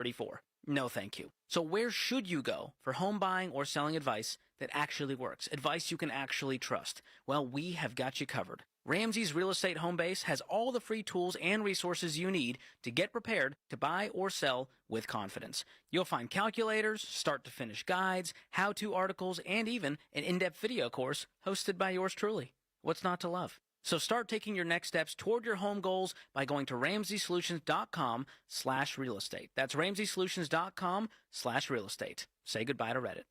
34. No, thank you. So where should you go for home buying or selling advice that actually works? Advice you can actually trust? Well, we have got you covered. Ramsey's Real Estate Home Base has all the free tools and resources you need to get prepared to buy or sell with confidence. You'll find calculators, start-to-finish guides, how-to articles, and even an in-depth video course hosted by yours truly. What's not to love? So start taking your next steps toward your home goals by going to RamseySolutions.com/real estate. That's RamseySolutions.com/real estate. Say goodbye to Reddit.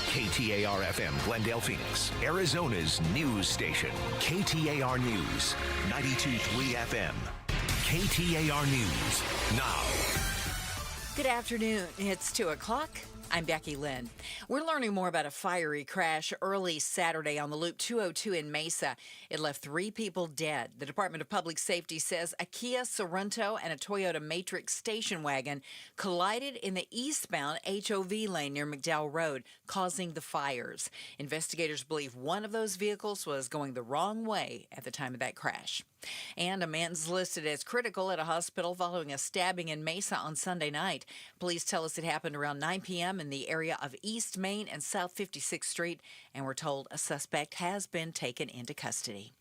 KTAR-FM, Glendale, Phoenix, Arizona's news station. KTAR News, 92.3 FM. KTAR News, now. Good afternoon. It's 2 o'clock. I'm Becky Lynn. We're learning more about a fiery crash early Saturday on the Loop 202 in Mesa. It left 3 people dead. The Department of Public Safety says a Kia Sorento and a Toyota Matrix station wagon collided in the eastbound HOV lane near McDowell Road, causing the fires. Investigators believe one of those vehicles was going the wrong way at the time of that crash. And a man's listed as critical at a hospital following a stabbing in Mesa on Sunday night. Police tell us it happened around 9 p.m. in the area of East Main and South 56th Street, and we're told a suspect has been taken into custody.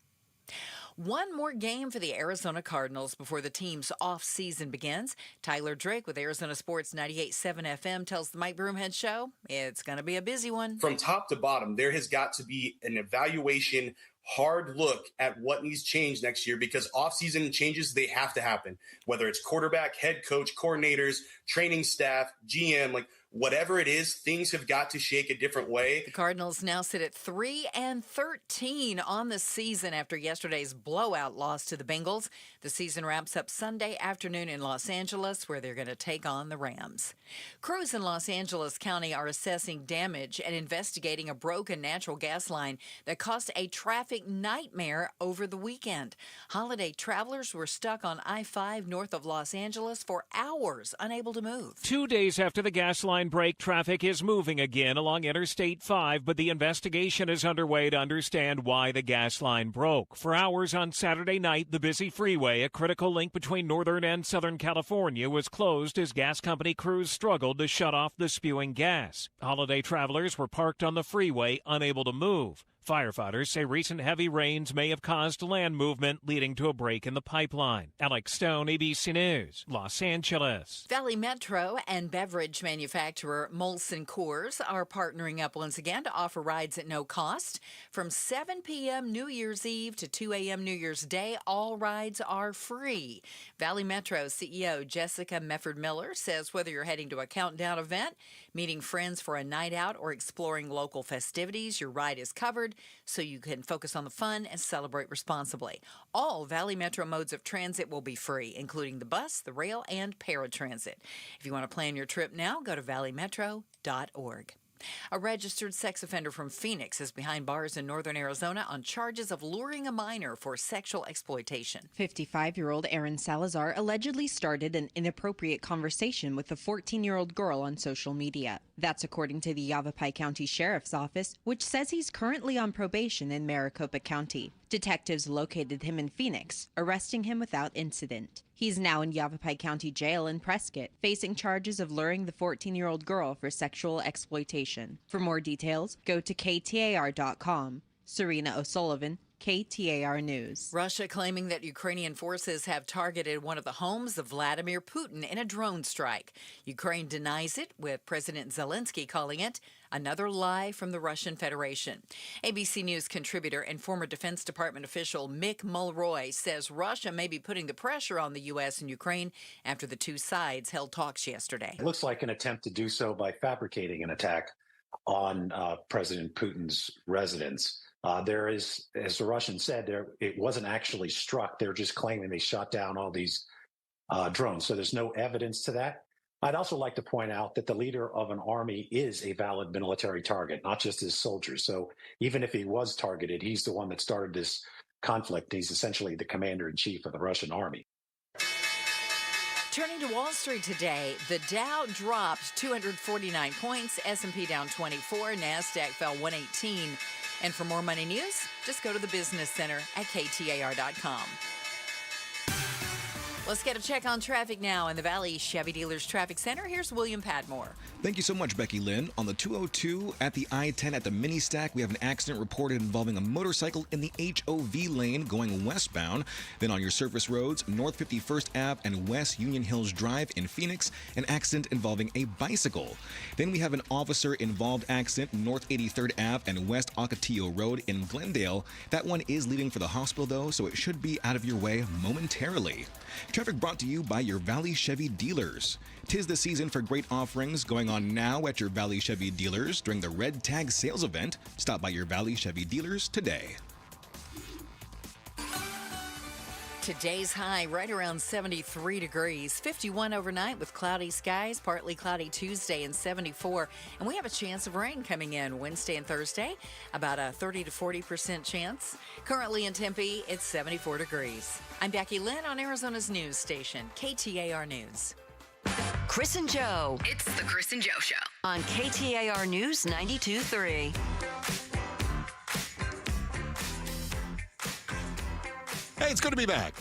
One more game for the Arizona Cardinals before the team's off-season begins. Tyler Drake with Arizona Sports 98.7 FM tells the Mike Broomhead Show it's going to be a busy one. From top to bottom, there has got to be an evaluation, hard look at what needs changed next year, because off-season changes, they have to happen. Whether it's quarterback, head coach, coordinators, training staff, GM, like whatever it is, things have got to shake a different way. The Cardinals now sit at 3-13 on the season after yesterday's blowout loss to the Bengals. The season wraps up Sunday afternoon in Los Angeles, where they're going to take on the Rams. Crews in Los Angeles County are assessing damage and investigating a broken natural gas line that caused a traffic nightmare over the weekend. Holiday travelers were stuck on I-5 north of Los Angeles for hours, unable to move. 2 days after the gas line break, traffic is moving again along Interstate 5, but the investigation is underway to understand why the gas line broke. For hours on Saturday night, the busy freeway, a critical link between Northern and Southern California, was closed as gas company crews struggled to shut off the spewing gas. Holiday travelers were parked on the freeway, unable to move. Firefighters say recent heavy rains may have caused land movement, leading to a break in the pipeline. Alex Stone, ABC News, Los Angeles. Valley Metro and beverage manufacturer Molson Coors are partnering up once again to offer rides at no cost. From 7 p.m. New Year's Eve to 2 a.m. New Year's Day, all rides are free. Valley Metro CEO Jessica Mefford-Miller says whether you're heading to a countdown event, meeting friends for a night out, or exploring local festivities, your ride is covered, so you can focus on the fun and celebrate responsibly. All Valley Metro modes of transit will be free, including the bus, the rail, and paratransit. If you want to plan your trip now, go to valleymetro.org. A registered sex offender from Phoenix is behind bars in northern Arizona on charges of luring a minor for sexual exploitation. 55-year-old Aaron Salazar allegedly started an inappropriate conversation with a 14-year-old girl on social media. That's according to the Yavapai County Sheriff's Office, which says he's currently on probation in Maricopa County. Detectives located him in Phoenix, arresting him without incident. He's now in Yavapai County Jail in Prescott, facing charges of luring the 14-year-old girl for sexual exploitation. For more details, go to KTAR.com. Serena O'Sullivan, KTAR News. Russia claiming that Ukrainian forces have targeted one of the homes of Vladimir Putin in a drone strike. Ukraine denies it, with President Zelensky calling it another lie from the Russian Federation. ABC News contributor and former Defense Department official Mick Mulroy says Russia may be putting the pressure on the U.S. and Ukraine after the two sides held talks yesterday. It looks like an attempt to do so by fabricating an attack on President Putin's residence. There is, as the Russians said, it wasn't actually struck. They're just claiming they shot down all these drones. So there's no evidence to that. I'd also like to point out that the leader of an army is a valid military target, not just his soldiers. So even if he was targeted, he's the one that started this conflict. He's essentially the commander-in-chief of the Russian army. Turning to Wall Street today, the Dow dropped 249 points, S&P down 24, NASDAQ fell 118. And for more money news, just go to the Business Center at KTAR.com. Let's get a check on traffic now in the Valley Chevy Dealers Traffic Center. Here's William Padmore. Thank you so much, Becky Lynn. On the 202 at the I-10 at the mini stack, we have an accident reported involving a motorcycle in the HOV lane going westbound. Then on your surface roads, North 51st Ave and West Union Hills Drive in Phoenix, an accident involving a bicycle. Then we have an officer-involved accident North 83rd Ave and West Ocotillo Road in Glendale. That one is leaving for the hospital, though, so it should be out of your way momentarily. Traffic brought to you by your Valley Chevy dealers. 'Tis the season for great offerings going on now at your Valley Chevy dealers during the Red Tag sales event. Stop by your Valley Chevy dealers today. Today's high right around 73 degrees, 51 overnight with cloudy skies, partly cloudy Tuesday and 74. And we have a chance of rain coming in Wednesday and Thursday, about a 30 to 40% chance. Currently in Tempe, it's 74 degrees. I'm Becky Lynn on Arizona's news station, KTAR News. Chris and Joe. It's the Chris and Joe Show On KTAR News 92.3. Hey, it's good to be back.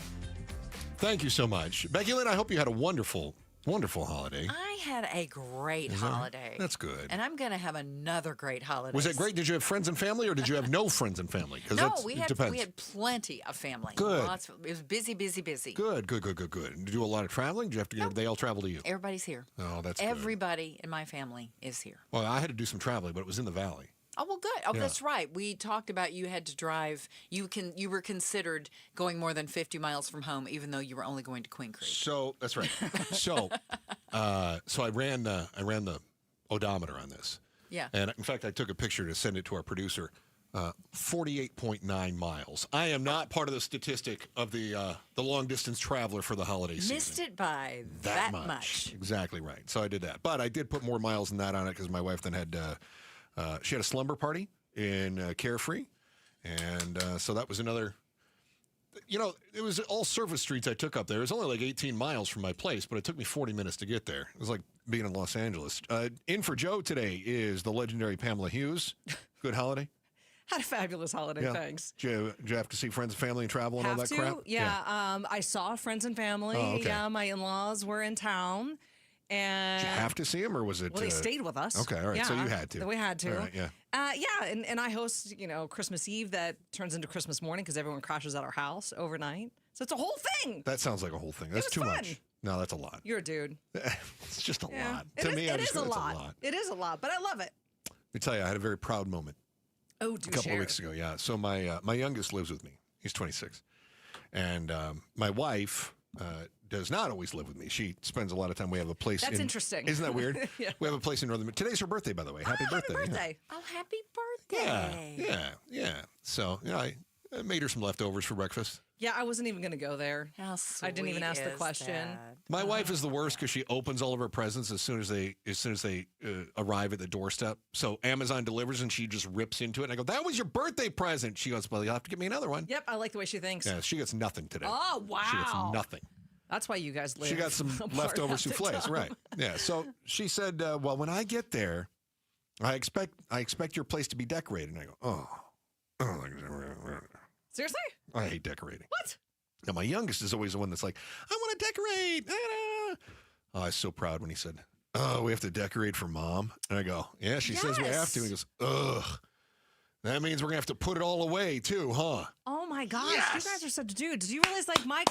Thank you so much. Becky Lynn, I hope you had a wonderful, wonderful holiday. I had a great holiday. That's good. And I'm going to have another great holiday. Was it great? Did you have friends and family, or did you have no friends and family? No, we had plenty of family. Good. It was busy, busy, busy. Good. Did you do a lot of traveling? Did you have to get? They all travel to you? Everybody's here. Oh, that's Everybody in my family is here. Well, I had to do some traveling, but it was in the valley. Oh, well, good. Oh, Yeah. That's right. We talked about you had to drive. You were considered going more than 50 miles from home, even though you were only going to Queen Creek. So that's right. so I ran the odometer on this. Yeah. And in fact, I took a picture to send it to our producer. 48.9 miles. I am not part of the statistic of the long distance traveler for the holiday season. Missed it by that much. Exactly right. So I did that, but I did put more miles than that on it because my wife then had she had a slumber party in Carefree, and so that was another. You know, it was all surface streets I took up there. It was only like 18 miles from my place, but it took me 40 minutes to get there. It was like being in Los Angeles. In for Joe today is the legendary Pamela Hughes. Good holiday. Had a fabulous holiday, Yeah. thanks. Did you have to see friends and family and travel and all that crap? Yeah. I saw friends and family. Oh, okay. Yeah, my in-laws were in town. And Did you have to see them, or was it? Well, they stayed with us. Okay, all right. So you had to. We had to. All right, yeah. And I host, Christmas Eve that turns into Christmas morning because everyone crashes at our house overnight. So it's a whole thing. That sounds like a whole thing. That's was too fun. much. No, that's a lot. You're a dude. It's just a Yeah. lot. It is It's a a lot. lot. It is a lot, but I love it. Let me tell you, I had a very proud moment. Oh, A couple of weeks ago, yeah. So my youngest lives with me. He's 26. And my wife does not always live with me. She spends a lot of time. We have a place. That's interesting. Isn't that weird? Yeah. We have a place in Northern. Today's her birthday, by the way. Happy birthday. Happy birthday. Oh, happy birthday. Yeah. So, I made her some leftovers for breakfast. Yeah, I wasn't even going to go there. How sweet I didn't even ask the is question. that? My wife is the worst because she opens all of her presents as soon as they arrive at the doorstep. So Amazon delivers and she just rips into it. And I go, "That was your birthday present." She goes, "Well, you'll have to get me another one." Yep, I like the way she thinks. Yeah, she gets nothing today. Oh, wow. She gets nothing. That's why you guys live. She got some apart leftover half the souffles, time. right? Yeah. So she said, "Well, when I get there, I expect your place to be decorated." And I go, "Oh, Seriously? I hate decorating." What? Now my youngest is always the one that's like, "I want to decorate." Oh, I was so proud when he said, "Oh, we have to decorate for Mom." And I go, "Yeah, she says we have to." And he goes, "Ugh. That means we're gonna have to put it all away too, huh?" Oh my gosh, Yes! you guys are such dudes. Do you realize like my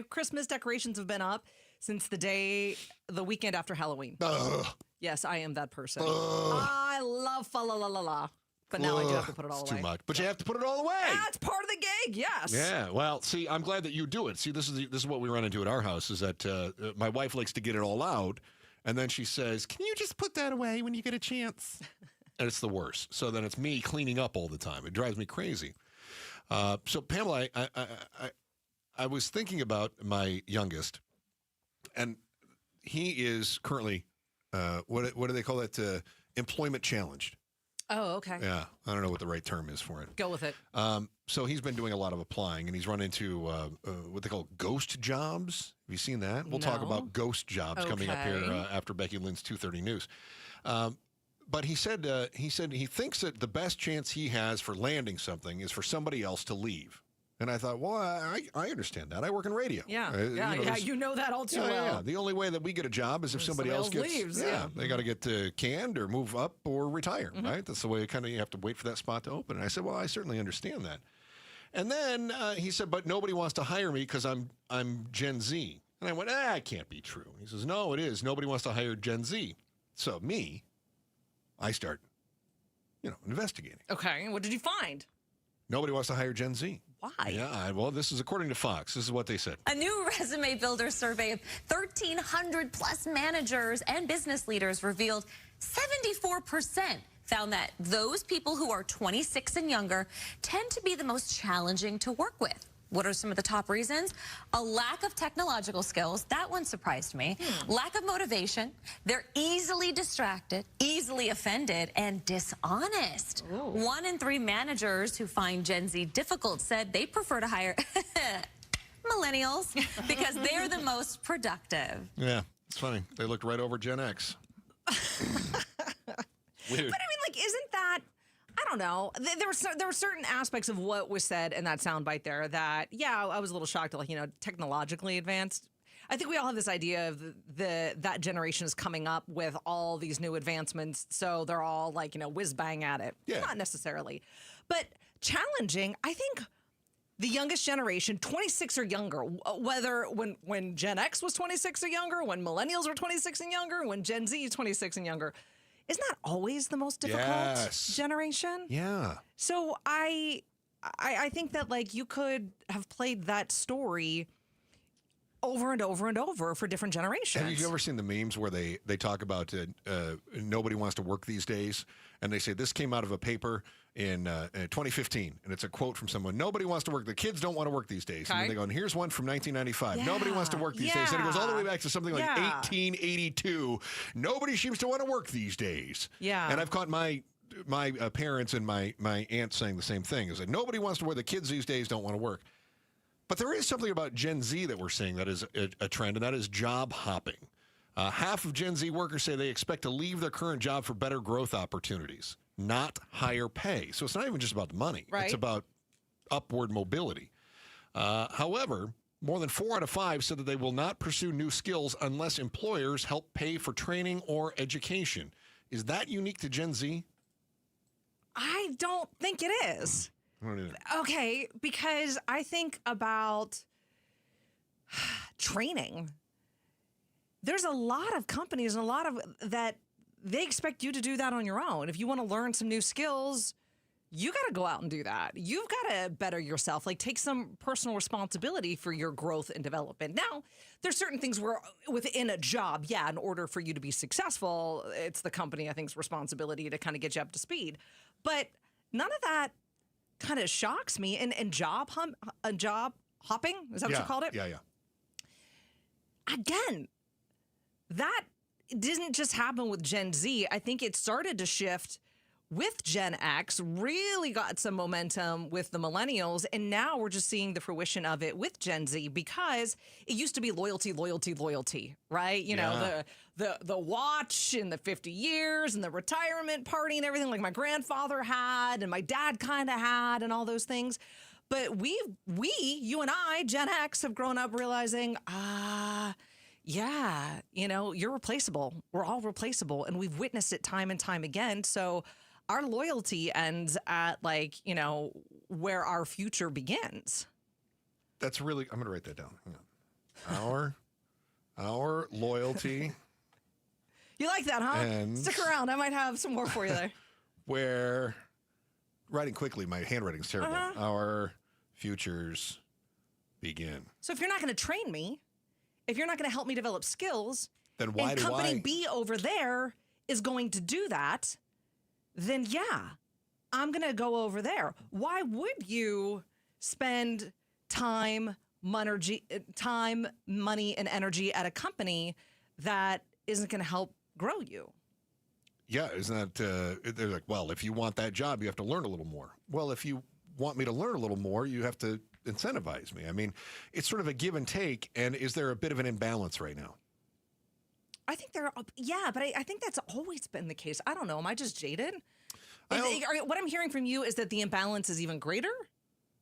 Christmas decorations have been up since the weekend after Halloween? Ugh. Yes, I am that person. Ugh. I love fa la la la la. But now I do have to put it all It's away. too much. But you have to put it all away. That's part of the gig, yes. Yeah, well, see, I'm glad that you do it. See, this is what we run into at our house, is that my wife likes to get it all out, and then she says, "Can you just put that away when you get a chance?" And it's the worst. So then it's me cleaning up all the time. It drives me crazy. So, Pamela, I was thinking about my youngest, and he is currently, what do they call it, employment challenged. Oh, okay. Yeah, I don't know what the right term is for it. Go with it. So he's been doing a lot of applying, and he's run into what they call ghost jobs. Have you seen that? We'll talk No. about ghost jobs coming up here Okay. after Becky Lynn's 2:30 news. But he said he thinks that the best chance he has for landing something is for somebody else to leave. And I thought, well, I understand that. I work in radio. Yeah, you know that all too well. Yeah. The only way that we get a job is if somebody else leaves. They got to get canned or move up or retire, right? That's the way you have to wait for that spot to open. And I said, well, I certainly understand that. And then he said, but nobody wants to hire me because I'm Gen Z. And I went, it can't be true. He says, no, it is. Nobody wants to hire Gen Z. So I start, investigating. Okay, what did you find? Nobody wants to hire Gen Z. Why? Yeah, well, this is according to Fox. This is what they said. A new resume builder survey of 1,300 plus managers and business leaders revealed 74% found that those people who are 26 and younger tend to be the most challenging to work with. What are some of the top reasons? A lack of technological skills. That one surprised me. Lack of motivation. They're easily distracted, easily offended, and dishonest. Ooh. 1 in 3 managers who find Gen Z difficult said they prefer to hire millennials because they're the most productive. Yeah, it's funny. They looked right over Gen X. Weird. But I mean, isn't that... I don't know. There were certain aspects of what was said in that soundbite there that, I was a little shocked at, technologically advanced. I think we all have this idea of that generation is coming up with all these new advancements, so they're all whiz bang at it. Yeah. Not necessarily, but challenging. I think the youngest generation, 26 or younger, whether when Gen X was 26 or younger, when millennials were 26 and younger, when Gen Z is 26 and younger. Isn't that always the most difficult generation? Yeah. So I think that you could have played that story over and over and over for different generations. Have you ever seen the memes where they talk about nobody wants to work these days? And they say this came out of a paper in 2015. And it's a quote from someone. Nobody wants to work. The kids don't want to work these days. And then they go, and here's one from 1995. Nobody wants to work these days. And it goes all the way back to something like 1882. Nobody seems to want to work these days. Yeah. And I've caught my parents and my aunt saying the same thing. Is that nobody wants to work. The kids these days don't want to work. But there is something about Gen Z that we're seeing that is a trend, and that is job hopping. Half of Gen Z workers say they expect to leave their current job for better growth opportunities, not higher pay. So it's not even just about the money. Right. It's about upward mobility. However, more than 4 out of 5 said that they will not pursue new skills unless employers help pay for training or education. Is that unique to Gen Z? I don't think it is. I don't either. Okay, because I think about training. There's a lot of companies and a lot of that they expect you to do that on your own. If you want to learn some new skills, you got to go out and do that. You've got to better yourself, take some personal responsibility for your growth and development. Now, there's certain things where within a job, in order for you to be successful, it's the company, I think's responsibility to kind of get you up to speed. But none of that kind of shocks me. And job hopping, is that what you called it? Yeah. Again, that didn't just happen with Gen Z. I think it started to shift with Gen X, really got some momentum with the millennials, and now we're just seeing the fruition of it with Gen Z because it used to be loyalty, right? You know, the watch and the 50 years and the retirement party and everything like my grandfather had and my dad kind of had and all those things. But you and I, Gen X, have grown up realizing, you're replaceable. We're all replaceable. And we've witnessed it time and time again. So our loyalty ends at where our future begins. That's really, I'm going to write that down. Hang on. Our loyalty. You like that, huh? Stick around. I might have some more for you there. Where, writing quickly, my handwriting's terrible. Our futures begin. So if you're not going to train me, if you're not going to help me develop skills, then why and do company B over there is going to do that, then I'm going to go over there. Why would you spend time, money, and energy at a company that isn't going to help grow you? Yeah, isn't that, they're like, well, if you want that job, you have to learn a little more. Well, if you want me to learn a little more, you have to incentivize me. I mean, it's sort of a give and take, and is there a bit of an imbalance right now? I think but I think that's always been the case. I don't know. Am I just jaded? What I'm hearing from you is that the imbalance is even greater?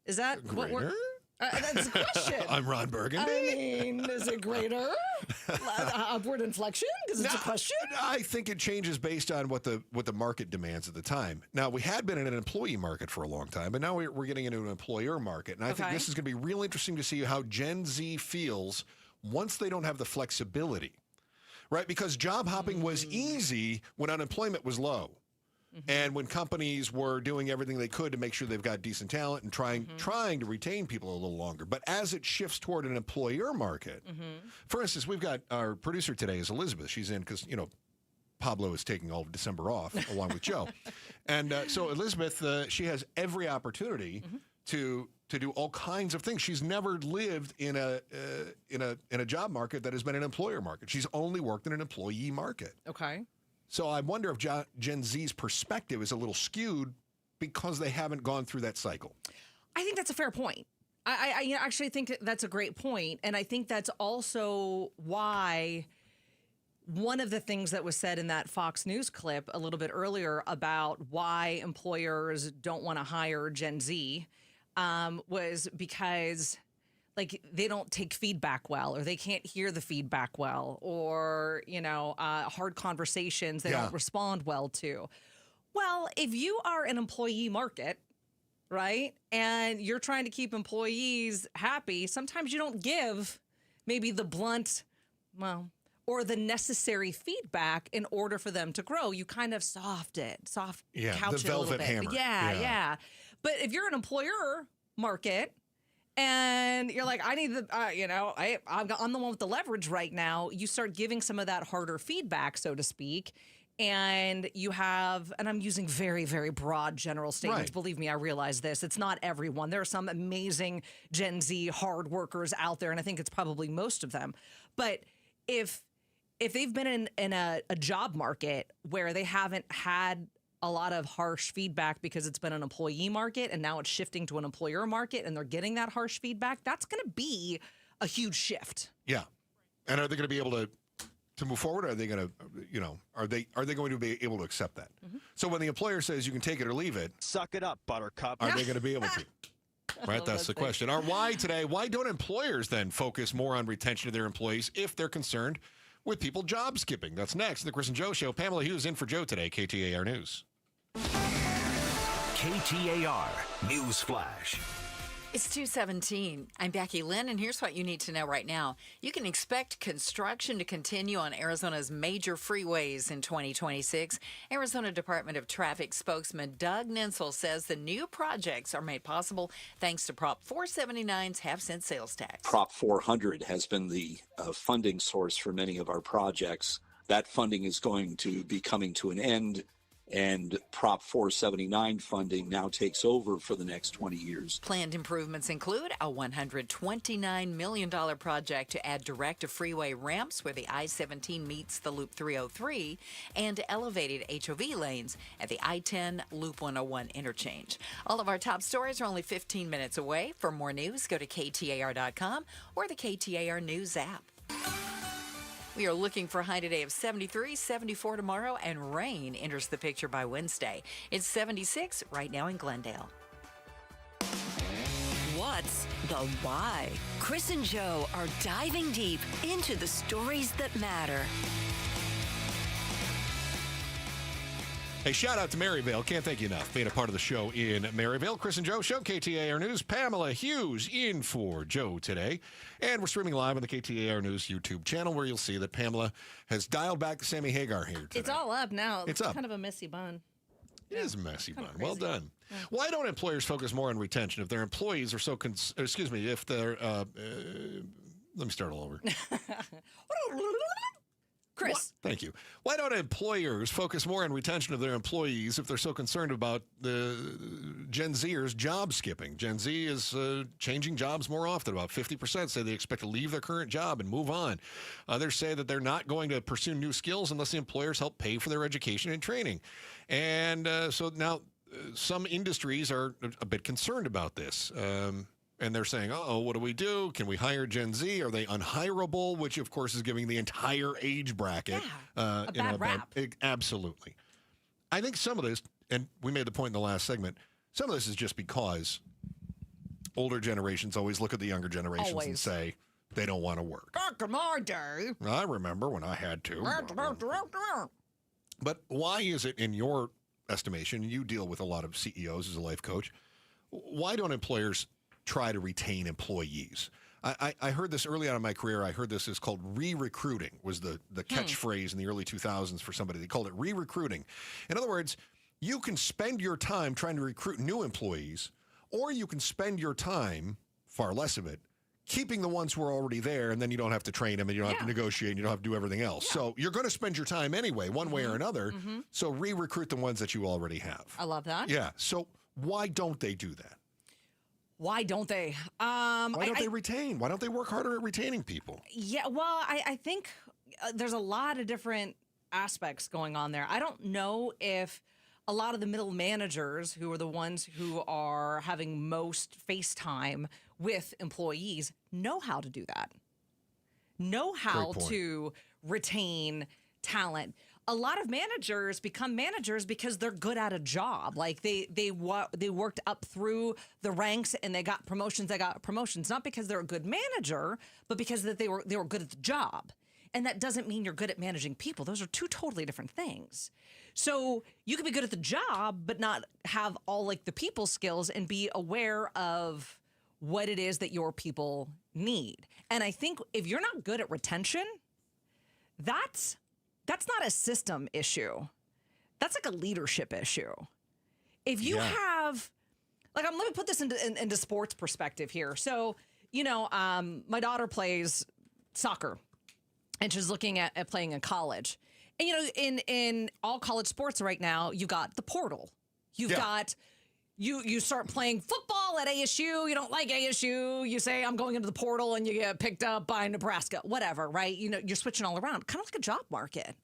Is that what we're... Greater? That's a question. I'm Ron Burgundy. I mean, is it greater? Upward inflection? Because it's a question? I think it changes based on what the market demands at the time. Now, we had been in an employee market for a long time, but now we're getting into an employer market. And I think this is going to be real interesting to see how Gen Z feels once they don't have the flexibility, right? Because job hopping was easy when unemployment was low. And when companies were doing everything they could to make sure they've got decent talent and trying to retain people a little longer. But as it shifts toward an employer market, for instance, we've got our producer today is Elizabeth. She's in because, Pablo is taking all of December off along with Joe. And so Elizabeth, she has every opportunity to do all kinds of things. She's never lived in a job market that has been an employer market. She's only worked in an employee market. Okay. So I wonder if Gen Z's perspective is a little skewed because they haven't gone through that cycle. I think that's a fair point. I actually think that's a great point. And I think that's also why one of the things that was said in that Fox News clip a little bit earlier about why employers don't want to hire Gen Z was because... they don't take feedback well, or they can't hear the feedback well, or, hard conversations they don't respond well to. Well, if you are an employee market, right, and you're trying to keep employees happy, sometimes you don't give maybe the blunt, or the necessary feedback in order for them to grow. You kind of couch it a little bit. Hammer. Yeah. But if you're an employer market, and you're like, I need I'm the one with the leverage right now. You start giving some of that harder feedback, so to speak. And you have, and I'm using very, very broad general statements. Right. Believe me, I realize this. It's not everyone. There are some amazing Gen Z hard workers out there, and I think it's probably most of them. But if they've been in a job market where they haven't had a lot of harsh feedback because it's been an employee market and now it's shifting to an employer market and they're getting that harsh feedback, that's going to be a huge shift. Yeah. And are they going to be able to move forward? Or are they going to, are they going to be able to accept that? So when the employer says you can take it or leave it, suck it up, buttercup. Are they going to be able to? Right, that's the question. Our why today, why don't employers then focus more on retention of their employees if they're concerned with people job skipping? That's next, the Chris and Joe Show. Pamela Hughes in for Joe today, KTAR News. KTAR News Flash. It's 2:17. I'm Becky Lynn, and here's what you need to know right now. You can expect construction to continue on Arizona's major freeways in 2026. Arizona Department of Traffic spokesman Doug Nensel says the new projects are made possible thanks to Prop 479's half-cent sales tax. Prop 400 has been the funding source for many of our projects. That funding is going to be coming to an end, and Prop 479 funding now takes over for the next 20 years. Planned improvements include a $129 million project to add direct-to-freeway ramps where the I-17 meets the Loop 303 and elevated HOV lanes at the I-10 Loop 101 interchange. All of our top stories are only 15 minutes away. For more news, go to KTAR.com or the KTAR News app. We are looking for a high today of 73, 74 tomorrow, and rain enters the picture by Wednesday. It's 76 right now in Glendale. What's the why? Chris and Joe are diving deep into the stories that matter. Hey, shout out to Maryvale. Can't thank you enough being a part of the show in Maryvale. Chris and Joe Show, KTAR News. Pamela Hughes in for Joe today. And we're streaming live on the KTAR News YouTube channel where you'll see that Pamela has dialed back the Sammy Hagar here today. It's all up now. It's up. Kind of a messy bun. It is a messy bun. Well done. Yeah. Why don't employers focus more on retention if their employees are so if they're let me start all over. Chris. Thank you. Why don't employers focus more on retention of their employees if they're so concerned about the Gen Zers job skipping? Gen Z is changing jobs more often. About 50% say they expect to leave their current job and move on. Others say that they're not going to pursue new skills unless the employers help pay for their education and training. And so now some industries are a bit concerned about this. And they're saying, what do we do? Can we hire Gen Z? Are they unhireable? Which, of course, is giving the entire age bracket a bad rap. Absolutely. I think some of this, and we made the point in the last segment, some of this is just because older generations always look at the younger generations and Always. say they don't want to work. Back in my day. I remember when I had to. But why is it, in your estimation, you deal with a lot of CEOs as a life coach, why don't employers try to retain employees? I heard this early on in my career. I heard this is called re-recruiting, was the catchphrase in the early 2000s for somebody. They called it re-recruiting. In other words, you can spend your time trying to recruit new employees, or you can spend your time, far less of it, keeping the ones who are already there, and then you don't have to train them, and you don't have to negotiate, and you don't have to do everything else. So you're going to spend your time anyway, one way or another. So re-recruit the ones that you already have. I love that. Yeah. So why don't they do that? Why don't they? Why don't they retain? Why don't they work harder at retaining people? Yeah, well, I think there's a lot of different aspects going on there. I don't know if a lot of the middle managers, who are the ones who are having most face time with employees, know how to do that, know how to retain talent. A lot of managers become managers because they're good at a job. Like they worked up through the ranks and they got promotions. Not because they're a good manager, but because that they were good at the job. And that doesn't mean you're good at managing people. Those are two totally different things. So you can be good at the job, but not have all like the people skills and be aware of what it is that your people need. And I think if you're not good at retention, that's not a system issue. That's like a leadership issue. If you have, like, let me put this into sports perspective here. So, my daughter plays soccer, and she's looking at playing in college. And, in all college sports right now, you got the portal. You've got, you start playing football at ASU. You don't like ASU. You say, I'm going into the portal, and you get picked up by Nebraska, whatever, right? You're switching all around, kind of like a job market.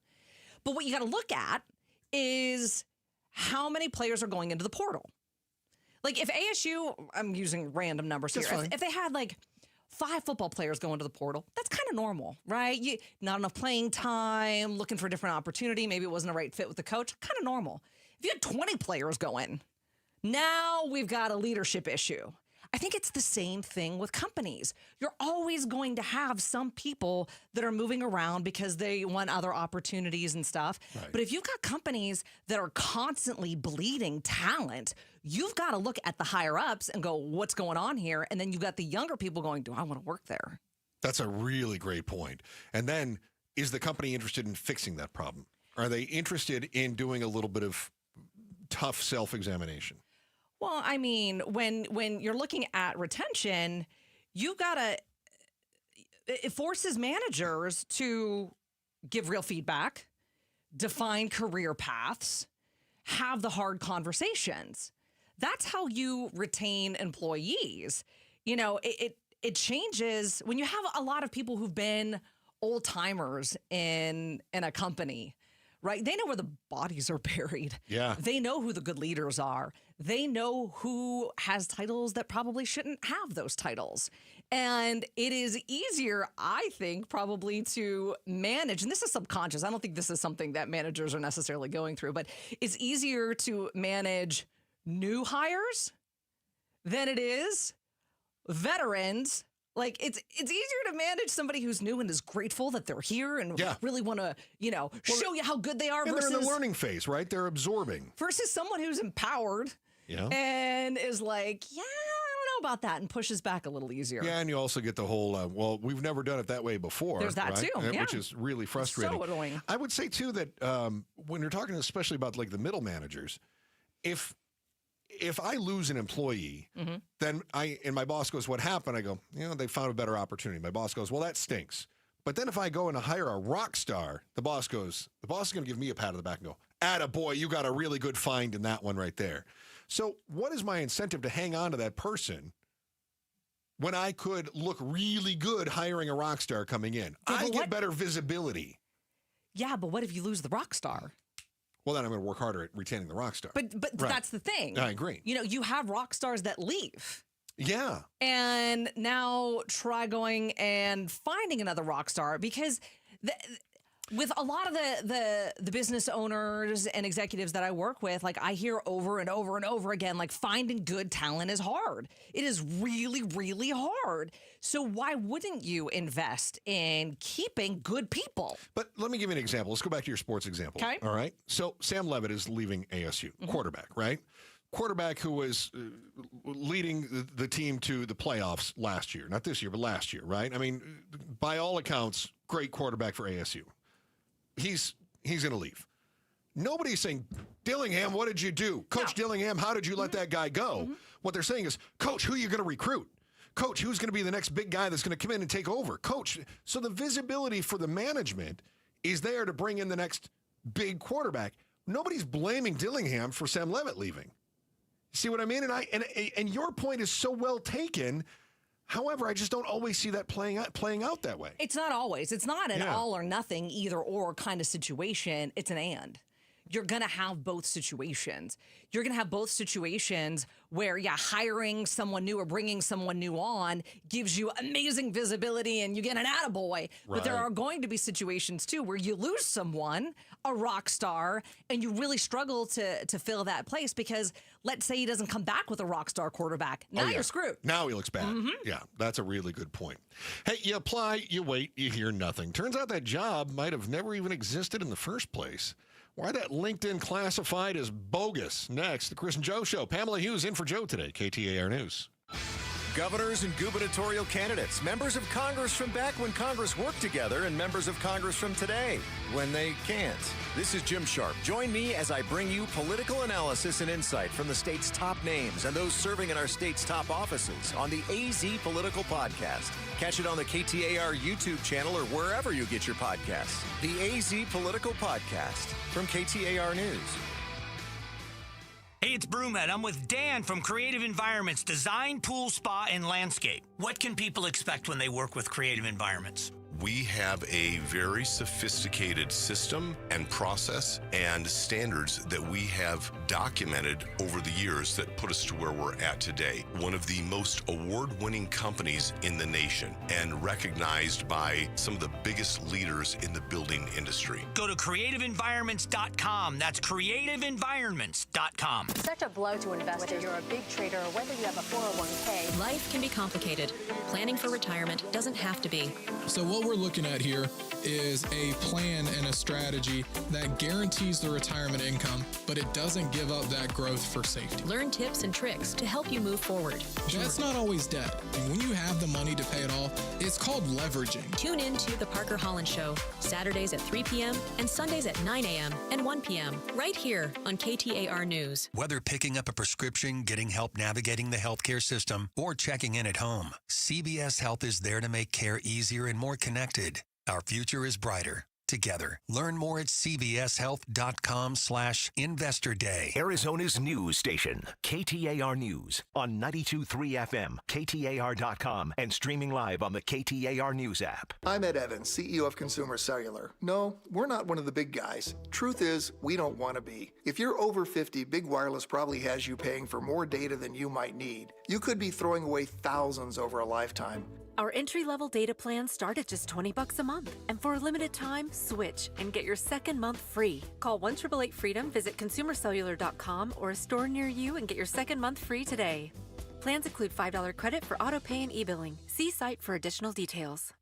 But what you got to look at is how many players are going into the portal. Like if ASU, I'm using random numbers here. If they had like 5 football players go into the portal, that's kind of normal, right? Not enough playing time, looking for a different opportunity. Maybe it wasn't a right fit with the coach. Kind of normal. If you had 20 players going, now we've got a leadership issue. I think it's the same thing with companies. You're always going to have some people that are moving around because they want other opportunities and stuff. Right. But if you've got companies that are constantly bleeding talent, you've got to look at the higher ups and go, what's going on here? And then you've got the younger people going, do I want to work there? That's a really great point. And then is the company interested in fixing that problem? Are they interested in doing a little bit of tough self-examination? Well, I mean, when you're looking at retention, you've got to, it forces managers to give real feedback, define career paths, have the hard conversations. That's how you retain employees. It changes when you have a lot of people who've been old timers in a company. Right? They know where the bodies are buried. Yeah. They know who the good leaders are. They know who has titles that probably shouldn't have those titles. And it is easier, I think, probably to manage. And this is subconscious. I don't think this is something that managers are necessarily going through, but it's easier to manage new hires than it is veterans. Like it's easier to manage somebody who's new and is grateful that they're here and really want to, show you how good they are. And they're in the learning phase, right? They're absorbing. Versus someone who's empowered and is like, I don't know about that, and pushes back a little easier. Yeah, and you also get the whole, we've never done it that way before. There's that right? too, Which is really frustrating. So annoying. I would say too that when you're talking especially about like the middle managers, if I lose an employee, then my boss goes, what happened? I go, they found a better opportunity. My boss goes, well, that stinks. But then if I go and hire a rock star, the boss is going to give me a pat on the back and go, attaboy, you got a really good find in that one right there. So what is my incentive to hang on to that person when I could look really good hiring a rock star coming in? I get better visibility. Yeah, but what if you lose the rock star? Well, then I'm going to work harder at retaining the rock star. But that's the thing. I agree. You have rock stars that leave. Yeah. And now try going and finding another rock star because With a lot of the business owners and executives that I work with, like I hear over and over and over again, like finding good talent is hard. It is really, really hard. So why wouldn't you invest in keeping good people? But let me give you an example. Let's go back to your sports example. Okay. All right. So Sam Levitt is leaving ASU, quarterback, right? Quarterback who was leading the team to the playoffs last year. Not this year, but last year, right? I mean, by all accounts, great quarterback for ASU. He's going to leave. Nobody's saying, Dillingham, what did you do? Coach Dillingham, how did you let that guy go? What they're saying is, Coach, who are you going to recruit? Coach, who's going to be the next big guy that's going to come in and take over? Coach. So the visibility for the management is there to bring in the next big quarterback. Nobody's blaming Dillingham for Sam Levitt leaving. See what I mean? And your point is so well taken. However, I just don't always see that playing out that way. It's not always. It's not an all or nothing, either or kind of situation. It's an and. You're going to have both situations. You're going to have both situations where, hiring someone new or bringing someone new on gives you amazing visibility and you get an attaboy. Right. But there are going to be situations, too, where you lose someone, a rock star, and you really struggle to fill that place because let's say he doesn't come back with a rock star quarterback. Now you're screwed. Now he looks bad. Yeah, that's a really good point. Hey, you apply, you wait, you hear nothing. Turns out that job might have never even existed in the first place. Why that LinkedIn classified as bogus. Next, the Chris and Joe Show. Pamela Hughes in for Joe today, KTAR News. Governors and gubernatorial candidates, members of Congress from back when Congress worked together, and members of Congress from today when they can't. This is Jim Sharp. Join me as I bring you political analysis and insight from the state's top names and those serving in our state's top offices on the AZ Political Podcast. Catch it on the KTAR YouTube channel or wherever you get your podcasts. The AZ Political Podcast from KTAR News. Hey, it's Brewmed. I'm with Dan from Creative Environments, Design, Pool, Spa, and Landscape. What can people expect when they work with Creative Environments? We have a very sophisticated system and process and standards that we have documented over the years that put us to where we're at today. One of the most award-winning companies in the nation and recognized by some of the biggest leaders in the building industry. Go to creativeenvironments.com. That's creativeenvironments.com. Such a blow to investors. Whether you're a big trader or whether you have a 401k. Life can be complicated. Planning for retirement doesn't have to be. So what we're looking at here is a plan and a strategy that guarantees the retirement income, but it doesn't give up that growth for safety. Learn tips and tricks to help you move forward. That's not always debt. And when you have the money to pay it off, it's called leveraging. Tune in to The Parker Holland Show, Saturdays at 3 p.m. and Sundays at 9 a.m. and 1 p.m. right here on KTAR News. Whether picking up a prescription, getting help navigating the healthcare system, or checking in at home, CVS Health is there to make care easier and more connected. Our future is brighter together. Learn more at cvshealth.com/Investor Day. Arizona's news station, KTAR News, on 92.3 FM, KTAR.com, and streaming live on the KTAR News app. I'm Ed Evans, CEO of Consumer Cellular. No, we're not one of the big guys. Truth is, we don't want to be. If you're over 50, Big Wireless probably has you paying for more data than you might need. You could be throwing away thousands over a lifetime. Our entry-level data plans start at just $20 a month. And for a limited time, switch and get your second month free. Call 1-888-FREEDOM, visit consumercellular.com or a store near you and get your second month free today. Plans include $5 credit for auto pay and e-billing. See site for additional details.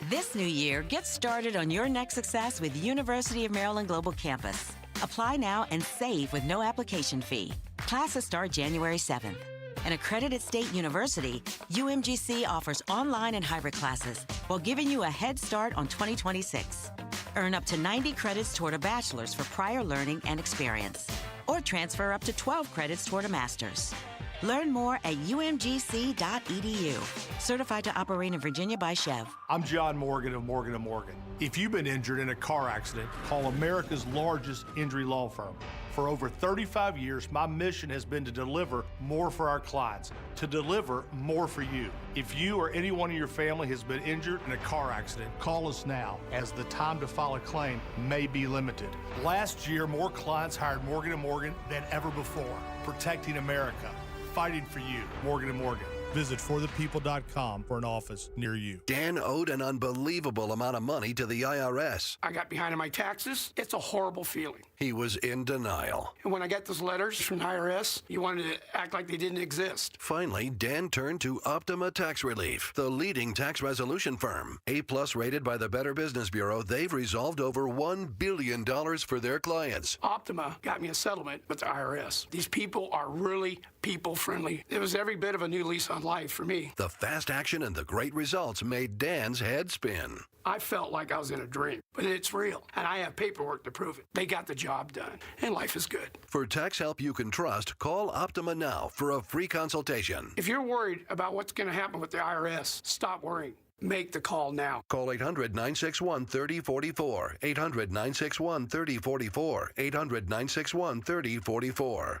This new year, get started on your next success with University of Maryland Global Campus. Apply now and save with no application fee. Classes start January 7th. An accredited state university, UMGC offers online and hybrid classes while giving you a head start on 2026. Earn up to 90 credits toward a bachelor's for prior learning and experience, or transfer up to 12 credits toward a master's. Learn more at umgc.edu. Certified to operate in Virginia by Chev. I'm John Morgan of Morgan & Morgan. If you've been injured in a car accident, call America's largest injury law firm. For over 35 years, my mission has been to deliver more for our clients, to deliver more for you. If you or anyone in your family has been injured in a car accident, call us now, as the time to file a claim may be limited. Last year, more clients hired Morgan & Morgan than ever before, protecting America, fighting for you. Morgan & Morgan, Visit forthepeople.com for an office near you. Dan owed an unbelievable amount of money to the IRS. I got behind on my taxes. It's a horrible feeling. He was in denial. And when I got those letters from the IRS, you wanted to act like they didn't exist. Finally, Dan turned to Optima Tax Relief, the leading tax resolution firm. A-plus rated by the Better Business Bureau, they've resolved over $1 billion for their clients. Optima got me a settlement with the IRS. These people are really people-friendly. It was every bit of a new lease on life for me. The fast action and the great results made Dan's head spin. I felt like I was in a dream, but it's real, and I have paperwork to prove it. They got the job done, and life is good. For tax help you can trust, call Optima now for a free consultation. If you're worried about what's going to happen with the IRS, stop worrying. Make the call now. Call 800-961-3044. 800-961-3044. 800-961-3044.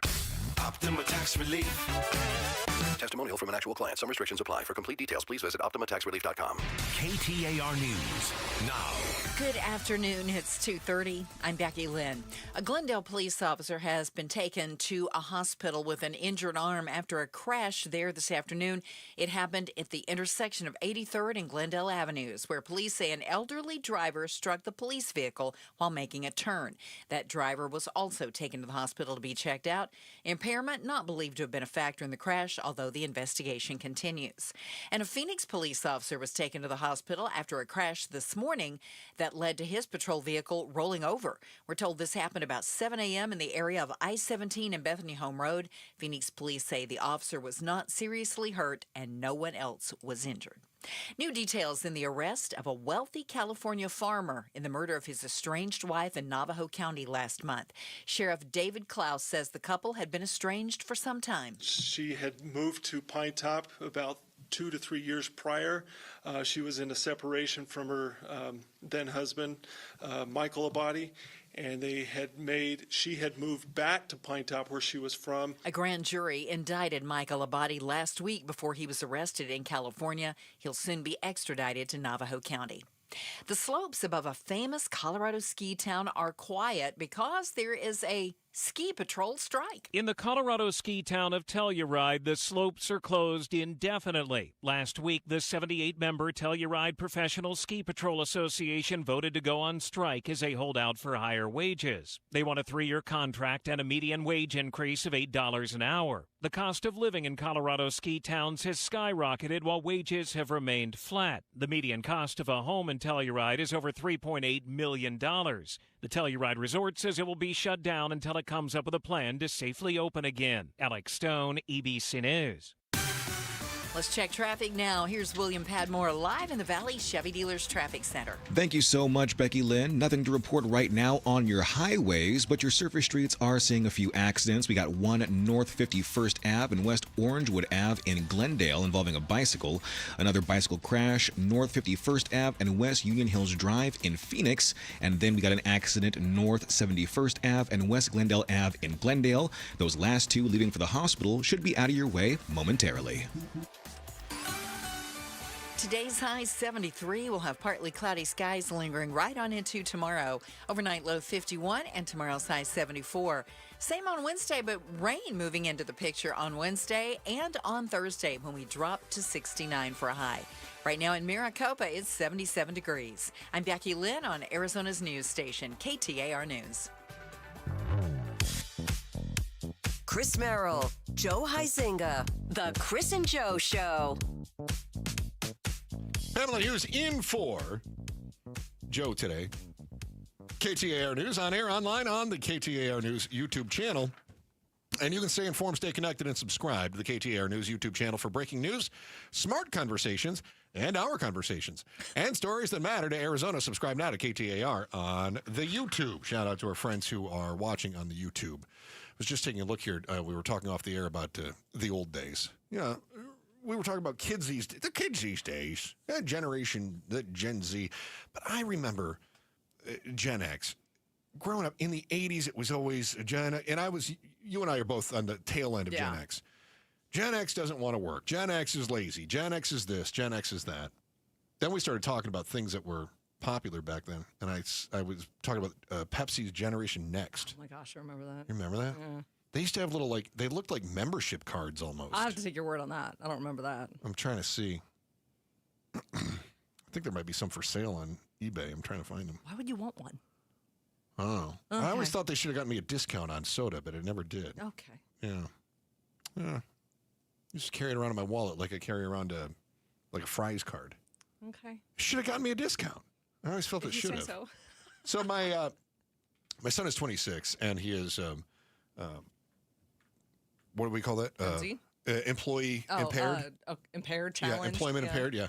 Optima Tax Relief. Testimonial from an actual client. Some restrictions apply. For complete details, please visit OptimaTaxRelief.com. KTAR News now. Good afternoon. It's 2:30. I'm Becky Lynn. A Glendale police officer has been taken to a hospital with an injured arm after a crash there this afternoon. It happened at the intersection of 83rd and Glendale Avenues, where police say an elderly driver struck the police vehicle while making a turn. That driver was also taken to the hospital to be checked out. Impairment not believed to have been a factor in the crash, although the investigation continues. And a Phoenix police officer was taken to the hospital after a crash this morning that led to his patrol vehicle rolling over. We're told this happened about 7 a.m. in the area of I-17 and Bethany Home Road. Phoenix police say the officer was not seriously hurt and no one else was injured. New details in the arrest of a wealthy California farmer in the murder of his estranged wife in Navajo County last month. Sheriff David Klaus says the couple had been estranged for some time. She had moved to Pine Top about 2 to 3 years prior. She was in a separation from her then husband, Michael Abadi, and she had moved back to Pine Top where she was from. A grand jury indicted Michael Abadi last week before he was arrested in California. He'll soon be extradited to Navajo County. The slopes above a famous Colorado ski town are quiet because there is a ski patrol strike. In the Colorado ski town of Telluride, the slopes are closed indefinitely. Last week, the 78-member Telluride Professional Ski Patrol Association voted to go on strike as they hold out for higher wages. They want a 3-year contract and a median wage increase of $8 an hour. The cost of living in Colorado ski towns has skyrocketed while wages have remained flat. The median cost of a home in Telluride is over $3.8 million. The Telluride Resort says it will be shut down until it comes up with a plan to safely open again. Alex Stone, EBC News. Let's check traffic now. Here's William Padmore live in the Valley Chevy Dealers Traffic Center. Thank you so much, Becky Lynn. Nothing to report right now on your highways, but your surface streets are seeing a few accidents. We got one North 51st Ave and West Orangewood Ave in Glendale involving a bicycle. Another bicycle crash, North 51st Ave and West Union Hills Drive in Phoenix. And then we got an accident, North 71st Ave and West Glendale Ave in Glendale. Those last two leaving for the hospital should be out of your way momentarily. Today's high 73. We'll have partly cloudy skies lingering right on into tomorrow. Overnight low 51 and tomorrow's high 74. Same on Wednesday, but rain moving into the picture on Wednesday and on Thursday when we drop to 69 for a high. Right now in Maricopa, it's 77 degrees. I'm Becky Lynn on Arizona's news station, KTAR News. Chris Merrill, Joe Huizinga, The Chris and Joe Show. Pamela Hughes in for Joe today. KTAR News on air, online on the KTAR News YouTube channel. And you can stay informed, stay connected, and subscribe to the KTAR News YouTube channel for breaking news, smart conversations, and our conversations, and stories that matter to Arizona. Subscribe now to KTAR on the YouTube. Shout out to our friends who are watching on the YouTube. I was just taking a look here. We were talking off the air about the old days. Yeah. We were talking about the kids these days, that Gen Z. But I remember Gen X. Growing up in the 80s, it was always Gen, and you and I are both on the tail end of Gen X. Gen X doesn't want to work. Gen X is lazy. Gen X is this. Gen X is that. Then we started talking about things that were popular back then, and I was talking about Pepsi's Generation Next. Oh my gosh, I remember that. You remember that? Yeah. They used to have little, they looked like membership cards almost. I have to take your word on that. I don't remember that. I'm trying to see. I think there might be some for sale on eBay. I'm trying to find them. Why would you want one? Oh. Okay. I always thought they should have gotten me a discount on soda, but it never did. Okay. Yeah. Yeah. Just carry it around in my wallet like I carry around a Fry's card. Okay. Should have gotten me a discount. I always felt it should have. So my son is 26, and he is, what do we call that? Employee impaired. Impaired challenge. Yeah, employment impaired, yeah.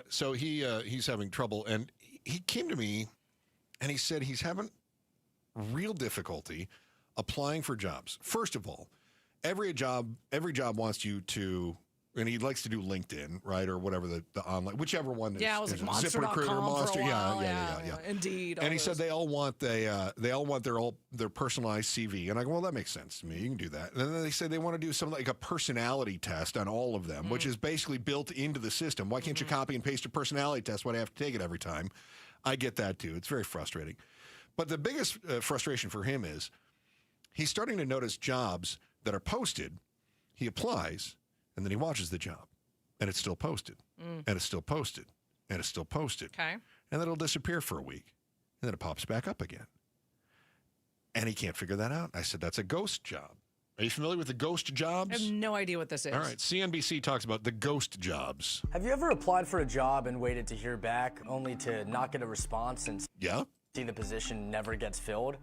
So he's having trouble, and he came to me, and he said he's having real difficulty applying for jobs. First of all, every job wants you to, and he likes to do LinkedIn, right, or whatever the online, whichever one. Yeah, I was like Monster.com for a while. Yeah. Indeed. And he said they all want their personalized CV, and I go, well, that makes sense to me. You can do that. And then they say they want to do something like a personality test on all of them, which is basically built into the system. Why can't you copy and paste a personality test? Why do I have to take it every time? I get that too. It's very frustrating. But the biggest frustration for him is he's starting to notice jobs that are posted. He applies, and then he watches the job, and it's still posted, and it's still posted, and it's still posted. Okay. And then it'll disappear for a week, and then it pops back up again. And he can't figure that out. I said, that's a ghost job. Are you familiar with the ghost jobs? I have no idea what this is. All right, CNBC talks about the ghost jobs. Have you ever applied for a job and waited to hear back only to not get a response and see the position never gets filled?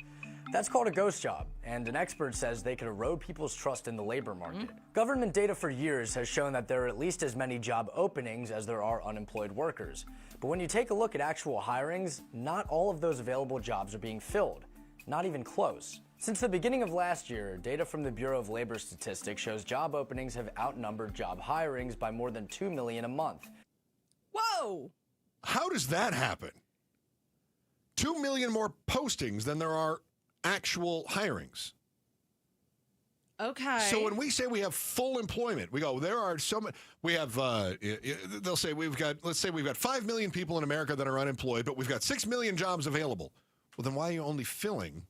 That's called a ghost job, and an expert says they could erode people's trust in the labor market. Government data for years has shown that there are at least as many job openings as there are unemployed workers. But when you take a look at actual hirings, not all of those available jobs are being filled, not even close. Since the beginning of last year, data from the Bureau of Labor Statistics shows job openings have outnumbered job hirings by more than 2 million a month. Whoa! How does that happen? 2 million more postings than there are actual hirings. Okay. So when we say we have full employment, we go, there are so many, we have, they'll say let's say we've got 5 million people in America that are unemployed, but we've got 6 million jobs available. Well, then why are you only filling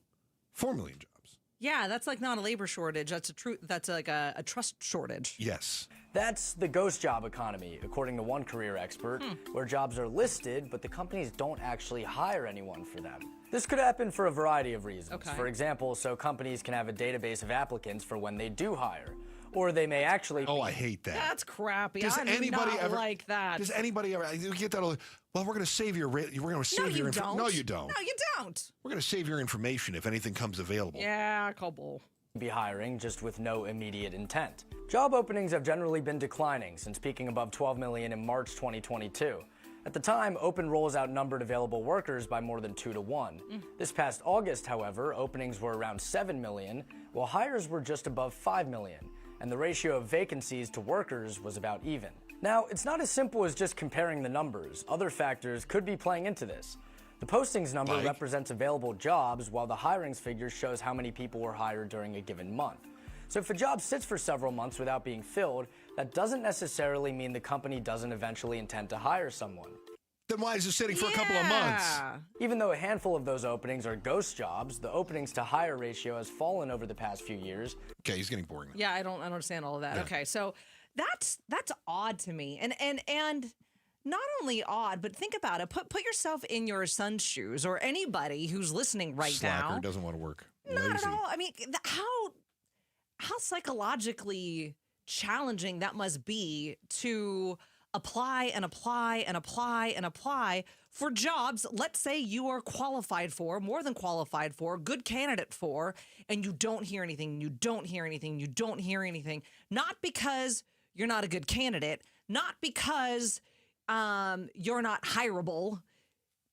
4 million jobs? Yeah, that's like not a labor shortage. That's like a trust shortage. Yes. That's the ghost job economy, according to one career expert, where jobs are listed, but the companies don't actually hire anyone for them. This could happen for a variety of reasons. Okay. For example, so companies can have a database of applicants for when they do hire. Or they may actually... Oh, I hate that. That's crappy. Does I do anybody not ever like that. Does anybody ever you get that? Well, we're going to save your. We're going to save your. Don't. No, you don't. No, you don't. We're going to save your information if anything comes available. Yeah, couple. Be hiring just with no immediate intent. Job openings have generally been declining since peaking above 12 million in March 2022. At the time, open roles outnumbered available workers by more than 2 to 1. This past August, however, openings were around 7 million, while hires were just above 5 million. And the ratio of vacancies to workers was about even. Now, it's not as simple as just comparing the numbers. Other factors could be playing into this. The postings number represents available jobs, while the hirings figure shows how many people were hired during a given month. So if a job sits for several months without being filled, that doesn't necessarily mean the company doesn't eventually intend to hire someone. Then why is it sitting for a couple of months? Even though a handful of those openings are ghost jobs, the openings to hire ratio has fallen over the past few years. Okay, he's getting boring. Yeah, I don't understand all of that. Yeah. Okay, so that's odd to me, and not only odd, but think about it. Put yourself in your son's shoes, or anybody who's listening right now. Slacker doesn't want to work. Not Lazy. at all. I mean, how psychologically challenging that must be to apply and apply and apply and apply for jobs, let's say you are qualified for, more than qualified for, good candidate for, and you don't hear anything, you don't hear anything, you don't hear anything. Not because you're not a good candidate, not because you're not hireable,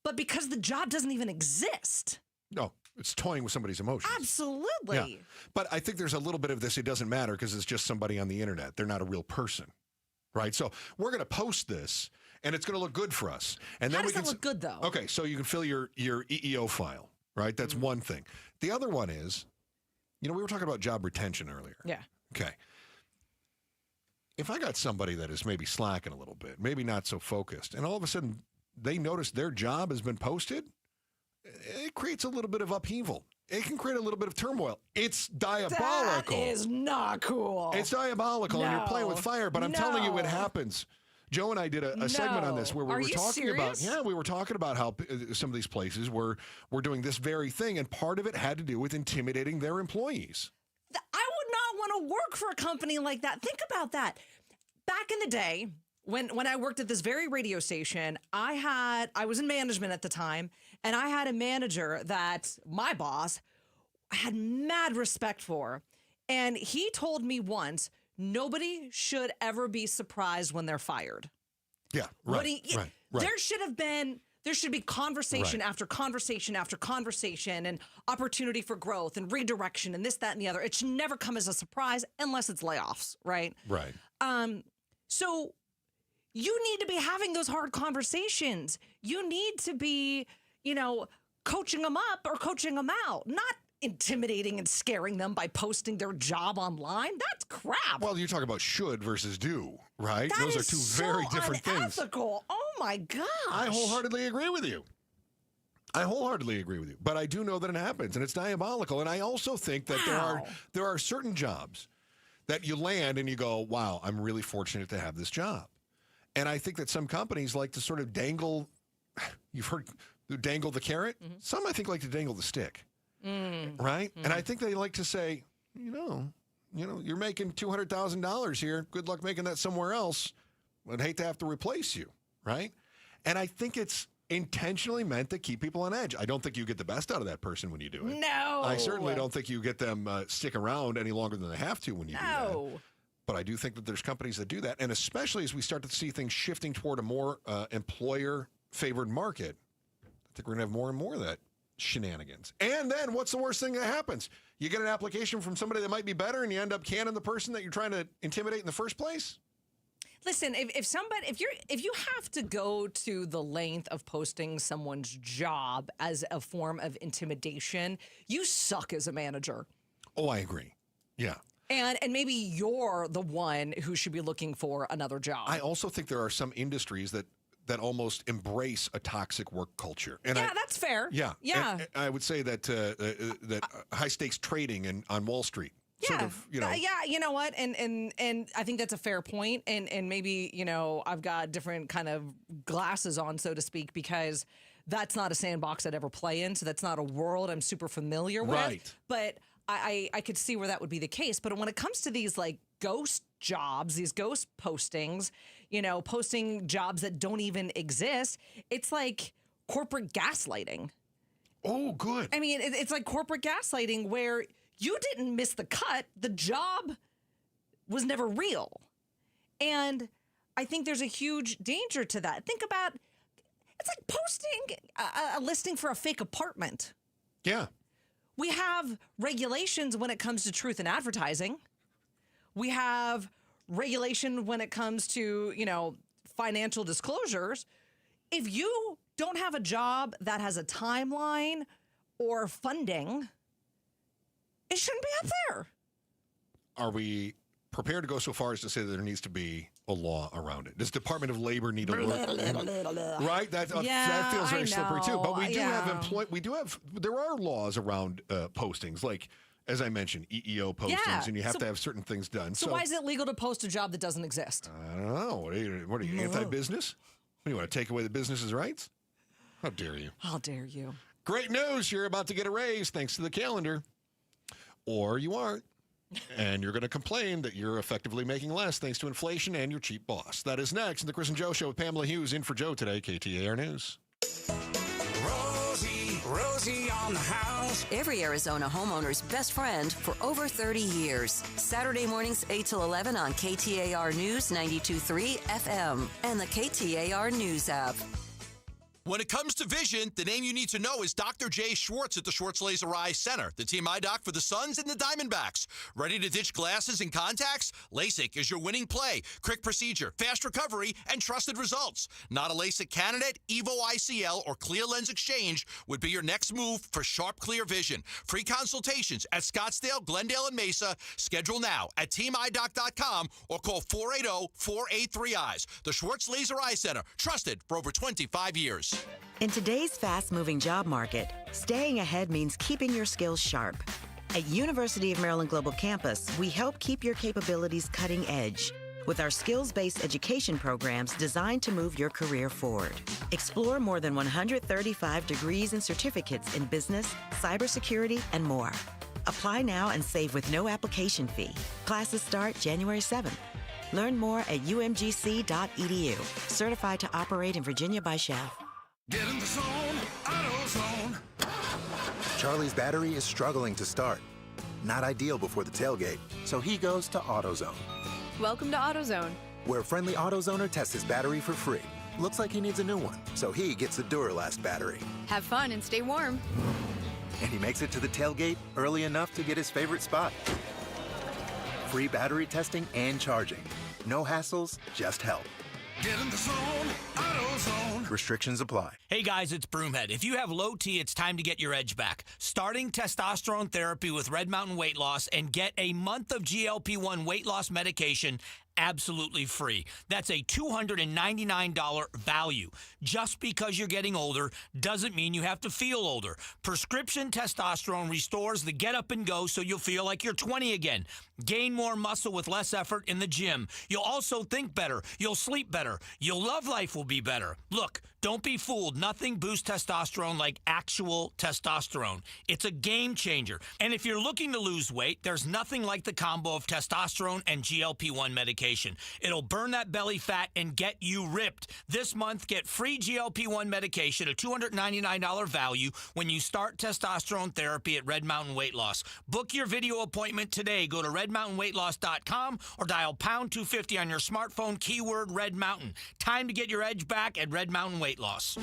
but because the job doesn't even exist. No, it's toying with somebody's emotions. Absolutely. Yeah. But I think there's a little bit of this, it doesn't matter because it's just somebody on the internet. They're not a real person. Right, so we're going to post this, and it's going to look good for us. And How then does that look good, though? Okay, so you can fill your EEO file, right? That's one thing. The other one is, we were talking about job retention earlier. Yeah. Okay. If I got somebody that is maybe slacking a little bit, maybe not so focused, and all of a sudden they notice their job has been posted, it creates a little bit of upheaval. it can create a little bit of turmoil. It's diabolical. That is not cool. It's diabolical, and you're playing with fire, but I'm telling you it happens. Joe and I did a segment on this where we were talking about, we were talking about how some of these places were doing this very thing, and part of it had to do with intimidating their employees. I would not want to work for a company like that. Think about that. Back in the day, when I worked at this very radio station, I was in management at the time, and I had a manager that my boss had mad respect for. And he told me once, nobody should ever be surprised when they're fired. Yeah, right. There should be conversation after conversation after conversation and opportunity for growth and redirection and this, that, and the other. It should never come as a surprise unless it's layoffs, right? Right. So you need to be having those hard conversations. You need to be, coaching them up or coaching them out, not intimidating and scaring them by posting their job online. That's crap. Well, you're talking about should versus do, right? Those are two very different things. Unethical. Oh my gosh. I wholeheartedly agree with you. But I do know that it happens, and it's diabolical. And I also think that there are certain jobs that you land and you go, wow, I'm really fortunate to have this job. And I think that some companies like to sort of dangle, you've heard dangle the carrot. Mm-hmm. Some I think like to dangle the stick. Right? And I think they like to say, you're making $200,000 here. Good luck making that somewhere else. I'd hate to have to replace you. Right? And I think it's intentionally meant to keep people on edge. I don't think you get the best out of that person when you do it. No. I certainly don't think you get them stick around any longer than they have to when you do that. But I do think that there's companies that do that. And especially as we start to see things shifting toward a more employer-favored market, I think we're going to have more and more of that shenanigans. And then what's the worst thing that happens? You get an application from somebody that might be better and you end up canning the person that you're trying to intimidate in the first place? Listen, if you have to go to the length of posting someone's job as a form of intimidation, you suck as a manager. Oh, I agree. Yeah. And maybe you're the one who should be looking for another job. I also think there are some industries that almost embrace a toxic work culture. And that's fair. Yeah. Yeah. And I would say that that high stakes trading on Wall Street. Yeah. Sort of, you know what? And I think that's a fair point. And maybe, I've got different kind of glasses on, so to speak, because that's not a sandbox I'd ever play in. So that's not a world I'm super familiar with. Right. But I could see where that would be the case. But when it comes to these like ghost jobs, these ghost postings, posting jobs that don't even exist, it's like corporate gaslighting. Oh, good. I mean, it's like corporate gaslighting where you didn't miss the cut. The job was never real. And I think there's a huge danger to that. Think about, it's like posting a listing for a fake apartment. Yeah. We have regulations when it comes to truth in advertising. We have regulation when it comes to, financial disclosures. If you don't have a job that has a timeline or funding, it shouldn't be up there. Are we prepared to go so far as to say that there needs to be a law around it? Does Department of Labor need to look? Right? That feels very slippery too. But we do have there are laws around postings, like, as I mentioned, EEO postings, and you have to have certain things done. So why is it legal to post a job that doesn't exist? I don't know. What are you, anti-business? What, do you want to take away the business's rights? How dare you? How dare you? Great news. You're about to get a raise thanks to the calendar. Or you aren't. And you're going to complain that you're effectively making less thanks to inflation and your cheap boss. That is next in the Chris and Joe Show with Pamela Hughes in for Joe today, KTAR News. Rosie on the house. Every Arizona homeowner's best friend for over 30 years. Saturday mornings 8 till 11 on KTAR News 92.3 FM and the KTAR News app. When it comes to vision, the name you need to know is Dr. Jay Schwartz at the Schwartz Laser Eye Center, the team eye doc for the Suns and the Diamondbacks. Ready to ditch glasses and contacts? LASIK is your winning play. Quick procedure, fast recovery, and trusted results. Not a LASIK candidate? Evo ICL or Clear Lens Exchange would be your next move for sharp, clear vision. Free consultations at Scottsdale, Glendale, and Mesa. Schedule now at teamidoc.com or call 480-483-EYES. The Schwartz Laser Eye Center, trusted for over 25 years. In today's fast-moving job market, Staying ahead means keeping your skills sharp. At University of Maryland Global Campus, we help keep your capabilities cutting edge with our skills-based education programs designed to move your career forward. Explore more than 135 degrees and certificates in business, cybersecurity, and more. Apply now and save with no application fee. Classes start January 7th. Learn more at umgc.edu. Certified to operate in Virginia by Chef. Get in the zone, AutoZone. Charlie's battery is struggling to start. Not ideal before the tailgate, so he goes to AutoZone. Welcome to AutoZone, where a friendly AutoZoner tests his battery for free. Looks like he needs a new one, so he gets a Duralast battery. have fun and stay warm. And he makes it to the tailgate early enough to get his favorite spot. Free battery testing and charging. No hassles, just help. Get in the zone, AutoZone. Restrictions apply. Hey guys, it's Broomhead. If you have low T, it's time to get your edge back. Starting testosterone therapy with Red Mountain Weight Loss and get a month of GLP-1 weight loss medication absolutely free. That's a $299 value. Just because you're getting older doesn't mean you have to feel older. Prescription testosterone restores the get up and go so you'll feel like you're 20 again. Gain more muscle with less effort in the gym. You'll also think better. You'll sleep better. Your love life will be better. Look, don't be fooled. Nothing boosts testosterone like actual testosterone. It's a game changer. And if you're looking to lose weight, there's nothing like the combo of testosterone and GLP-1 medication. It'll burn that belly fat and get you ripped. This month, get free GLP-1 medication, a $299 value, when you start testosterone therapy at Red Mountain Weight Loss. Book your video appointment today. Go to redmountainweightloss.com or dial pound 250 on your smartphone, keyword Red Mountain. Time to get your edge back at Red Mountain Weight Loss.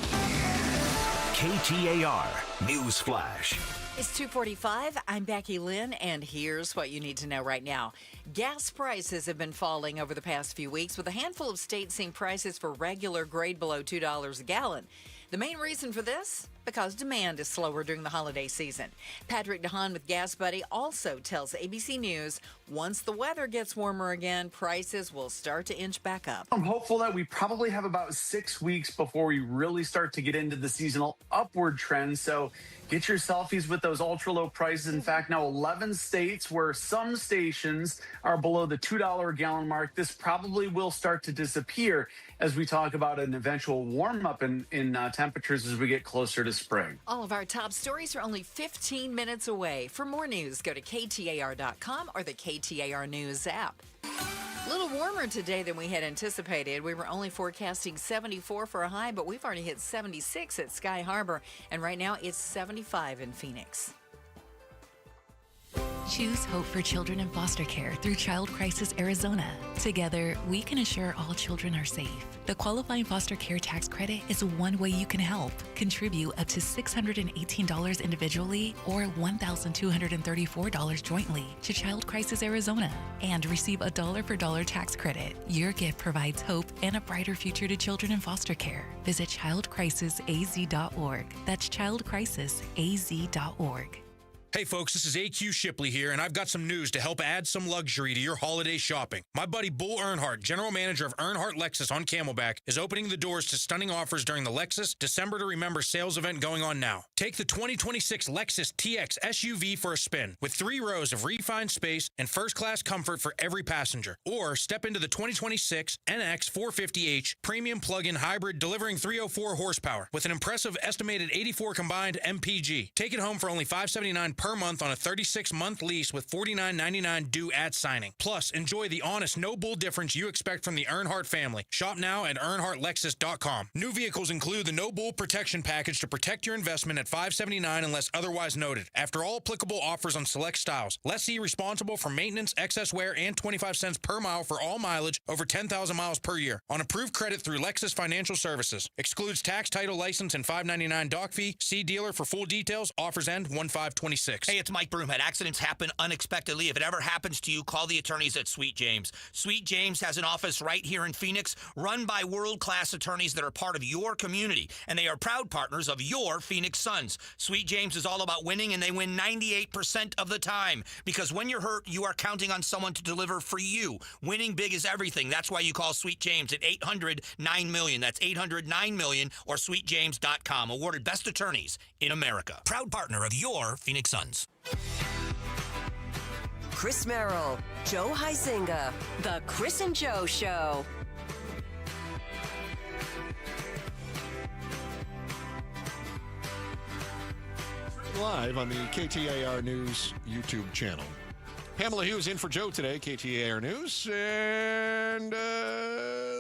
KTAR News Flash. It's 2:45. I'm Becky Lynn, and here's what you need to know right now. Gas prices have been falling over the past few weeks, with a handful of states seeing prices for regular grade below $2 a gallon. The main reason for this? Because demand is slower during the holiday season. Patrick DeHaan with Gas Buddy also tells ABC News once the weather gets warmer again, prices will start to inch back up. I'm hopeful that we probably have about 6 weeks before we really start to get into the seasonal upward trend. So get your selfies with those ultra low prices. In fact, now 11 states where some stations are below the $2 a gallon mark. This probably will start to disappear as we talk about an eventual warm up in temperatures as we get closer to spring. All of our top stories are only 15 minutes away. For more news, go to KTAR.com or the KTAR News app. A little warmer today than we had anticipated. We were only forecasting 74 for a high, but we've already hit 76 at Sky Harbor, and right now it's 75 in Phoenix. Choose hope for children in foster care through Child Crisis Arizona. Together, we can ensure all children are safe. The qualifying foster care tax credit is one way you can help. Contribute up to $618 individually or $1,234 jointly to Child Crisis Arizona and receive a dollar-for-dollar tax credit. Your gift provides hope and a brighter future to children in foster care. Visit childcrisisaz.org. That's childcrisisaz.org. Hey folks, this is AQ Shipley here, and I've got some news to help add some luxury to your holiday shopping. My buddy Bull Earnhardt, general manager of Earnhardt Lexus on Camelback, is opening the doors to stunning offers during the Lexus December to Remember sales event going on now. Take the 2026 Lexus TX SUV for a spin with 3 rows of refined space and first-class comfort for every passenger. Or step into the 2026 NX 450h premium plug-in hybrid delivering 304 horsepower with an impressive estimated 84 combined MPG. Take it home for only $579 per month on a 36-month lease with $49.99 due at signing. Plus, enjoy the honest, no bull difference you expect from the Earnhardt family. Shop now at EarnhardtLexus.com. New vehicles include the no bull protection package to protect your investment at $579 unless otherwise noted. After all applicable offers on select styles. Lessee responsible for maintenance, excess wear, and 25 cents per mile for all mileage over 10,000 miles per year. On approved credit through Lexus Financial Services. Excludes tax, title, license, and $599 doc fee. See dealer for full details. Offers end 1/5/26. 888-848-9606. Hey, it's Mike Broomhead. Accidents happen unexpectedly. If it ever happens to you, call the attorneys at Sweet James. Sweet James has an office right here in Phoenix, run by world-class attorneys that are part of your community, and they are proud partners of your Phoenix Suns. Sweet James is all about winning, and they win 98% of the time, because when you're hurt, you are counting on someone to deliver for you. Winning big is everything. That's why you call Sweet James at 800-9-MILLION. That's 800-9-MILLION or sweetjames.com. Awarded best attorneys in America. Proud partner of your Phoenix Suns. Chris Merrill, Joe Huizinga, The Chris and Joe Show. Live on the KTAR News YouTube channel. Pamela Hughes in for Joe today, KTAR News, and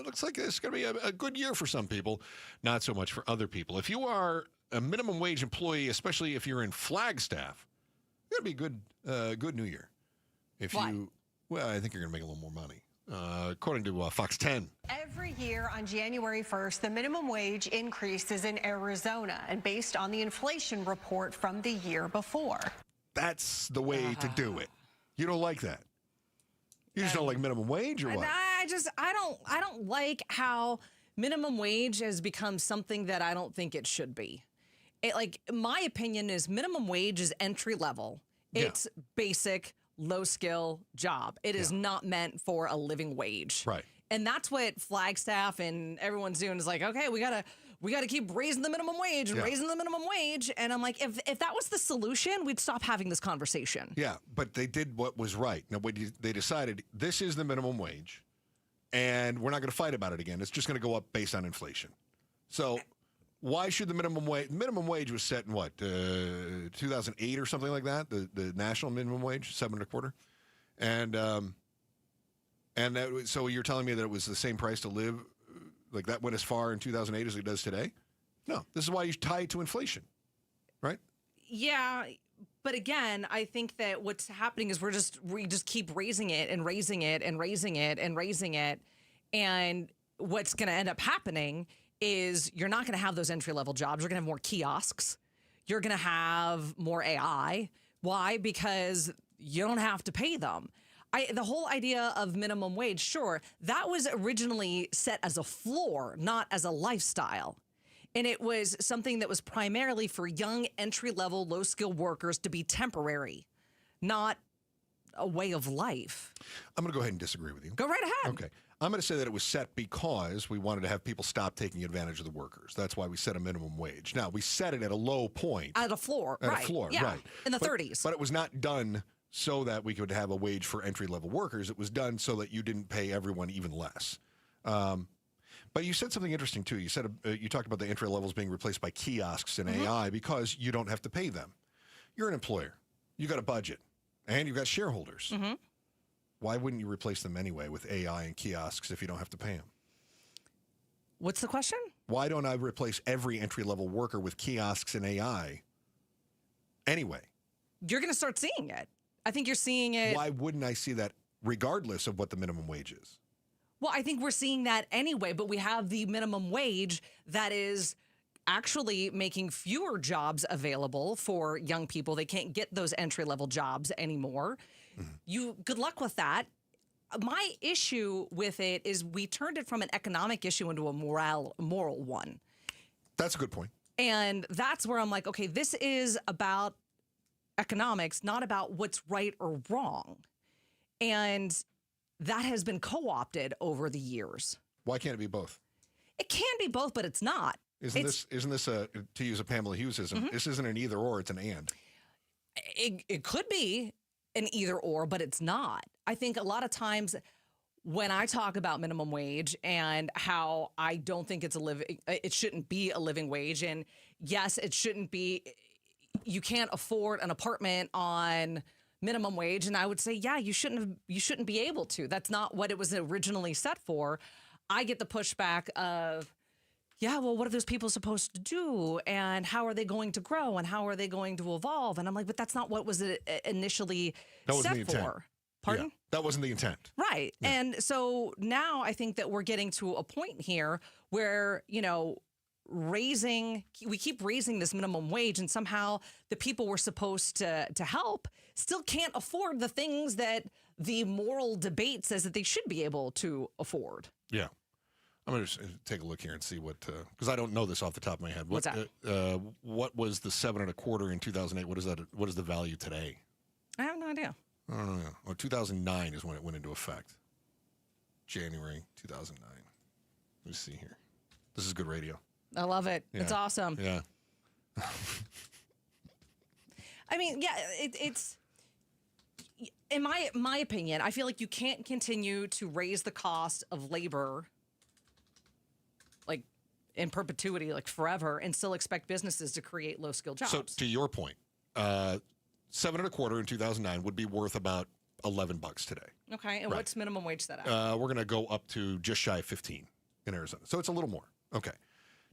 looks like it's going to be a good year for some people, not so much for other people. If you are a minimum wage employee, especially if you're in Flagstaff, it's going to be a good new year. Why? I think you're going to make a little more money, according to Fox 10. Every year on January 1st, the minimum wage increases in Arizona, and based on the inflation report from the year before. That's the way to do it. You don't like that. You just don't like minimum wage, or what? I don't like how minimum wage has become something that I don't think it should be. My opinion is minimum wage is entry level. It's basic, low skill job. It is not meant for a living wage. Right. And that's what Flagstaff and everyone's doing is like, okay, we gotta keep raising the minimum wage and raising the minimum wage. And I'm like, if that was the solution, we'd stop having this conversation. Yeah, but they did what was right. Now, they decided this is the minimum wage, and we're not going to fight about it again. It's just going to go up based on inflation. So why should the minimum wage was set in what, 2008 or something like that? The national minimum wage, $7.25, so you're telling me that it was the same price to live, like that went as far in 2008 as it does today? No, this is why you tie it to inflation, right? Yeah, but again, I think that what's happening is we just keep raising it and raising it and raising it and raising it, and what's going to end up happening is you're not going to have those entry-level jobs. You're going to have more kiosks. You're going to have more AI. Why? Because you don't have to pay them. The whole idea of minimum wage, sure, that was originally set as a floor, not as a lifestyle. And it was something that was primarily for young, entry-level, low-skill workers to be temporary, not a way of life. I'm going to go ahead and disagree with you. Go right ahead. Okay. I'm going to say that it was set because we wanted to have people stop taking advantage of the workers. That's why we set a minimum wage. Now, we set it at a low point. At a floor, At right. a floor, yeah, right. In the 30s. But it was not done so that we could have a wage for entry-level workers. It was done so that you didn't pay everyone even less. But you said something interesting, too. You said you talked about the entry levels being replaced by kiosks and AI because you don't have to pay them. You're an employer. You got a budget, and you've got shareholders. Mm-hmm. Why wouldn't you replace them anyway with AI and kiosks if you don't have to pay them? What's the question? Why don't I replace every entry-level worker with kiosks and AI anyway? You're going to start seeing it. I think you're seeing it. Why wouldn't I see that regardless of what the minimum wage is? Well, I think we're seeing that anyway, but we have the minimum wage that is actually making fewer jobs available for young people. They can't get those entry-level jobs anymore. Good luck with that. My issue with it is we turned it from an economic issue into a moral one. That's a good point. And that's where I'm like, okay, this is about economics, not about what's right or wrong. And that has been co-opted over the years. Why can't it be both? It can be both, but it's not. Isn't this a, to use a Pamela Hughesism, this isn't an either or, it's an and. It could be an either or, but it's not. I think a lot of times when I talk about minimum wage and how I don't think it shouldn't be a living wage. And yes, it shouldn't be, you can't afford an apartment on minimum wage. And I would say, yeah, you shouldn't be able to. That's not what it was originally set for. I get the pushback of, yeah, well, what are those people supposed to do? And how are they going to grow? And how are they going to evolve? And I'm like, but that's not what was initially set for. Pardon? Yeah, that wasn't the intent. Right. Yeah. And so now I think that we're getting to a point here where, keep raising this minimum wage, and somehow the people we're supposed to help still can't afford the things that the moral debate says that they should be able to afford. Yeah. I'm going to take a look here and see what, because I don't know this off the top of my head. What's that? What was the 7.25 in 2008? What is that? What is the value today? I have no idea. I don't know. Well, 2009 is when it went into effect. January 2009. Let me see here. This is good radio. I love it. Yeah. It's awesome. Yeah. I mean, yeah, it's in my opinion, I feel like you can't continue to raise the cost of labor like in perpetuity, like forever, and still expect businesses to create low-skilled jobs. So to your point, 7.25 in 2009 would be worth about $11 today. Okay, and Right. what's minimum wage set at? We're going to go up to just shy of 15 in Arizona. So it's a little more. Okay.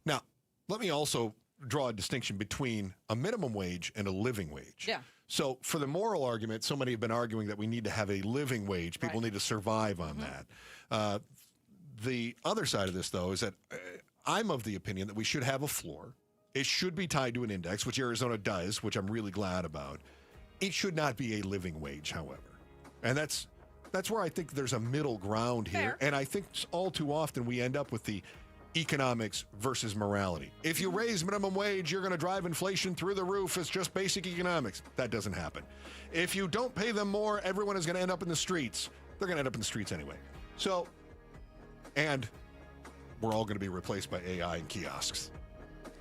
Now, let me also draw a distinction between a minimum wage and a living wage. Yeah. So for the moral argument, so many have been arguing that we need to have a living wage. People need to survive on that. The other side of this, though, is that I'm of the opinion that we should have a floor. It should be tied to an index, which Arizona does, which I'm really glad about. It should not be a living wage, however. And that's where I think there's a middle ground here. Fair. And I think all too often we end up with the economics versus morality. If you raise minimum wage, you're going to drive inflation through the roof. It's just basic economics. That doesn't happen. If you don't pay them more, everyone is going to end up in the streets. They're going to end up in the streets anyway. So, and we're all going to be replaced by AI and kiosks.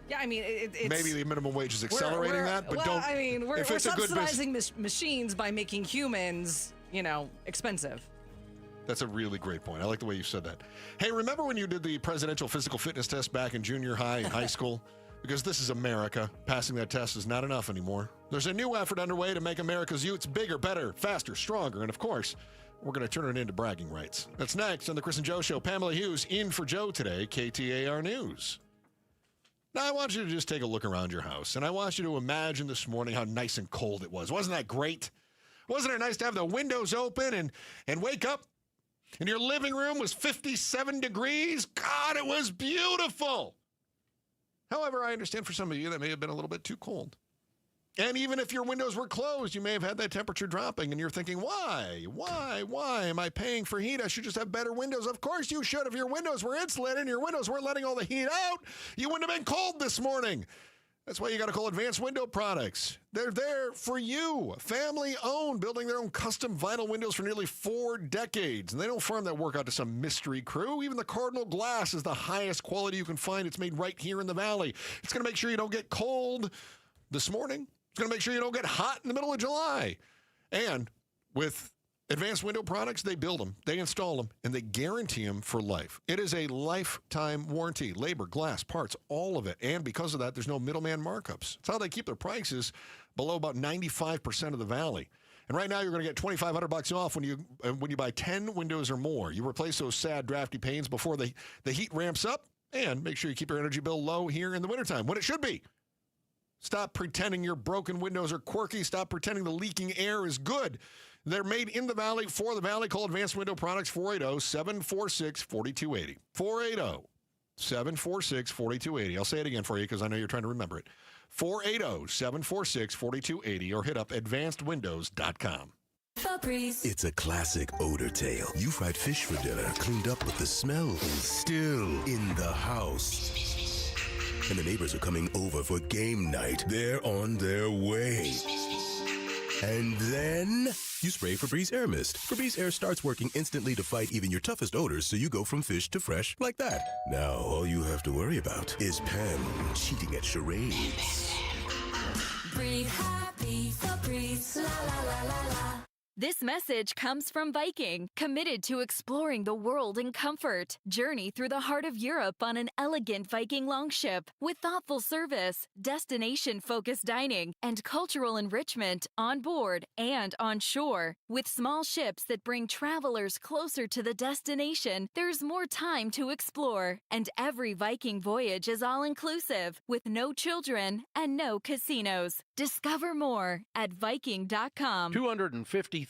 Yeah, I mean, it's... Maybe the minimum wage is accelerating that, but don't... I mean, we're if it's a good subsidizing machines by making humans, expensive. That's a really great point. I like the way you said that. Hey, remember when you did the presidential physical fitness test back in junior high and high school? Because this is America. Passing that test is not enough anymore. There's a new effort underway to make America's youths bigger, better, faster, stronger, and of course, we're going to turn it into bragging rights. That's next on the Chris and Joe Show. Pamela Hughes in for Joe today, KTAR News. Now, I want you to just take a look around your house, and I want you to imagine this morning how nice and cold it was. Wasn't that great? Wasn't it nice to have the windows open and wake up and your living room was 57 degrees? God, it was beautiful. However, I understand for some of you that may have been a little bit too cold. And even if your windows were closed, you may have had that temperature dropping, and you're thinking, why am I paying for heat? I should just have better windows. Of course you should. If your windows were insulated and your windows weren't letting all the heat out, you wouldn't have been cold this morning. That's why you got to call Advanced Window Products. They're there for you. Family-owned, building their own custom vinyl windows for nearly 4 decades. And they don't farm that work out to some mystery crew. Even the Cardinal glass is the highest quality you can find. It's made right here in the valley. It's going to make sure you don't get cold this morning. It's going to make sure you don't get hot in the middle of July. And with Advanced Window Products, they build them, they install them, and they guarantee them for life. It is a lifetime warranty. Labor, glass, parts, all of it. And because of that, there's no middleman markups. It's how they keep their prices below about 95% of the valley. And right now, you're going to get $2,500 off when you buy 10 windows or more. You replace those sad, drafty panes before the heat ramps up, and make sure you keep your energy bill low here in the wintertime, when it should be. Stop pretending your broken windows are quirky. Stop pretending the leaking air is good. They're made in the valley, for the valley. Call Advanced Window Products, 480-746-4280. 480-746-4280. I'll say it again for you because I know you're trying to remember it. 480-746-4280 or hit up advancedwindows.com. Febreze. It's a classic odor tale. You fried fish for dinner, cleaned up, but the smell is still in the house. And the neighbors are coming over for game night. They're on their way. And then you spray Febreze Air Mist. Febreze Air starts working instantly to fight even your toughest odors, so you go from fish to fresh like that. Now all you have to worry about is Pam cheating at charades. Breathe happy, Febreze, la la la la la. This message comes from Viking, committed to exploring the world in comfort. Journey through the heart of Europe on an elegant Viking longship with thoughtful service, destination-focused dining, and cultural enrichment on board and on shore. With small ships that bring travelers closer to the destination, there's more time to explore. And every Viking voyage is all-inclusive, with no children and no casinos. Discover more at Viking.com. 250,000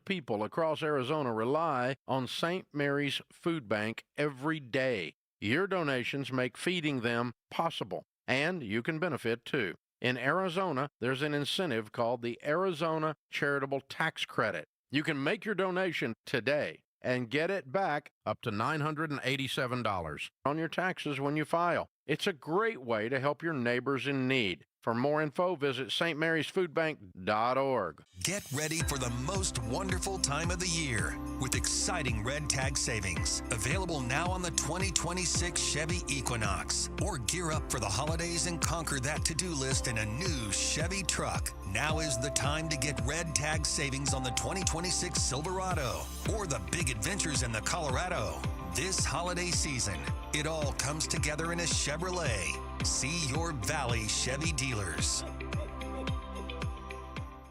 people across Arizona rely on St. Mary's Food Bank every day. Your donations make feeding them possible, and you can benefit too. In Arizona, there's an incentive called the Arizona Charitable Tax Credit. You can make your donation today and get it back up to $987 on your taxes when you file. It's a great way to help your neighbors in need. For more info, visit stmarysfoodbank.org. Get ready for the most wonderful time of the year with exciting red tag savings. Available now on the 2026 Chevy Equinox. Or gear up for the holidays and conquer that to-do list in a new Chevy truck. Now is the time to get red tag savings on the 2026 Silverado or the big adventures in the Colorado. This holiday season, it all comes together in a Chevrolet. See your Valley Chevy dealers.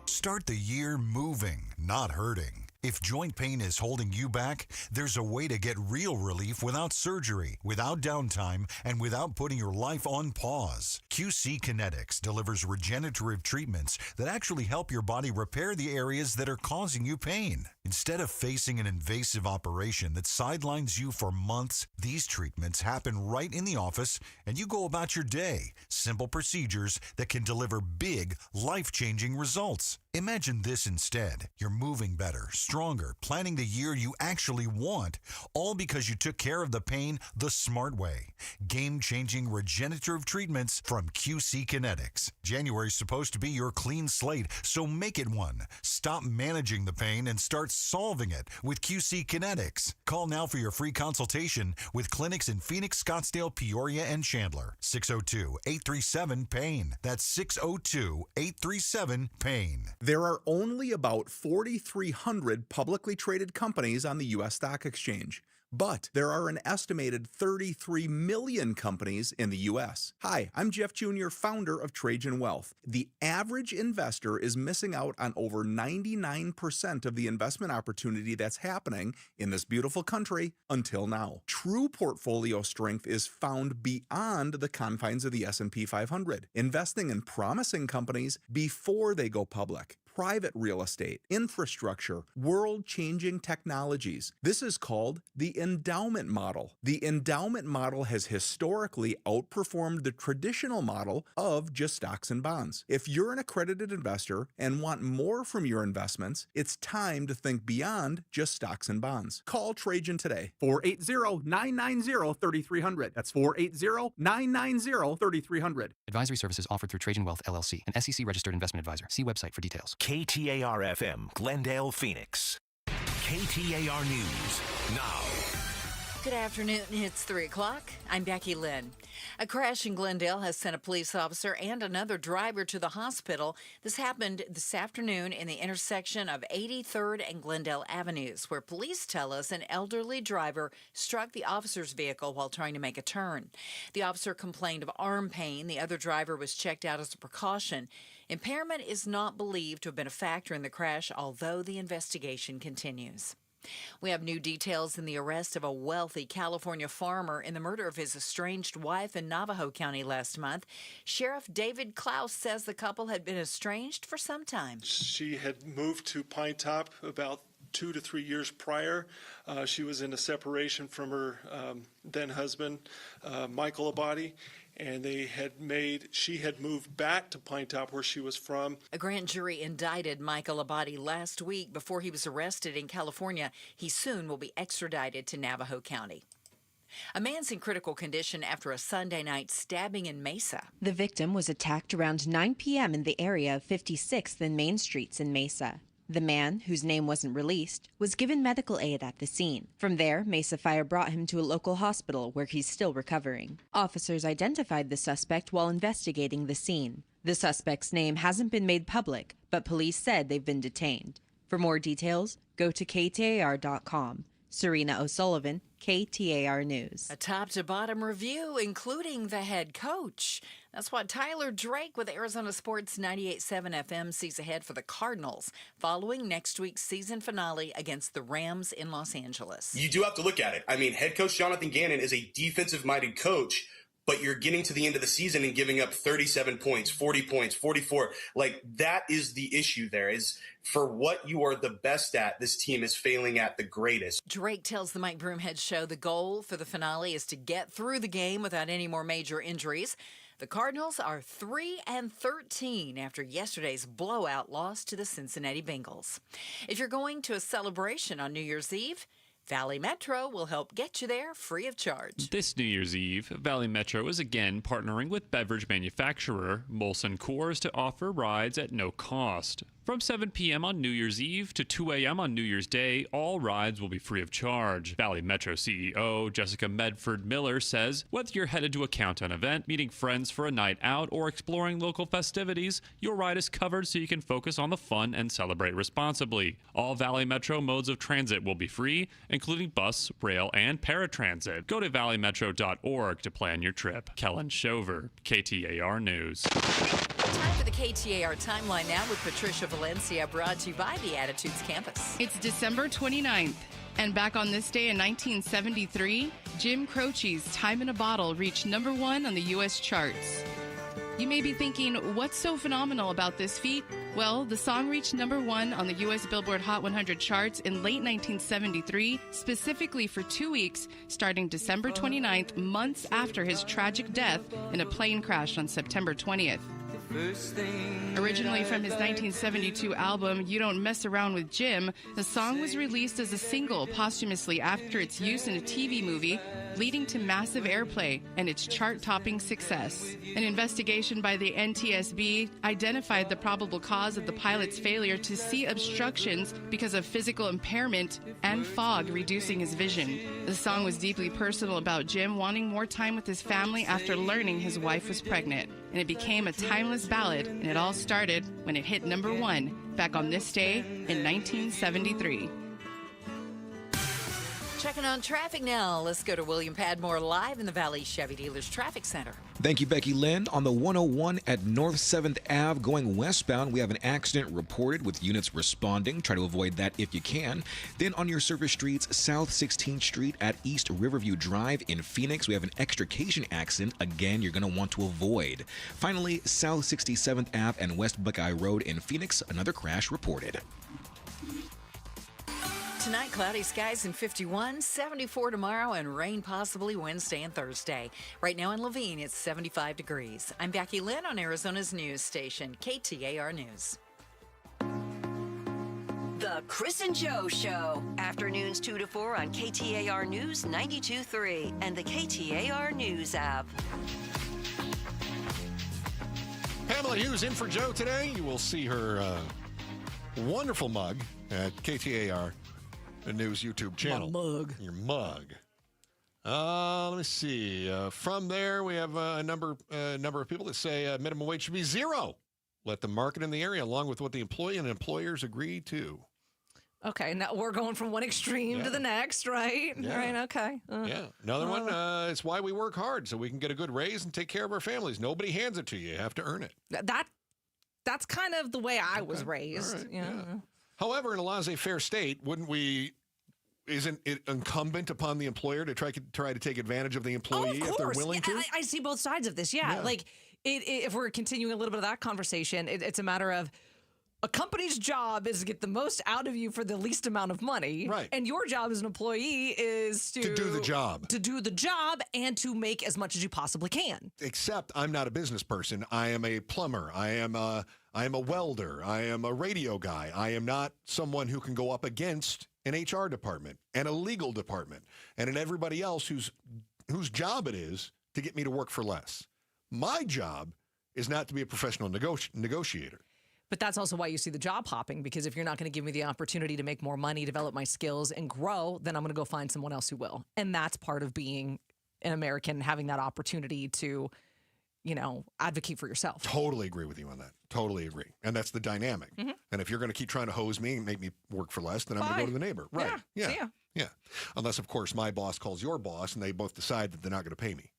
Start the year moving, not hurting. If joint pain is holding you back, there's a way to get real relief without surgery, without downtime, and without putting your life on pause. QC Kinetics delivers regenerative treatments that actually help your body repair the areas that are causing you pain. Instead of facing an invasive operation that sidelines you for months, these treatments happen right in the office and you go about your day. Simple procedures that can deliver big, life-changing results. Imagine this instead. You're moving better, stronger, planning the year you actually want, all because you took care of the pain the smart way. Game-changing regenerative treatments from QC Kinetics. January's supposed to be your clean slate, so make it one. Stop managing the pain and start solving it with QC Kinetics. Call now for your free consultation with clinics in Phoenix, Scottsdale, Peoria, and Chandler. 602-837-PAIN. That's 602-837-PAIN. There are only about 4,300 publicly traded companies on the U.S. Stock Exchange. But there are an estimated 33 million companies in the U.S. Hi, I'm Jeff Jr., founder of Trajan Wealth. The average investor is missing out on over 99% of the investment opportunity that's happening in this beautiful country until now. True portfolio strength is found beyond the confines of the S&P 500, investing in promising companies before they go public. Private real estate, infrastructure, world-changing technologies. This is called the endowment model. The endowment model has historically outperformed the traditional model of just stocks and bonds. If you're an accredited investor and want more from your investments, it's time to think beyond just stocks and bonds. Call Trajan today. 480-990-3300. That's 480-990-3300. Advisory services offered through Trajan Wealth, LLC, an SEC-registered investment advisor. See website for details. KTAR-FM, Glendale, Phoenix. KTAR News now. Good afternoon. It's 3 o'clock. I'm Becky Lynn. A crash in Glendale has sent a police officer and another driver to the hospital. This happened this afternoon in the intersection of 83rd and Glendale Avenues, where police tell us an elderly driver struck the officer's vehicle while trying to make a turn. The officer complained of arm pain. The other driver was checked out as a precaution. Impairment is not believed to have been a factor in the crash, although the investigation continues. We have new details in the arrest of a wealthy California farmer in the murder of his estranged wife in Navajo County last month. Sheriff David Klaus says the couple had been estranged for some time. She had moved to Pine Top about 2 to 3 years prior. She was in a separation from her then husband, Michael Abadi. And she had moved back to Pine Top, where she was from. A grand jury indicted Michael Abadi last week before he was arrested in California. He soon will be extradited to Navajo County. A man's in critical condition after a Sunday night stabbing in Mesa. The victim was attacked around 9 p.m. in the area of 56th and Main Streets in Mesa. The man, whose name wasn't released, was given medical aid at the scene. From there, Mesa Fire brought him to a local hospital where he's still recovering. Officers identified the suspect while investigating the scene. The suspect's name hasn't been made public, but police said they've been detained. For more details, go to KTAR.com. Serena O'Sullivan, KTAR News. A top-to-bottom review, including the head coach. That's what Tyler Drake with Arizona Sports 98.7 FM sees ahead for the Cardinals, following next week's season finale against the Rams in Los Angeles. You do have to look at it. I mean, head coach Jonathan Gannon is a defensive-minded coach, but you're getting to the end of the season and giving up 37 points, 40 points, 44. Like, that is the issue there, is for what you are the best at, this team is failing at the greatest. Drake tells the Mike Broomhead Show the goal for the finale is to get through the game without any more major injuries. The Cardinals are 3-13 after yesterday's blowout loss to the Cincinnati Bengals. If you're going to a celebration on New Year's Eve, Valley Metro will help get you there free of charge. This New Year's Eve, Valley Metro is again partnering with beverage manufacturer Molson Coors to offer rides at no cost. From 7 p.m. on New Year's Eve to 2 a.m. on New Year's Day, all rides will be free of charge. Valley Metro CEO Jessica Medford-Miller says, whether you're headed to a countdown event, meeting friends for a night out, or exploring local festivities, your ride is covered so you can focus on the fun and celebrate responsibly. All Valley Metro modes of transit will be free, including bus, rail, and paratransit. Go to valleymetro.org to plan your trip. Kellen Shover, KTAR News. Time for the KTAR Timeline now with Patricia Valencia, brought to you by the Attitudes Campus. It's December 29th, and back on this day in 1973, Jim Croce's Time in a Bottle reached #1 on the U.S. charts. You may be thinking, what's so phenomenal about this feat? Well, the song reached #1 on the U.S. Billboard Hot 100 charts in late 1973, specifically for 2 weeks, starting December 29th, months after his tragic death in a plane crash on September 20th. Originally from his 1972 album, You Don't Mess Around with Jim, the song was released as a single posthumously after its use in a TV movie, leading to massive airplay and its chart-topping success. An investigation by the NTSB identified the probable cause of the pilot's failure to see obstructions because of physical impairment and fog reducing his vision. The song was deeply personal about Jim wanting more time with his family after learning his wife was pregnant, and it became a timeless ballad, and it all started when it hit #1 back on this day in 1973. Checking on traffic now. Let's go to William Padmore live in the Valley Chevy Dealers Traffic Center. Thank you, Becky Lynn. On the 101 at North 7th Ave going westbound, we have an accident reported with units responding. Try to avoid that if you can. Then on your service streets, South 16th Street at East Riverview Drive in Phoenix, we have an extrication accident. Again, you're going to want to avoid. Finally, South 67th Ave and West Buckeye Road in Phoenix, another crash reported. Tonight, cloudy skies and 51, 74 tomorrow, and rain possibly Wednesday and Thursday. Right now in Laveen, it's 75 degrees. I'm Becky Lynn on Arizona's news station, KTAR News. The Chris and Joe Show. Afternoons 2 to 4 on KTAR News 92.3 and the KTAR News app. Pamela Hughes in for Joe today. You will see her wonderful mug at KTAR News YouTube channel. My mug. Your mug. Let me see. From there, we have a number of people that say minimum wage should be 0. Let the market in the area, along with what the employee and employers agree to. Okay, now we're going from one extreme to the next, right? Yeah. Right, okay. Yeah. Another one, it's why we work hard, so we can get a good raise and take care of our families. Nobody hands it to you. You have to earn it. That's kind of the way I was raised. Right. Yeah. However, in a laissez-faire state, isn't it incumbent upon the employer to try to take advantage of the employee if they're willing to? I see both sides of this. Yeah. Like, if we're continuing a little bit of that conversation, it's a matter of a company's job is to get the most out of you for the least amount of money. Right. And your job as an employee is to do the job. To do the job and to make as much as you possibly can. Except I'm not a business person. I am a plumber. I am a welder. I am a radio guy. I am not someone who can go up against an HR department and a legal department and everybody else whose job it is to get me to work for less. My job is not to be a professional negotiator. But that's also why you see the job hopping, because if you're not going to give me the opportunity to make more money, develop my skills, and grow, then I'm going to go find someone else who will. And that's part of being an American, having that opportunity to, advocate for yourself. Totally agree with you on that. Totally agree. And that's the dynamic. Mm-hmm. And if you're going to keep trying to hose me and make me work for less, then I'm going to go to the neighbor. Right. Yeah. See ya. Yeah. Unless, of course, my boss calls your boss and they both decide that they're not going to pay me.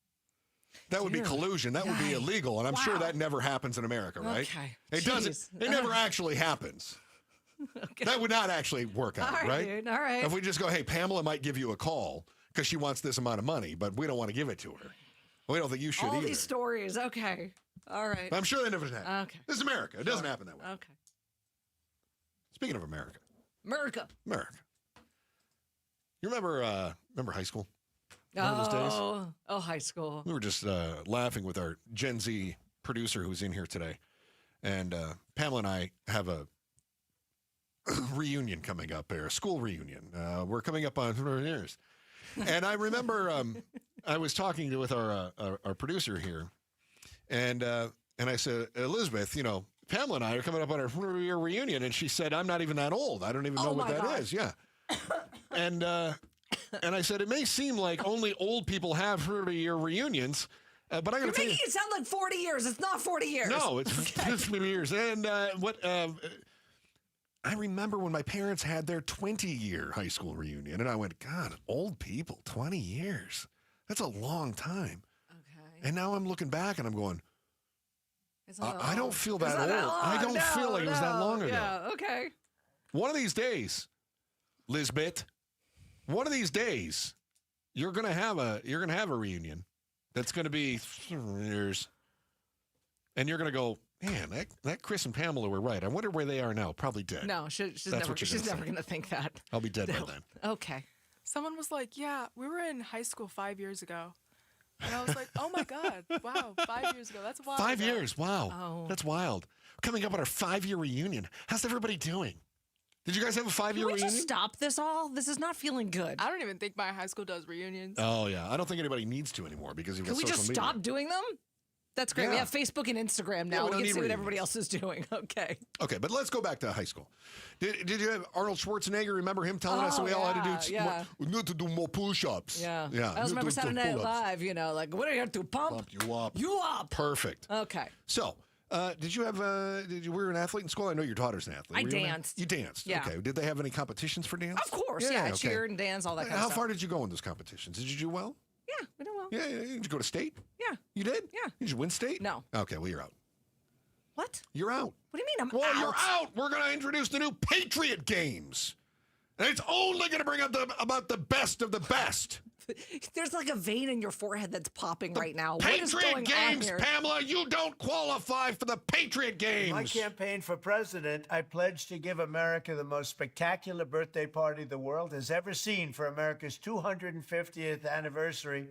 That would be collusion. That would be illegal. And I'm sure that never happens in America, right? Okay. It doesn't. It never actually happens. Okay. That would not actually work out, All right, dude. All right. If we just go, hey, Pamela might give you a call because she wants this amount of money, but we don't want to give it to her. We don't think you should All either. these stories. Okay. All right. But I'm sure they never happen. Okay. This is America. It doesn't happen that way. Okay. Speaking of America. America. You remember high school? Remember those days? Oh, high school. We were just laughing with our Gen Z producer who's in here today. And Pamela and I have a reunion coming up here, a school reunion. We're coming up on 100 years. And I remember I was talking with our producer here, and I said, Elizabeth, Pamela and I are coming up on our 100-year reunion, and she said, I'm not even that old. I don't even know what that is. Yeah. And I said, it may seem like only old people have 100-year reunions, but I got to tell you. You're making it sound like 40 years. It's not 40 years. No, it's 50 years. And I remember when my parents had their 20-year high school reunion, and I went, God, old people, 20 years. That's a long time. Okay. And now I'm looking back, and I'm going, I don't feel that old. I don't feel like it was that long ago. Yeah, okay. One of these days, Lisbeth, one of these days, you're gonna have a reunion that's gonna be 3 years, and you're gonna go, man, that Chris and Pamela were right. I wonder where they are now. Probably dead. No, she's never gonna think that. I'll be dead by then. Okay. Someone was like, yeah, we were in high school 5 years ago. And I was like, oh my God, wow, 5 years ago. That's wild. 5 years, wow. That's wild. Coming up on our 5-year reunion. How's everybody doing? Did you guys have a 5-year reunion? Can we just stop this all? This is not feeling good. I don't even think my high school does reunions. Oh, yeah. I don't think anybody needs to anymore because you've got social media. Can we just stop doing them? That's great. Yeah. We have Facebook and Instagram now. Yeah, we can see what everybody else is doing. Okay. Okay, but let's go back to high school. Did you have Arnold Schwarzenegger? Remember him telling us that we all had to do we need to do more push-ups. Yeah. Yeah. I also remember Saturday Night Live, like, what do you have to pump? You up. You up. Perfect. Okay. So, did you were an athlete in school? I know your daughter's an athlete. I danced. You danced. Yeah. Okay. Did they have any competitions for dance? Of course. Yeah. I cheered and danced, all that kind of How stuff. far did you go in those competitions? Did you do well? Yeah, we did well. Yeah. Did you go to state? Yeah. You did? Yeah. Did you win state? No. Okay, well, you're out. What? You're out. What do you mean I'm Well, out? you're out. We're going to introduce the new Patriot Games. And it's only going to bring up about the best of the best. There's like a vein in your forehead that's popping right now. What is Patriot going Games, on here? Pamela, you don't qualify for the Patriot Games. In my campaign for president, I pledged to give America the most spectacular birthday party the world has ever seen for America's 250th anniversary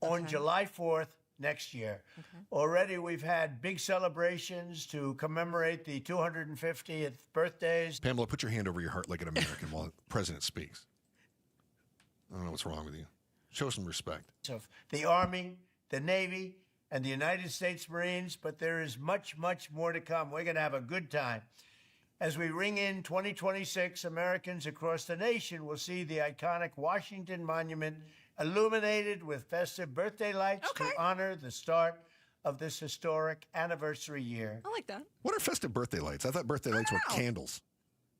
on July 4th next year. Already we've had big celebrations to commemorate the 250th birthdays. Pamela, put your hand over your heart like an American while the president speaks. I don't know what's wrong with you. Show some respect. Of the Army, the Navy, and the United States Marines, but there is much, much more to come. We're going to have a good time. As we ring in 2026, Americans across the nation will see the iconic Washington Monument illuminated with festive birthday lights to honor the start of this historic anniversary year. I like that. What are festive birthday lights? I thought birthday lights were candles.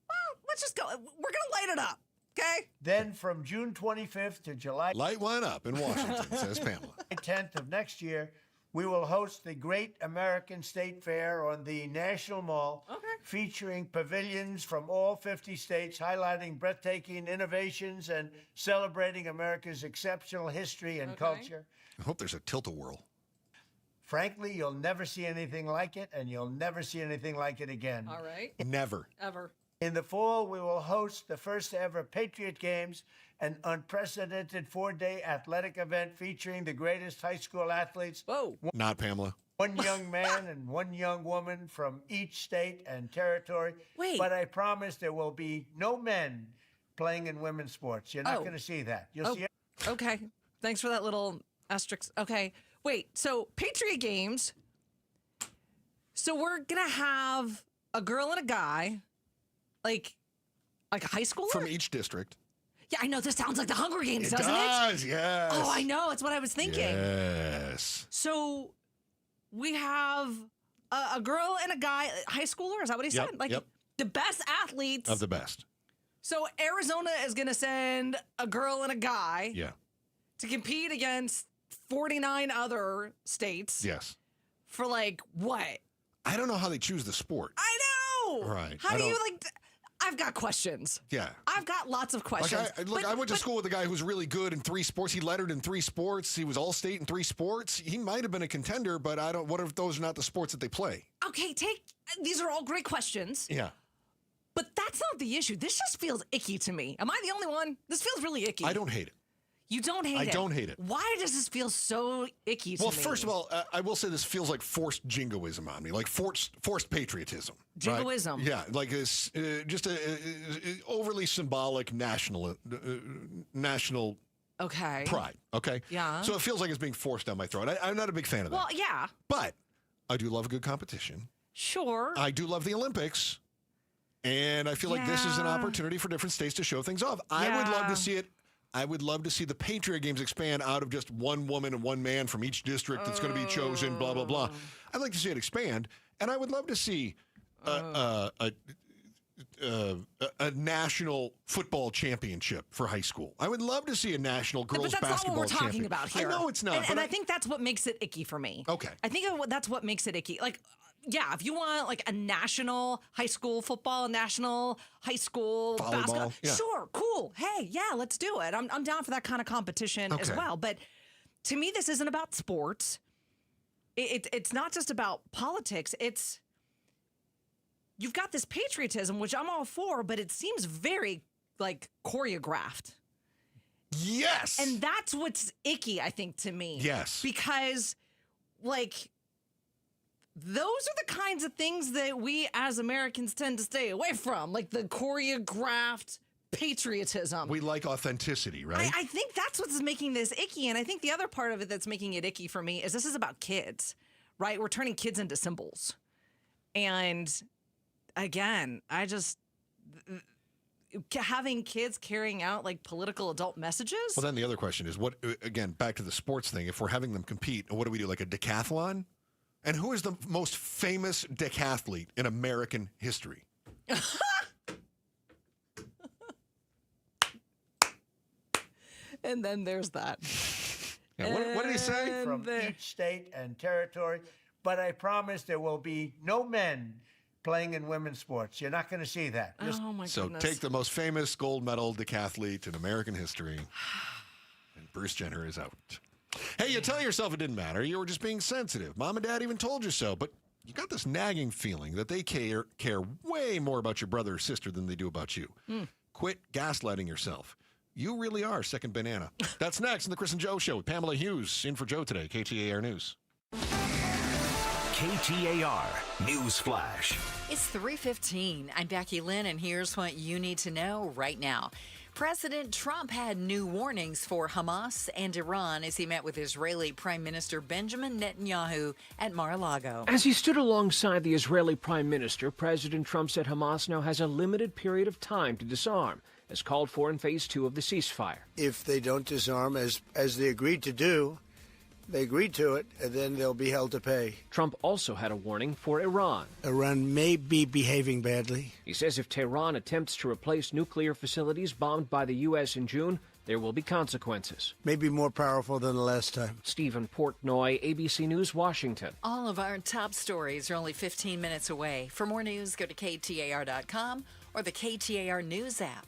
Well, let's just go. We're going to light it up, okay? Then from June 25th to July... Light one up in Washington, says Pamela. 10th of next year, we will host the Great American State Fair on the National Mall, featuring pavilions from all 50 states, highlighting breathtaking innovations and celebrating America's exceptional history and culture. I hope there's a tilt-a-whirl. Frankly, you'll never see anything like it, and you'll never see anything like it again. All right. Never. Ever. In the fall, we will host the first ever Patriot Games, an unprecedented 4-day athletic event featuring the greatest high school athletes. Whoa. Not Pamela. One young man and one young woman from each state and territory. Wait. But I promise there will be no men playing in women's sports. You're not going to see that. You'll see. Okay. Thanks for that little asterisk. Okay. Wait. So Patriot Games. So we're going to have a girl and a guy, like a high schooler? From each district. Yeah, I know. This sounds like the Hunger Games, It doesn't does, it? yes. Oh, I know. It's what I was thinking. Yes. So we have a girl and a guy, high schooler. Is that what he said? Like the best athletes. Of the best. So Arizona is going to send a girl and a guy Yeah. to compete against 49 other states. Yes. For like what? I don't know how they choose the sport. I know. Right. How do you like? I've got questions. Yeah. I've got lots of questions. I went to school with a guy who's really good in 3 sports. He lettered in 3 sports. He was all-state in 3 sports. He might have been a contender, but what if those are not the sports that they play? Okay, these are all great questions. Yeah. But that's not the issue. This just feels icky to me. Am I the only one? This feels really icky. I don't hate it. You don't hate it? I don't hate it. Why does this feel so icky to me? Well, first of all, I will say this feels like forced jingoism on me, like forced patriotism. Jingoism? Right? Yeah, like it's just a overly symbolic national okay. pride, okay? Yeah. So it feels like it's being forced down my throat. I'm not a big fan of that. Well, yeah. But I do love a good competition. Sure. I do love the Olympics. And I feel like this is an opportunity for different states to show things off. I would love to see it. I would love to see the Patriot Games expand out of just one woman and one man from each district that's going to be chosen, blah, blah, blah. I'd like to see it expand. And I would love to see a national football championship for high school. I would love to see a national girls basketball championship. But that's not what we're talking about here. I know it's not. And I think that's what makes it icky for me. Okay. I think that's what makes it icky. Like, yeah, if you want like a national high school football, a national high school basketball, sure, cool. Hey, yeah, let's do it. I'm down for that kind of competition as well. But to me, this isn't about sports. It's not just about politics. You've got this patriotism, which I'm all for, but it seems very like choreographed. Yes. And that's what's icky, I think, to me. Yes. Because like those are the kinds of things that we as Americans tend to stay away from, like the choreographed patriotism. We like authenticity, right? I think that's what's making this icky. And I think the other part of it that's making it icky for me is this is about kids, right? We're turning kids into symbols. And again, having kids carrying out like political adult messages. Well, then the other question is again, back to the sports thing. If we're having them compete, what do we do? Like a decathlon? And who is the most famous decathlete in American history? And then there's that. Yeah, what did he say? From each state and territory. But I promise there will be no men playing in women's sports. You're not going to see that. Oh, my goodness. So take the most famous gold medal decathlete in American history, and Bruce Jenner is out. Hey, you tell yourself it didn't matter. You were just being sensitive. Mom and Dad even told you so, but you got this nagging feeling that they care way more about your brother or sister than they do about you. Quit gaslighting yourself. You really are second banana. That's next in the Chris and Joe Show with Pamela Hughes in for Joe today, KTAR News. KTAR News Flash. It's 3:15. I'm Becky Lynn, and here's what you need to know right now. President Trump had new warnings for Hamas and Iran as he met with Israeli Prime Minister Benjamin Netanyahu at Mar-a-Lago. As he stood alongside the Israeli Prime Minister, President Trump said Hamas now has a limited period of time to disarm, as called for in Phase 2 of the ceasefire. If they don't disarm, as they agreed to do, they agreed to it, and then they'll be held to pay. Trump also had a warning for Iran. Iran may be behaving badly. He says if Tehran attempts to replace nuclear facilities bombed by the U.S. in June, there will be consequences. Maybe more powerful than the last time. Stephen Portnoy, ABC News, Washington. All of our top stories are only 15 minutes away. For more news, go to KTAR.com or the KTAR News app.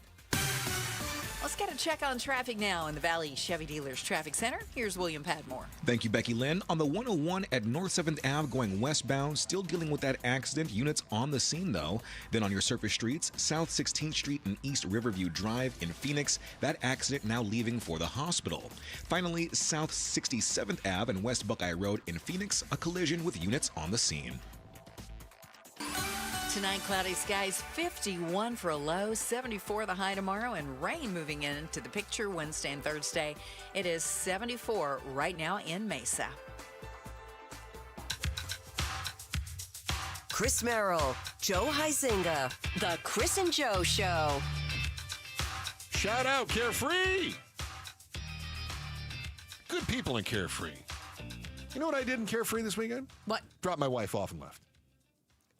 Let's get a check on traffic now in the Valley Chevy Dealers Traffic Center. Here's William Padmore. Thank you, Becky Lynn. On the 101 at North 7th Ave going westbound, still dealing with that accident. Units on the scene, though. Then on your surface streets, South 16th Street and East Riverview Drive in Phoenix. That accident now leaving for the hospital. Finally, South 67th Ave and West Buckeye Road in Phoenix, a collision with units on the scene. Tonight, cloudy skies, 51 for a low, 74 the high tomorrow, and rain moving into the picture Wednesday and Thursday. It is 74 right now in Mesa. Chris Merrill, Joe Huizinga, The Chris and Joe Show. Shout out Carefree. Good people in Carefree. You know what I did in Carefree this weekend? What? Dropped my wife off and left.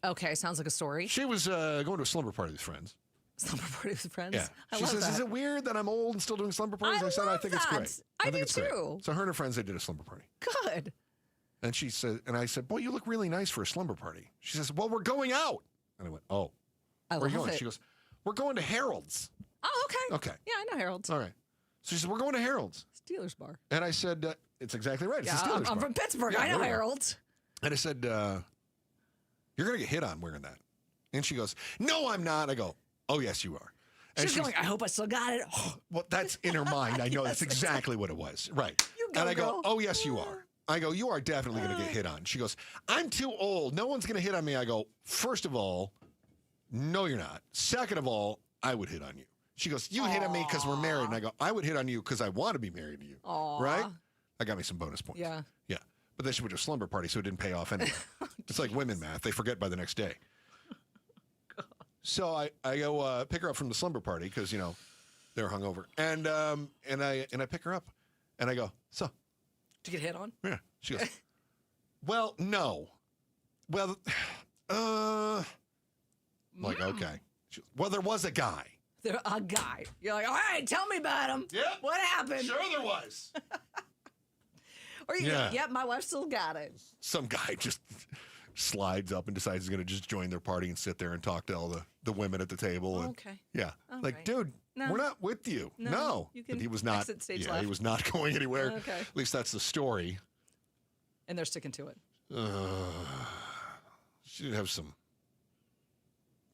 Okay, sounds like a story. She was going to a slumber party with friends. Slumber party with friends? Yeah. I she love says, that. Is it weird that I'm old and still doing slumber parties? I said, I think it's great. I think do it's great. too. So her and her friends, they did a slumber party. Good. And she said, and I said, boy, you look really nice for a slumber party. She says, well, we're going out. And I went, oh. I where are love you going? it. She goes, we're going to Harold's. Oh, okay. Okay. Yeah, I know Harold's. All right. So she said, we're going to Harold's. Steelers bar. And I said, it's exactly right. It's Yeah, a Steelers I'm bar. from Pittsburgh. Yeah, I know there you are. Harold's. And I said, you're going to get hit on wearing that. And she goes, no, I'm not. I go, oh, yes, you are. And She's going, I hope I still got it. well, that's in her mind. I know Yes, that's exactly what it was. Right. You go, And I go, girl. oh, yes, you are. I go, you are definitely going to get hit on. She goes, I'm too old. No one's going to hit on me. I go, first of all, no, you're not. Second of all, I would hit on you. She goes, you hit on me because we're married. And I go, I would hit on you because I want to be married to you. Aw. Right? I got me some bonus points. Yeah. Yeah. But then she went to a slumber party, so it didn't pay off anyway. It's like women math. They forget by the next day. So I go pick her up from the slumber party because, you know, they're hungover. And I pick her up and I go, so. Did you get hit on? Yeah. She goes, well, no. Well, I'm like, okay. She goes, well, there was a guy. A guy. You're like, all right, tell me about him. Yep. What happened? Sure there was. Or you Yeah. go, yep, my wife still got it. Some guy just slides up and decides he's going to just join their party and sit there and talk to all the women at the table. And, Okay. Yeah. All like, right. dude, No. we're not with you. No. You But can he was not. exit stage Yeah, left. he was not going anywhere. Okay. At least that's the story. And they're sticking to it. She did have some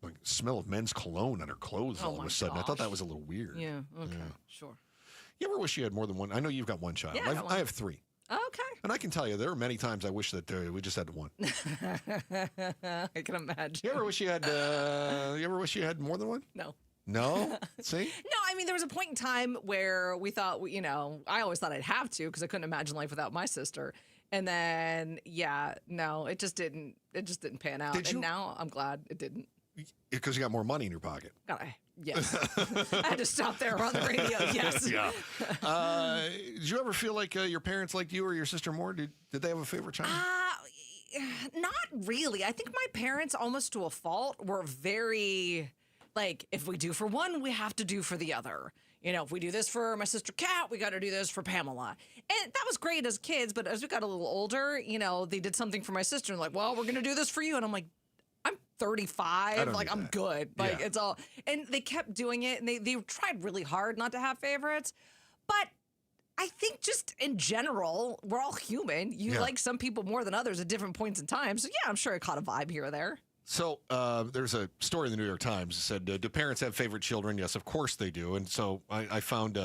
like smell of men's cologne on her clothes all of my a sudden. I thought gosh. that was a little weird. Yeah, okay, Yeah. sure. You ever wish you had more than one? I know you've got one child. Yeah, I got one. I have three. Okay. And I can tell you, there are many times I wish that we just had one. I can imagine. You ever wish you had? You ever wish you had more than one? No. No. See? No, I mean, there was a point in time where we thought, you know, I always thought I'd have to because I couldn't imagine life without my sister. And then, yeah, no, it just didn't pan out. Did you- And now I'm glad it didn't. Because you got more money in your pocket. Yes. I had to stop there on the radio. Yes. Yeah. Did you ever feel like your parents liked you or your sister more? Did they have a favorite child? Not really. I think my parents, almost to a fault, were very like, if we do for one, we have to do for the other. You know, if we do this for my sister Kat, we got to do this for Pamela. And that was great as kids, but as we got a little older, you know, they did something for my sister and like, well, we're going to do this for you. And I'm like, I'm 35. Like, I'm good. Like, it's all. And they kept doing it, and they tried really hard not to have favorites. But I think just in general, we're all human. You like some people more than others at different points in time. So, yeah, I'm sure it caught a vibe here or there. So there's a story in the New York Times that said, do parents have favorite children? Yes, of course they do. And so I found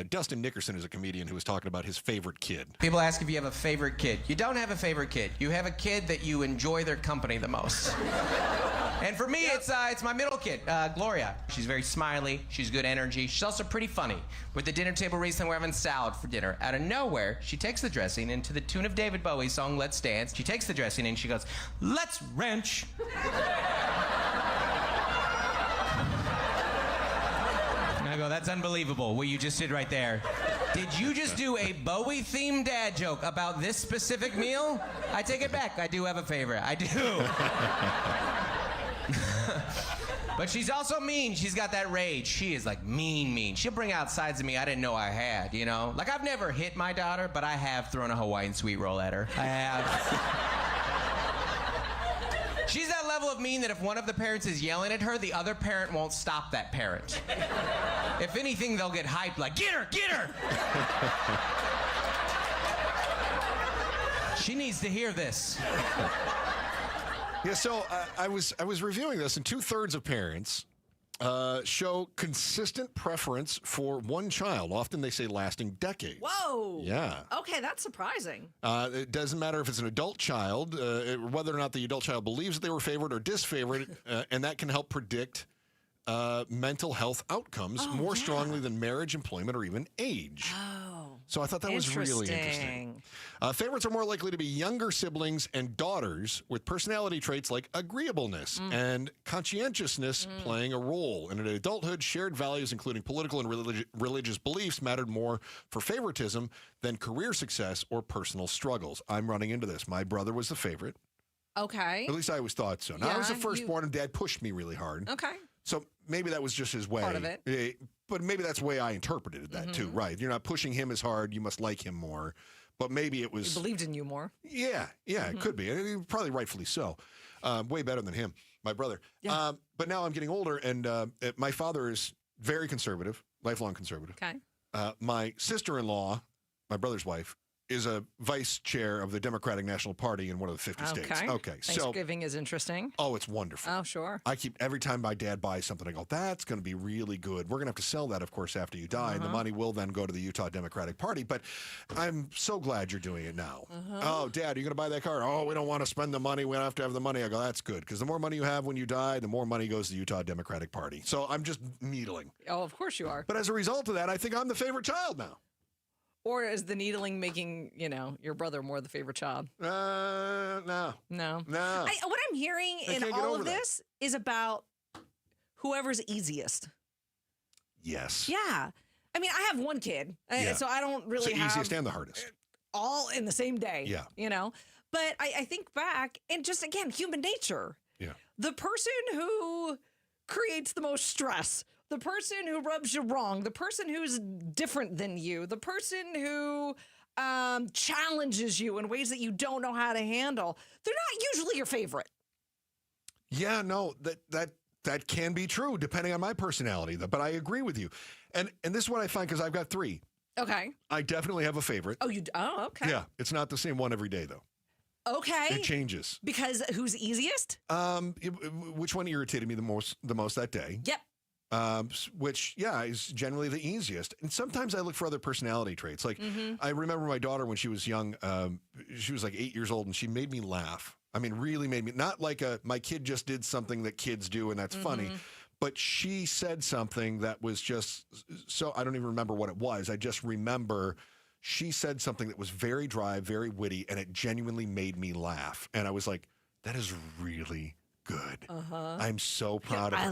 Dustin Nickerson is a comedian who was talking about his favorite kid. People ask if you have a favorite kid. You don't have a favorite kid. You have a kid that you enjoy their company the most. And for me, it's my middle kid, Gloria. She's very smiley. She's good energy. She's also pretty funny. We're at the dinner table recently, we're having salad for dinner. Out of nowhere, she takes the dressing, and to the tune of David Bowie's song, Let's Dance, she takes the dressing and she goes, let's wrench. And I go, that's unbelievable, what you just did right there. Did you just do a Bowie-themed dad joke about this specific meal? I take it back. I do have a favorite. I do. But she's also mean. She's got that rage. She is like mean. She'll bring out sides of me I didn't know I had, you know? Like, I've never hit my daughter, but I have thrown a Hawaiian sweet roll at her. I have. She's that level of mean that if one of the parents is yelling at her, the other parent won't stop that parent. If anything, they'll get hyped like, get her, get her! She needs to hear this. Yeah, so I was reviewing this, and 2/3 of parents show consistent preference for one child. Often they say lasting decades. Whoa. Yeah. Okay, that's surprising. It doesn't matter if it's an adult child, whether or not the adult child believes that they were favored or disfavored, and that can help predict mental health outcomes more strongly than marriage, employment, or even age. So I thought that was really interesting. Favorites are more likely to be younger siblings and daughters with personality traits like agreeableness and conscientiousness playing a role. And in adulthood, shared values, including political and religious beliefs, mattered more for favoritism than career success or personal struggles. I'm running into this. My brother was the favorite. Okay. At least I always thought so. Now, I was the Yeah, firstborn, and Dad pushed me really hard. Okay. So maybe that was just his way. Part of it. But maybe that's the way I interpreted that too, right? You're not pushing him as hard. You must like him more. But maybe it was... He believed in you more. Yeah, it could be. And probably rightfully so. Way better than him. My brother. Yeah. But now I'm getting older, and my father is very conservative, lifelong conservative. Okay. My sister-in-law, my brother's wife, is a vice chair of the Democratic National Party in one of the 50 states. Okay. Thanksgiving is interesting. Oh, it's wonderful. Oh, sure. Every time my dad buys something, I go, that's going to be really good. We're going to have to sell that, of course, after you die, and the money will then go to the Utah Democratic Party. But I'm so glad you're doing it now. Oh, Dad, are you going to buy that car? Oh, we don't want to spend the money. We don't have to have the money. I go, that's good, because the more money you have when you die, the more money goes to the Utah Democratic Party. So I'm just needling. Oh, of course you are. But as a result of that, I think I'm the favorite child now. Or is the needling making, your brother more the favorite child? No. No. No. What I'm hearing in all of this is about whoever's easiest. Yes. Yeah. I mean, I have one kid, so I don't really it's the have easiest and the hardest. all in the same day. Yeah. But I think back and just, again, human nature. Yeah. The person who creates the most stress, the person who rubs you wrong, the person who's different than you, the person who challenges you in ways that you don't know how to handle, they're not usually your favorite. Yeah, no, that can be true depending on my personality, but I agree with you. And this is what I find, because I've got 3. Okay. I definitely have a favorite. Oh, okay. Yeah, it's not the same one every day, though. Okay. It changes. Because who's easiest? Which one irritated me the most that day? Yep. Which, is generally the easiest. And sometimes I look for other personality traits. Like, I remember my daughter when she was young, she was like 8 years old, and she made me laugh. I mean, really made me, not like my kid just did something that kids do and that's funny, but she said something that was just, so I don't even remember what it was. I just remember she said something that was very dry, very witty, and it genuinely made me laugh. And I was like, that is really good. I'm so proud of it.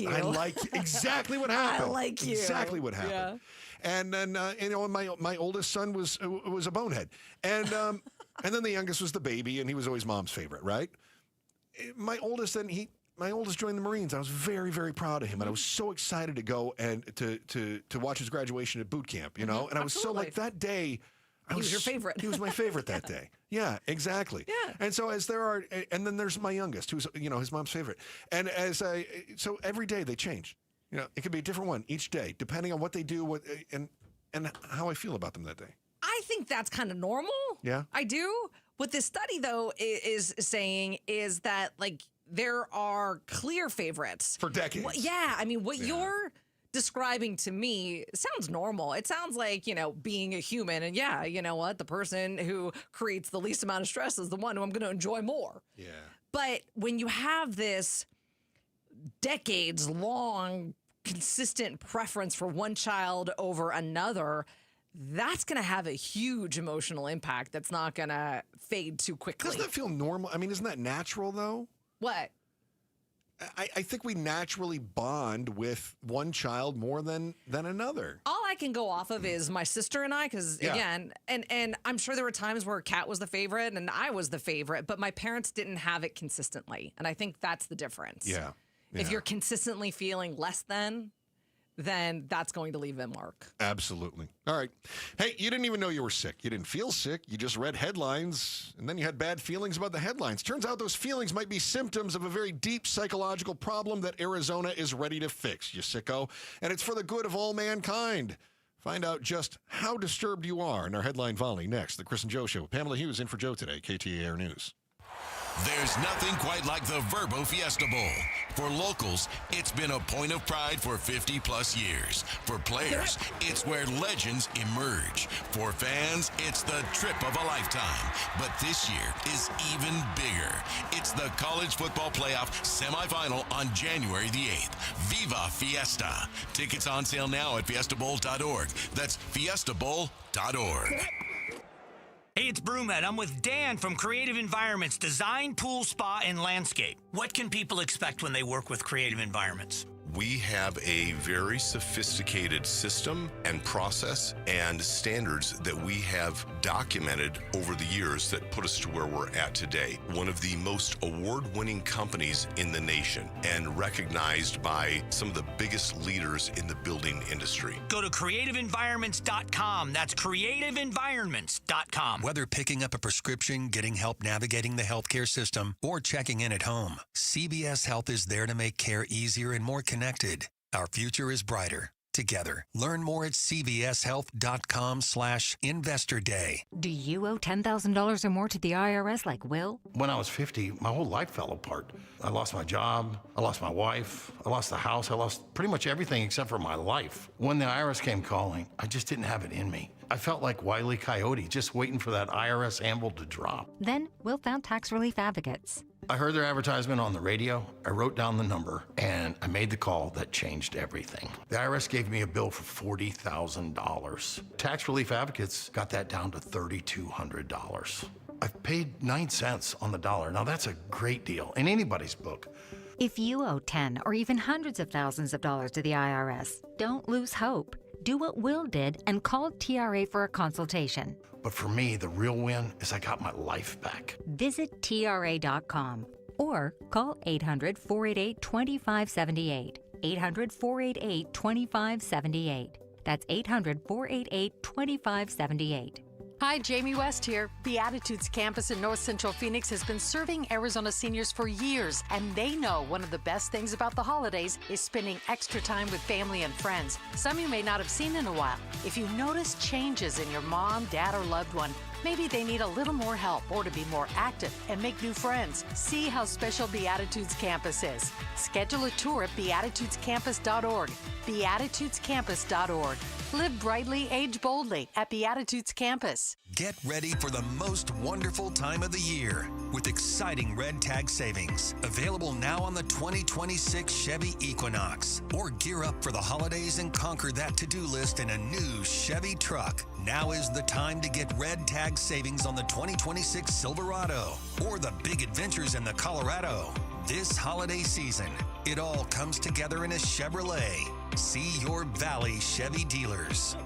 I like exactly what happened. I like you. Exactly what happened. Yeah. And then my oldest son was a bonehead, and then the youngest was the baby, and he was always mom's favorite, right? My oldest joined the Marines. I was very, very proud of him, and I was so excited to go and to watch his graduation at boot camp. And I was so like that day. He was your favorite. He was my favorite that day. Yeah, exactly. Yeah. And so and then there's my youngest, who's his mom's favorite. And so every day they change. It could be a different one each day, depending on what they do, and how I feel about them that day. I think that's kind of normal. Yeah. I do. What this study, though, is saying is that, like, there are clear favorites. For decades. What you're describing to me sounds normal. It sounds like, being a human. And you know what? The person who creates the least amount of stress is the one who I'm going to enjoy more. Yeah. But when you have this decades-long consistent preference for one child over another, that's going to have a huge emotional impact that's not going to fade too quickly. Doesn't that feel normal? I mean, isn't that natural, though? What? I think we naturally bond with one child more than another. All I can go off of is my sister and I, because, again, and I'm sure there were times where Kat was the favorite and I was the favorite, but my parents didn't have it consistently. And I think that's the difference. Yeah. If you're consistently feeling less than, then that's going to leave a mark. Absolutely. All right. Hey, you didn't even know you were sick. You didn't feel sick. You just read headlines, and then you had bad feelings about the headlines. Turns out those feelings might be symptoms of a very deep psychological problem that Arizona is ready to fix, you sicko. And it's for the good of all mankind. Find out just how disturbed you are in our headline volley next. The Chris and Joe Show. Pamela Hughes in for Joe today, KTAR News. There's nothing quite like the Verbo Fiesta Bowl. For locals, it's been a point of pride for 50-plus years. For players, it's where legends emerge. For fans, it's the trip of a lifetime. But this year is even bigger. It's the College Football Playoff semifinal on January the 8th. Viva Fiesta. Tickets on sale now at fiestabowl.org. That's fiestabowl.org. Hey, it's Brewmed. I'm with Dan from Creative Environments, Design, Pool, Spa, and Landscape. What can people expect when they work with Creative Environments? We have a very sophisticated system and process and standards that we have documented over the years that put us to where we're at today. One of the most award-winning companies in the nation and recognized by some of the biggest leaders in the building industry. Go to creativeenvironments.com. That's creativeenvironments.com. Whether picking up a prescription, getting help navigating the healthcare system, or checking in at home, CVS Health is there to make care easier and more connected. Our future is brighter together. Learn more at cvshealth.com/Investor Day. Do you owe $10,000 or more to the IRS like Will? When I was 50, my whole life fell apart. I lost my job, I lost my wife, I lost the house, I lost pretty much everything except for my life. When the IRS came calling, I just didn't have it in me. I felt like Wile E. Coyote, just waiting for that IRS anvil to drop. Then Will found tax relief advocates. I heard their advertisement on the radio, I wrote down the number, and I made the call that changed everything. The IRS gave me a bill for $40,000. Tax Relief Advocates got that down to $3,200. I've paid 9 cents on the dollar. Now that's a great deal in anybody's book. If you owe 10 or even hundreds of thousands of dollars to the IRS, don't lose hope. Do what Will did and call TRA for a consultation. But for me, the real win is I got my life back. Visit TRA.com or call 800-488-2578. 800-488-2578. That's 800-488-2578. Hi, Jamie West here. Beatitudes campus in North Central Phoenix has been serving Arizona seniors for years, and they know one of the best things about the holidays is spending extra time with family and friends, some you may not have seen in a while. If you notice changes in your mom, dad, or loved one, maybe they need a little more help or to be more active and make new friends. See how special Beatitudes Campus is. Schedule a tour at beatitudescampus.org. Beatitudescampus.org. Live brightly, age boldly at Beatitudes Campus. Get ready for the most wonderful time of the year with exciting red tag savings. Available now on the 2026 Chevy Equinox. Or gear up for the holidays and conquer that to-do list in a new Chevy truck. Now is the time to get red tag savings on the 2026 Silverado or the big adventures in the Colorado. This holiday season, it all comes together in a Chevrolet. See your Valley Chevy dealers.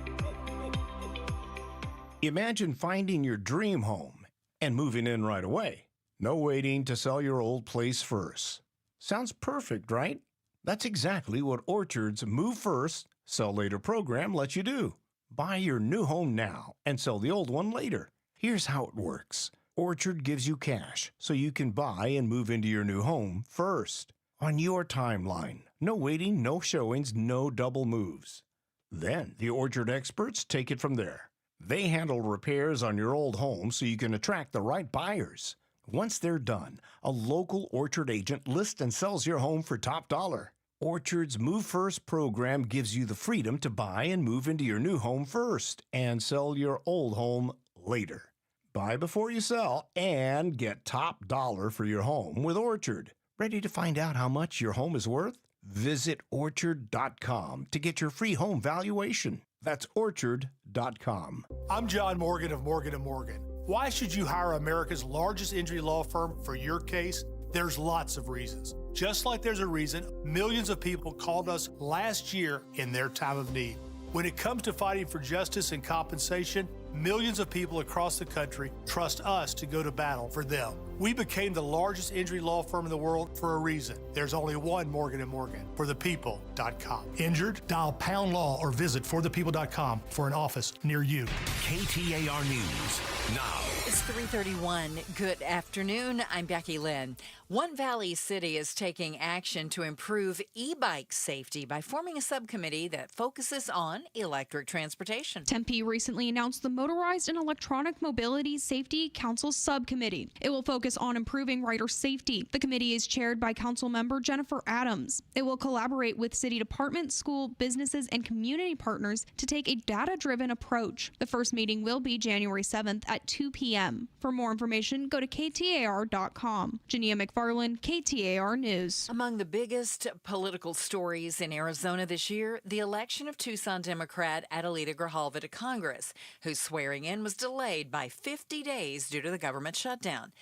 Imagine finding your dream home and moving in right away. No waiting to sell your old place first. Sounds perfect, right? That's exactly what Orchard's Move First, Sell Later program lets you do. Buy your new home now and sell the old one later. Here's how it works. Orchard gives you cash so you can buy and move into your new home first. On your timeline. No waiting, no showings, no double moves. Then the Orchard experts take it from there. They handle repairs on your old home so you can attract the right buyers. Once they're done, a local Orchard agent lists and sells your home for top dollar. Orchard's Move First program gives you the freedom to buy and move into your new home first and sell your old home later. Buy before you sell and get top dollar for your home with Orchard. Ready to find out how much your home is worth? Visit Orchard.com to get your free home valuation. That's Orchard.com. I'm John Morgan of Morgan & Morgan. Why should you hire America's largest injury law firm for your case? There's lots of reasons. Just like there's a reason millions of people called us last year in their time of need. When it comes to fighting for justice and compensation, millions of people across the country trust us to go to battle for them. We became the largest injury law firm in the world for a reason. There's only one Morgan & Morgan, forthepeople.com. Injured? Dial pound law or visit forthepeople.com for an office near you. KTAR News now. It's 3:31. Good afternoon. I'm Becky Lynn. One Valley City is taking action to improve e-bike safety by forming a subcommittee that focuses on electric transportation. Tempe recently announced the Motorized and Electronic Mobility Safety Council Subcommittee. It will focus on improving rider safety. The committee is chaired by Council Member Jennifer Adams. It will collaborate with city departments, school, businesses, and community partners to take a data-driven approach. The first meeting will be January 7th at 2 p.m. For more information, go to KTAR.com. Jania McFarland, KTAR News. Among the biggest political stories in Arizona this year, the election of Tucson Democrat Adelita Grijalva to Congress, whose swearing in was delayed by 50 days due to the government shutdown.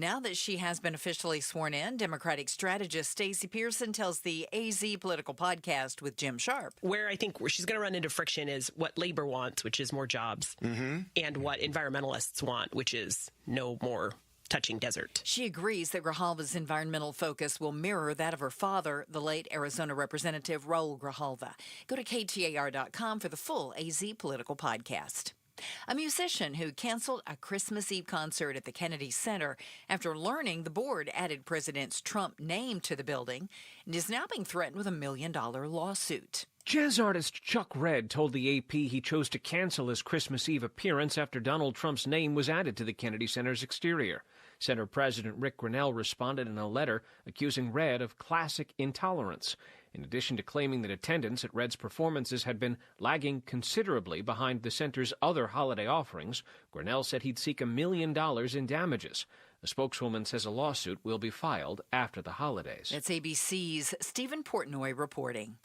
Now that she has been officially sworn in, Democratic strategist Stacey Pearson tells the AZ Political Podcast with Jim Sharp. Where I think she's going to run into friction is what labor wants, which is more jobs, and what environmentalists want, which is no more touching desert. She agrees that Grijalva's environmental focus will mirror that of her father, the late Arizona Representative Raul Grijalva. Go to KTAR.com for the full AZ Political Podcast. A musician who canceled a Christmas Eve concert at the Kennedy Center after learning the board added President Trump's name to the building and is now being threatened with $1 million lawsuit. Jazz artist Chuck Redd told the AP he chose to cancel his Christmas Eve appearance after Donald Trump's name was added to the Kennedy Center's exterior. Center President Rick Grinnell responded in a letter accusing Redd of classic intolerance. In addition to claiming that attendance at Redd's performances had been lagging considerably behind the center's other holiday offerings, Grinnell said he'd seek $1 million in damages. A spokeswoman says a lawsuit will be filed after the holidays. That's ABC's Stephen Portnoy reporting.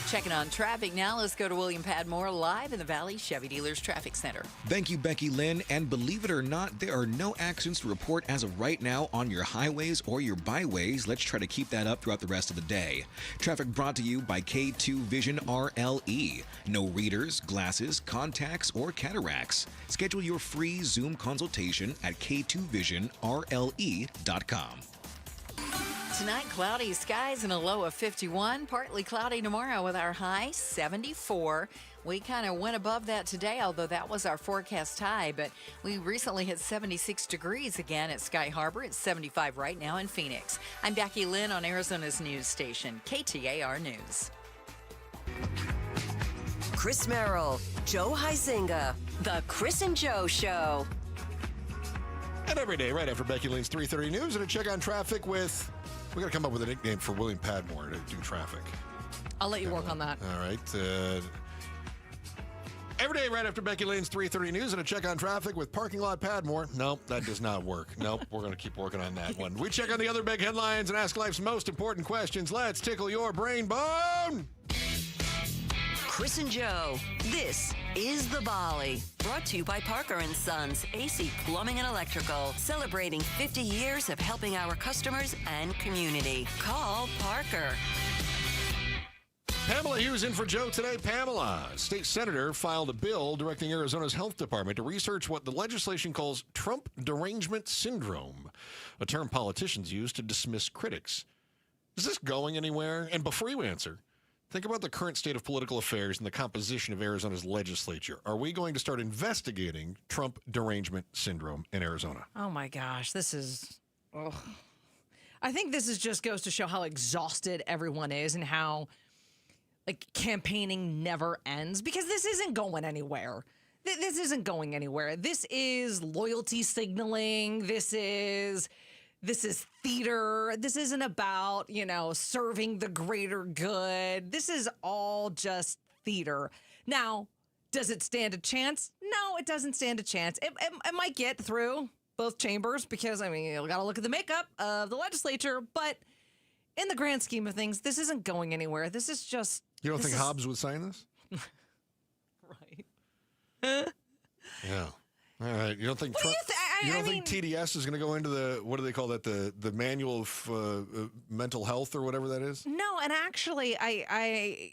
Checking on traffic now. Let's go to William Padmore live in the Valley Chevy Dealers Traffic Center. Thank you, Becky Lynn. And believe it or not, there are no accidents to report as of right now on your highways or your byways. Let's try to keep that up throughout the rest of the day. Traffic brought to you by K2 Vision RLE. No readers, glasses, contacts, or cataracts. Schedule your free Zoom consultation at k2visionrle.com. Tonight, cloudy skies and a low of 51. Partly cloudy tomorrow with our high 74. We kind of went above that today, although that was our forecast high. But we recently hit 76 degrees again at Sky Harbor. It's 75 right now in Phoenix. I'm Becky Lynn on Arizona's news station, KTAR News. Chris Merrill, Joe Huizinga, The Chris and Joe Show. And every day, right after Becky Lynn's 3:30 news, and a check on traffic with... We got to come up with a nickname for William Padmore to do traffic. I'll let you work on that. All right. Every day, right after Becky Lynn's 3:30 news, and a check on traffic with Parking Lot Padmore. Nope, that does not work. Nope, we're going to keep working on that one. We check on the other big headlines and ask life's most important questions. Let's tickle your brain bone. Chris and Joe, this is The Volley. Brought to you by Parker & Sons, AC Plumbing and Electrical. Celebrating 50 years of helping our customers and community. Call Parker. Pamela Hughes in for Joe today. Pamela, state senator, filed a bill directing Arizona's health department to research what the legislation calls Trump derangement syndrome, a term politicians use to dismiss critics. Is this going anywhere? And before you answer, think about the current state of political affairs and the composition of Arizona's legislature. Are we going to start investigating Trump derangement syndrome in Arizona? Oh, my gosh. This is... Oh. I think this just goes to show how exhausted everyone is and how, campaigning never ends. Because this isn't going anywhere. This isn't going anywhere. This is loyalty signaling. This is theater. This isn't about, serving the greater good. This is all just theater. Now, does it stand a chance? No, it doesn't stand a chance. It might get through both chambers because, you got to look at the makeup of the legislature. But in the grand scheme of things, this isn't going anywhere. This is just... You don't think Hobbs would sign this? Right. Yeah. All right. You don't think think TDS is going to go into the, what do they call that, the manual of mental health or whatever that is? No, and actually, I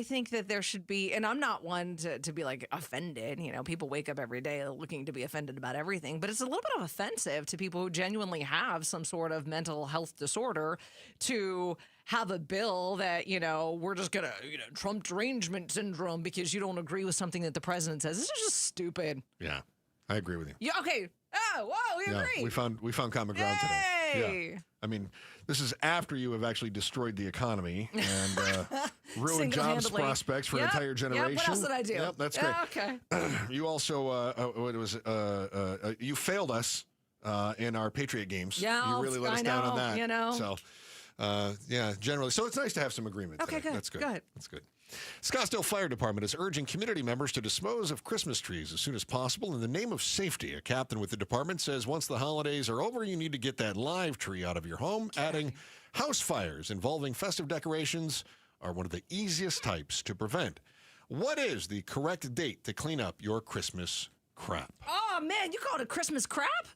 think that there should be, and I'm not one to be offended. People wake up every day looking to be offended about everything, but it's a little bit of offensive to people who genuinely have some sort of mental health disorder to have a bill that, we're just going to, Trump derangement syndrome because you don't agree with something that the president says. This is just stupid. Yeah. I agree with you. Yeah. Okay. Oh, whoa, we agree. We found common ground today. Yeah. This is after you have actually destroyed the economy and ruined jobs prospects for an entire generation. What else did I do? Yep, that's great. Okay. You also, you failed us in our Patriot games. Yeah, you really let us down on that. So, generally. So it's nice to have some agreement. Okay, today. good. That's good. Good. That's good. Scottsdale Fire Department is urging community members to dispose of Christmas trees as soon as possible in the name of safety. A captain with the department says once the holidays are over, you need to get that live tree out of your home. Adding, house fires involving festive decorations are one of the easiest types to prevent. What is the correct date to clean up your Christmas crap? Oh, man, you call it a Christmas crap?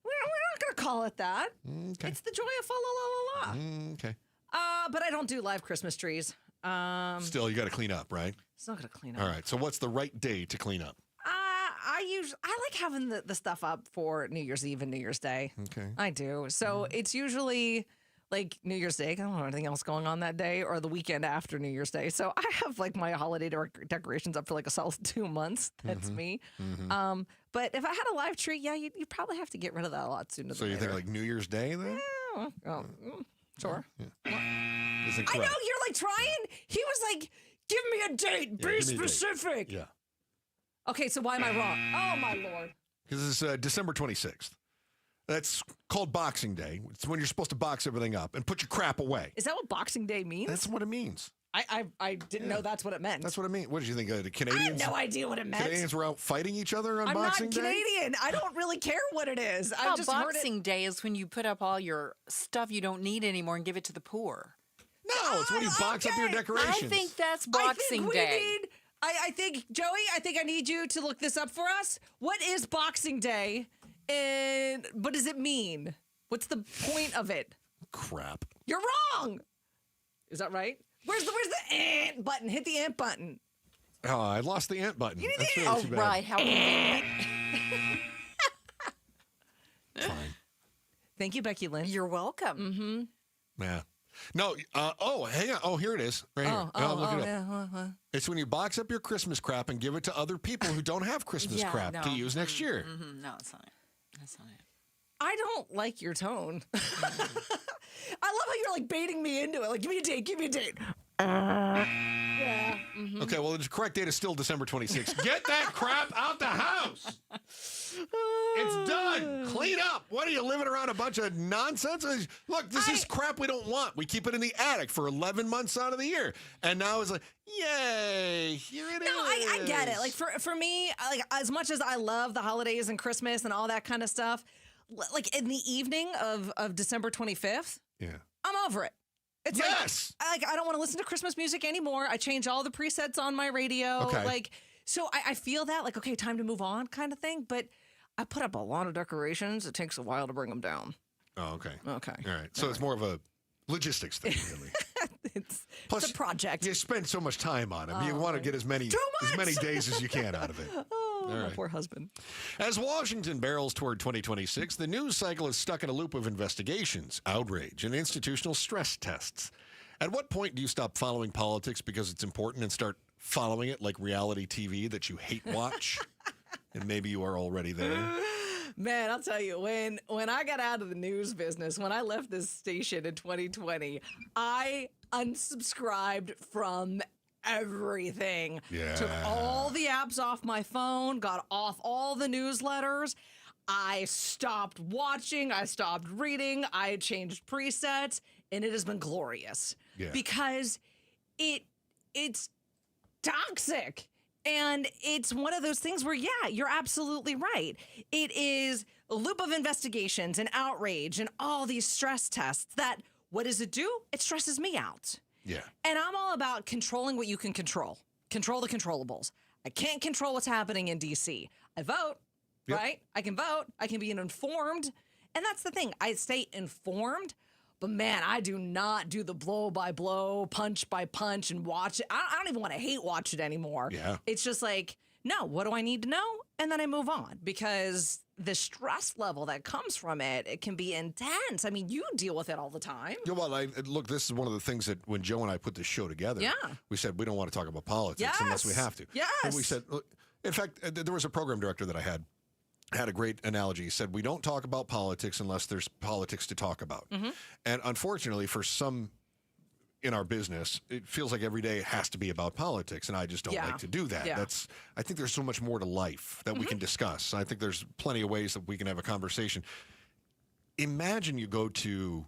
We're not going to call it that. Okay. It's the joy of fa la la la la. Okay. But I don't do live Christmas trees. Still, you got to clean up, right? It's not going to clean up. All right. So what's the right day to clean up? I like having the stuff up for New Year's Eve and New Year's Day. Okay. I do. So it's usually like New Year's Day. I don't know anything else going on that day, or the weekend after New Year's Day. So I have like my holiday decorations up for like a solid 2 months. That's me. But if I had a live tree, yeah, you'd probably have to get rid of that a lot sooner. So than you later. think like New Year's Day then? Sure. Yeah. I know you're like trying. He was like, "Give me a date. Be specific." Yeah. Okay, so why am I wrong? Oh my Lord. Because it's December 26th. That's called Boxing Day. It's when you're supposed to box everything up and put your crap away. Is that what Boxing Day means? That's what it means. I didn't know that's what it meant. That's what it means. What did you think? The Canadians? I had no idea what it meant. Canadians were out fighting each other on Boxing Day? I'm not Canadian. I don't really care what it is. I just heard it. Boxing Day is when you put up all your stuff you don't need anymore and give it to the poor. No, it's when you box up your decorations. I think that's Boxing Day. I think, Joey, I need you to look this up for us. What is Boxing Day, and what does it mean? What's the point of it? Crap. You're wrong. Is that right? Where's the ant button? Hit the ant button. Oh, I lost the ant button. That's really too bad. Right. How convenient. Fine. Thank you, Becky Lynn. You're welcome. Yeah. No. Hang on. Oh, here it is. Right here. Look it up. Yeah. It's when you box up your Christmas crap and give it to other people who don't have Christmas crap to use next year. No, it's not it. That's not it. I don't like your tone. I love how you're like baiting me into it. Like, give me a date. Yeah. Okay, well, the correct date is still December 26th. Get that crap out the house. It's done. Clean up. What are you living around a bunch of nonsense? Look, this is crap we don't want. We keep it in the attic for 11 months out of the year. And now it's like, yay, here it is. No, I get it. Like for me, like as much as I love the holidays and Christmas and all that kind of stuff, like in the evening of December 25th, I'm over it. It's like I don't want to listen to Christmas music anymore. I change all the presets on my radio. Okay. Like, so I feel that like, okay, time to move on kind of thing. But I put up a lot of decorations. It takes a while to bring them down. Oh, okay. Okay. All right. So it's more of a logistics thing, really. It's Plus, a project. You spend so much time on it. You want to get as many days as you can out of it. My poor husband. As Washington barrels toward 2026, the news cycle is stuck in a loop of investigations, outrage, and institutional stress tests. At what point do you stop following politics because it's important and start following it like reality TV that you hate watch? And maybe you are already there. Man, I'll tell you, when I got out of the news business, when I left this station in 2020, I unsubscribed from everything. Yeah. Took all the apps off my phone, got off all the newsletters. I stopped watching. I stopped reading. I changed presets, and it has been glorious. Yeah. Because it's toxic. And it's one of those things where, yeah, you're absolutely right. It is a loop of investigations and outrage and all these stress tests that, what does it do? It stresses me out. Yeah. And I'm all about controlling what you can control. Control the controllables. I can't control what's happening in D.C. I vote, right? I can vote. I can be informed. And that's the thing. I stay informed. But man, I do not do the blow by blow, punch by punch and watch it. I don't even want to hate watch it anymore. Yeah. It's just like, no, what do I need to know? And then I move on because the stress level that comes from it can be intense. I mean, you deal with it all the time. Yeah, well, look, this is one of the things that when Joe and I put this show together, we said we don't want to talk about politics unless we have to. Yes. And we said, look, in fact, there was a program director that I had a great analogy. He said, we don't talk about politics unless there's politics to talk about. Mm-hmm. And unfortunately, for some in our business, it feels like every day has to be about politics, and I just don't like to do that. Yeah. I think there's so much more to life that we can discuss. I think there's plenty of ways that we can have a conversation. Imagine you go to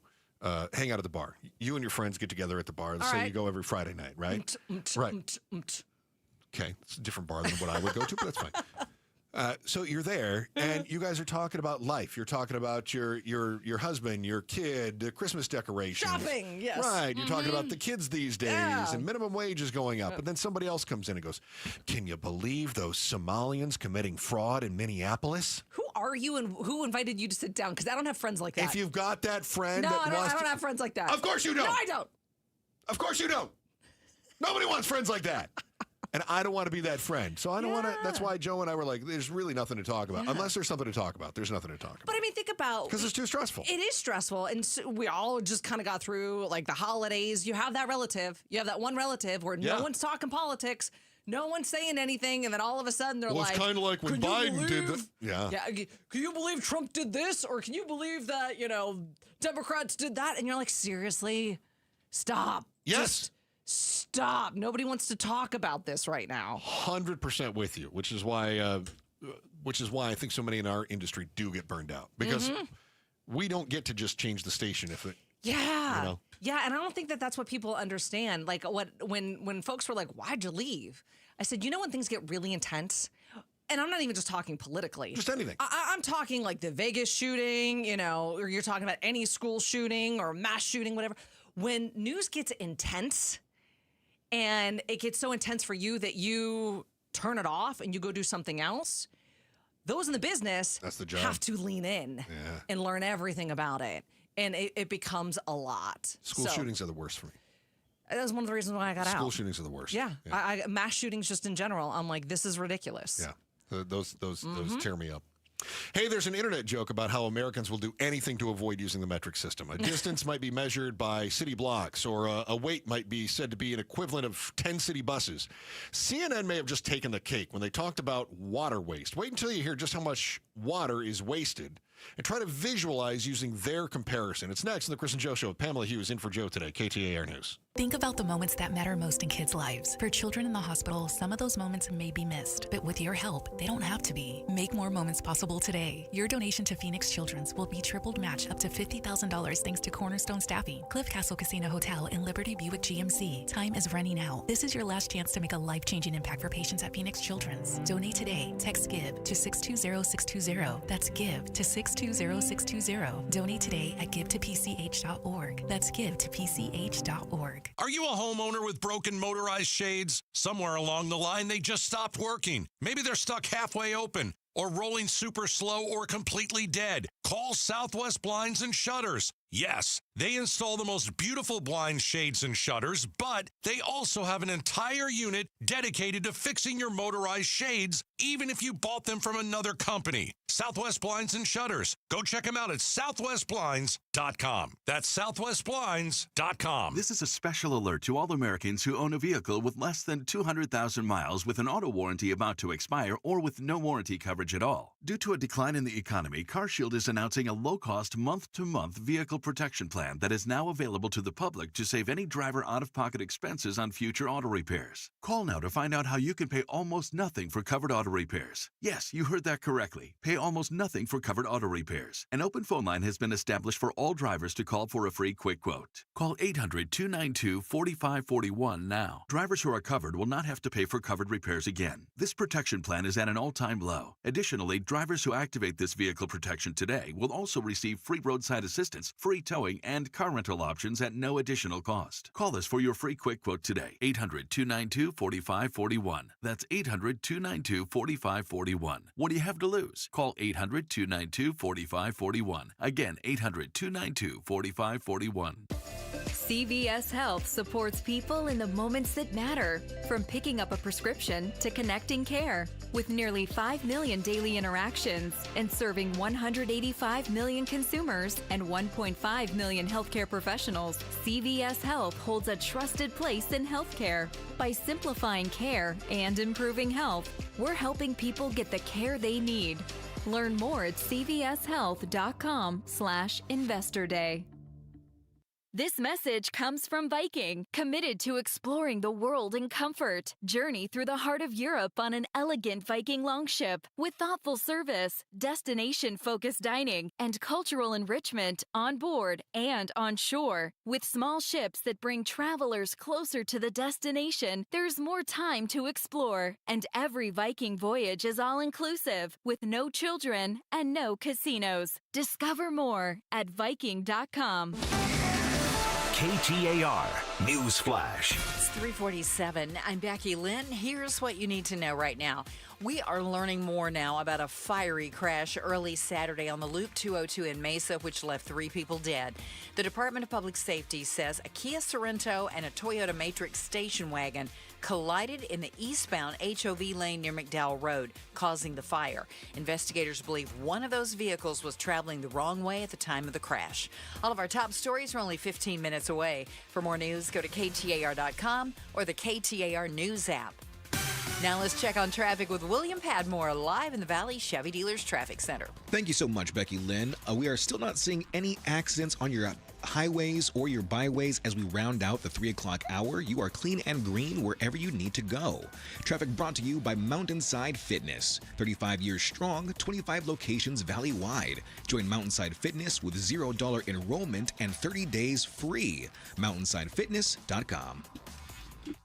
hang out at the bar. You and your friends get together at the bar. Let's say you go every Friday night, right? Right. Okay, it's a different bar than what I would go to, but that's fine. So you're there, and you guys are talking about life. You're talking about your husband, your kid, the Christmas decorations. Shopping, yes. Right. You're talking about the kids these days, and minimum wage is going up. But then somebody else comes in and goes, can you believe those Somalians committing fraud in Minneapolis? Who are you and who invited you to sit down? Because I don't have friends like that. If you've got that friend No, that I don't have friends like that. Of course you don't. No, I don't. Of course you don't. Nobody wants friends like that. And I don't want to be that friend. So I don't want to. That's why Joe and I were like, there's really nothing to talk about. Unless there's something to talk about. There's nothing to talk about. But I mean, think about... Because it's too stressful. It is stressful. And so we all just kind of got through like the holidays. You have that relative. You have that one relative where no one's talking politics. No one's saying anything. And then all of a sudden they're like... It's kind of like when Biden did that. Yeah. Can you believe Trump did this? Or can you believe that, Democrats did that? And you're like, seriously? Stop. Yes. Just stop. Nobody wants to talk about this right now. 100% with you, which is why I think so many in our industry do get burned out, because we don't get to just change the station if it. Yeah. Yeah, and I don't think that that's what people understand. Like when folks were like, "Why'd you leave?" I said, when things get really intense, and I'm not even just talking politically. Just anything. I'm talking like the Vegas shooting, or you're talking about any school shooting or mass shooting, whatever. When news gets intense. And it gets so intense for you that you turn it off and you go do something else. Those in the business That's the job. have to lean in and learn everything about it. And it becomes a lot. School shootings are the worst for me. That was one of the reasons why I got out. School shootings are the worst. Yeah. Mass shootings just in general. I'm like, this is ridiculous. Yeah. Those tear me up. Hey, there's an internet joke about how Americans will do anything to avoid using the metric system. A distance might be measured by city blocks, or a weight might be said to be an equivalent of 10 city buses. CNN may have just taken the cake when they talked about water waste. Wait until you hear just how much water is wasted and try to visualize using their comparison. It's next in the Chris and Joe Show with Pamela Hughes in for Joe today, KTAR News. Think about the moments that matter most in kids' lives. For children in the hospital, some of those moments may be missed, but with your help, they don't have to be. Make more moments possible today. Your donation to Phoenix Children's will be tripled match up to $50,000 thanks to Cornerstone Staffing, Cliff Castle Casino Hotel, and Liberty Buick GMC. Time is running out. This is your last chance to make a life-changing impact for patients at Phoenix Children's. Donate today. Text GIVE to 620-620. That's GIVE to 620-620. Donate today at givetopch.org. That's givetopch.org. Are you a homeowner with broken motorized shades? Somewhere along the line, they just stopped working. Maybe they're stuck halfway open or rolling super slow or completely dead. Call Southwest Blinds and Shutters. Yes, they install the most beautiful blind shades and shutters, but they also have an entire unit dedicated to fixing your motorized shades, even if you bought them from another company. Southwest Blinds and Shutters. Go check them out at southwestblinds.com. That's southwestblinds.com. This is a special alert to all Americans who own a vehicle with less than 200,000 miles with an auto warranty about to expire or with no warranty coverage at all. Due to a decline in the economy, CarShield is announcing a low-cost month-to-month vehicle protection plan that is now available to the public to save any driver out-of-pocket expenses on future auto repairs. Call now to find out how you can pay almost nothing for covered auto repairs. Yes, you heard that correctly. Pay almost nothing for covered auto repairs. An open phone line has been established for all drivers to call for a free quick quote. Call 800-292-4541 now. Drivers who are covered will not have to pay for covered repairs again. This protection plan is at an all-time low. Additionally, drivers who activate this vehicle protection today will also receive free roadside assistance, free towing, and car rental options at no additional cost. Call us for your free quick quote today. 800-292-4541. That's 800-292-4541. What do you have to lose? Call 800-292-4541. Again, 800-292-4541. CVS Health supports people in the moments that matter, from picking up a prescription to connecting care. With nearly 5 million daily interactions and serving 185 million consumers and 1.5 million healthcare professionals, CVS Health holds a trusted place in healthcare. By simplifying care and improving health, we're helping people get the care they need. Learn more at cvshealth.com/Investor Day. This message comes from Viking, committed to exploring the world in comfort. Journey through the heart of Europe on an elegant Viking longship with thoughtful service, destination-focused dining, and cultural enrichment on board and on shore. With small ships that bring travelers closer to the destination, there's more time to explore. And every Viking voyage is all-inclusive, with no children and no casinos. Discover more at Viking.com. KTAR News Flash. It's 3:47. I'm Becky Lynn. Here's what you need to know right now. We are learning more now about a fiery crash early Saturday on the Loop 202 in Mesa, which left 3 people dead. The Department of Public Safety says a Kia Sorento and a Toyota Matrix station wagon collided in the eastbound HOV lane near McDowell Road, causing the fire. Investigators believe one of those vehicles was traveling the wrong way at the time of the crash. All of our top stories are only 15 minutes away. For more news, go to KTAR.com or the KTAR News app. Now let's check on traffic with William Padmore live in the Valley Chevy Dealers Traffic Center. Thank you so much, Becky Lynn. We are still not seeing any accidents on your highways or your byways as we round out the 3 o'clock hour. You are clean and green wherever you need to go. Traffic brought to you by Mountainside Fitness. 35 years strong, 25 locations valley-wide. Join Mountainside Fitness with $0 enrollment and 30 days free. MountainsideFitness.com.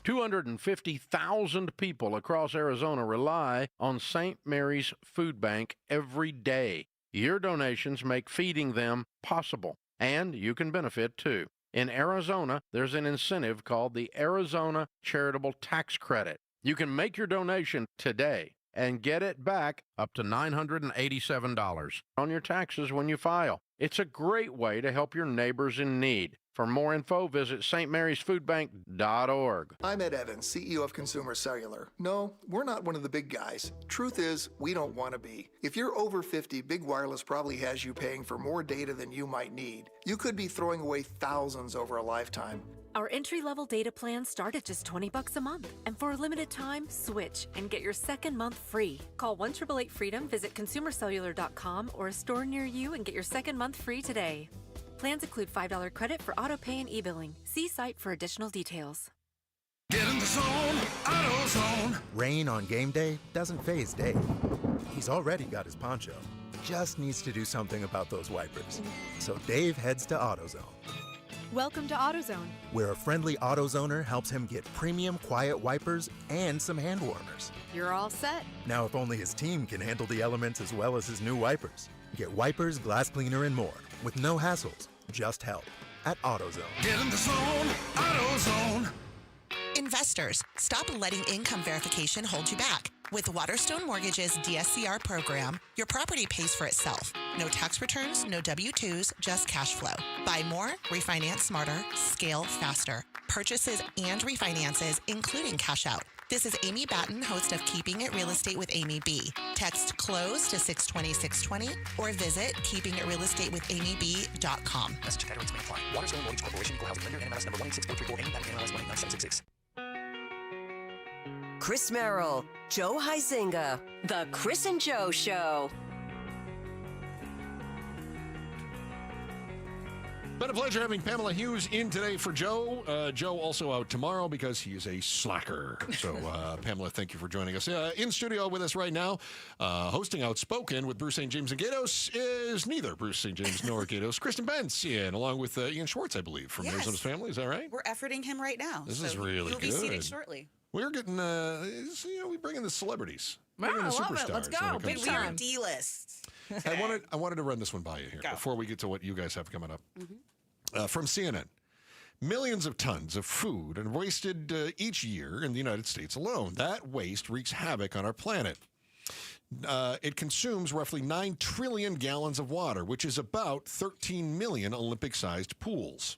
250,000 people across Arizona rely on St. Mary's Food Bank every day. Your donations make feeding them possible, and you can benefit too. In Arizona, there's an incentive called the Arizona Charitable Tax Credit. You can make your donation today and get it back up to $987 on your taxes when you file. It's a great way to help your neighbors in need. For more info, visit stmarysfoodbank.org. I'm Ed Evans, CEO of Consumer Cellular. No, we're not one of the big guys. Truth is, we don't want to be. If you're over 50, Big Wireless probably has you paying for more data than you might need. You could be throwing away thousands over a lifetime. Our entry-level data plans start at just $20 a month. And for a limited time, switch and get your second month free. Call 1-888-FREEDOM, visit consumercellular.com or a store near you and get your second month free today. Plans include $5 credit for auto pay and e-billing. See site for additional details. Get in the zone, AutoZone. Rain on game day doesn't faze Dave. He's already got his poncho. Just needs to do something about those wipers. So Dave heads to AutoZone. Welcome to AutoZone, where a friendly AutoZoner helps him get premium quiet wipers and some hand warmers. You're all set. Now, if only his team can handle the elements as well as his new wipers. Get wipers, glass cleaner, and more with no hassles, just help at AutoZone. Get in the zone, AutoZone. Investors, stop letting income verification hold you back. With Waterstone Mortgage's DSCR program, your property pays for itself. No tax returns, no W-2s, just cash flow. Buy more, refinance smarter, scale faster. Purchases and refinances, including cash out. This is Amy Batten, host of Keeping It Real Estate with Amy B. Text CLOSE to 620-620 or visit keepingitrealestatewithamyb.com. Message and data rates may apply. Waterstone Mortgage Corporation, Equal Housing Lender, NMLS number 18644, Amy Batten, NMLS 1897666. Chris Merrill, Joe Huizinga, The Chris and Joe Show. Been a pleasure having Pamela Hughes in today for Joe. Joe also out tomorrow because he is a slacker. So, Pamela, thank you for joining us. In studio with us right now, hosting Outspoken with Bruce St. James and Gatos is neither Bruce St. James nor Gatos. Kristen Bentz in, along with Ian Schwartz, I believe, from Arizona's Family. Is that right? We're efforting him right now. This is really he'll good. He'll be seated shortly. We're getting, we bring in the celebrities. Wow, Bring in the I love it. superstars Let's go. when it Big comes to- time. D-list. I wanted to run this one by you here before we get to what you guys have coming up. From CNN, millions of tons of food are wasted each year in the United States alone. That waste wreaks havoc on our planet. It consumes roughly 9 trillion gallons of water, which is about 13 million Olympic-sized pools.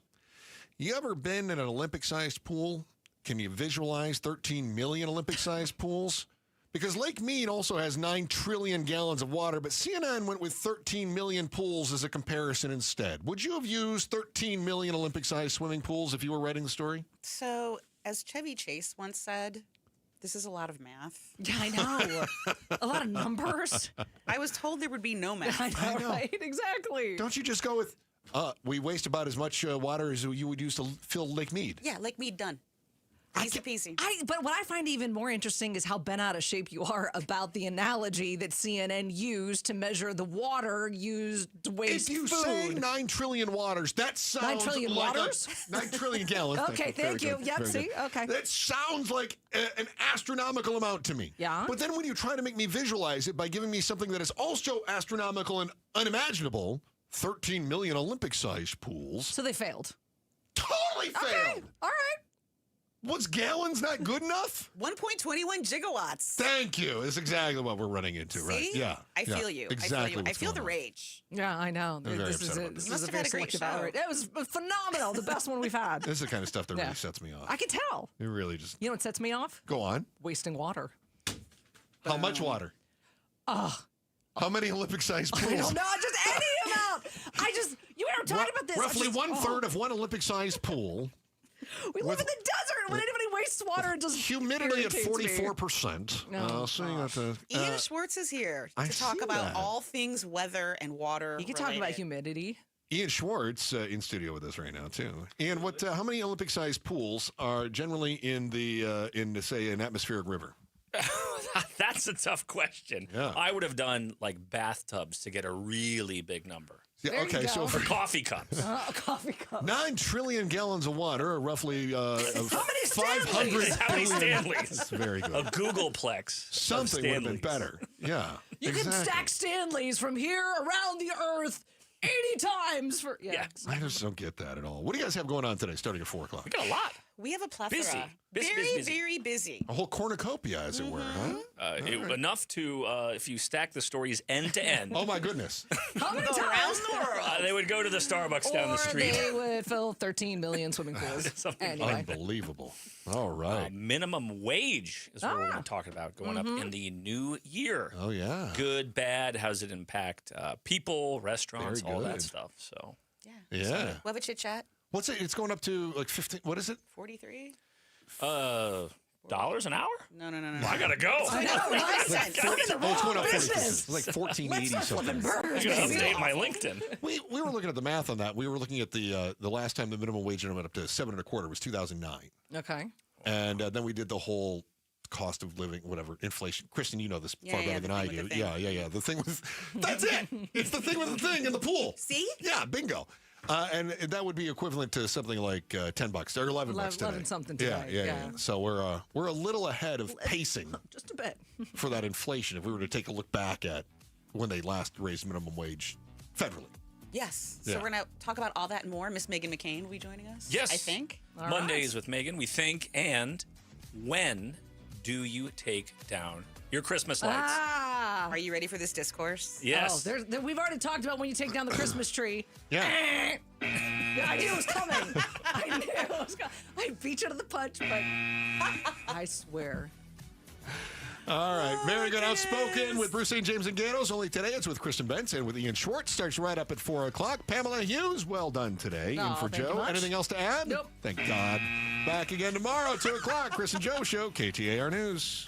You ever been in an Olympic-sized pool? Can you visualize 13 million Olympic-sized pools? Because Lake Mead also has 9 trillion gallons of water, but CNN went with 13 million pools as a comparison instead. Would you have used 13 million Olympic-sized swimming pools if you were writing the story? So, as Chevy Chase once said, this is a lot of math. Yeah, I know. A lot of numbers. I was told there would be no math. I know. Right? Exactly. Don't you just go with, we waste about as much water as you would use to fill Lake Mead? Yeah, Lake Mead done. Easy peasy. But what I find even more interesting is how bent out of shape you are about the analogy that CNN used to measure the water used to waste food. If you say 9 trillion waters, that sounds 9 trillion like waters? 9 trillion gallons. Okay, thank you. Good. Yep, Very see? good. Okay. That sounds like an astronomical amount to me. Yeah. But then when you try to make me visualize it by giving me something that is also astronomical and unimaginable, 13 million Olympic-sized pools. So they failed. Totally I failed. Okay. All right. Was gallons not good enough? 1.21 gigawatts. Thank you. It's exactly what we're running into, right? See? Yeah. I feel you. Exactly. I feel the rage. Yeah, I know. I'm very This is upset it. about This this. is a Must have very had a great selective show. hour. It was phenomenal. The best one we've had. This is the kind of stuff that Yeah. really sets me off. I can tell. It really just... You know what sets me off? Go on. Wasting water. How much water? Oh. How many Olympic-sized pools? I don't know. Just any amount. You and I were talking about this. Roughly one-third of one Olympic-sized pool. We live in the desert. When anybody wastes water, it just humidity at irritates me. 44%. No. Ian Schwartz is here I to talk see about that. all things weather and water. You can talk about humidity. Ian Schwartz in studio with us right now too. Ian, what? How many Olympic-sized pools are generally in say an atmospheric river? That's a tough question. Yeah. I would have done like bathtubs to get a really big number. Yeah, okay, so for coffee cups. A coffee cup. 9 trillion gallons of water, or roughly 500 How many billion. Stanleys? That's very good. A Googleplex. Something would have been better. Yeah. You can stack Stanleys from here around the earth 80 times for I just don't get that at all. What do you guys have going on today, starting at 4 o'clock? We got a lot. We have a plethora. Busy, Very busy. A whole cornucopia, as it were, huh? Enough to, if you stack the stories end to end. Oh, my goodness. How many times? Around the world. They would go to the Starbucks down the street. They would fill 13 million swimming pools. Anyway. Unbelievable. All right. Minimum wage is what we're talking about going up in the new year. Oh, yeah. Good, bad, how does it impact people, restaurants, Very all that good. stuff. So Yeah. We'll have a chit chat. What's it? It's going up to like 15. What is it? 43. $dollars an hour? No. Well, I gotta go. I know, right? It's going up 40%. It's like 1480 something. I'm gonna update my LinkedIn. We were looking at the math on that. We were looking at the last time the minimum wage went up to 7.25 was 2009. Okay. And then we did the whole cost of living, whatever, inflation. Kristen, you know this far better than I do. Yeah. The thing with that's it. It's the thing with the thing in the pool. See? Yeah, bingo. And that would be equivalent to something like $10 or $11 today. 11 something today. Yeah. So we're a little ahead of pacing Just a bit. for that inflation if we were to take a look back at when they last raised minimum wage federally. Yes. Yeah. So we're going to talk about all that and more. Miss Megan McCain will be joining us. Yes. I think. All Mondays with Megan, we think. And when do you take down your Christmas lights? Are you ready for this discourse? Yes. Oh, we've already talked about when you take down the Christmas tree. Yeah. I knew it was coming. I knew it was coming. I beat you to the punch, but I swear. All right. Very good. Outspoken with Bruce St. James and Gatos. Only today it's with Kristen Bentz and with Ian Schwartz. Starts right up at 4 o'clock. Pamela Hughes, well done today. Oh, In for thank you Joe. much. Anything else to add? Nope. Thank God. Back again tomorrow, 2 o'clock. Chris and Joe Show, KTAR News.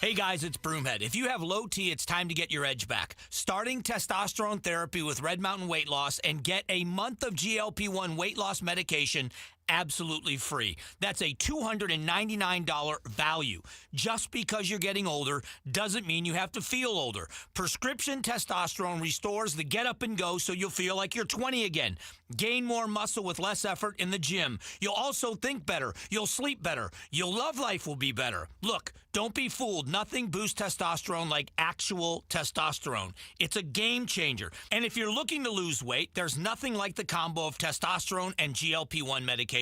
Hey guys, it's Broomhead. If you have low T, it's time to get your edge back. Starting testosterone therapy with Red Mountain Weight Loss and get a month of GLP-1 weight loss medication absolutely free. That's a $299 value. Just because you're getting older doesn't mean you have to feel older. Prescription testosterone restores the get up and go so you'll feel like you're 20 again. Gain more muscle with less effort in the gym. You'll also think better. You'll sleep better. Your love life will be better. Look, don't be fooled. Nothing boosts testosterone like actual testosterone. It's a game changer. And if you're looking to lose weight, there's nothing like the combo of testosterone and GLP-1 medication.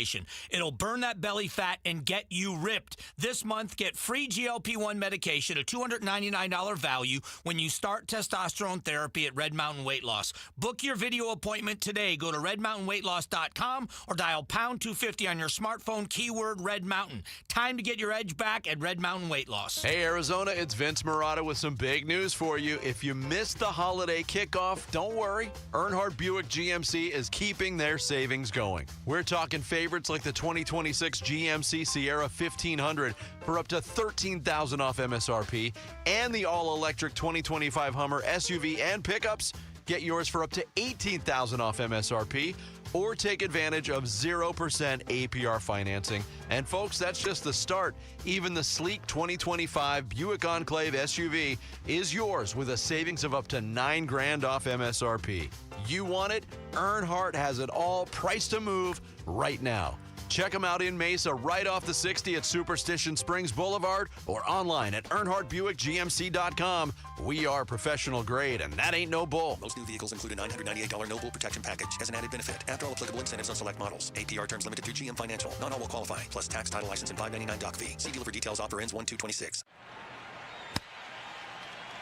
It'll burn that belly fat and get you ripped. This month, get free GLP-1 medication, a $299 value, when you start testosterone therapy at Red Mountain Weight Loss. Book your video appointment today. Go to redmountainweightloss.com or dial pound 250 on your smartphone, keyword Red Mountain. Time to get your edge back at Red Mountain Weight Loss. Hey, Arizona, it's Vince Marotta with some big news for you. If you missed the holiday kickoff, don't worry. Earnhardt Buick GMC is keeping their savings going. We're talking favorites like the 2026 GMC Sierra 1500 for up to $13,000 off MSRP, and the all-electric 2025 Hummer SUV and pickups. Get yours for up to $18,000 off MSRP, or take advantage of 0% APR financing. And folks, that's just the start. Even the sleek 2025 Buick Enclave SUV is yours with a savings of up to $9,000 off MSRP. You want it? Earnhardt has it all, priced to move right now. Check them out in Mesa right off the 60 at Superstition Springs Boulevard or online at EarnhardtBuickGMC.com. We are professional grade, and that ain't no bull. Most new vehicles include a $998 no bull protection package as an added benefit. After all applicable incentives on select models. APR terms limited through GM Financial. Not all will qualify. Plus tax, title, license, and $599 doc fee. See dealer for details. Offer ends 1/2/26.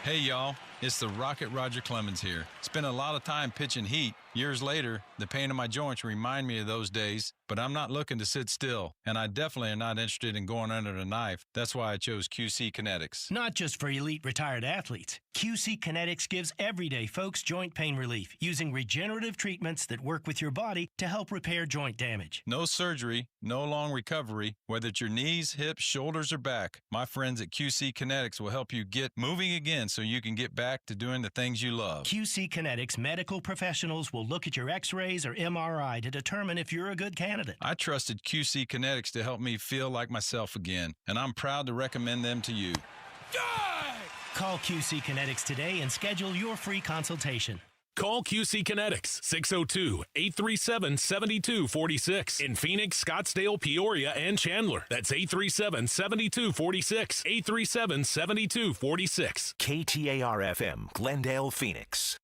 Hey, y'all. It's the Rocket Roger Clemens here. Spent a lot of time pitching heat. Years later, the pain in my joints remind me of those days, but I'm not looking to sit still, and I definitely am not interested in going under the knife. That's why I chose QC Kinetics. Not just for elite retired athletes. QC Kinetics gives everyday folks joint pain relief using regenerative treatments that work with your body to help repair joint damage. No surgery, no long recovery, whether it's your knees, hips, shoulders, or back. My friends at QC Kinetics will help you get moving again so you can get back to doing the things you love. QC Kinetics medical professionals will look at your x-rays or MRI to determine if you're a good candidate. I trusted QC Kinetics to help me feel like myself again, and I'm proud to recommend them to you. Call QC Kinetics today and schedule your free consultation. Call QC Kinetics, 602-837-7246. In Phoenix, Scottsdale, Peoria, and Chandler. That's 837-7246. 837-7246. KTAR-FM, Glendale, Phoenix.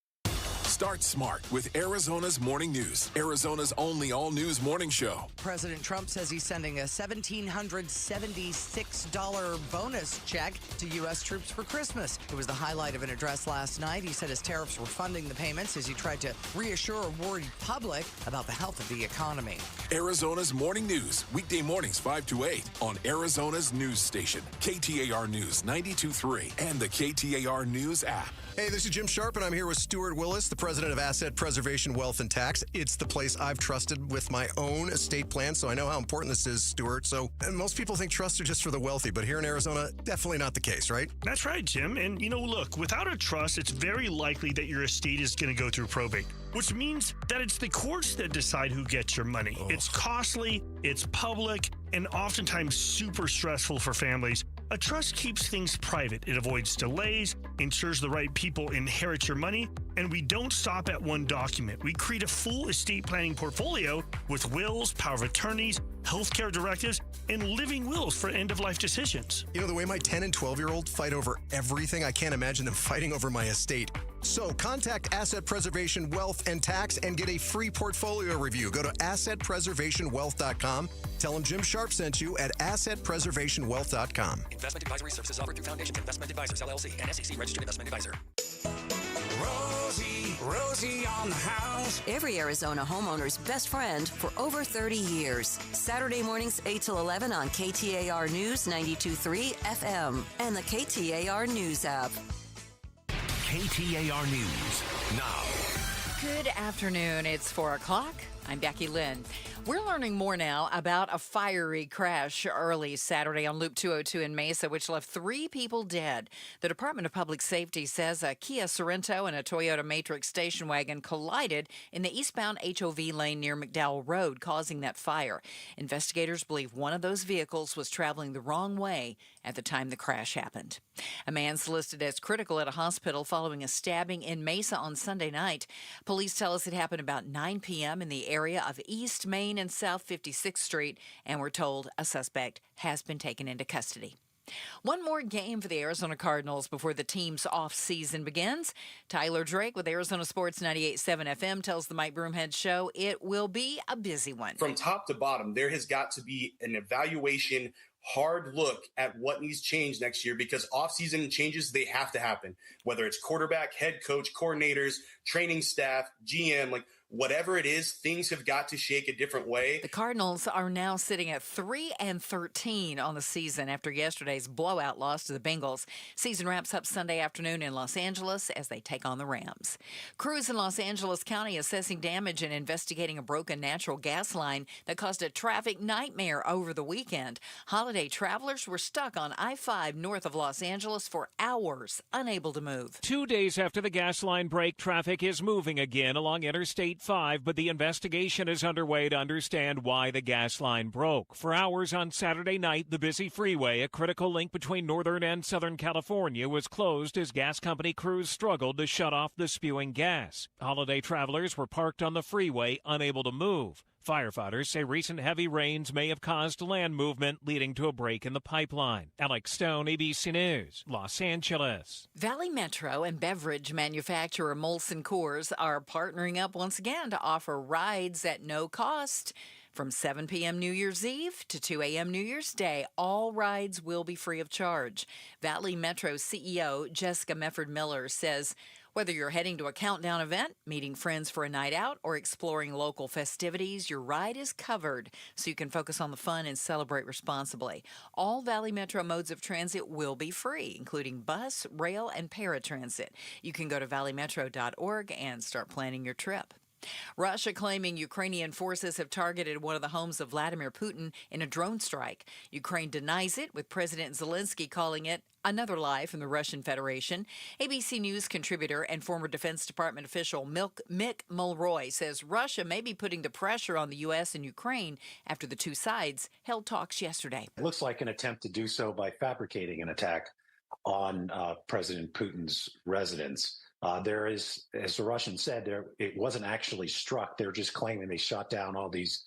Start smart with Arizona's Morning News, Arizona's only all-news morning show. President Trump says he's sending a $1,776 bonus check to U.S. troops for Christmas. It was the highlight of an address last night. He said his tariffs were funding the payments as he tried to reassure a worried public about the health of the economy. Arizona's Morning News, weekday mornings 5 to 8 on Arizona's news station, KTAR News 92.3 and the KTAR News app. Hey, this is Jim Sharp, and I'm here with Stuart Willis, the president of Asset Preservation, Wealth, and Tax. It's the place I've trusted with my own estate plan, so I know how important this is, Stuart. So most people think trusts are just for the wealthy, but here in Arizona, definitely not the case, right? That's right, Jim. And, look, without a trust, it's very likely that your estate is going to go through probate, which means that it's the courts that decide who gets your money. Oh. It's costly, it's public, and oftentimes super stressful for families. A trust keeps things private. It avoids delays, ensures the right people inherit your money, and we don't stop at one document. We create a full estate planning portfolio with wills, power of attorneys, healthcare directives, and living wills for end-of-life decisions. The way my 10 and 12-year-old fight over everything, I can't imagine them fighting over my estate. So contact Asset Preservation, Wealth, and Tax and get a free portfolio review. Go to AssetPreservationWealth.com. Tell them Jim Sharp sent you at AssetPreservationWealth.com. Investment advisory services offered through Foundations Investment Advisors, LLC, and SEC Registered Investment Advisor. Rosie on the house. Every Arizona homeowner's best friend for over 30 years. Saturday mornings 8 till 11 on KTAR News 92.3 FM and the KTAR News app. KTAR News now. Good afternoon. It's 4 o'clock. I'm Becky Lynn. We're learning more now about a fiery crash early Saturday on Loop 202 in Mesa, which left 3 people dead. The Department of Public Safety says a Kia Sorento and a Toyota Matrix station wagon collided in the eastbound HOV lane near McDowell Road, causing that fire. Investigators believe one of those vehicles was traveling the wrong way at the time the crash happened. A man's listed as critical at a hospital following a stabbing in Mesa on Sunday night. Police tell us it happened about 9 p.m. in the area of East Main and South 56th Street, and we're told a suspect has been taken into custody. One more game for the Arizona Cardinals before the team's off-season begins. Tyler Drake with Arizona Sports 98.7 FM tells the Mike Broomhead Show it will be a busy one. From top to bottom, there has got to be an evaluation, hard look at what needs changed next year, because off-season changes, they have to happen, whether it's quarterback, head coach, coordinators, training staff, GM, whatever it is, things have got to shake a different way. The Cardinals are now sitting at 3-13 on the season after yesterday's blowout loss to the Bengals. Season wraps up Sunday afternoon in Los Angeles as they take on the Rams. Crews in Los Angeles County assessing damage and investigating a broken natural gas line that caused a traffic nightmare over the weekend. Holiday travelers were stuck on I-5 north of Los Angeles for hours, unable to move. 2 days after the gas line break, traffic is moving again along Interstate 5, but the investigation is underway to understand why the gas line broke. For hours on Saturday night, the busy freeway, a critical link between Northern and Southern California, was closed as gas company crews struggled to shut off the spewing gas. Holiday travelers were parked on the freeway, unable to move. Firefighters say recent heavy rains may have caused land movement, leading to a break in the pipeline. Alex Stone, ABC News, Los Angeles. Valley Metro and beverage manufacturer Molson Coors are partnering up once again to offer rides at no cost. From 7 p.m. New Year's Eve to 2 a.m. New Year's Day, all rides will be free of charge. Valley Metro CEO Jessica Mefford-Miller says, whether you're heading to a countdown event, meeting friends for a night out, or exploring local festivities, your ride is covered so you can focus on the fun and celebrate responsibly. All Valley Metro modes of transit will be free, including bus, rail, and paratransit. You can go to valleymetro.org and start planning your trip. Russia claiming Ukrainian forces have targeted one of the homes of Vladimir Putin in a drone strike. Ukraine denies it, with President Zelensky calling it another lie from the Russian Federation. ABC News contributor and former Defense Department official Mick Mulroy says Russia may be putting the pressure on the U.S. and Ukraine after the two sides held talks yesterday. It looks like an attempt to do so by fabricating an attack on President Putin's residence. There is, as the Russians said, it wasn't actually struck. They're just claiming they shot down all these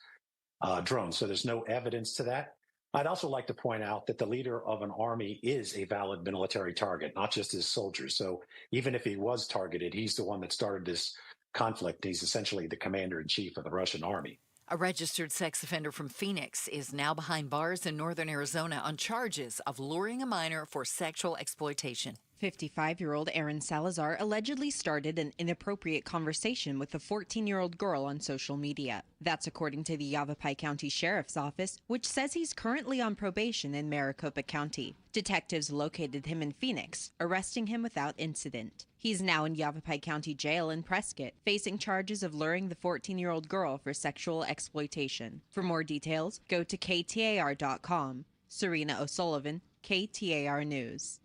drones. So there's no evidence to that. I'd also like to point out that the leader of an army is a valid military target, not just his soldiers. So even if he was targeted, he's the one that started this conflict. He's essentially the commander-in-chief of the Russian army. A registered sex offender from Phoenix is now behind bars in northern Arizona on charges of luring a minor for sexual exploitation. 55-year-old Aaron Salazar allegedly started an inappropriate conversation with a 14-year-old girl on social media. That's according to the Yavapai County Sheriff's Office, which says he's currently on probation in Maricopa County. Detectives located him in Phoenix, arresting him without incident. He's now in Yavapai County Jail in Prescott, facing charges of luring the 14-year-old girl for sexual exploitation. For more details, go to KTAR.com. Serena O'Sullivan, KTAR News.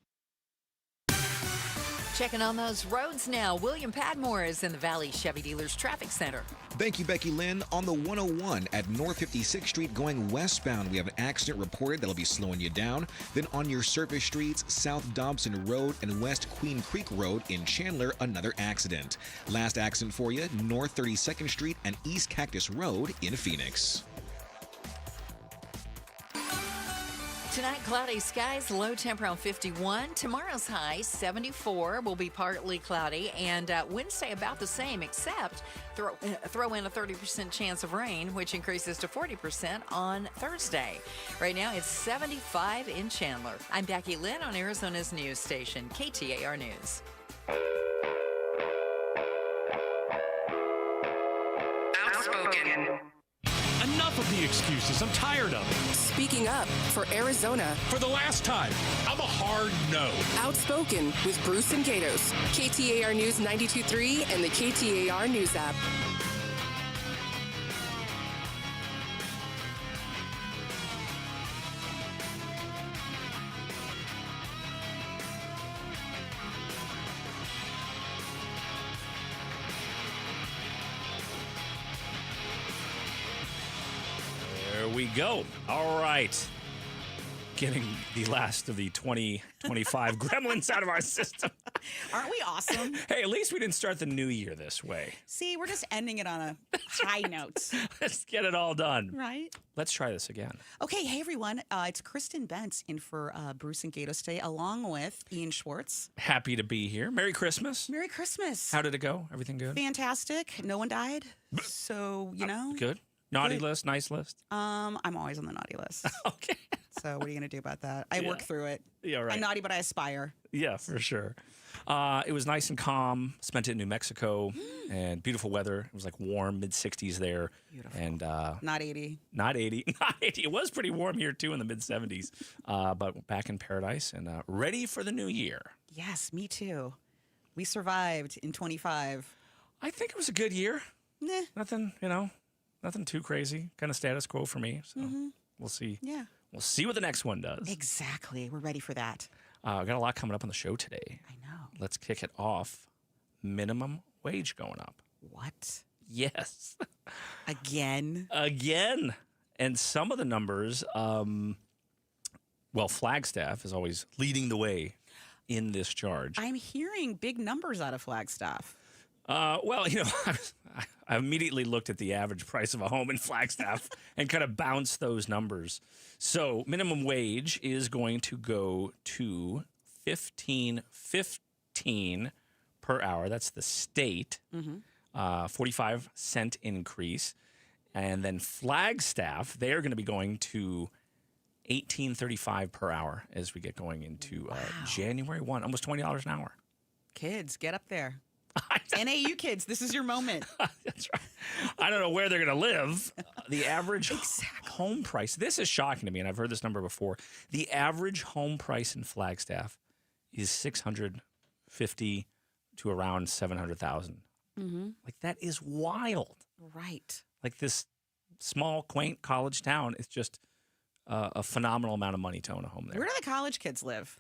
Checking on those roads now. William Padmore is in the Valley Chevy Dealers Traffic Center. Thank you, Becky Lynn. On the 101 at North 56th Street going westbound, we have an accident reported that'll be slowing you down. Then on your surface streets, South Dobson Road and West Queen Creek Road in Chandler, another accident. Last accident for you, North 32nd Street and East Cactus Road in Phoenix. Tonight, cloudy skies, low temp around 51. Tomorrow's high, 74, will be partly cloudy. And Wednesday, about the same, except throw in a 30% chance of rain, which increases to 40% on Thursday. Right now, it's 75 in Chandler. I'm Becky Lynn on Arizona's news station, KTAR News. Outspoken. Enough of the excuses. I'm tired of it. Speaking up for Arizona. For the last time, I'm a hard no. Outspoken with Bruce and Gatos. KTAR News 92.3 and the KTAR News app. We go. All right. Getting the last of the 2025 gremlins out of our system. Aren't we awesome? Hey, at least we didn't start the new year this way. See, we're just ending it on a high note. Let's get it all done. Right? Let's try this again. Okay, hey everyone. It's Kristen Bentz in for Bruce and Gatos today, along with Ian Schwartz. Happy to be here. Merry Christmas. Merry Christmas. How did it go? Everything good? Fantastic. No one died. So, you know. Good. Naughty list, nice list? I'm always on the naughty list. Okay. So what are you going to do about that? I work through it. Yeah, right. I'm naughty, but I aspire. Yeah, for sure. It was nice and calm. Spent it in New Mexico and beautiful weather. It was like warm, mid-60s there. Beautiful. And not 80. Not 80. Not 80. It was pretty warm here, too, in the mid-70s. But back in paradise and ready for the new year. Yes, me too. We survived in 25. I think it was a good year. Nah. Nothing, nothing too crazy. Kind of status quo for me. So we'll see. Yeah. We'll see what the next one does. Exactly. We're ready for that. Got a lot coming up on the show today. I know. Let's kick it off. Minimum wage going up. What? Yes. Again? Again. And some of the numbers, Flagstaff is always leading the way in this charge. I'm hearing big numbers out of Flagstaff. Well, I immediately looked at the average price of a home in Flagstaff and kind of bounced those numbers. So minimum wage is going to go to $15.15 per hour. That's the state. 45-cent increase. And then Flagstaff, they are going to be going to $18.35 per hour as we get going into January 1, almost $20 an hour. Kids, get up there. NAU kids, this is your moment. That's right. I don't know where they're going to live. The average home price, this is shocking to me, and I've heard this number before. The average home price in Flagstaff is $650,000 to around $700,000. Like, that is wild. Right. Like, this small, quaint college town is just a phenomenal amount of money to own a home there. Where do the college kids live?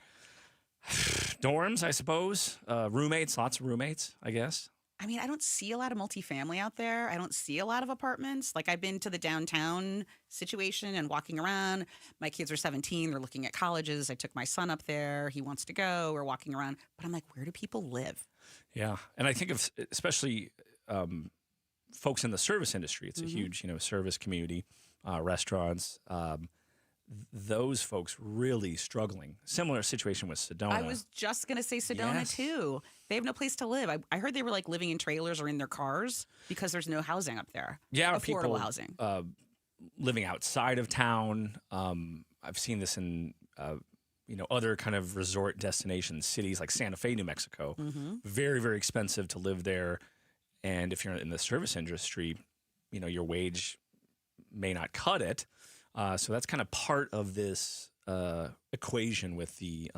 Dorms, I suppose. Roommates, lots of roommates, I guess. I mean, I don't see a lot of multifamily out there. I don't see a lot of apartments. Like, I've been to the downtown situation and walking around. My kids are 17. They're looking at colleges. I took my son up there. He wants to go. We're walking around. But I'm like, where do people live? Yeah. And I think of especially folks in the service industry. It's a huge, service community, restaurants. Those folks really struggling. Similar situation with Sedona. I was just going to say Sedona, too. They have no place to live. I heard they were like living in trailers or in their cars because there's no housing up there. Yeah, affordable people housing. Living outside of town. I've seen this in other kind of resort destinations, cities like Santa Fe, New Mexico. Very, very expensive to live there. And if you're in the service industry, your wage may not cut it. So that's kind of part of this equation with the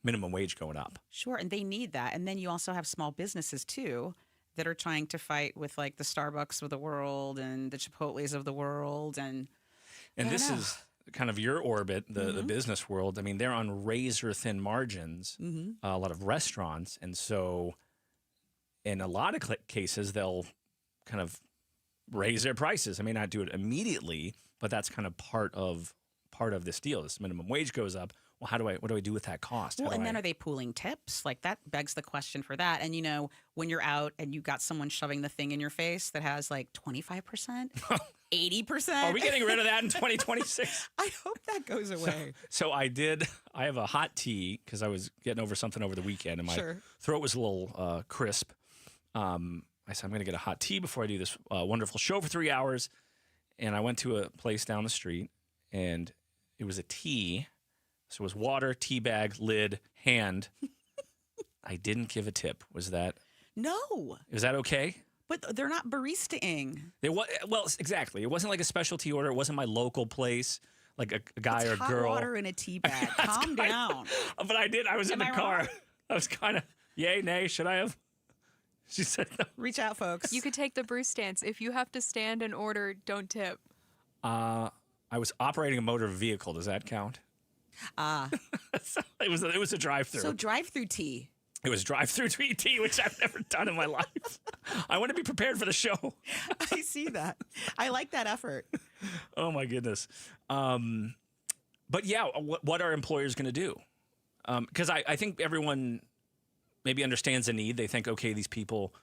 minimum wage going up. Sure, and they need that. And then you also have small businesses, too, that are trying to fight with, like, the Starbucks of the world and the Chipotles of the world. And this is kind of your orbit, the business world. I mean, they're on razor-thin margins, a lot of restaurants. And so in a lot of cases, they'll kind of raise their prices. I may not do it immediately, but that's kind of part of this deal. This minimum wage goes up. Well, what do I do with that cost? Well, and then are they pooling tips? Like, that begs the question for that. And, when you're out and you got someone shoving the thing in your face that has like 25%, 80%. Are we getting rid of that in 2026? I hope that goes away. So I have a hot tea because I was getting over something over the weekend and my throat was a little crisp. I said, I'm going to get a hot tea before I do this wonderful show for 3 hours. And I went to a place down the street, and it was a tea. So it was water, tea bag, lid, hand. I didn't give a tip. Was that? No. Is that okay? But they're not barista-ing. Well, exactly. It wasn't like a specialty order. It wasn't my local place, like a guy or hot girl. Water in a tea bag. Calm down. But I was in the car. Wrong? I was kind of, yay, nay, should I have? She said no. Reach out, folks. You could take the Bruce stance. If you have to stand and order, don't tip. I was operating a motor vehicle. Does that count? It was a drive-through. So drive-through tea. It was drive-through tea, which I've never done in my life. I want to be prepared for the show. I see that. I like that effort. Oh, my goodness. But, yeah, what are employers going to do? Because I think everyone maybe understands the need. They think, okay, these people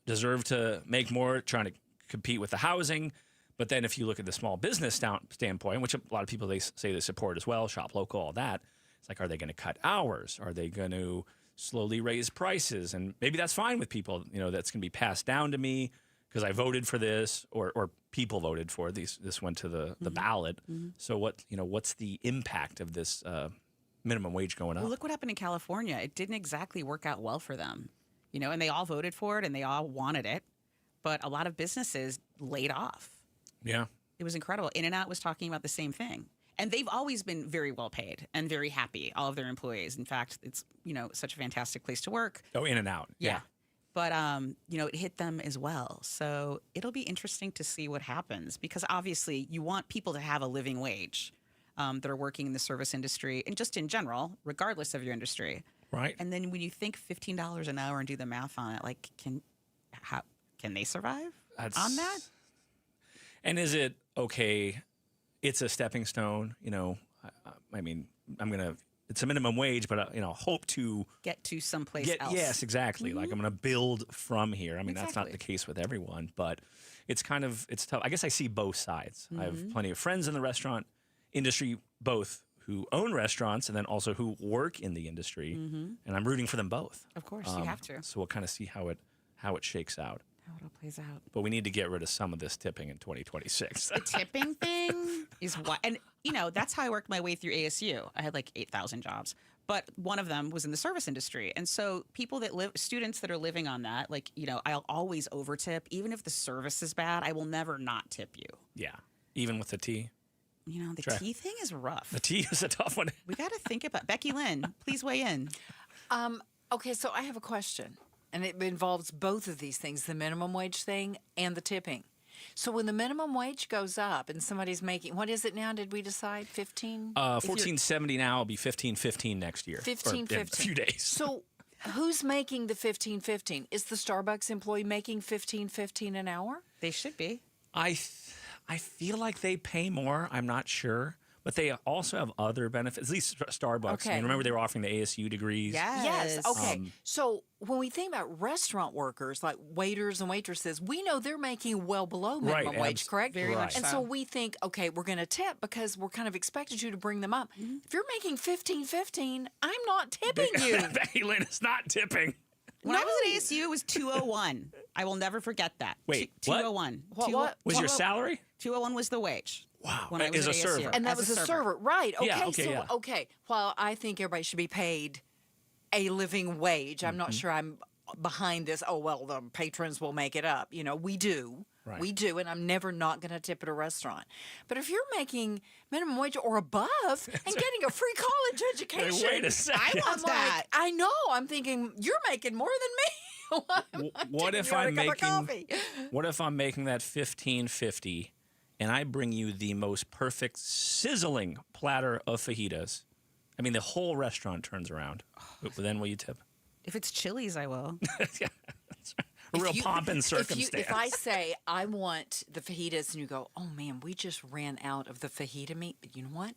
deserve to make more, trying to compete with the housing. But then if you look at the small business standpoint, which a lot of people, they say they support as well, shop local, all that, it's like, are they going to cut hours? Are they going to slowly raise prices? And maybe that's fine with people, that's going to be passed down to me because I voted for this or people voted for this went to the ballot. So what's the impact of this minimum wage going up? Well, look what happened in California. It didn't exactly work out well for them, and they all voted for it and they all wanted it. But a lot of businesses laid off. Yeah. It was incredible. In-N-Out was talking about the same thing. And they've always been very well paid and very happy, all of their employees. In fact, it's, such a fantastic place to work. Oh, In-N-Out. Yeah. But, it hit them as well. So it'll be interesting to see what happens because obviously you want people to have a living wage that are working in the service industry and just in general, regardless of your industry. Right. And then when you think $15 an hour and do the math on it, like, can they survive on that? And is it okay? It's a stepping stone, I mean, it's a minimum wage, but hope to get to someplace else. Yes, exactly. Mm-hmm. Like I'm going to build from here. I mean, that's not the case with everyone, but it's tough. I guess I see both sides. I have plenty of friends in the restaurant industry, both who own restaurants and then also who work in the industry, and I'm rooting for them both. Of course, you have to. So we'll kind of see how it shakes out. How it all plays out. But we need to get rid of some of this tipping in 2026. The tipping thing is what, and that's how I worked my way through ASU. I had like 8,000 jobs, but one of them was in the service industry. And so students that are living on that, I'll always overtip. Even if the service is bad, I will never not tip you. Yeah. Even with the tea. The tea thing is rough. The tea is a tough one. We got to think about Becky Lynn. Please weigh in. Okay, so I have a question. And it involves both of these things, the minimum wage thing and the tipping. So when the minimum wage goes up and somebody's making, what is it now? Did we decide 15? $14.70 now will be $15.15 next year. $15.15. In a few days. So who's making the $15.15? Is the Starbucks employee making $15.15 an hour? They should be. I feel like they pay more. I'm not sure. But they also have other benefits, at least Starbucks. Okay. I mean, remember they were offering the ASU degrees. Yes. Okay. So when we think about restaurant workers, like waiters and waitresses, we know they're making well below minimum wage, correct? Very much And so we think, okay, we're going to tip because we're kind of expected you to bring them up. If you're making $15.15, I'm not tipping you. Becky Lynn is not tipping. When I was at ASU, it was $201. I will never forget that. Wait, $201. What was your salary? $201 was the wage. Wow. When I was as at a ASU. server. And that was a server. Right. Okay. Yeah, okay, Okay. Well, I think everybody should be paid a living wage. I'm not sure I'm behind this. Oh, well, the patrons will make it up. We do. Right. We do. And I'm never not going to tip at a restaurant. But if you're making minimum wage or above and getting a free college education, Hey, wait a second. I want that. I know. I'm thinking you're making more than me. What if I'm making that $15.50 and I bring you the most perfect sizzling platter of fajitas? I mean, the whole restaurant turns around. Then will you tip? If it's Chili's, I will. A real pomp and circumstance. If I say I want the fajitas and you go, oh man, we just ran out of the fajita meat, but you know what?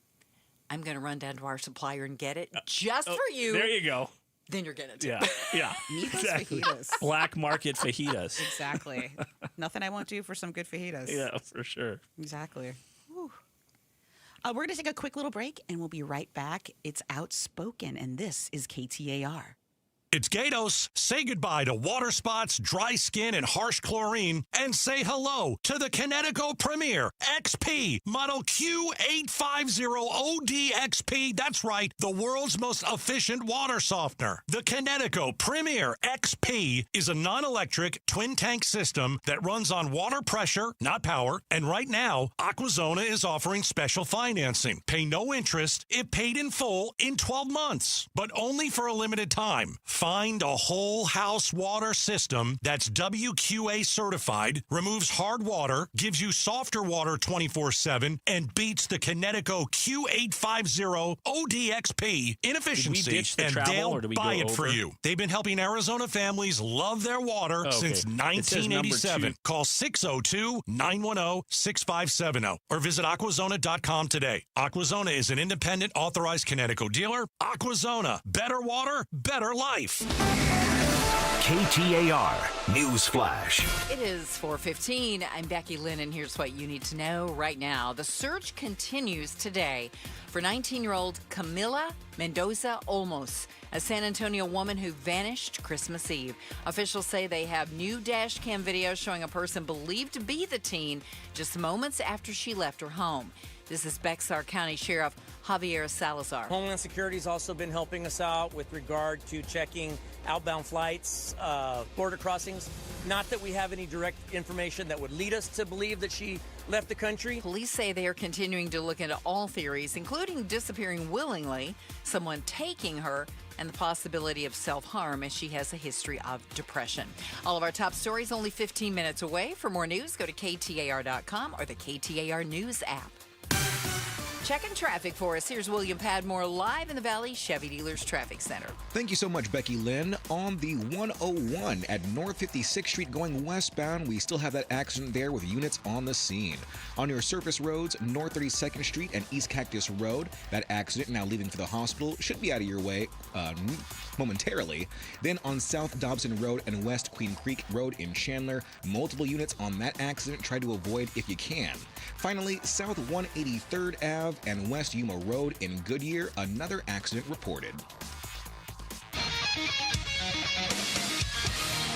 I'm going to run down to our supplier and get it just for you. There you go. Then you're going to tip. Yeah. Need those fajitas. Black market fajitas. Exactly. Nothing I won't do for some good fajitas. Yeah, for sure. Exactly. Whew. We're going to take a quick little break, and we'll be right back. It's Outspoken, and this is KTAR. It's Gatos. Say goodbye to water spots, dry skin, and harsh chlorine, and say hello to the Kinetico Premier XP Model Q850OD-XP. That's right, the world's most efficient water softener. The Kinetico Premier XP is a non-electric twin-tank system that runs on water pressure, not power. And right now, Aquazona is offering special financing. Pay no interest if paid in full in 12 months, but only for a limited time. Find a whole house water system that's WQA certified, removes hard water, gives you softer water 24/7, and beats the Kinetico Q850 ODXP in efficiency. And they'll buy it for you. They've been helping Arizona families love their water since 1987. Call 602-910-6570 or visit Aquazona.com today. Aquazona is an independent authorized Kinetico dealer. Aquazona, better water, better life. KTAR News Flash. It is 4:15. I'm Becky Lynn, and here's what you need to know right now. The search continues today for 19-year-old Camila Mendoza Olmos, a San Antonio woman who vanished Christmas Eve. Officials say they have new dash cam video showing a person believed to be the teen just moments after she left her home. This is Bexar County Sheriff Javier Salazar. Homeland Security has also been helping us out with regard to checking outbound flights, border crossings. Not that we have any direct information that would lead us to believe that she left the country. Police say they are continuing to look into all theories, including disappearing willingly, someone taking her, and the possibility of self-harm as she has a history of depression. All of our top stories only 15 minutes away. For more news, go to KTAR.com or the KTAR News app. Checking traffic for us. Here's William Padmore live in the Valley Chevy Dealers Traffic Center. Thank you so much, Becky Lynn. On the 101 at North 56th Street going westbound, we still have that accident there with units on the scene. On your surface roads, North 32nd Street and East Cactus Road, that accident now leaving for the hospital should be out of your way momentarily. Then on South Dobson Road and West Queen Creek Road in Chandler, multiple units on that accident. Try to avoid if you can. Finally, South 183rd Ave and West Yuma Road in Goodyear, another accident reported.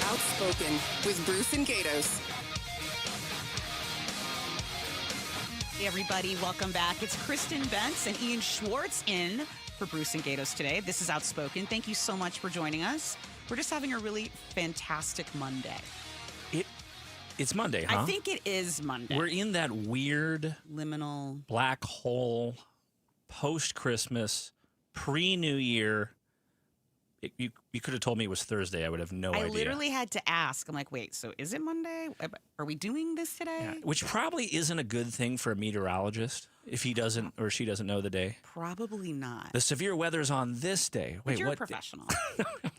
Outspoken with Bruce and Gatos. Hey, everybody. Welcome back. It's Kristen Bentz and Ian Schwartz in for Bruce and Gatos today. This is Outspoken. Thank you so much for joining us. We're just having a really fantastic Monday. It's Monday, huh? I think it is Monday. We're in that weird liminal black hole, post-Christmas, pre-New Year. You could have told me it was Thursday. I would have no idea. I literally had to ask. I'm like, wait, so is it Monday? Are we doing this today? Yeah, which probably isn't a good thing for a meteorologist if he doesn't or she doesn't know the day. Probably not. The severe weather's on this day. Wait, you're a professional.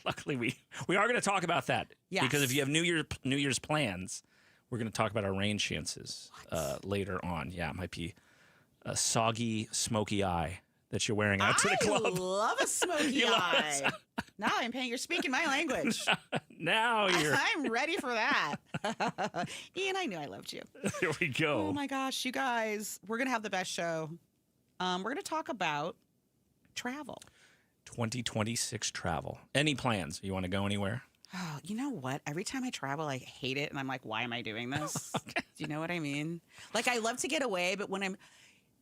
Luckily, we are going to talk about that. Yes. Because if you have New Year's plans, we're going to talk about our rain chances later on. Yeah, it might be a soggy, smoky eye that you're wearing out to the club. I love a smoky eye. Now you're speaking my language. Now you're. I'm ready for that. Ian, I knew I loved you. Here we go. Oh my gosh, you guys, we're going to have the best show. We're going to talk about travel. 2026 travel. Any plans? You want to go anywhere? Oh, you know what? Every time I travel, I hate it. And I'm like, why am I doing this? Okay. Do you know what I mean? Like, I love to get away, but when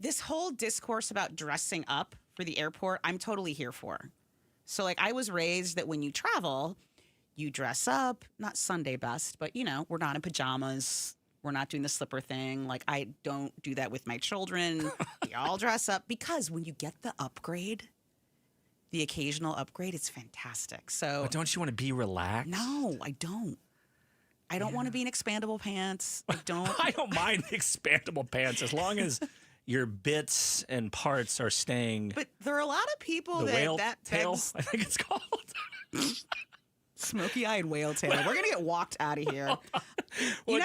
this whole discourse about dressing up for the airport, I'm totally here for. So, like, I was raised that when you travel, you dress up, not Sunday best, but, we're not in pajamas. We're not doing the slipper thing. Like, I don't do that with my children. We all dress up because when you get the upgrade, the occasional upgrade, it's fantastic. So, but don't you want to be relaxed? No, I don't. I don't want to be in expandable pants. I don't. I don't mind expandable pants as long as your bits and parts are staying. But there are a lot of people that tail, begs, I think it's called. Smoky-eyed whale tail. We're going to get walked out of here. Well,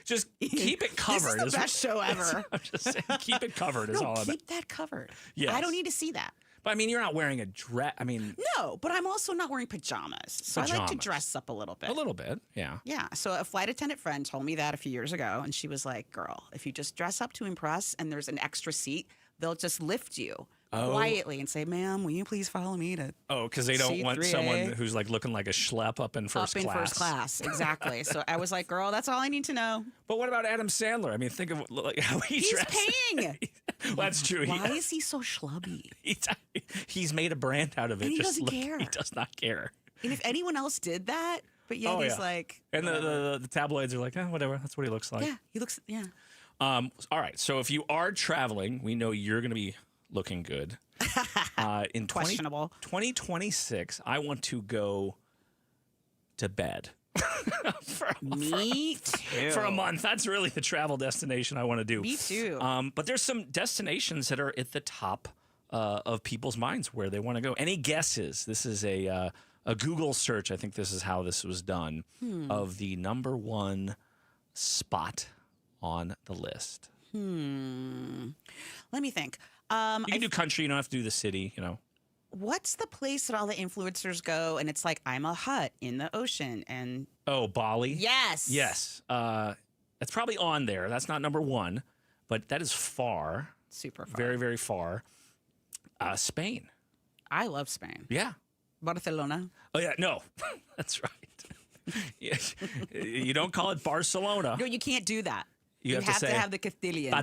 just keep it covered. This is the best show ever. I'm just saying, keep it covered is all I'm keep that covered. Yes. I don't need to see that. But, I mean, you're not wearing a dress. I mean... No, but I'm also not wearing pajamas. So I like to dress up a little bit. A little bit, yeah. Yeah. So a flight attendant friend told me that a few years ago, and she was like, girl, if you just dress up to impress and there's an extra seat, they'll just lift you quietly and say, ma'am, will you please follow me to because they don't want C3A? Someone who's like looking like a schlep up in first class. Up in first class, exactly. So I was like, girl, that's all I need to know. But what about Adam Sandler? I mean, think of how he's dressed. Paying. Well, that's true. Why is he so schlubby? He's made a brand out of it. And he doesn't care. He does not care. And if anyone else did that, but yet he's like... And the tabloids are like, whatever, that's what he looks like. Yeah, he looks, yeah. All right, so if you are traveling, we know you're going to be looking good. In Questionable. 2026, I want to go to bed. Me too. For a month. That's really the travel destination I want to do. Me too. But there's some destinations that are at the top of people's minds where they want to go. Any guesses? This is a Google search. I think this is how this was done of the number one spot on the list. Let me think. You can do country. You don't have to do the city, What's the place that all the influencers go and it's like, I'm a hut in the ocean and... Oh, Bali? Yes. Yes. That's probably on there. That's not number one, but that is far. Super far. Very, very far. Spain. I love Spain. Yeah. Barcelona. Oh, yeah. No, that's right. Yeah. You don't call it Barcelona. No, you can't do that. You have to have the Castilian.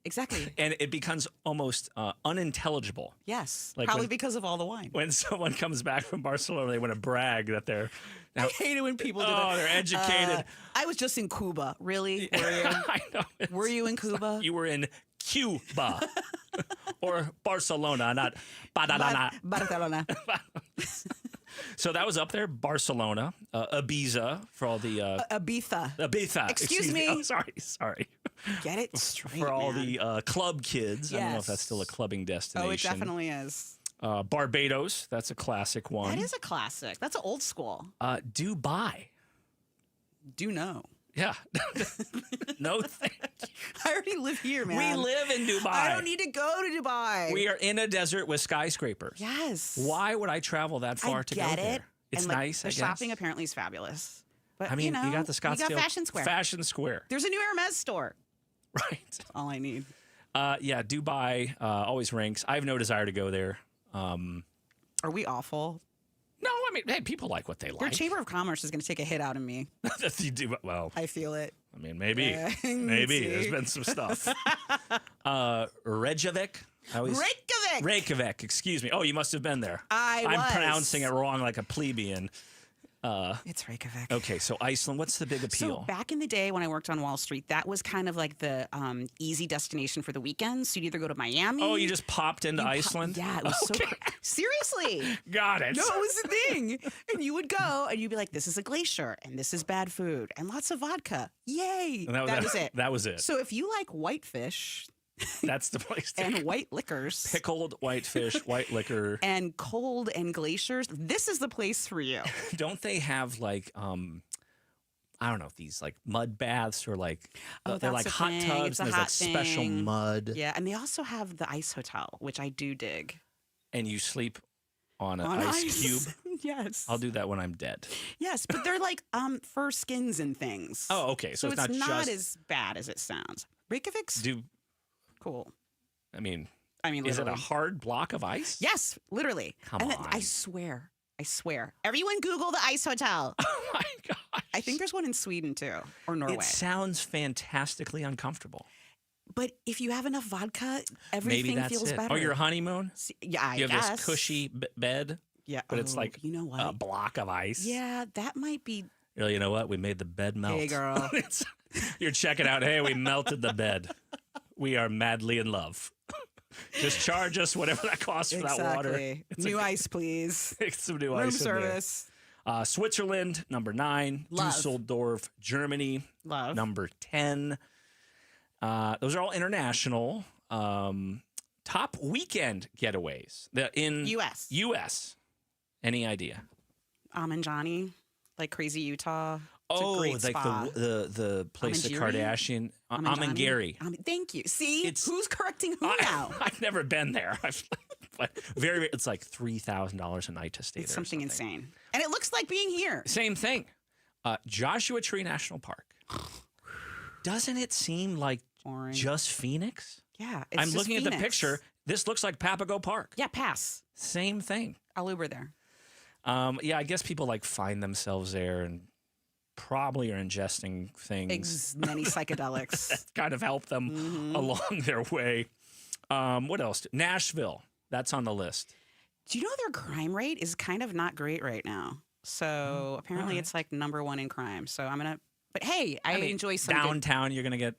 Exactly. And it becomes almost unintelligible. Yes. Like probably because of all the wine. When someone comes back from Barcelona, they want to brag that they're... I hate it when people do that. Oh, they're educated. I was just in Cuba. Really? Were you? I know. Were you in Cuba? You were in Cuba. Or Barcelona, not Barcelona. So that was up there, Barcelona, Ibiza for all the... Ibiza. Ibiza. Excuse me. Oh, sorry. Get it straight, for all man. the club kids. I don't know if that's still a clubbing destination. Oh, it definitely is. Barbados, that's a classic one. That is a classic. That's old school. Dubai. Do know. Yeah. No thank you. I already live here, man. We live in Dubai. I don't need to go to Dubai. We are in a desert with skyscrapers. Yes. Why would I travel that far to go there? It's and, like, nice, The I guess. shopping apparently is fabulous. But, I mean, you know, you got the Scottsdale you got Fashion Square. Fashion Square. There's a new Hermes store. Right. That's all I need. Yeah, Dubai always ranks. I have no desire to go there. Are we awful? No, I mean, hey, people like what they like. Your Chamber of Commerce is going to take a hit out of me. You do well. I feel it. I mean, maybe. Yeah, Maybe. see. There's been some stuff. Reykjavik. Reykjavik, excuse me. Oh, you must have been there. I'm was. pronouncing it wrong like a plebeian. It's Reykjavik. Okay, so Iceland, what's the big appeal? So back in the day when I worked on Wall Street, that was kind of like the easy destination for the weekends. So you'd either go to Miami. Oh, you just popped into Iceland? Yeah, it was so seriously. Got it. No, it was the thing. And you would go and you'd be like, this is a glacier and this is bad food and lots of vodka. Yay. And that was it. That was it. So if you like whitefish that's the place to and white liquors, pickled whitefish, white liquor, and cold and glaciers, this is the place for you. Don't they have like I don't know if these like mud baths or like they're like hot tubs and there's like special mud. Yeah, and they also have the ice hotel, which I do dig. And you sleep on an ice cube. Yes. I'll do that when I'm dead. Yes, but they're like fur skins and things. Oh, okay. So it's not just as bad as it sounds. Reykjavik's cool. I mean, literally. Is it a hard block of ice? Yes, literally. Come and on. I swear. Everyone Google the ice hotel. Oh my gosh. I think there's one in Sweden too, or Norway. It sounds fantastically uncomfortable. But if you have enough vodka, everything Maybe that's feels it. better. Oh, your honeymoon? Yeah, I You have guess. this cushy bed? Yeah. But it's like you know what? a block of ice? Yeah, that might be. Well, you know what? We made the bed melt. Hey, girl. You're checking out, hey, we melted the bed. We are madly in love. Just charge us whatever that costs for that water. New ice, please. Some new Room ice in there. service. Switzerland, number 9. Love. Dusseldorf, Germany, Love. number 10. Those are all international. Top weekend getaways in U.S. Any idea? Johnny, like Crazy Utah. It's a Oh, great like spa. the place the Amangiri? Kardashian. Amangiri. Thank you. See, who's correcting who now? I've never been there. But it's like $3,000 a night to stay It's there. something insane, and it looks like being here. Same thing. Joshua Tree National Park. Doesn't it seem like just Phoenix? Yeah, I'm looking at the picture. This looks like Papago Park. Yeah, pass. Same thing. I'll Uber there. Yeah, I guess people like find themselves there and probably are ingesting things. Many psychedelics. that kind of help them along their way. What else? Nashville. That's on the list. Do you know their crime rate is kind of not great right now? So apparently it's like number 1 in crime. So I'm going to, but hey, I mean, enjoy some downtown. You're going to get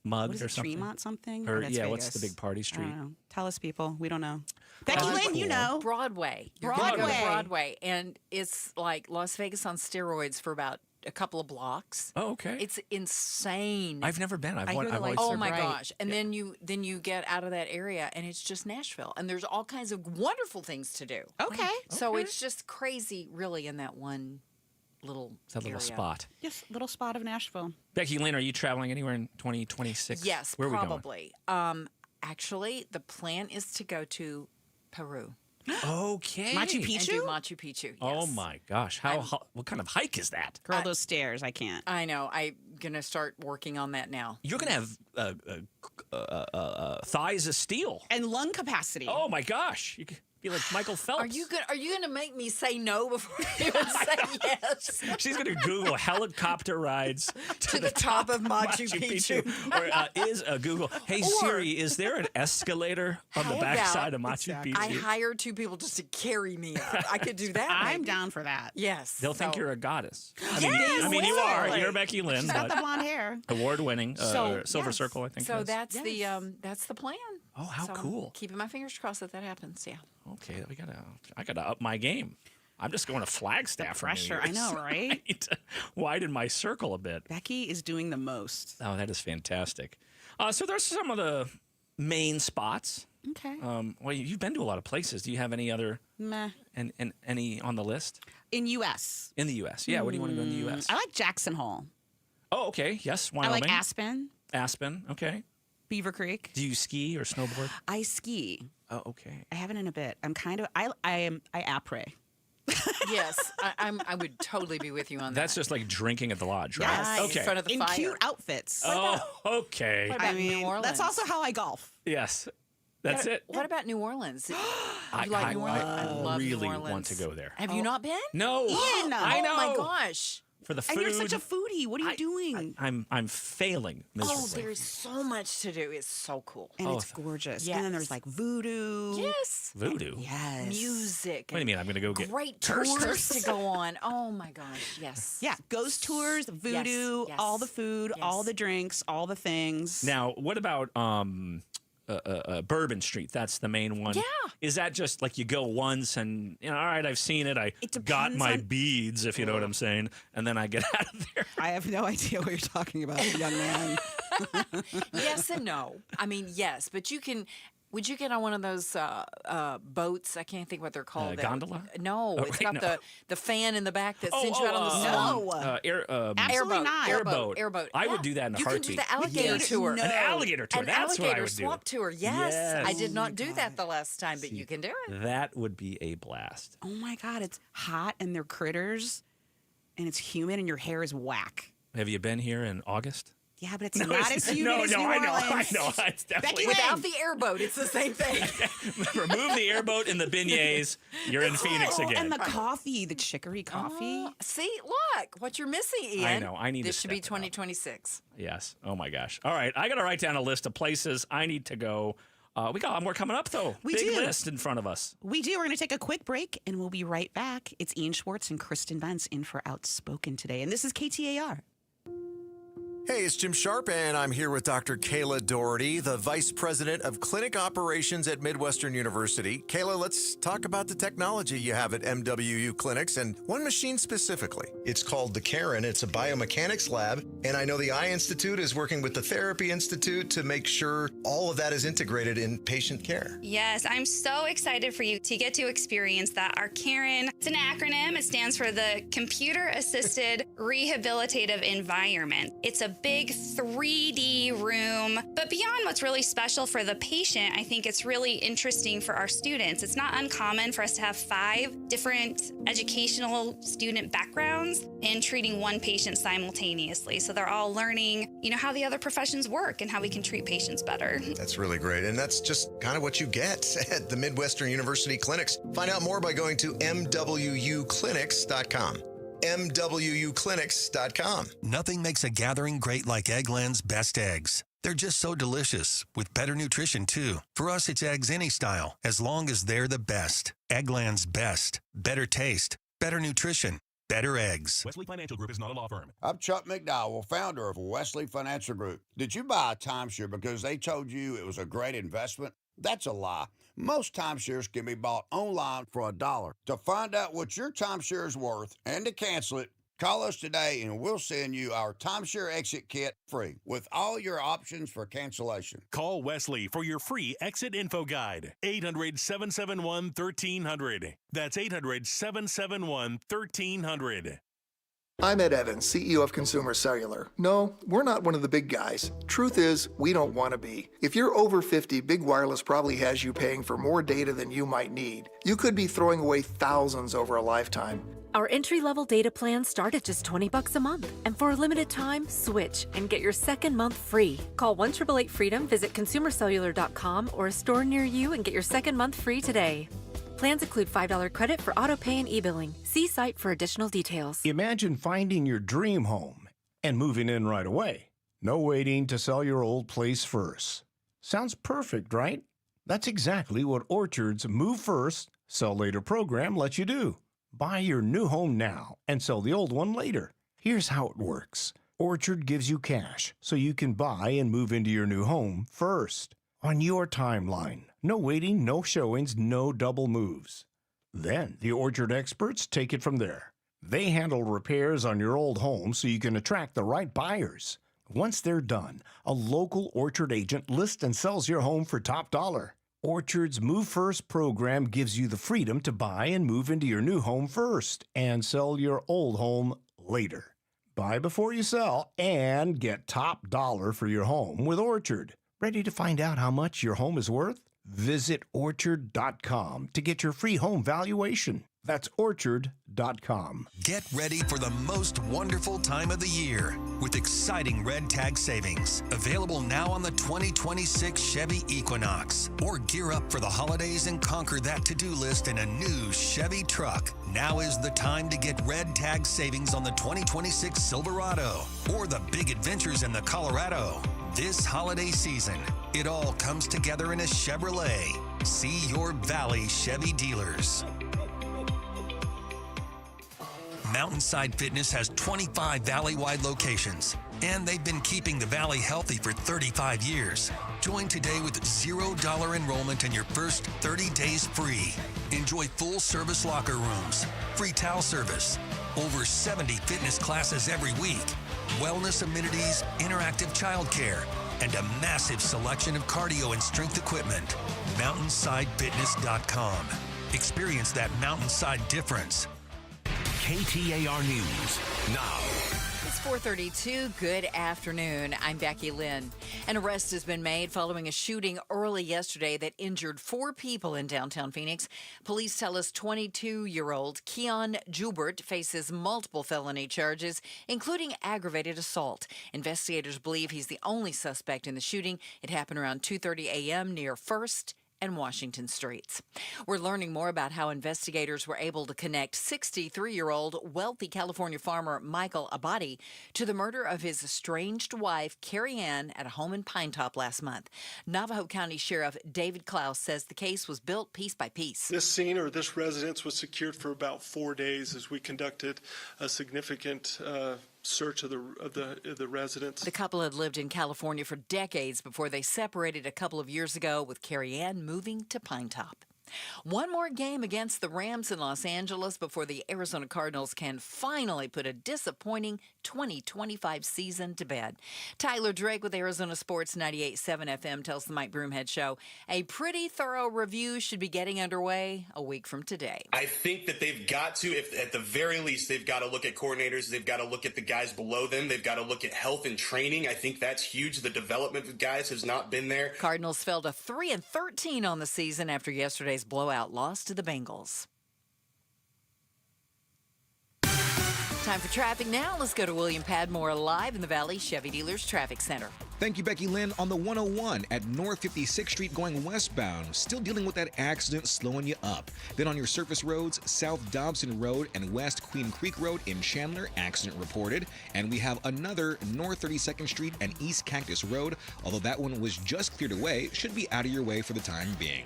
mugged what is or it, something. Tremont something? Or that's yeah, what's the Vegas. big party I street? don't know. Tell us, people. We don't know. Becky Lynn, you know. Broadway. Broadway. And it's like Las Vegas on steroids for about a couple of blocks. Oh, okay. It's insane. I've never been. Oh my gosh! And then you get out of that area, and it's just Nashville, and there's all kinds of wonderful things to do. Okay. So it's just crazy, really, in that one little area. Spot. Yes, little spot of Nashville. Becky Lynn, are you traveling anywhere in 2026? Yes, Where probably. Actually, the plan is to go to Peru. Okay. Machu And Picchu? do Machu Picchu. Yes. Oh my gosh! What kind of hike is that? Girl, those stairs, I can't. I know. I'm gonna start working on that now. You're gonna have thighs of steel and lung capacity. Oh my gosh! You could be like Michael Phelps. Are you gonna make me say no before you even say yes? She's gonna Google helicopter rides to the top of Machu Picchu. Or is Google, hey Siri, is there an escalator on the backside of Machu Picchu? I hired 2 people just to carry me up. I could do that. I'm down for that. Yes. They'll think you're a goddess. Yes, I mean you are. You're Becky Lynn. She's got the blonde hair. Award-winning, Silver yes. Circle, I think. So that's the plan. Oh, how cool! Keeping my fingers crossed that happens. Yeah. Okay, I gotta up my game. I'm just going to Flagstaff for New Pressure, Year's. I know, right? I need to widen my circle a bit. Becky is doing the most. Oh, that is fantastic. So there's some of the main spots. Okay. Well, you've been to a lot of places. Do you have any other? Meh. And any on the list? In U.S. In the U.S. Yeah. Where do you want to go in the U.S.? I like Jackson Hole. Oh, okay. Yes, Wyoming. I like Aspen. Aspen. Okay. Beaver Creek. Do you ski or snowboard? I ski. Oh, okay. I haven't in a bit. I'm kind of I après. Yes, I would totally be with you on that. That's just like drinking at the lodge, right? Yes. Okay. In front of the in fire. cute outfits. Oh, okay. What about I mean, New Orleans? that's also how I golf. Yes. That's it. What about New Orleans? You I like New Orleans? I love really New Orleans. want to go there. Have you not been? No. Ian! I know. Oh my gosh. For the food. And you're such a foodie. What are you doing? I'm failing miserably. Oh, there is so much to do. It's so cool. And it's gorgeous. Yes. And then there's like voodoo. Yes. Voodoo? Yes. Music. What do you mean? I'm going to go get Great cursed? tours to go on. Oh my gosh. Yes. Yeah. Ghost tours, voodoo, Yes. all the food, all the drinks, all the things. Now, what about Bourbon Street? That's the main one. Yeah. Is that just like you go once and, all right, I've seen it. I got depends my on- beads, if you know what I'm saying, and then I get out of there. I have no idea what you're talking about, young man. Yes and no. I mean, yes, but you can. Would you get on one of those boats? I can't think what they're called. Gondola? No, Oh, it's wait, got no. the fan in the back that sends you out on the snow. Absolutely not. Airboat. Airboat. I would do that in a you heartbeat. You can do the alligator tour. An alligator tour. An That's what I alligator would do. swamp tour. Yes. Yes. I did not do that the last time, but you can do it. That would be a blast. Oh my God, it's hot and they're critters and it's humid and your hair is whack. Have you been here in August? Yeah, but it's not as humid as New I Orleans. know. It's definitely Without the airboat, it's the same thing. Remove the airboat and the beignets. You're in Phoenix again. And the coffee, the chicory coffee. See, look, what you're missing, Ian. I know. I need This to should be step it up. 2026. Yes. Oh my gosh. All right. I got to write down a list of places I need to go. We got a lot more coming up though. We Big do. list in front of us. We do. We're going to take a quick break and we'll be right back. It's Ian Schwartz and Kristen Vance in for Outspoken today. And this is KTAR. Hey, it's Jim Sharp, and I'm here with Dr. Kayla Doherty, the Vice President of Clinic Operations at Midwestern University. Kayla, let's talk about the technology you have at MWU Clinics and one machine specifically. It's called the Karen. It's a biomechanics lab, and I know the Eye Institute is working with the Therapy Institute to make sure all of that is integrated in patient care. Yes, I'm so excited for you to get to experience that. Our Karen, it's an acronym. It stands for the Computer Assisted Rehabilitative Environment. It's a big 3D room. But beyond what's really special for the patient, I think it's really interesting for our students. It's not uncommon for us to have 5 different educational student backgrounds in treating one patient simultaneously. So they're all learning, how the other professions work and how we can treat patients better. That's really great, and that's just kind of what you get at the Midwestern University Clinics. Find out more by going to mwuclinics.com. mwuclinics.com. Nothing makes a gathering great like Eggland's best eggs. They're just so delicious, with better nutrition, too. For us, it's eggs any style, as long as they're the best. Eggland's best. Better taste, better nutrition, better eggs. Wesley Financial Group is not a law firm. I'm Chuck McDowell, founder of Wesley Financial Group. Did you buy a timeshare because they told you it was a great investment? That's a lie. Most timeshares can be bought online for $1. To find out what your timeshare is worth and to cancel it, call us today and we'll send you our timeshare exit kit free with all your options for cancellation. Call Wesley for your free exit info guide. 800-771-1300. That's 800-771-1300. I'm Ed Evans, CEO of Consumer Cellular. No, we're not one of the big guys. Truth is, we don't want to be. If you're over 50, Big Wireless probably has you paying for more data than you might need. You could be throwing away thousands over a lifetime. Our entry-level data plans start at just $20 a month. And for a limited time, switch and get your second month free. Call 1-888-FREEDOM, visit consumercellular.com or a store near you and get your second month free today. Plans include $5 credit for auto pay and e-billing. See site for additional details. Imagine finding your dream home and moving in right away. No waiting to sell your old place first. Sounds perfect, right? That's exactly what Orchard's Move First, Sell Later program lets you do. Buy your new home now and sell the old one later. Here's how it works. Orchard gives you cash so you can buy and move into your new home first. On your timeline. No waiting, no showings, no double moves. Then the Orchard experts take it from there. They handle repairs on your old home so you can attract the right buyers. Once they're done, a local Orchard agent lists and sells your home for top dollar. Orchard's Move First program gives you the freedom to buy and move into your new home first and sell your old home later. Buy before you sell and get top dollar for your home with Orchard. Ready to find out how much your home is worth? Visit Orchard.com to get your free home valuation. That's Orchard.com. Get ready for the most wonderful time of the year with exciting red tag savings. Available now on the 2026 Chevy Equinox. Or gear up for the holidays and conquer that to-do list in a new Chevy truck. Now is the time to get red tag savings on the 2026 Silverado or the big adventures in the Colorado. This holiday season, it all comes together in a Chevrolet. See your Valley Chevy dealers. Mountainside Fitness has 25 Valley-wide locations, and they've been keeping the Valley healthy for 35 years. Join today with $0 enrollment and your first 30 days free. Enjoy full-service locker rooms, free towel service, over 70 fitness classes every week, wellness amenities, interactive childcare, and a massive selection of cardio and strength equipment. MountainsideFitness.com. Experience that mountainside difference. KTAR News now. It's 4:32. Good afternoon. I'm Becky Lynn. An arrest has been made following a shooting early yesterday that injured 4 people in downtown Phoenix. Police tell us 22-year-old Keon Joubert faces multiple felony charges, including aggravated assault. Investigators believe he's the only suspect in the shooting. It happened around 2:30 a.m. near 1st and Washington Streets. We're learning more about how investigators were able to connect 63-year-old wealthy California farmer Michael Abadi to the murder of his estranged wife, Carrie Ann, at a home in Pine Top last month. Navajo County Sheriff David Klaus says the case was built piece by piece. This scene or this residence was secured for about 4 days as we conducted a significant search of the residence. The couple had lived in California for decades before they separated a couple of years ago, with Carrie Ann moving to Pine Top. One more game against the Rams in Los Angeles before the Arizona Cardinals can finally put a disappointing 2025 season to bed. Tyler Drake with Arizona Sports 98.7 FM tells the Mike Broomhead Show a pretty thorough review should be getting underway a week from today. I think that they've got to, if at the very least, they've got to look at coordinators. They've got to look at the guys below them. They've got to look at health and training. I think that's huge. The development of guys has not been there. Cardinals fell to 3-13 on the season after yesterday's blowout loss to the Bengals. Time for traffic now. Let's go to William Padmore live in the Valley Chevy Dealers Traffic Center. Thank you, Becky Lynn. On the 101 at North 56th Street going westbound, still dealing with that accident slowing you up. Then on your surface roads, South Dobson Road and West Queen Creek Road in Chandler, accident reported. And we have another North 32nd Street and East Cactus Road, although that one was just cleared away, should be out of your way for the time being.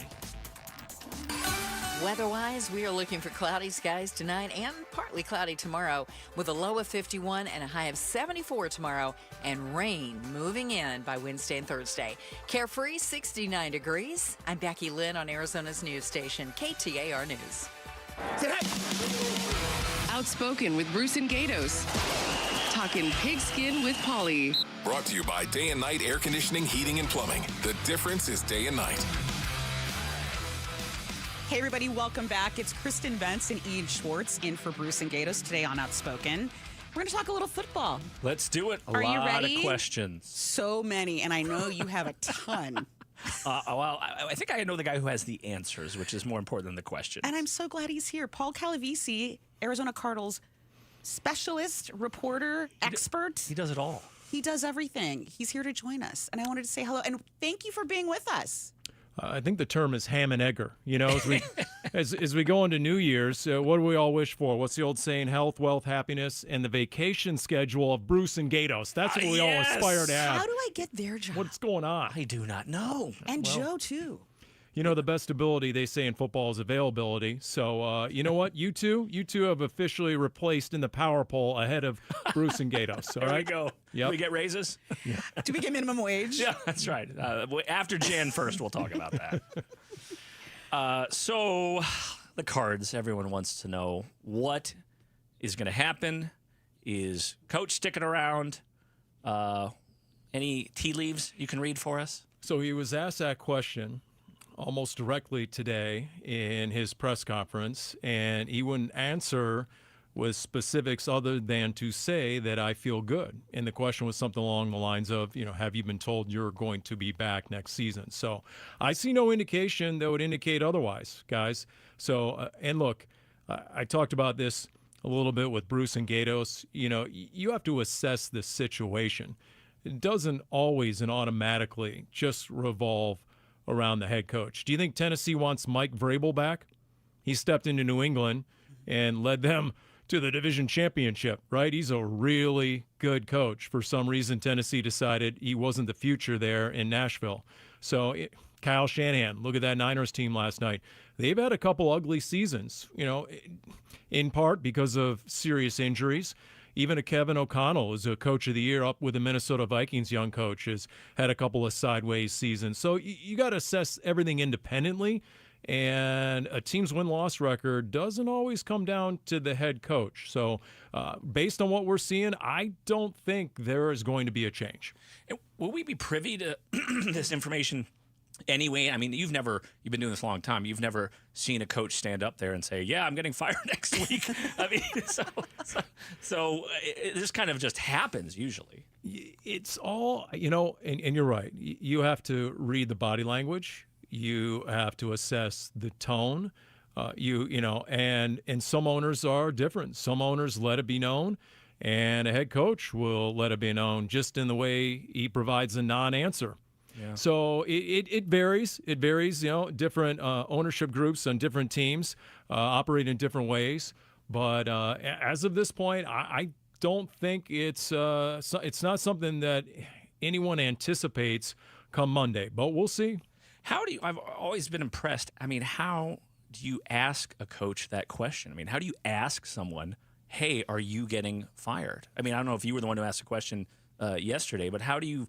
Weather-wise, we are looking for cloudy skies tonight and partly cloudy tomorrow, with a low of 51 and a high of 74 tomorrow, and rain moving in by Wednesday and Thursday. Carefree, 69 degrees. I'm Becky Lynn on Arizona's news station, KTAR News. Outspoken with Bruce and Gatos. Talking pigskin with Polly. Brought to you by Day and Night Air Conditioning, Heating, and Plumbing. The difference is day and night. Hey, everybody, welcome back. It's Kristen Bentz and Ian Schwartz in for Bruce and Gatos today on Outspoken. We're going to talk a little football. Let's do it. Are you ready? A lot of questions. So many, and I know you have a ton. Well, I think I know the guy who has the answers, which is more important than the questions. And I'm so glad he's here. Paul Calavisi, Arizona Cardinals specialist, reporter, expert. He does it all. He does everything. He's here to join us. And I wanted to say hello, and thank you for being with us. I think the term is ham and egger. You know, as we go into New Year's, what do we all wish for? What's the old saying? Health, wealth, happiness, and the vacation schedule of Bruce and Gatos. That's what we all aspire to have. How do I get their job? What's going on? I do not know. And Joe, too. You know, the best ability, they say in football, is availability. So, you know what? You two have officially replaced in the power poll ahead of Bruce and Gatos. All right? There we go. Yep. Do we get raises? Yeah. Do we get minimum wage? Yeah, that's right. After Jan 1st, we'll talk about that. So the Cards, everyone wants to know what is going to happen. Is Coach sticking around? Any tea leaves you can read for us? So he was asked that question almost directly today in his press conference, and he wouldn't answer with specifics other than to say that I feel good. And the question was something along the lines of, have you been told you're going to be back next season? So I see no indication that would indicate otherwise, guys. So, and look, I talked about this a little bit with Bruce and Gatos. You have to assess the situation. It doesn't always and automatically just revolve around the head coach. Do you think Tennessee wants Mike Vrabel back? He stepped into New England and led them to the division championship, right? He's a really good coach. For some reason, Tennessee decided he wasn't the future there in Nashville. So Kyle Shanahan, look at that Niners team last night. They've had a couple ugly seasons, in part because of serious injuries. Even a Kevin O'Connell is a coach of the year up with the Minnesota Vikings young coach, has had a couple of sideways seasons. So you got to assess everything independently. And a team's win-loss record doesn't always come down to the head coach. So based on what we're seeing, I don't think there is going to be a change. Will we be privy to this information anyway? I mean, you've been doing this a long time. You've never seen a coach stand up there and say, yeah, I'm getting fired next week. I mean, so it just kind of just happens usually. It's all, and you're right. You have to read the body language. You have to assess the tone. And some owners are different. Some owners let it be known, and a head coach will let it be known just in the way he provides a non-answer. Yeah. So it varies. It varies. Different ownership groups and different teams operate in different ways. But as of this point, I don't think it's not something that anyone anticipates come Monday. But we'll see. I've always been impressed. I mean, how do you ask a coach that question? I mean, how do you ask someone, hey, are you getting fired? I mean, I don't know if you were the one who asked the question yesterday, but how do you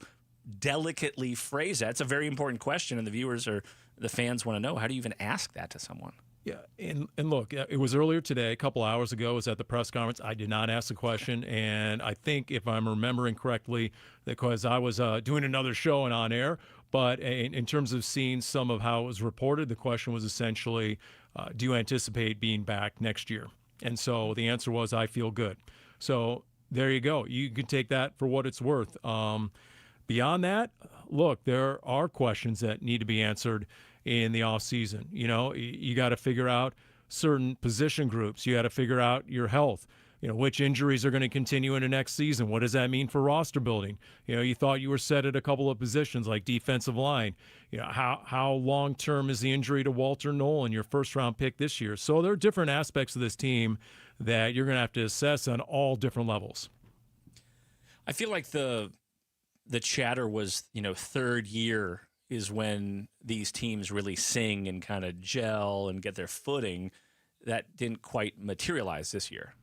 delicately phrase that? It's a very important question, and the viewers or the fans want to know. How do you even ask that to someone? Yeah, and look, it was earlier today, a couple hours ago, I was at the press conference. I did not ask the question, and I think if I'm remembering correctly, because I was doing another show and on air, but in terms of seeing some of how it was reported, the question was essentially, do you anticipate being back next year? And so the answer was, I feel good. So there you go. You can take that for what it's worth. Beyond that, look, there are questions that need to be answered in the offseason. You got to figure out certain position groups. You got to figure out your health. Which injuries are going to continue into next season? What does that mean for roster building? You thought you were set at a couple of positions like defensive line. How long-term is the injury to Walter Nolan, your first-round pick this year? So there are different aspects of this team that you're going to have to assess on all different levels. I feel like the chatter was, third year is when these teams really sing and kind of gel and get their footing. That didn't quite materialize this year.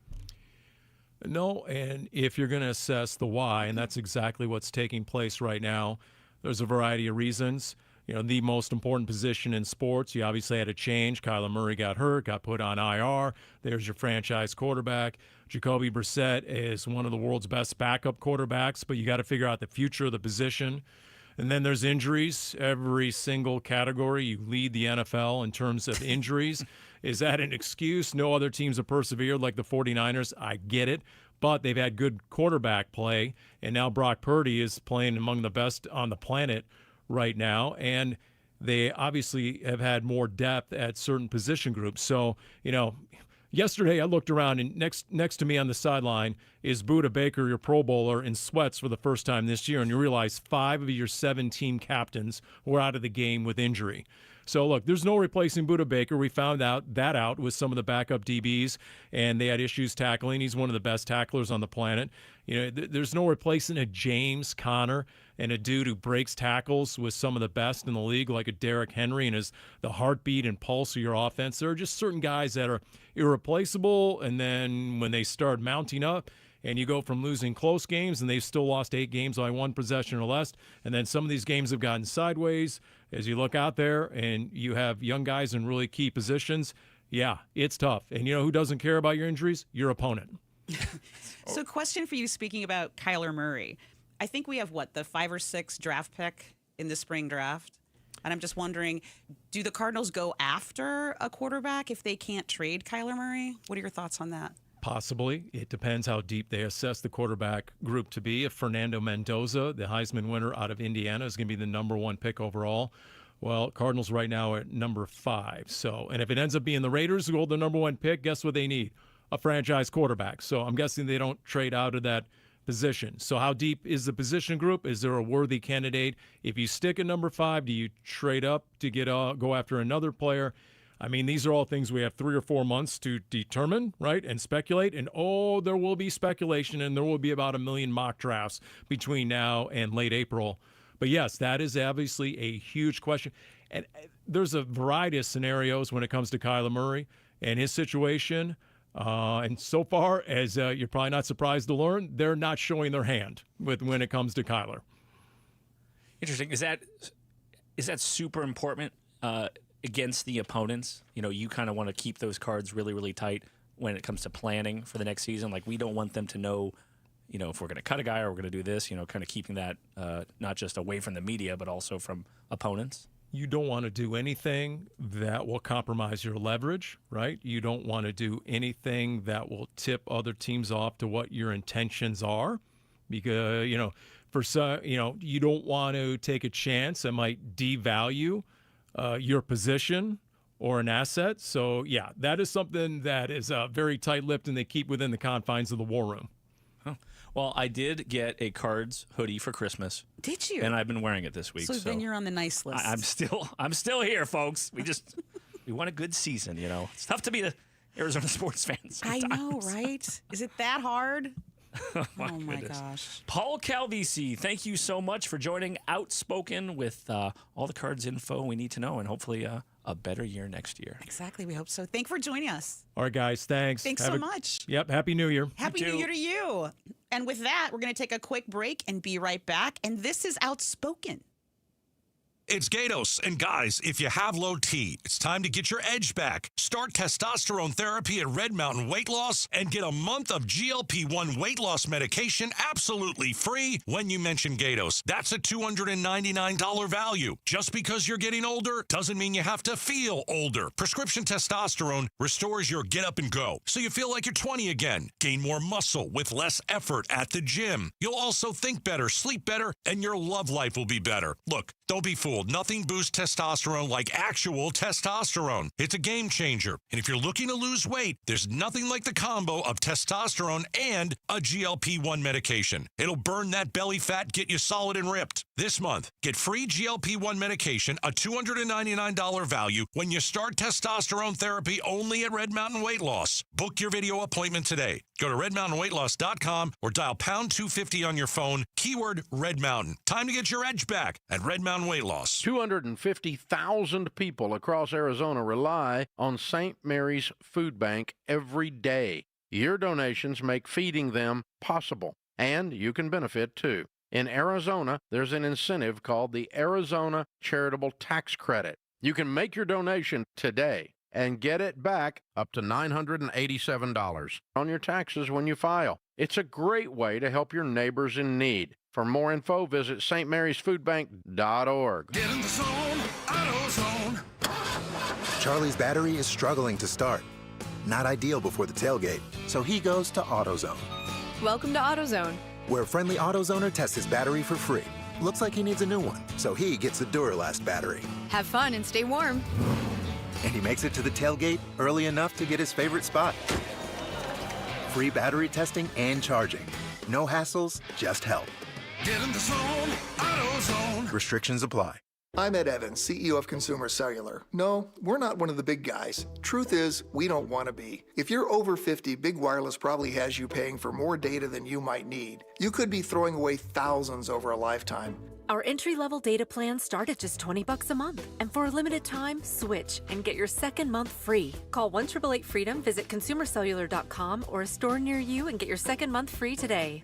No, and if you're going to assess the why, and that's exactly what's taking place right now, there's a variety of reasons. The most important position in sports, you obviously had a change. Kyler Murray got hurt, got put on IR. There's your franchise quarterback. Jacoby Brissett is one of the world's best backup quarterbacks, but you got to figure out the future of the position. And then there's injuries. Every single category, you lead the NFL in terms of injuries. Is that an excuse? No other teams have persevered like the 49ers. I get it. But they've had good quarterback play, and now Brock Purdy is playing among the best on the planet right now. And they obviously have had more depth at certain position groups. So, yesterday I looked around, and next to me on the sideline is Budda Baker, your Pro Bowler, in sweats for the first time this year, and you realize 5 of your 7 team captains were out of the game with injury. So, look, there's no replacing Budda Baker. We found out with some of the backup DBs, and they had issues tackling. He's one of the best tacklers on the planet. There's no replacing a James Conner and a dude who breaks tackles with some of the best in the league, like a Derrick Henry, and is the heartbeat and pulse of your offense. There are just certain guys that are irreplaceable, and then when they start mounting up, and you go from losing close games, and they've still lost 8 games by 1 possession or less, and then some of these games have gotten sideways. As you look out there and you have young guys in really key positions, yeah, it's tough. And you know who doesn't care about your injuries? Your opponent. So question for you, speaking about Kyler Murray. I think we have, the 5 or 6 draft pick in the spring draft? And I'm just wondering, do the Cardinals go after a quarterback if they can't trade Kyler Murray? What are your thoughts on that? Possibly. It depends how deep they assess the quarterback group to be. If Fernando Mendoza, the Heisman winner out of Indiana, is going to be the number 1 pick overall, well, Cardinals right now are at number 5. So, and if it ends up being the Raiders who hold the number 1 pick, guess what they need? A franchise quarterback. So I'm guessing they don't trade out of that position. So how deep is the position group? Is there a worthy candidate? If you stick at number 5, do you trade up to go after another player? I mean, these are all things we have 3 or 4 months to determine, right, and speculate. And, there will be speculation, and there will be about 1 million mock drafts between now and late April. But, yes, that is obviously a huge question. And there's a variety of scenarios when it comes to Kyler Murray and his situation. And so far, as you're probably not surprised to learn, they're not showing their hand when it comes to Kyler. Interesting. Is that super important against the opponents? You know, you kind of want to keep those cards really, really tight when it comes to planning for the next season. Like, we don't want them to know, you know, if we're going to cut a guy or we're going to do this, you know, kind of keeping that not just away from the media, but also from opponents. You don't want to do anything that will compromise your leverage, right? You don't want to do anything that will tip other teams off to what your intentions are, because, you know, for some, you know, you don't want to take a chance that might devalue your position or an asset. So, yeah, that is something that is very tight-lipped and they keep within the confines of the war room. Huh. Well, I did get a Cards hoodie for Christmas. Did you? And I've been wearing it this week. So then you're on the nice list. I'm still here, folks. We want a good season, you know. It's tough to be the Arizona sports fans sometimes. I know, right? Is it that hard? Oh my gosh. Paul Calvisi, thank you so much for joining Outspoken with all the Cards info we need to know, and hopefully a better year next year. Exactly. We hope so. Thank you for joining us. All right, guys. Thanks. Thanks so much. Yep. Happy New Year. Happy New Year to you. And with that, we're going to take a quick break and be right back. And this is Outspoken. It's Gatos. And guys, if you have low T, it's time to get your edge back. Start testosterone therapy at Red Mountain Weight Loss and get a month of GLP-1 weight loss medication absolutely free when you mention Gatos. That's a $299 value. Just because you're getting older doesn't mean you have to feel older. Prescription testosterone restores your get up and go, so you feel like you're 20 again. Gain more muscle with less effort at the gym. You'll also think better, sleep better, and your love life will be better. Look, don't be fooled. Nothing boosts testosterone like actual testosterone. It's a game changer. And if you're looking to lose weight, there's nothing like the combo of testosterone and a GLP-1 medication. It'll burn that belly fat, get you solid and ripped. This month, get free GLP-1 medication, a $299 value, when you start testosterone therapy only at Red Mountain Weight Loss. Book your video appointment today. Go to redmountainweightloss.com or dial pound 250 on your phone, keyword Red Mountain. Time to get your edge back at Red Mountain Weight Loss. 250,000 people across Arizona rely on St. Mary's Food Bank every day. Your donations make feeding them possible, and you can benefit too. In Arizona, there's an incentive called the Arizona Charitable Tax Credit. You can make your donation today and get it back up to $987 on your taxes when you file. It's a great way to help your neighbors in need. For more info, visit stmarysfoodbank.org. Get in the zone, AutoZone. Charlie's battery is struggling to start. Not ideal before the tailgate, so he goes to AutoZone. Welcome to AutoZone, where a friendly AutoZoner tests his battery for free. Looks like he needs a new one, so he gets the Duralast battery. Have fun and stay warm. And he makes it to the tailgate early enough to get his favorite spot. Free battery testing and charging. No hassles, just help. Get in the zone, AutoZone. Restrictions apply. I'm Ed Evans, CEO of Consumer Cellular. No, we're not one of the big guys. Truth is, we don't want to be. If you're over 50, Big Wireless probably has you paying for more data than you might need. You could be throwing away thousands over a lifetime. Our entry-level data plans start at just $20 a month. And for a limited time, switch and get your second month free. Call 1-888-FREEDOM, visit consumercellular.com or a store near you and get your second month free today.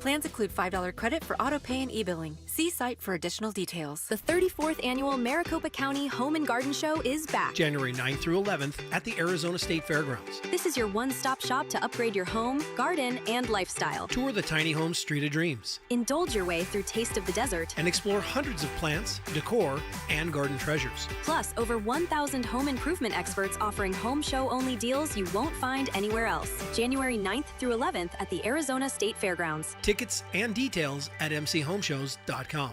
Plans include $5 credit for auto pay and e-billing. See site for additional details. The 34th Annual Maricopa County Home and Garden Show is back. January 9th through 11th at the Arizona State Fairgrounds. This is your one-stop shop to upgrade your home, garden, and lifestyle. Tour the Tiny Homes Street of Dreams. Indulge your way through Taste of the Desert. And explore hundreds of plants, decor, and garden treasures. Plus, over 1,000 home improvement experts offering home show-only deals you won't find anywhere else. January 9th through 11th at the Arizona State Fairgrounds. Tickets and details at mchomeshows.com.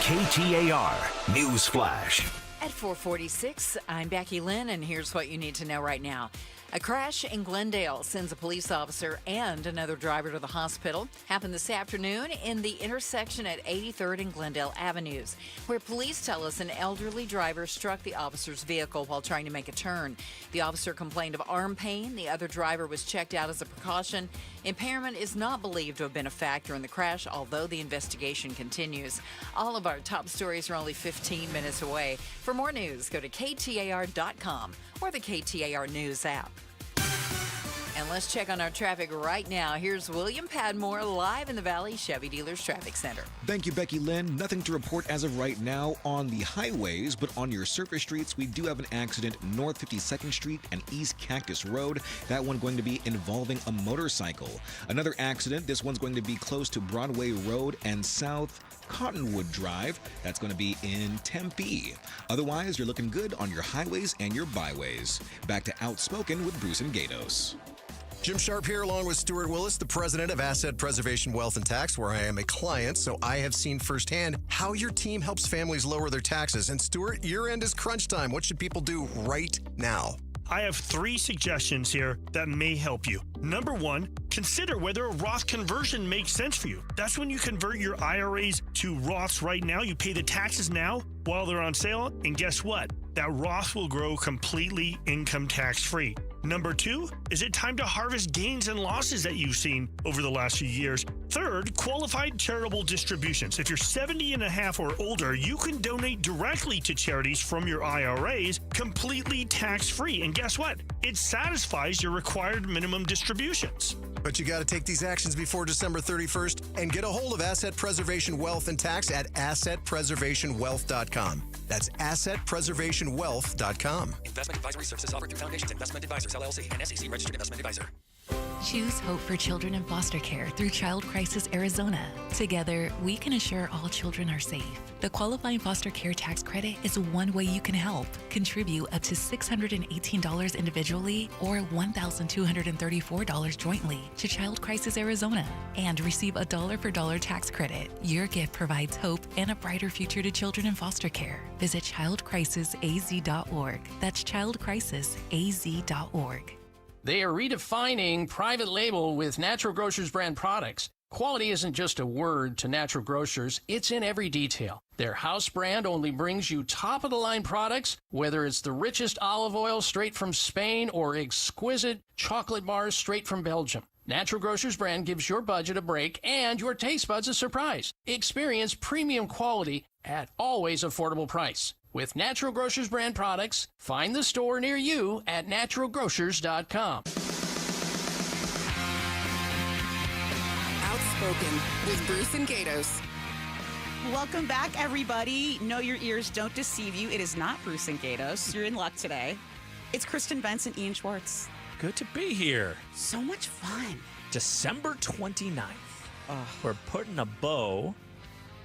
KTAR News Flash. At 4:46, I'm Becky Lynn, and here's what you need to know right now. A crash in Glendale sends a police officer and another driver to the hospital. Happened this afternoon in the intersection at 83rd and Glendale Avenues, where police tell us an elderly driver struck the officer's vehicle while trying to make a turn. The officer complained of arm pain. The other driver was checked out as a precaution. Impairment is not believed to have been a factor in the crash, although the investigation continues. All of our top stories are only 15 minutes away. For more news, go to KTAR.com or the KTAR News app. And let's check on our traffic right now. Here's William Padmore live in the Valley Chevy Dealers Traffic Center. Thank you, Becky Lynn. Nothing to report as of right now on the highways, but on your surface streets, we do have an accident north 52nd Street and East Cactus Road. That one going to be involving a motorcycle. Another accident, this one's going to be close to Broadway Road and South Cottonwood Drive. That's going to be in Tempe. Otherwise, you're looking good on your highways and your byways. Back to Outspoken with Bruce and Gatos. Jim Sharp here, along with Stuart Willis, the president of Asset Preservation Wealth and Tax, where I am a client, so I have seen firsthand how your team helps families lower their taxes. And Stuart, year end is crunch time. What should people do right now? I have 3 suggestions here that may help you. Number 1, consider whether a Roth conversion makes sense for you. That's when you convert your IRAs to Roths right now. You pay the taxes now while they're on sale, and guess what? That Roth will grow completely income tax free. Number 2, is it time to harvest gains and losses that you've seen over the last few years? Third, qualified charitable distributions. If you're 70 and a half or older, you can donate directly to charities from your IRAs completely tax-free. And guess what? It satisfies your required minimum distributions. But you got to take these actions before December 31st and get a hold of Asset Preservation Wealth and Tax at assetpreservationwealth.com. That's assetpreservationwealth.com. Investment advisory services offered through Foundations Investment Advisors, LLC, an SEC registered investment advisor. Choose hope for children in foster care through Child Crisis Arizona. Together, we can assure all children are safe. The qualifying foster care tax credit is one way you can help. Contribute up to $618 individually or $1,234 jointly to Child Crisis Arizona and receive a dollar-for-dollar tax credit. Your gift provides hope and a brighter future to children in foster care. Visit childcrisisaz.org. That's childcrisisaz.org. They are redefining private label with Natural Grocers brand products. Quality isn't just a word to Natural Grocers, it's in every detail. Their house brand only brings you top-of-the-line products, whether it's the richest olive oil straight from Spain or exquisite chocolate bars straight from Belgium. Natural Grocers brand gives your budget a break and your taste buds a surprise. Experience premium quality at always affordable price. With Natural Grocers brand products, find the store near you at naturalgrocers.com. Outspoken with Bruce and Gatos. Welcome back, everybody. No, your ears don't deceive you. It is not Bruce and Gatos. You're in luck today. It's Kristen Benson, Ian Schwartz. Good to be here. So much fun. December 29th. We're putting a bow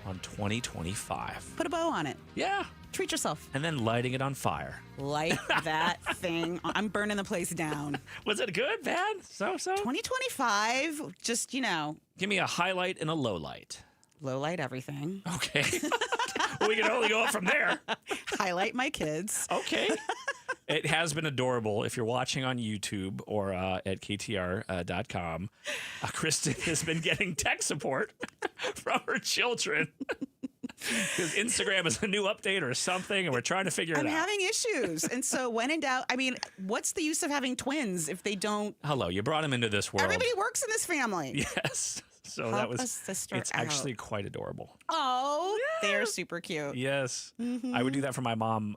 on 2025. Put a bow on it. Yeah. Treat yourself. And then lighting it on fire. Light that thing. I'm burning the place down. Was it good, bad? So? 2025, just, Give me a highlight and a low light. Low light everything. Okay. Well, we can only go up from there. Highlight my kids. Okay. It has been adorable. If you're watching on YouTube or at KTAR.com, Kristen has been getting tech support from her children. Because Instagram is a new update or something, and we're trying to figure it out. I'm having issues. And so when in doubt, what's the use of having twins if they don't... Hello, you brought them into this world. Everybody works in this family. Yes. So Help a sister it's out. Actually quite adorable. Oh, they're super cute. Yes. Mm-hmm. I would do that for my mom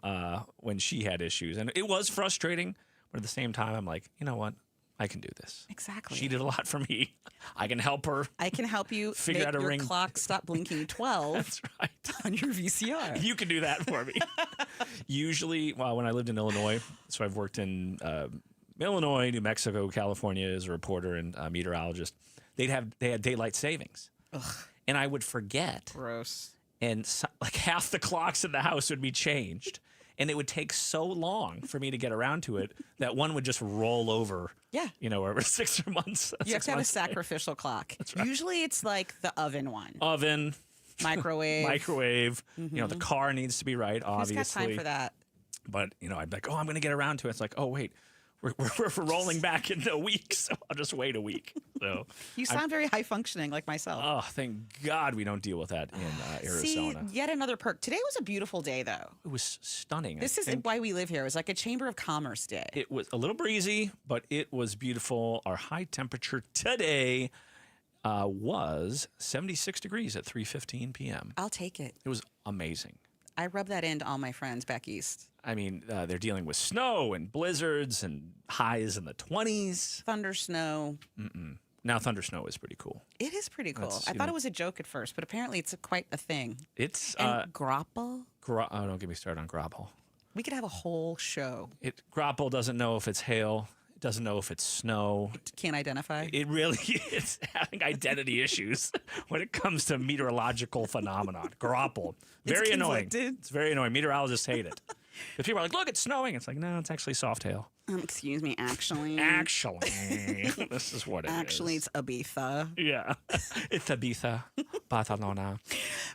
when she had issues. And it was frustrating, but at the same time, I'm like, you know what? I can do this. Exactly. She did a lot for me. I can help her. I can help you figure make out a your ring. clock stop blinking 12 That's right. on your VCR. You can do that for me. Usually, when I lived in Illinois, so I've worked in Illinois, New Mexico, California as a reporter and meteorologist. They had daylight savings. Ugh. And I would forget. Gross. And like half the clocks in the house would be changed. And it would take so long for me to get around to it that one would just roll over. Yeah. Over 6 months. You have to have a sacrificial clock. That's right. Usually it's like the oven one. Oven. Microwave. Mm-hmm. The car needs to be right, obviously. Who's got time for that? But, I'd be like, I'm going to get around to it. It's like, oh, wait. We're rolling back into a week, so I'll just wait a week. So you sound very high functioning like myself. Oh, thank God we don't deal with that in Arizona. See, yet another perk. Today was a beautiful day, though. It was stunning. This is why we live here. It was like a Chamber of Commerce day. It was a little breezy, but it was beautiful. Our high temperature today was 76 degrees at 3:15 p.m. I'll take it. It was amazing. I rub that into all my friends back east. I mean, they're dealing with snow and blizzards and highs in the 20s. Thunder snow. Now, thunder snow is pretty cool. It is pretty cool. I thought it was a joke at first, but apparently it's quite a thing. It's grapple. Don't get me started on grapple. We could have a whole show. Grapple doesn't know if it's hail. It doesn't know if it's snow. It can't identify. It really is having identity issues when it comes to meteorological phenomenon. Grapple. Very annoying. It's very annoying. Meteorologists hate it. Because people are like, look, it's snowing. It's like, no, it's actually soft hail. Excuse me, actually. This is what it is. Actually, it's Ibiza. Yeah. It's Ibiza, Barcelona.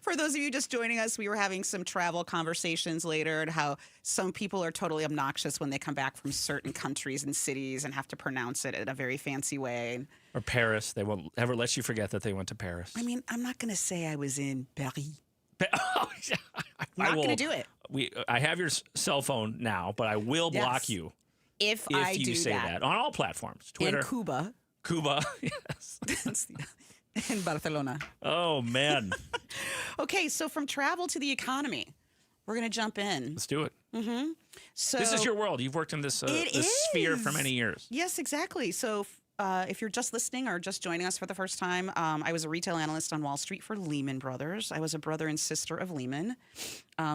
For those of you just joining us, we were having some travel conversations later and how some people are totally obnoxious when they come back from certain countries and cities and have to pronounce it in a very fancy way. Or Paris. They won't ever let you forget that they went to Paris. I mean, I'm not going to say I was in Paris. Oh, yeah. I'm not going to do it. I have your cell phone now, but I will block you if you say that on all platforms. Twitter, in Cuba, yes, in Barcelona. Oh man. Okay, so from travel to the economy, we're going to jump in. Let's do it. Mm-hmm. So this is your world. You've worked in this sphere for many years. Yes, exactly. So. If you're just listening or just joining us for the first time, I was a retail analyst on Wall Street for Lehman Brothers. I was a brother and sister of Lehman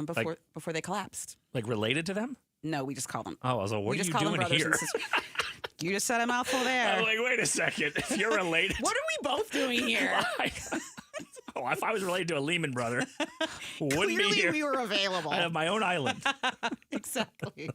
before they collapsed. Like related to them? No, we just call them. Oh, I was like, what are you doing here? You just said a mouthful there. I'm like, wait a second. If you're related. What are we both doing here? If I was related to a Lehman brother, wouldn't be here. We were available. I have my own island. Exactly.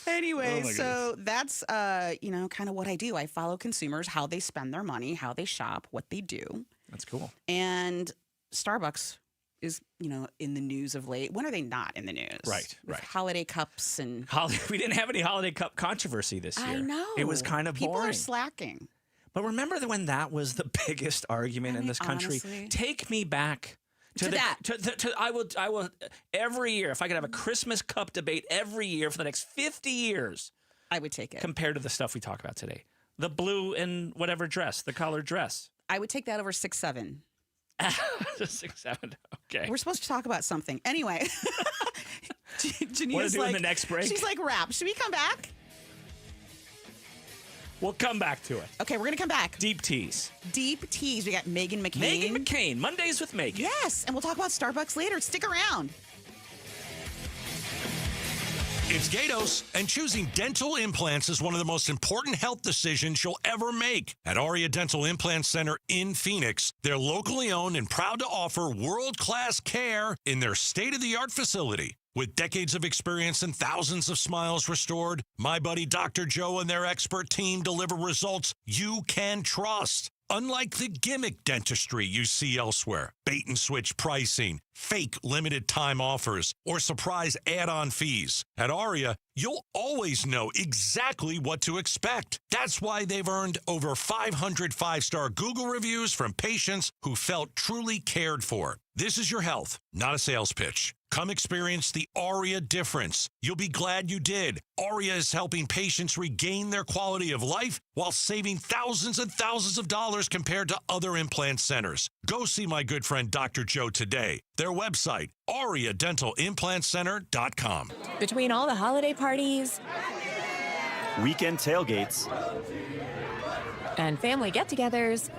Anyway, so that's, kind of what I do. I follow consumers, how they spend their money, how they shop, what they do. That's cool. And Starbucks is, in the news of late. When are they not in the news? Right. Holiday cups and... We didn't have any holiday cup controversy this year. I know. It was kind of boring. People are slacking. But remember when that was the biggest argument in this country? Honestly. Take me back... I will every year, if I could have a Christmas cup debate every year for the next 50 years, I would take it. Compared to the stuff we talk about today. The blue and whatever dress, the colored dress. I would take that over 6-7. 6-7, okay. We're supposed to talk about something. Anyway. What to do in the next break? She's like, rap. Should we come back? We'll come back to it. Okay, we're going to come back. Deep tease. Deep tease. We got Meghan McCain. Meghan McCain. Mondays with Meghan. Yes, and we'll talk about Starbucks later. Stick around. It's Gatos, and choosing dental implants is one of the most important health decisions you'll ever make. At Aria Dental Implant Center in Phoenix, they're locally owned and proud to offer world-class care in their state-of-the-art facility. With decades of experience and thousands of smiles restored, my buddy Dr. Joe and their expert team deliver results you can trust. Unlike the gimmick dentistry you see elsewhere, bait and switch pricing, fake limited time offers, or surprise add-on fees, at Aria, you'll always know exactly what to expect. That's why they've earned over 500 5-star Google reviews from patients who felt truly cared for. This is your health, not a sales pitch. Come experience the Aria difference. You'll be glad you did. Aria is helping patients regain their quality of life while saving thousands and thousands of dollars compared to other implant centers. Go see my good friend Dr. Joe today. Their website, AriaDentalImplantCenter.com. Between all the holiday parties, weekend tailgates, and family get-togethers.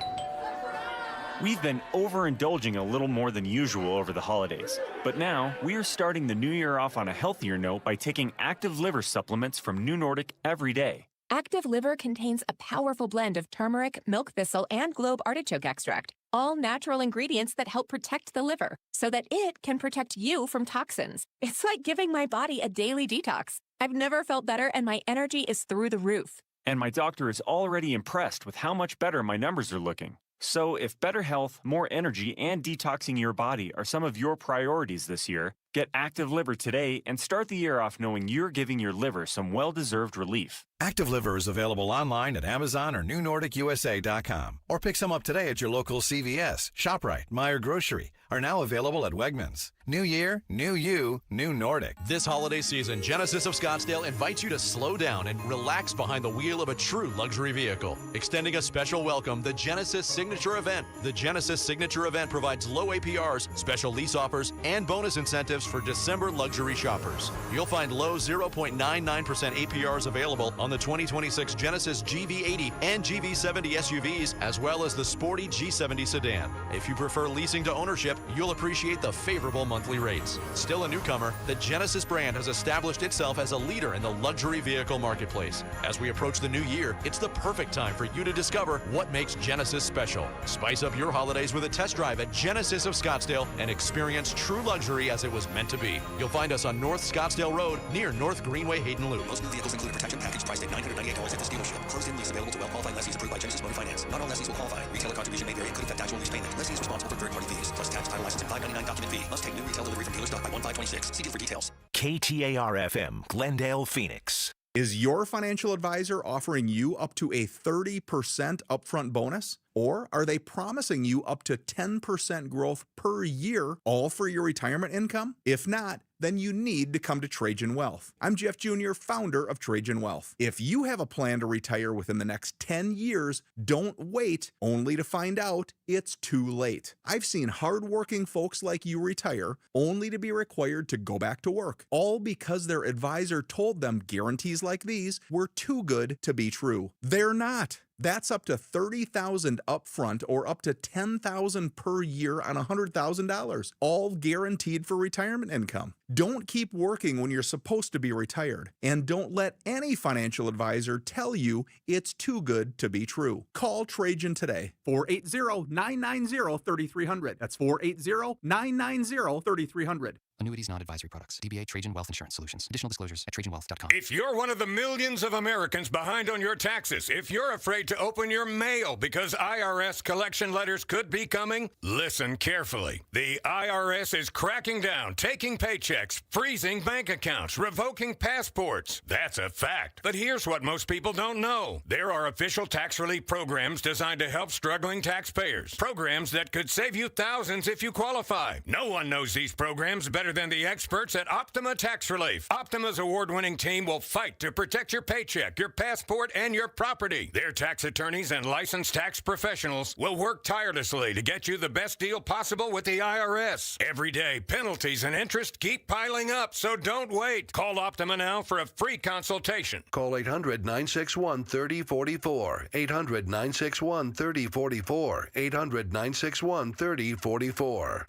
We've been overindulging a little more than usual over the holidays. But now, we are starting the new year off on a healthier note by taking Active Liver supplements from New Nordic every day. Active Liver contains a powerful blend of turmeric, milk thistle, and globe artichoke extract, all natural ingredients that help protect the liver so that it can protect you from toxins. It's like giving my body a daily detox. I've never felt better, and my energy is through the roof. And my doctor is already impressed with how much better my numbers are looking. So if better health, more energy, and detoxing your body are some of your priorities this year, get Active Liver today and start the year off knowing you're giving your liver some well-deserved relief. Active Liver is available online at Amazon or NewNordicUSA.com. Or pick some up today at your local CVS, ShopRite, Meijer Grocery. Are now available at Wegmans. New year, new you, new Nordic. This holiday season, Genesis of Scottsdale invites you to slow down and relax behind the wheel of a true luxury vehicle. Extending a special welcome, the Genesis Signature Event. The Genesis Signature Event provides low APRs, special lease offers, and bonus incentives for December luxury shoppers. You'll find low 0.99% APRs available on the 2026 Genesis GV80 and GV70 SUVs, as well as the sporty G70 sedan. If you prefer leasing to ownership, you'll appreciate the favorable monthly rates. Still a newcomer, the Genesis brand has established itself as a leader in the luxury vehicle marketplace. As we approach the new year, it's the perfect time for you to discover what makes Genesis special. Spice up your holidays with a test drive at Genesis of Scottsdale and experience true luxury as it was meant to be. You'll find us on North Scottsdale Road near North Greenway Hayden Loop. Most new vehicles include a protection package priced at $998 at this dealership. Closed-in lease available to well-qualified lessees approved by Genesis Motor Finance. Not all lessees will qualify. Retailer contribution may vary and could affect actual lease payment. Lessee is responsible for third-party fees, plus tax, title, license, and $5.99 document fee. Must take new retail delivery from dealer stock by 1/5/26. See deal for details. KTAR-FM, Glendale, Phoenix. Is your financial advisor offering you up to a 30% upfront bonus? Or are they promising you up to 10% growth per year, all for your retirement income? If not, then you need to come to Trajan Wealth. I'm Jeff Jr., founder of Trajan Wealth. If you have a plan to retire within the next 10 years, don't wait only to find out it's too late. I've seen hardworking folks like you retire only to be required to go back to work, all because their advisor told them guarantees like these were too good to be true. They're not. That's up to $30,000 upfront or up to $10,000 per year on $100,000, all guaranteed for retirement income. Don't keep working when you're supposed to be retired, and don't let any financial advisor tell you it's too good to be true. Call Trajan today. 480-990-3300. That's 480-990-3300. Annuities, non-advisory products. DBA Trajan Wealth Insurance Solutions. Additional disclosures at TrajanWealth.com. If you're one of the millions of Americans behind on your taxes, if you're afraid to open your mail because IRS collection letters could be coming, listen carefully. The IRS is cracking down, taking paychecks, freezing bank accounts, revoking passports. That's a fact. But here's what most people don't know. There are official tax relief programs designed to help struggling taxpayers. Programs that could save you thousands if you qualify. No one knows these programs better than the experts at Optima Tax Relief. Optima's award-winning team will fight to protect your paycheck, your passport, and your property. Their tax attorneys and licensed tax professionals will work tirelessly to get you the best deal possible with the IRS. Every day, penalties and interest keep piling up, so don't wait. Call Optima now for a free consultation. Call 800-961-3044. 800-961-3044. 800-961-3044.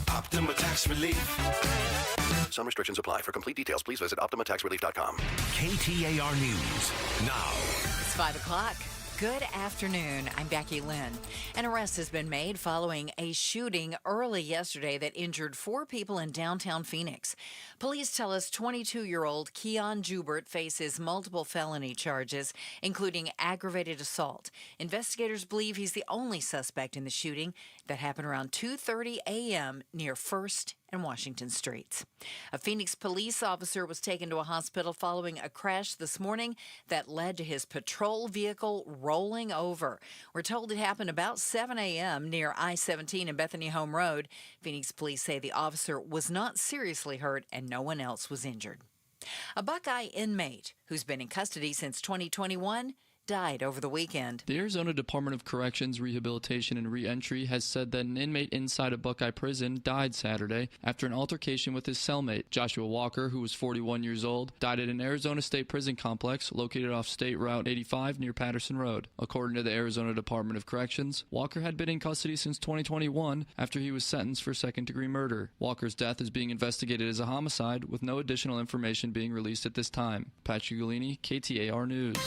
Optima Tax Relief. Some restrictions apply. For complete details, please visit OptimaTaxRelief.com. KTAR News now. It's 5 o'clock. Good afternoon. I'm Becky Lynn. An arrest has been made following a shooting early yesterday that injured 4 people in downtown Phoenix. Police tell us 22-year-old Keon Joubert faces multiple felony charges, including aggravated assault. Investigators believe he's the only suspect in the shooting that happened around 2:30 a.m. near 1st and Washington Streets. A Phoenix police officer was taken to a hospital following a crash this morning that led to his patrol vehicle rolling over. We're told it happened about 7 a.m. near I-17 and Bethany Home Road. Phoenix police say the officer was not seriously hurt and no one else was injured. A Buckeye inmate who's been in custody since 2021 died over the weekend. The Arizona Department of Corrections, Rehabilitation, and Reentry has said that an inmate inside a Buckeye prison died Saturday after an altercation with his cellmate. Joshua Walker, who was 41 years old, died at an Arizona State Prison complex located off State Route 85 near Patterson Road. According to the Arizona Department of Corrections, Walker had been in custody since 2021 after he was sentenced for second-degree murder. Walker's death is being investigated as a homicide with no additional information being released at this time. Patrick Ugolini, KTAR News.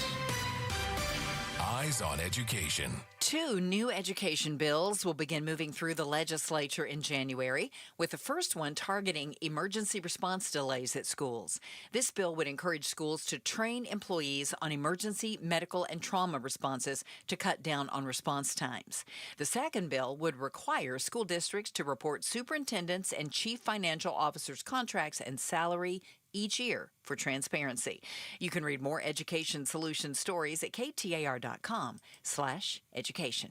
Eyes on Education. 2 new education bills will begin moving through the legislature in January, with the first one targeting emergency response delays at schools. This bill would encourage schools to train employees on emergency, medical, and trauma responses to cut down on response times. The second bill would require school districts to report superintendents and chief financial officers' contracts and salary each year for transparency. You can read more education solution stories at ktar.com/education.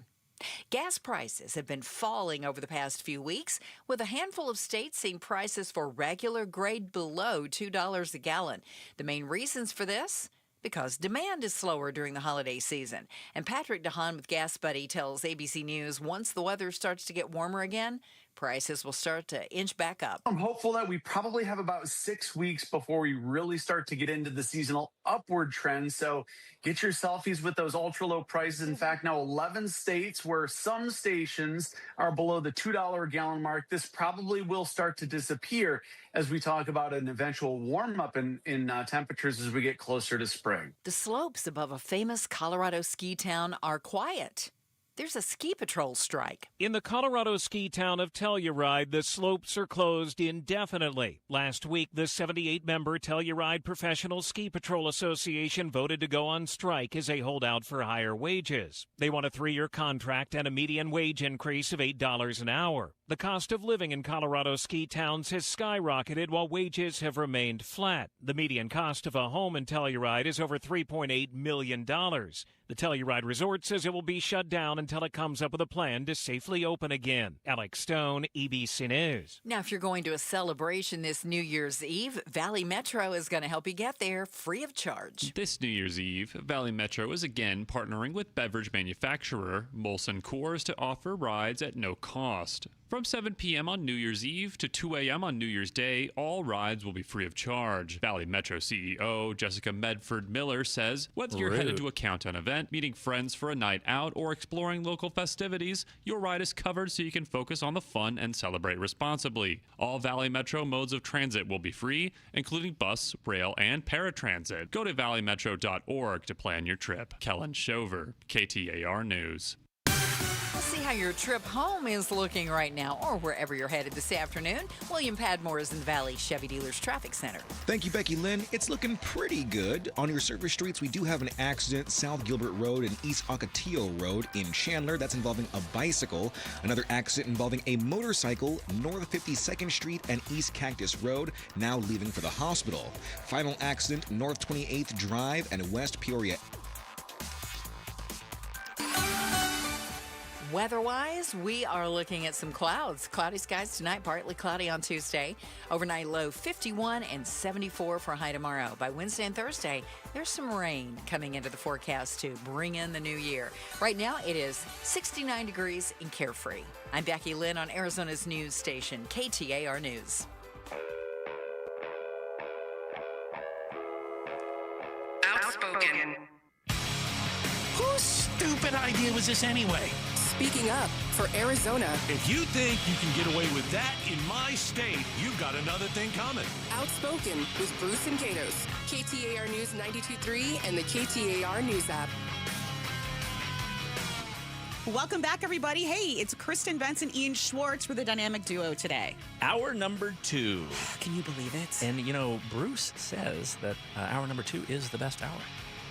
Gas prices have been falling over the past few weeks, with a handful of states seeing prices for regular grade below $2 a gallon. The main reasons for this? Because demand is slower during the holiday season. And Patrick DeHaan with Gas Buddy tells ABC News once the weather starts to get warmer again, prices will start to inch back up. I'm hopeful that we probably have about 6 weeks before we really start to get into the seasonal upward trend. So get your selfies with those ultra low prices. In fact, now 11 states where some stations are below the $2 a gallon mark. This probably will start to disappear as we talk about an eventual warm up in temperatures as we get closer to spring. The slopes above a famous Colorado ski town are quiet. There's a ski patrol strike. In the Colorado ski town of Telluride, the slopes are closed indefinitely. Last week, the 78-member Telluride Professional Ski Patrol Association voted to go on strike as they hold out for higher wages. They want a 3-year contract and a median wage increase of $8 an hour. The cost of living in Colorado ski towns has skyrocketed while wages have remained flat. The median cost of a home in Telluride is over $3.8 million. The Telluride Resort says it will be shut down until it comes up with a plan to safely open again. Alex Stone, ABC News. Now, if you're going to a celebration this New Year's Eve, Valley Metro is going to help you get there free of charge. This New Year's Eve, Valley Metro is again partnering with beverage manufacturer Molson Coors to offer rides at no cost. From 7 p.m. on New Year's Eve to 2 a.m. on New Year's Day, all rides will be free of charge. Valley Metro CEO Jessica Medford Miller says, whether you're headed to a countdown event, meeting friends for a night out, or exploring local festivities, your ride is covered so you can focus on the fun and celebrate responsibly. All Valley Metro modes of transit will be free, including bus, rail, and paratransit. Go to valleymetro.org to plan your trip. Kellen Shover, KTAR News. Let's see how your trip home is looking right now, or wherever you're headed this afternoon. William Padmore is in the Valley Chevy Dealers Traffic Center. Thank you, Becky Lynn. It's looking pretty good. On your service streets, we do have an accident, South Gilbert Road and East Ocotillo Road in Chandler. That's involving a bicycle. Another accident involving a motorcycle, North 52nd Street and East Cactus Road, now leaving for the hospital. Final accident, North 28th Drive and West Peoria. Weather-wise, we are looking at some clouds. Cloudy skies tonight, partly cloudy on Tuesday. Overnight low 51 and 74 for a high tomorrow. By Wednesday and Thursday, there's some rain coming into the forecast to bring in the new year. Right now, it is 69 degrees in Carefree. I'm Becky Lynn on Arizona's news station, KTAR News. Outspoken. Whose stupid idea was this anyway? Speaking up for Arizona. If you think you can get away with that in my state, you've got another thing coming. Outspoken with Bruce and Gatos. KTAR News 92.3 and the KTAR News app. Welcome back, everybody. Hey, it's Kristen Benson, Ian Schwartz. We're the dynamic duo today. Hour number 2. Can you believe it? And, Bruce says that hour number 2 is the best hour.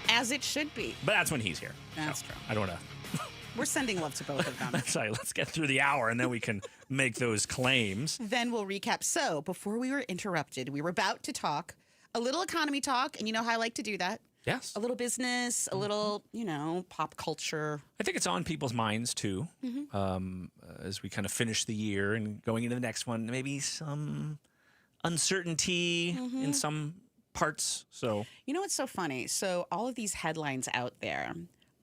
As it should be. But that's when he's here. That's true. I don't want to... We're sending love to both of them. Sorry, let's get through the hour, and then we can make those claims. Then we'll recap. So, before we were interrupted, we were about to talk a little economy talk, and you know how I like to do that. Yes. A little business, a little, pop culture. I think it's on people's minds, too, as we kind of finish the year and going into the next one. Maybe some uncertainty in some parts. So You know what's so funny? So all of these headlines out there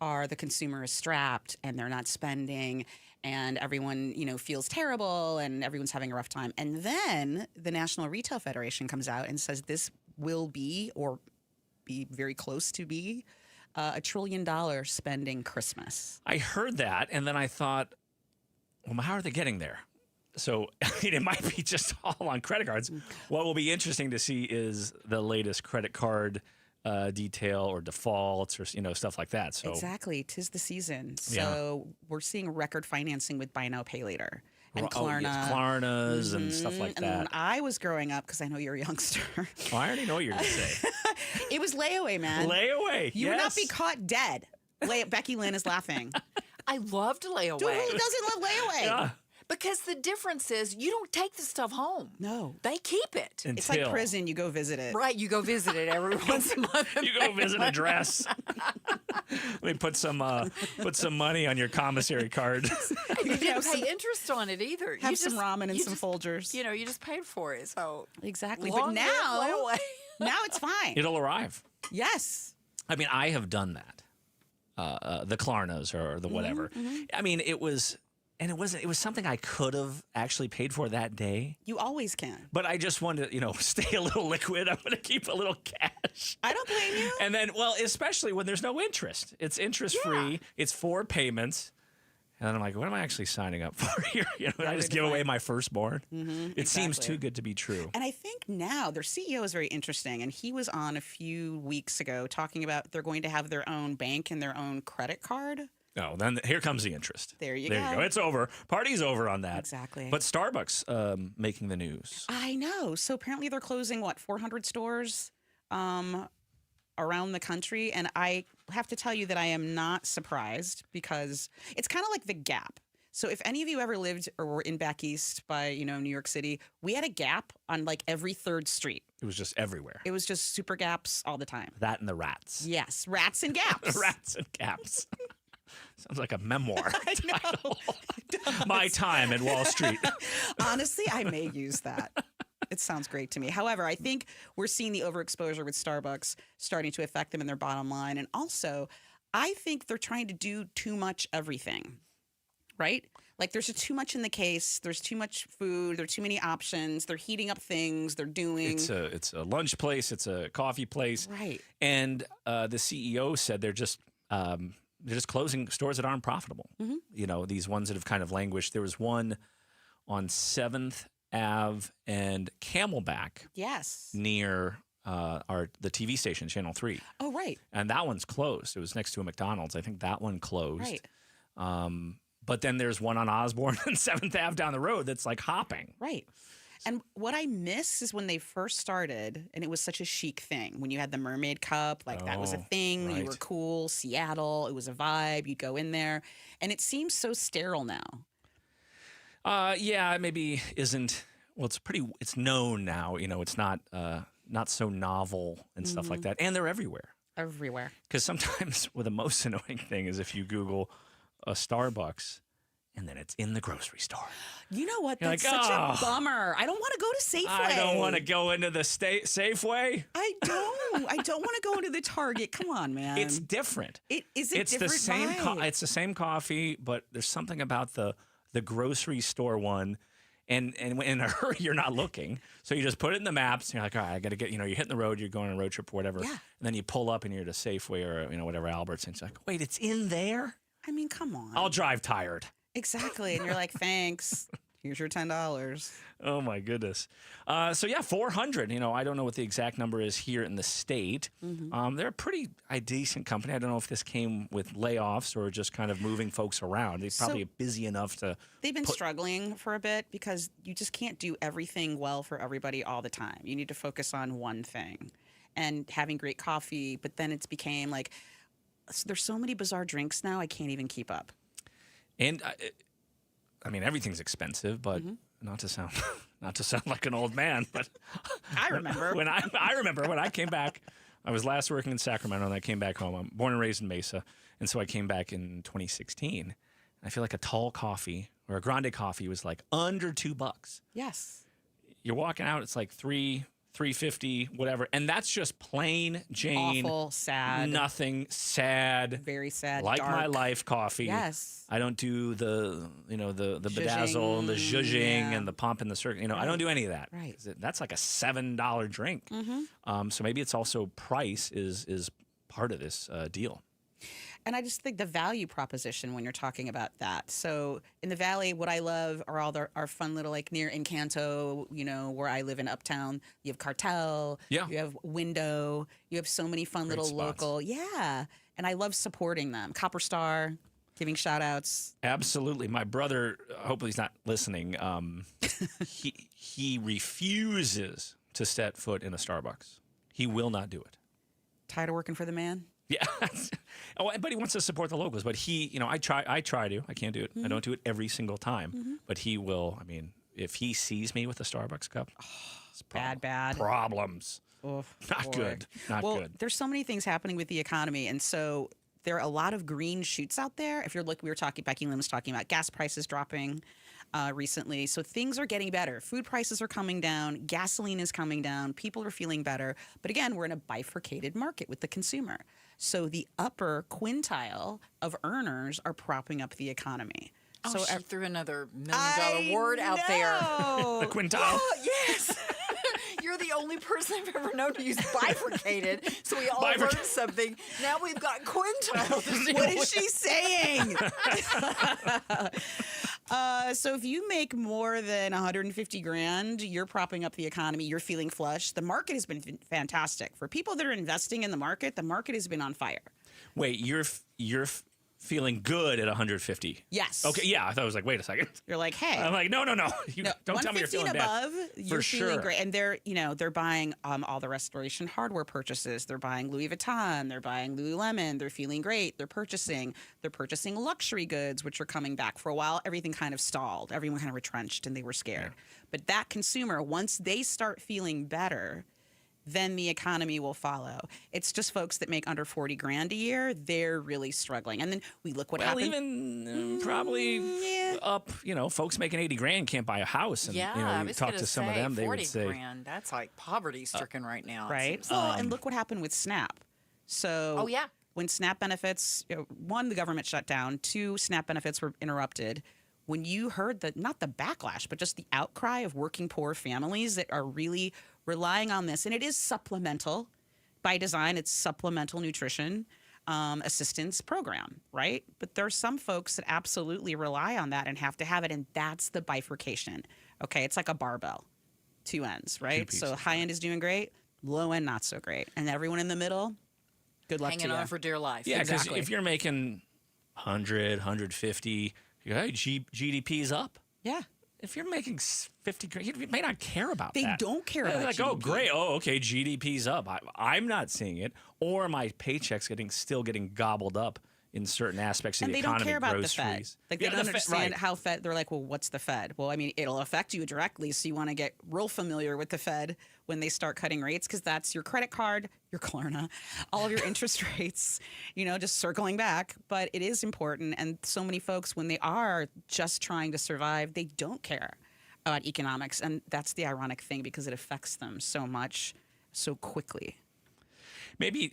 are the consumer is strapped and they're not spending and everyone, feels terrible and everyone's having a rough time. And then the National Retail Federation comes out and says this will be or be very close to be $1 trillion spending Christmas. I heard that, and then I thought, well, how are they getting there? So it might be just all on credit cards. What will be interesting to see is the latest credit card detail or defaults or stuff like that. So Exactly. 'Tis the season. So we're seeing record financing with Buy Now, Pay Later. And Klarna. Yes, Klarnas and stuff like And that. when I was growing up, because I know you're a youngster. Oh, I already know what you're going to say. It was layaway, man. Layaway, You would not be caught dead. Becky Lynn is laughing. I loved layaway. Dude, who doesn't love layaway? Yeah. Because the difference is you don't take the stuff home. No. They keep it. It's like prison. You go visit it. Right. You go visit it every once a month. You go visit a dress. Let me put some money on your commissary card. You didn't pay interest on it either. Have some ramen and some Folgers. You just paid for it. So exactly. Long But live layaway. now it's fine. It'll arrive. Yes. I mean, I have done that. The Klarnas or the whatever. I mean, it was something I could have actually paid for that day. You always can. But I just wanted to, stay a little liquid. I'm going to keep a little cash. I don't blame you. And then, especially when there's no interest. It's interest-free. It's 4 payments. And then I'm like, what am I actually signing up for here? I just give away my firstborn. It seems too good to be true. And I think now their CEO is very interesting. And he was on a few weeks ago talking about they're going to have their own bank and their own credit card. No, then here comes the interest. There you go. It's over. Party's over on that. Exactly. But Starbucks making the news. I know. So apparently they're closing, 400 stores around the country. And I have to tell you that I am not surprised because it's kind of like the Gap. So if any of you ever lived or were in back east by, New York City, we had a Gap on every 3rd street. It was just everywhere. It was just super Gaps all the time. That and the rats. Yes, rats and Gaps. Rats and Gaps. Sounds like a memoir title. I know. My time at Wall Street. Honestly, I may use that. It sounds great to me. However, I think we're seeing the overexposure with Starbucks starting to affect them in their bottom line. And also, I think they're trying to do too much everything, right? Like there's just too much in the case. There's too much food. There are too many options. They're heating up things. They're doing. It's a lunch place. It's a coffee place. Right. And the CEO said they're just closing stores that aren't profitable. These ones that have kind of languished. There was one on 7th Ave and Camelback. Yes. Near the TV station, Channel 3. Oh, right. And that one's closed. It was next to a McDonald's. I think that one closed. Right. But then there's one on Osborne and 7th Ave down the road that's like hopping. Right. And what I miss is when they first started, and it was such a chic thing. When you had the mermaid cup, that was a thing. Right. You were cool. Seattle, it was a vibe. You'd go in there. And it seems so sterile now. Yeah, it maybe isn't. Well, it's known now. It's not so novel and stuff like that. And they're everywhere. Everywhere. Because sometimes the most annoying thing is if you Google a Starbucks and then it's in the grocery store. You know what? You're That's like, such a bummer. I don't want to go to Safeway. I don't want to go into the Safeway. I don't want to go into the Target. Come on, man. It's different. It's the same. It's the same coffee, but there's something about the grocery store one. And in a hurry, you're not looking. So you just put it in the maps. And you're like, all right, I got to get, you're hitting the road. You're going on a road trip or whatever. Yeah. And then you pull up and you're at a Safeway or, whatever, Albert's. And it's like, wait, it's in there? I mean, come on. I'll drive tired. Exactly. And you're like, thanks. Here's your $10. Oh, my goodness. 400. I don't know what the exact number is here in the state. They're a pretty decent company. I don't know if this came with layoffs or just kind of moving folks around. They're probably busy enough to. They've been struggling for a bit because you just can't do everything well for everybody all the time. You need to focus on one thing and having great coffee. But then it's became there's so many bizarre drinks now, I can't even keep up. And I mean, everything's expensive, but not to sound like an old man, but I remember I remember when I came back. I was last working in Sacramento, and I came back home. I'm born and raised in Mesa, and so I came back in 2016. I feel like a tall coffee or a grande coffee was like under $2. Yes. You're walking out, it's like $3, $3.50, whatever. And that's just plain Jane. Awful, sad. Nothing, sad. Very sad. Like dark. my life coffee. Yes. I don't do the bedazzle and the zhuzhing and the pump and the circle. I don't do any of that. Right. That's like a $7 drink. So maybe it's also price is part of this deal. And I just think the value proposition when you're talking about that. So in the Valley, what I love are all our fun little, like near Encanto, where I live in Uptown. You have Cartel. Yeah. You have Window. You have so many fun Great little spots. local. Yeah. And I love supporting them. Copper Star, giving shout outs. Absolutely. My brother, hopefully he's not listening, he refuses to set foot in a Starbucks. He will not do it. Tired of working for the man? Yeah. But he wants to support the locals. But he, I try to. I can't do it. I don't do it every single time. But he will. I mean, if he sees me with a Starbucks cup, it's bad. Problems. Oh, Not boy. good. Not good. There's so many things happening with the economy. And so there are a lot of green shoots out there. If you're looking, Becky Lynn was talking about gas prices dropping recently. So things are getting better. Food prices are coming down. Gasoline is coming down. People are feeling better. But again, we're in a bifurcated market with the consumer. So the upper quintile of earners are propping up the economy. Oh, So she threw another $1 million word out there. The quintile. Oh, Yes. You're the only person I've ever known to use bifurcated. So we all learned something. Now we've got quintile. What is she saying? So if you make more than 150 grand, you're propping up the economy. You're feeling flush. The market has been fantastic. For people that are investing in the market has been on fire. Wait, you're feeling good at 150? Yes. Okay, yeah. I thought I was like, wait a second. You're like, hey. I'm like, no. You don't tell me you're feeling above, bad. you're For feeling sure. great. And they're buying all the restoration hardware purchases. They're buying Louis Vuitton. They're buying Lululemon. They're feeling great. They're purchasing luxury goods, which are coming back. For a while, everything kind of stalled. Everyone kind of retrenched, and they were scared. But that consumer, once they start feeling better, then the economy will follow. It's just folks that make under 40 grand a year, they're really struggling. And then we look what happened. Even probably up, folks making 80 grand can't buy a house. And, Yeah, I I was talk gonna to some of say, them, they 40 would say, grand. That's like poverty-stricken right now. it Right. seems Well, like. and look what happened with SNAP. So Oh, yeah. when SNAP benefits, one, the government shut down. Two, SNAP benefits were interrupted. When you heard not the backlash, but just the outcry of working poor families that are really relying on this, and it is supplemental by design, it's supplemental nutrition assistance program, right? But there are some folks that absolutely rely on that and have to have it, and that's the bifurcation. Okay, it's like a barbell, two ends, right? So high end is doing great, low end not so great, and everyone in the middle, good luck Hanging to you. on for dear life. yeah, because Exactly. if you're making 100, 150, GDP's up. Yeah. If you're making 50 grand, you may not care about They that. don't care They're about like, oh, GDP. great. Oh, okay, GDP's up. I'm not seeing it. Or my paycheck's still getting gobbled up in certain aspects of And the they economy. don't care about the Fed. groceries. Like, they Yeah, don't the Fed- understand right. how Fed, they're like, well, what's the Fed? Well, I mean, it'll affect you directly, so you want to get real familiar with the Fed when they start cutting rates, because that's your credit card, your Klarna, all of your interest rates, just circling back. But it is important, and so many folks, when they are just trying to survive, they don't care about economics, and that's the ironic thing, because it affects them so much, so quickly. Maybe,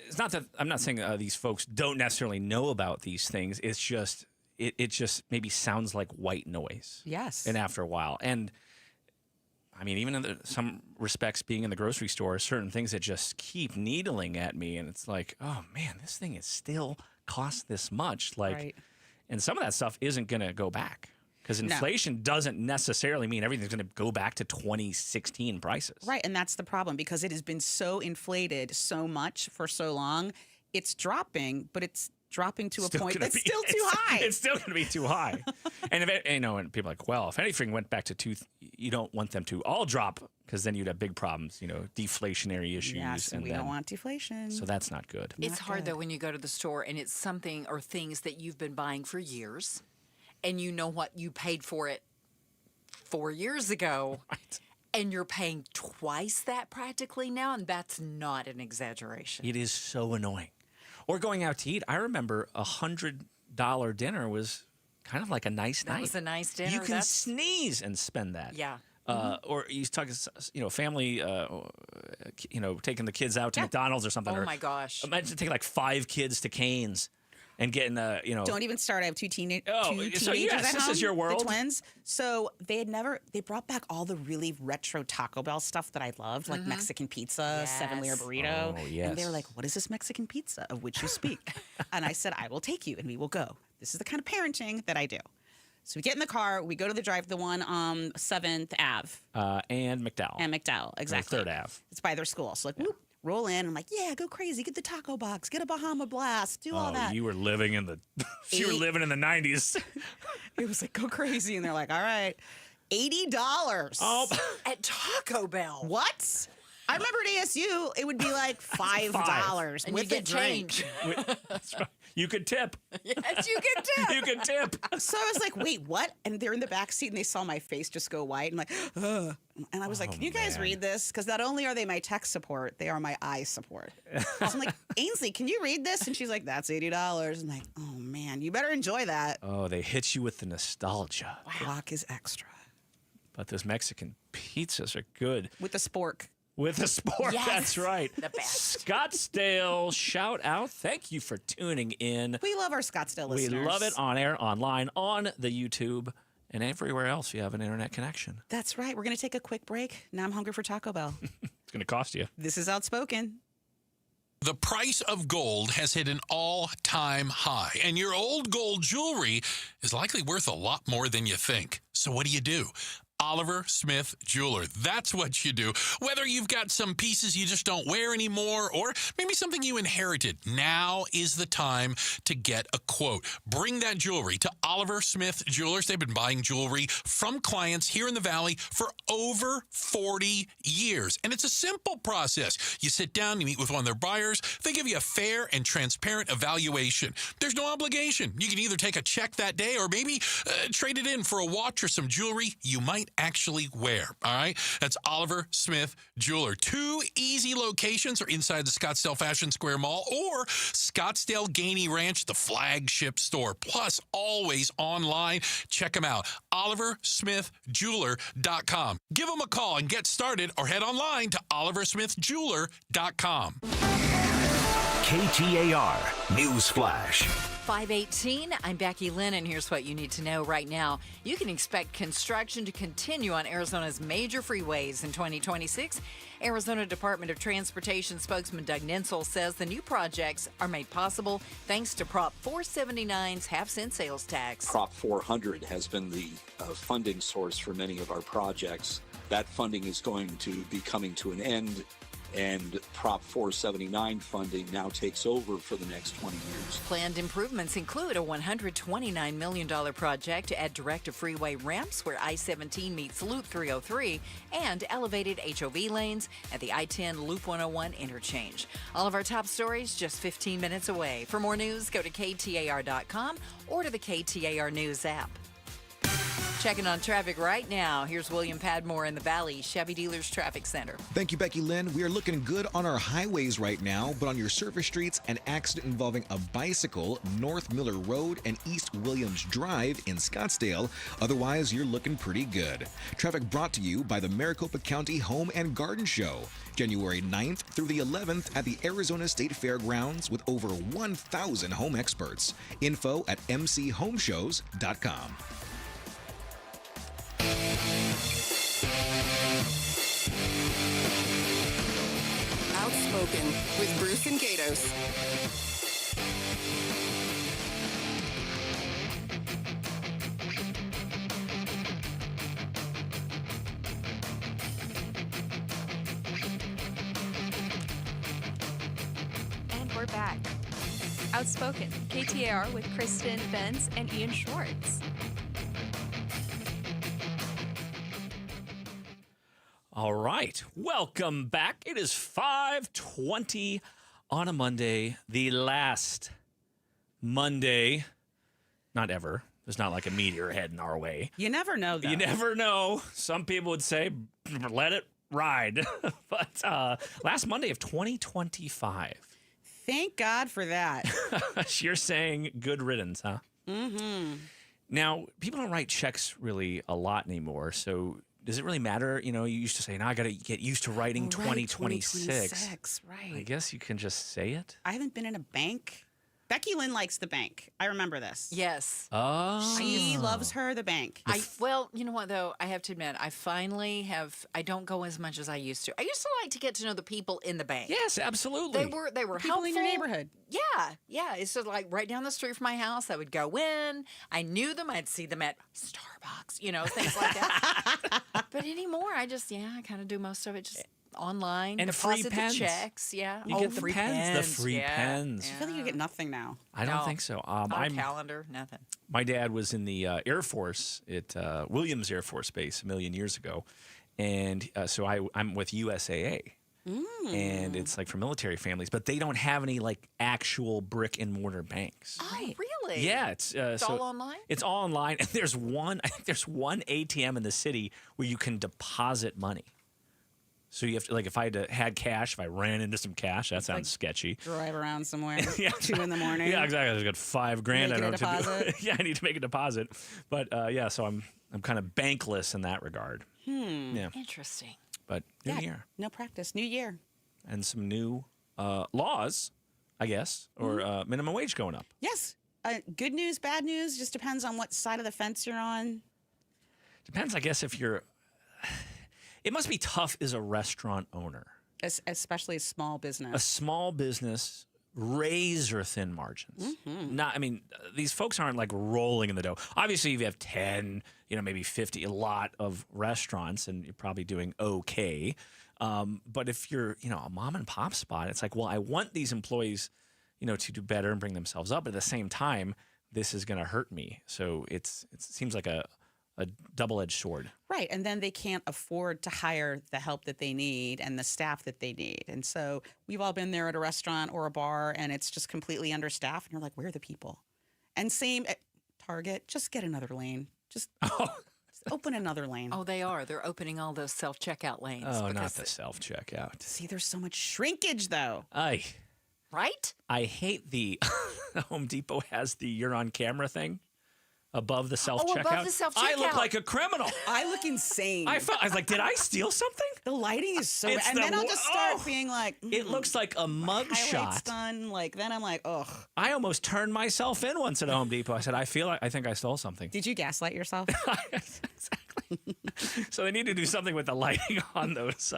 it's not that I'm not saying these folks don't necessarily know about these things. It's just it just maybe sounds like white noise. Yes. And after a while, and I mean, even in some respects, being in the grocery store, certain things that just keep needling at me, and it's like, oh man, this thing is still cost this much. Like, Right. and some of that stuff isn't going to go back. Because inflation doesn't necessarily mean everything's going to go back to 2016 prices. Right, and that's the problem, because it has been so inflated so much for so long. It's dropping, but it's dropping to a point that's still too high. It's still going to be too high. And and people are like, well, if anything went back to you don't want them to all drop, because then you'd have big problems, deflationary issues. Yes, and we don't want deflation. So that's not good. It's hard, though, when you go to the store and it's something or things that you've been buying for years, and you know what you paid for it 4 years ago, right. And you're paying twice that practically now, and that's not an exaggeration. It is so annoying. Or going out to eat. I remember $100 dinner was kind of like a nice night. That was a nice dinner. You can sneeze and spend that. Yeah. Or he's talking, family, taking the kids out to McDonald's or something. Oh, my gosh. Imagine taking like 5 kids to Cane's and getting Don't even start. I have two teenagers so at yes, home. this is your world. The twins. So they brought back all the really retro Taco Bell stuff that I loved, like Mexican pizza, 7-layer burrito. Oh, yes. And they were like, what is this Mexican pizza of which you speak? And I said, I will take you and we will go. This is the kind of parenting that I do. So we get in the car, we go to the one on 7th Ave. And McDowell. And McDowell, exactly. Or 3rd Ave. It's by their school. So whoop, roll in. I'm like, yeah, go crazy. Get the taco box. Get a Bahama Blast. Do all that. You were living in the 90s. It was like, go crazy. And they're like, all right, $80. Oh. At Taco Bell. What? I remember at ASU, it would be like $5 and with you get a drink. change. That's right. You could tip. Yes, you can tip. You can tip. So I was like, wait, what? And they're in the back seat and they saw my face just go white. And like, ugh. And I was like, can you guys read this? Because not only are they my tech support, they are my eye support. So I'm like, Ainsley, can you read this? And she's like, that's $80. I'm like, oh man, you better enjoy that. Oh, they hit you with the nostalgia. Guac is extra. But those Mexican pizzas are good. With the spork. With a spork, Yes, that's right. the best. Scottsdale, shout out. Thank you for tuning in. We love our Scottsdale listeners. We love it on air, online, on the YouTube, and everywhere else you have an internet connection. That's right. We're going to take a quick break. Now I'm hungry for Taco Bell. It's going to cost you. This is Outspoken. The price of gold has hit an all-time high, and your old gold jewelry is likely worth a lot more than you think. So what do? Oliver Smith Jeweler. That's what you do. Whether you've got some pieces you just don't wear anymore or maybe something you inherited, now is the time to get a quote. Bring that jewelry to Oliver Smith Jewelers. They've been buying jewelry from clients here in the Valley for over 40 years. And it's a simple process. You sit down, you meet with one of their buyers. They give you a fair and transparent evaluation. There's no obligation. You can either take a check that day or maybe trade it in for a watch or some jewelry you might actually wear. All right? That's Oliver Smith Jeweler. 2 easy locations are inside the Scottsdale Fashion Square Mall or Scottsdale Gainey Ranch, the flagship store. Plus, always online. Check them out. OliverSmithJeweler.com. Give them a call and get started or head online to OliverSmithJeweler.com. KTAR News Flash. 5:18. I'm Becky Lynn, and here's what you need to know right now. You can expect construction to continue on Arizona's major freeways in 2026. Arizona Department of Transportation spokesman Doug Nensel says the new projects are made possible thanks to Prop 479's half-cent sales tax. Prop 400 has been the funding source for many of our projects. That funding is going to be coming to an end, and Prop 479 funding now takes over for the next 20 years. Planned improvements include a $129 million project to add direct-to-freeway ramps where I-17 meets Loop 303 and elevated HOV lanes at the I-10 Loop 101 interchange. All of our top stories just 15 minutes away. For more news, go to KTAR.com or to the KTAR News app. Checking on traffic right now. Here's William Padmore in the Valley Chevy Dealers Traffic Center. Thank you, Becky Lynn. We are looking good on our highways right now, but on your surface streets, an accident involving a bicycle, North Miller Road and East Williams Drive in Scottsdale. Otherwise, you're looking pretty good. Traffic brought to you by the Maricopa County Home and Garden Show, January 9th through the 11th at the Arizona State Fairgrounds with over 1,000 home experts. Info at mchomeshows.com. Outspoken with Bruce and Gatos. And we're back. Outspoken, KTAR with Kristen Benz and Ian Schwartz. All right, welcome back. It is 5:20 on a Monday, the last Monday, not ever. There's not like a meteor heading our way. You never know, though. You never know. Some people would say, let it ride. But last Monday of 2025. Thank God for that. You're saying good riddance, huh? Mm-hmm. Now, people don't write checks really a lot anymore, so does it really matter? You used to say, "No, I got to get used to writing 2026." 2026, right. I guess you can just say it. I haven't been in a bank. Becky Lynn likes the bank. I remember this. Yes. Oh. She loves the bank. Well, you know what, though? I have to admit, I finally I don't go as much as I used to. I used to like to get to know the people in the bank. Yes, absolutely. They were people helpful. in your neighborhood. Yeah. It's just like right down the street from my house. I would go in. I knew them. I'd see them at Starbucks, things like that. But anymore, I kind of do most of it just online. And deposit free pens. The checks, yeah. You get the free pens. The free pens. I feel like you get nothing now. I don't think so. Not a calendar, nothing. My dad was in the Air Force at Williams Air Force Base a million years ago. And so I'm with USAA. And it's like for military families, but they don't have any like actual brick and mortar banks. Oh, really? Yeah, it's all online. It's all online, and there's one ATM in the city where you can deposit money. So you have to, like, if I had cash, if I ran into some cash, that sounds sketchy. Drive around somewhere, yeah. 2 in the morning. Yeah, exactly. I just got $5,000. I don't know what to do. Yeah, I need to make a deposit. But so I'm kind of bankless in that regard. Yeah. Interesting. But new year. No practice. New year. And some new laws, I guess, or minimum wage going up. Yes. Good news, bad news, just depends on what side of the fence you're on. Depends, I guess, if you're... It must be tough as a restaurant owner. Especially a small business. A small business, razor thin margins. These folks aren't like rolling in the dough. Obviously, if you have 10, maybe 50, a lot of restaurants, and you're probably doing okay. But if you're, a mom and pop spot, it's like, well, I want these employees, to do better and bring themselves up. But at the same time, this is going to hurt me. So it seems like a double-edged sword. Right, and then they can't afford to hire the help that they need and the staff that they need. And so we've all been there at a restaurant or a bar, and it's just completely understaffed, and you're like, where are the people? And same at Target, just get another lane. Just open another lane. Oh, they are. They're opening all those self-checkout lanes. Oh, not the self-checkout. See, there's so much shrinkage, though. Right? I hate the Home Depot has the you're on camera thing. Above the self-checkout. Above the self-checkout. I look like a criminal. I look insane. I was like, did I steal something? The lighting is so... And then I'll just start being like... It looks like a mug shot. Done. Then I'm like, ugh. I almost turned myself in once at Home Depot. I said, I think I stole something. Did you gaslight yourself? Exactly. So they need to do something with the lighting on those.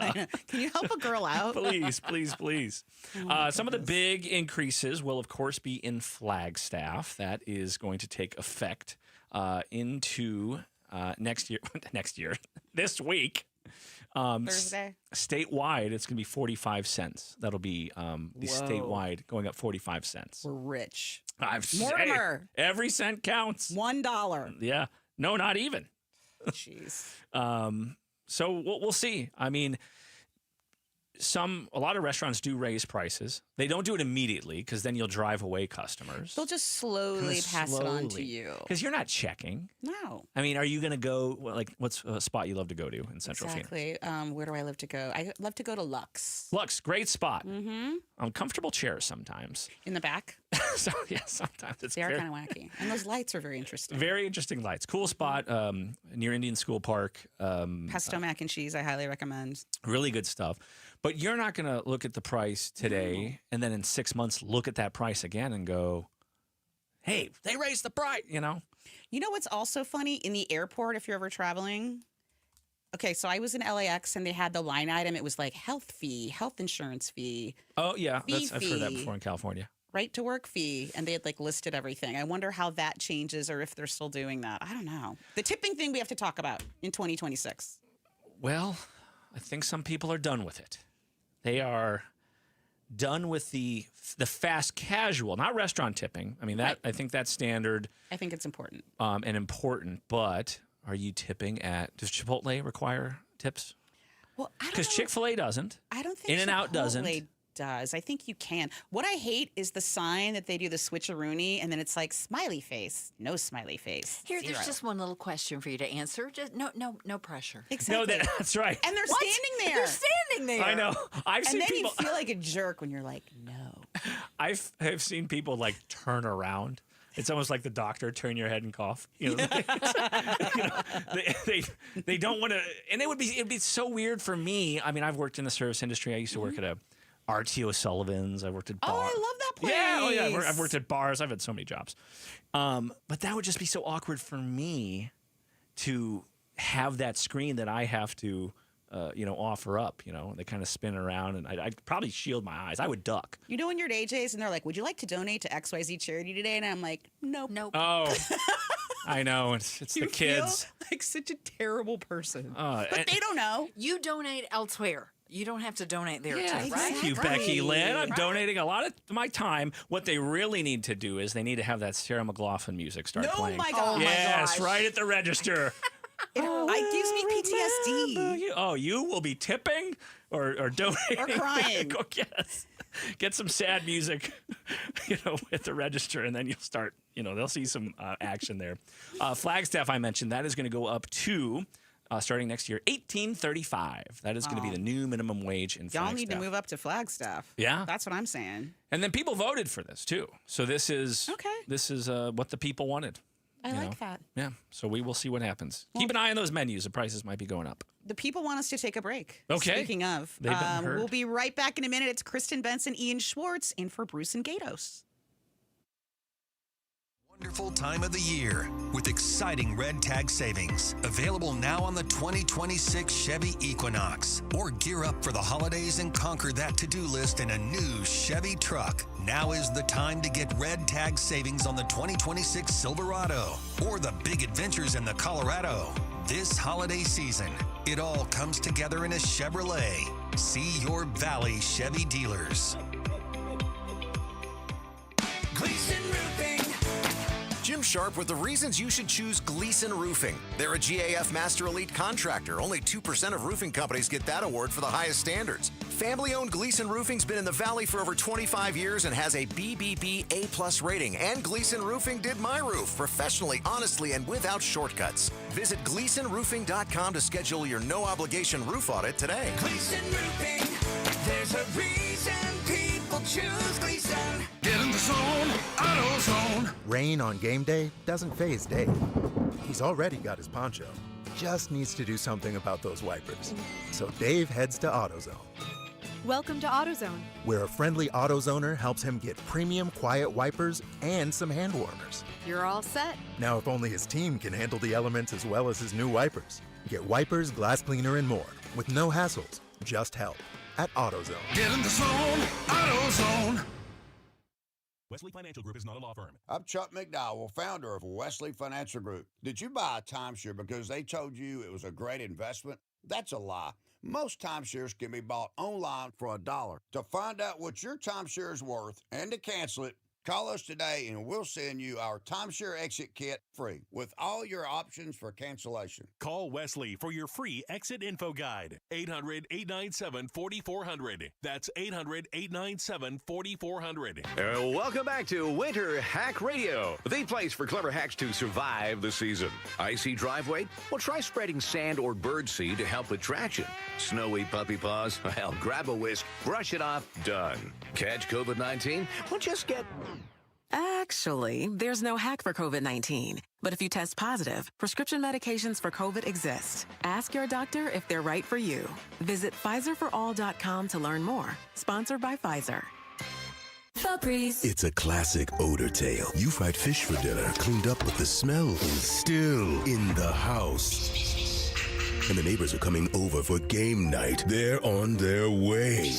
Can you help a girl out? Please. Some of the big increases will, of course, be in Flagstaff. That is going to take effect into next year, this week. Thursday. Statewide, it's going to be 45 cents. That'll be the statewide going up 45 cents. We're rich. Mortimer. Every cent counts. $1. Yeah. No, not even. Jeez. So we'll see. I mean, a lot of restaurants do raise prices. They don't do it immediately because then you'll drive away customers. They'll just slowly pass it on to you. Because you're not checking. No. I mean, are you going to go, what's a spot you love to go to in Central Phoenix? Exactly. Where do I love to go? I love to go to Lux. Lux, great spot. Mm-hmm. Comfortable chairs sometimes. In the back? So, yeah, sometimes. They are kind of wacky. And those lights are very interesting. Very interesting lights. Cool spot near Indian School Park. Pesto mac and cheese, I highly recommend. Really good stuff. But you're not going to look at the price today and then in 6 months look at that price again and go, hey, they raised the price, You know what's also funny? In the airport, if you're ever traveling. Okay, so I was in LAX and they had the line item. It was like health fee, health insurance fee. Oh, yeah. I've heard that before in California. Right to work fee. And they had listed everything. I wonder how that changes or if they're still doing that. I don't know. The tipping thing we have to talk about in 2026. Well, I think some people are done with it. They are done with the fast casual, not restaurant tipping. I mean, I think that's standard. I think it's important. And important, but are you tipping does Chipotle require tips? Well, I don't know. Because Chick-fil-A doesn't. I don't think In-N-Out doesn't. Does. I think you can. What I hate is the sign that they do the switcheroony and then it's like smiley face, no smiley face. There's just one little question for you to answer. Just no pressure. Exactly. No, that's right. And they're standing there. They're standing there. I know. I've seen then people. You feel like a jerk when you're like, no. I've seen people turn around It's almost like the doctor, turn your head and cough. You know, they don't want to, and it'd be so weird for me. I mean, I've worked in the service industry. I used to work at a RTO Sullivan's. I worked at bars. Oh, I love that place. Yeah, I've worked at bars. I've had so many jobs. But that would just be so awkward for me to have that screen that I have to, offer up. They kind of spin around, and I'd probably shield my eyes. I would duck. You know when you're at AJ's and they're like, would you like to donate to XYZ charity today? And I'm like, nope. Oh, I know. It's the kids. Feel like such a terrible person. But they don't know. You donate elsewhere. You don't have to donate there, too, right? Thank you, Becky Lynn. I'm donating a lot of my time. What they really need to do is they need to have that Sarah McLachlan music start playing. Oh, my God. Yes, right at the register. It gives me PTSD. You will be tipping or donating. Or crying. Go get some sad music, at the register, and then you'll start, they'll see some action there. Flagstaff, I mentioned, that is going to go up to... starting next year, $18.35. That is going to be the new minimum wage in Flagstaff. Y'all need to move up to Flagstaff. Yeah. That's what I'm saying. And then people voted for this, too. So this is what the people wanted. I like that. Yeah. So we will see what happens. Keep an eye on those menus. The prices might be going up. The people want us to take a break. Okay. Speaking of, They've been heard. We'll be right back in a minute. It's Kristen Benson, Ian Schwartz, in for Bruce and Gatos. Wonderful time of the year with exciting red tag savings. Available now on the 2026 Chevy Equinox. Or gear up for the holidays and conquer that to-do list in a new Chevy truck. Now is the time to get red tag savings on the 2026 Silverado or the big adventures in the Colorado. This holiday season, it all comes together in a Chevrolet. See your Valley Chevy dealers. Gleason Roofing. Jim Sharp with the reasons you should choose Gleason Roofing. They're a GAF Master Elite contractor. Only 2% of roofing companies get that award for the highest standards. Family-owned Gleason Roofing's been in the Valley for over 25 years and has a BBB A+ rating. And Gleason Roofing did my roof professionally, honestly, and without shortcuts. Visit GleasonRoofing.com to schedule your no-obligation roof audit today. Gleason Roofing, there's a reason people choose Gleason. Get in the zone, AutoZone. Rain on game day doesn't faze Dave. He's already got his poncho. Just needs to do something about those wipers. So Dave heads to AutoZone, Welcome to AutoZone. where a friendly AutoZoner helps him get premium quiet wipers and some hand warmers. You're all set. Now, if only his team can handle the elements as well as his new wipers. Get wipers, glass cleaner, and more with no hassles, just help at AutoZone. Get in the zone, AutoZone. Wesley Financial Group is not a law firm. I'm Chuck McDowell, founder of Wesley Financial Group. Did you buy a timeshare because they told you it was a great investment? That's a lie. Most timeshares can be bought online for $1. To find out what your timeshare is worth and to cancel it, call us today and we'll send you our timeshare exit kit free with all your options for cancellation. Call Wesley for your free exit info guide. 800-897-4400. That's 800-897-4400. Welcome back to Winter Hack Radio, the place for clever hacks to survive the season. Icy driveway? Well, try spreading sand or birdseed to help with traction. Snowy puppy paws? Well, grab a whisk, brush it off, done. Catch COVID-19? Well, just get... Actually, there's no hack for COVID-19. But if you test positive, prescription medications for COVID exist. Ask your doctor if they're right for you. Visit PfizerForAll.com to learn more. Sponsored by Pfizer. Febreze. It's a classic odor tale. You fried fish for dinner, cleaned up, but the smell is still in the house. And the neighbors are coming over for game night. They're on their way.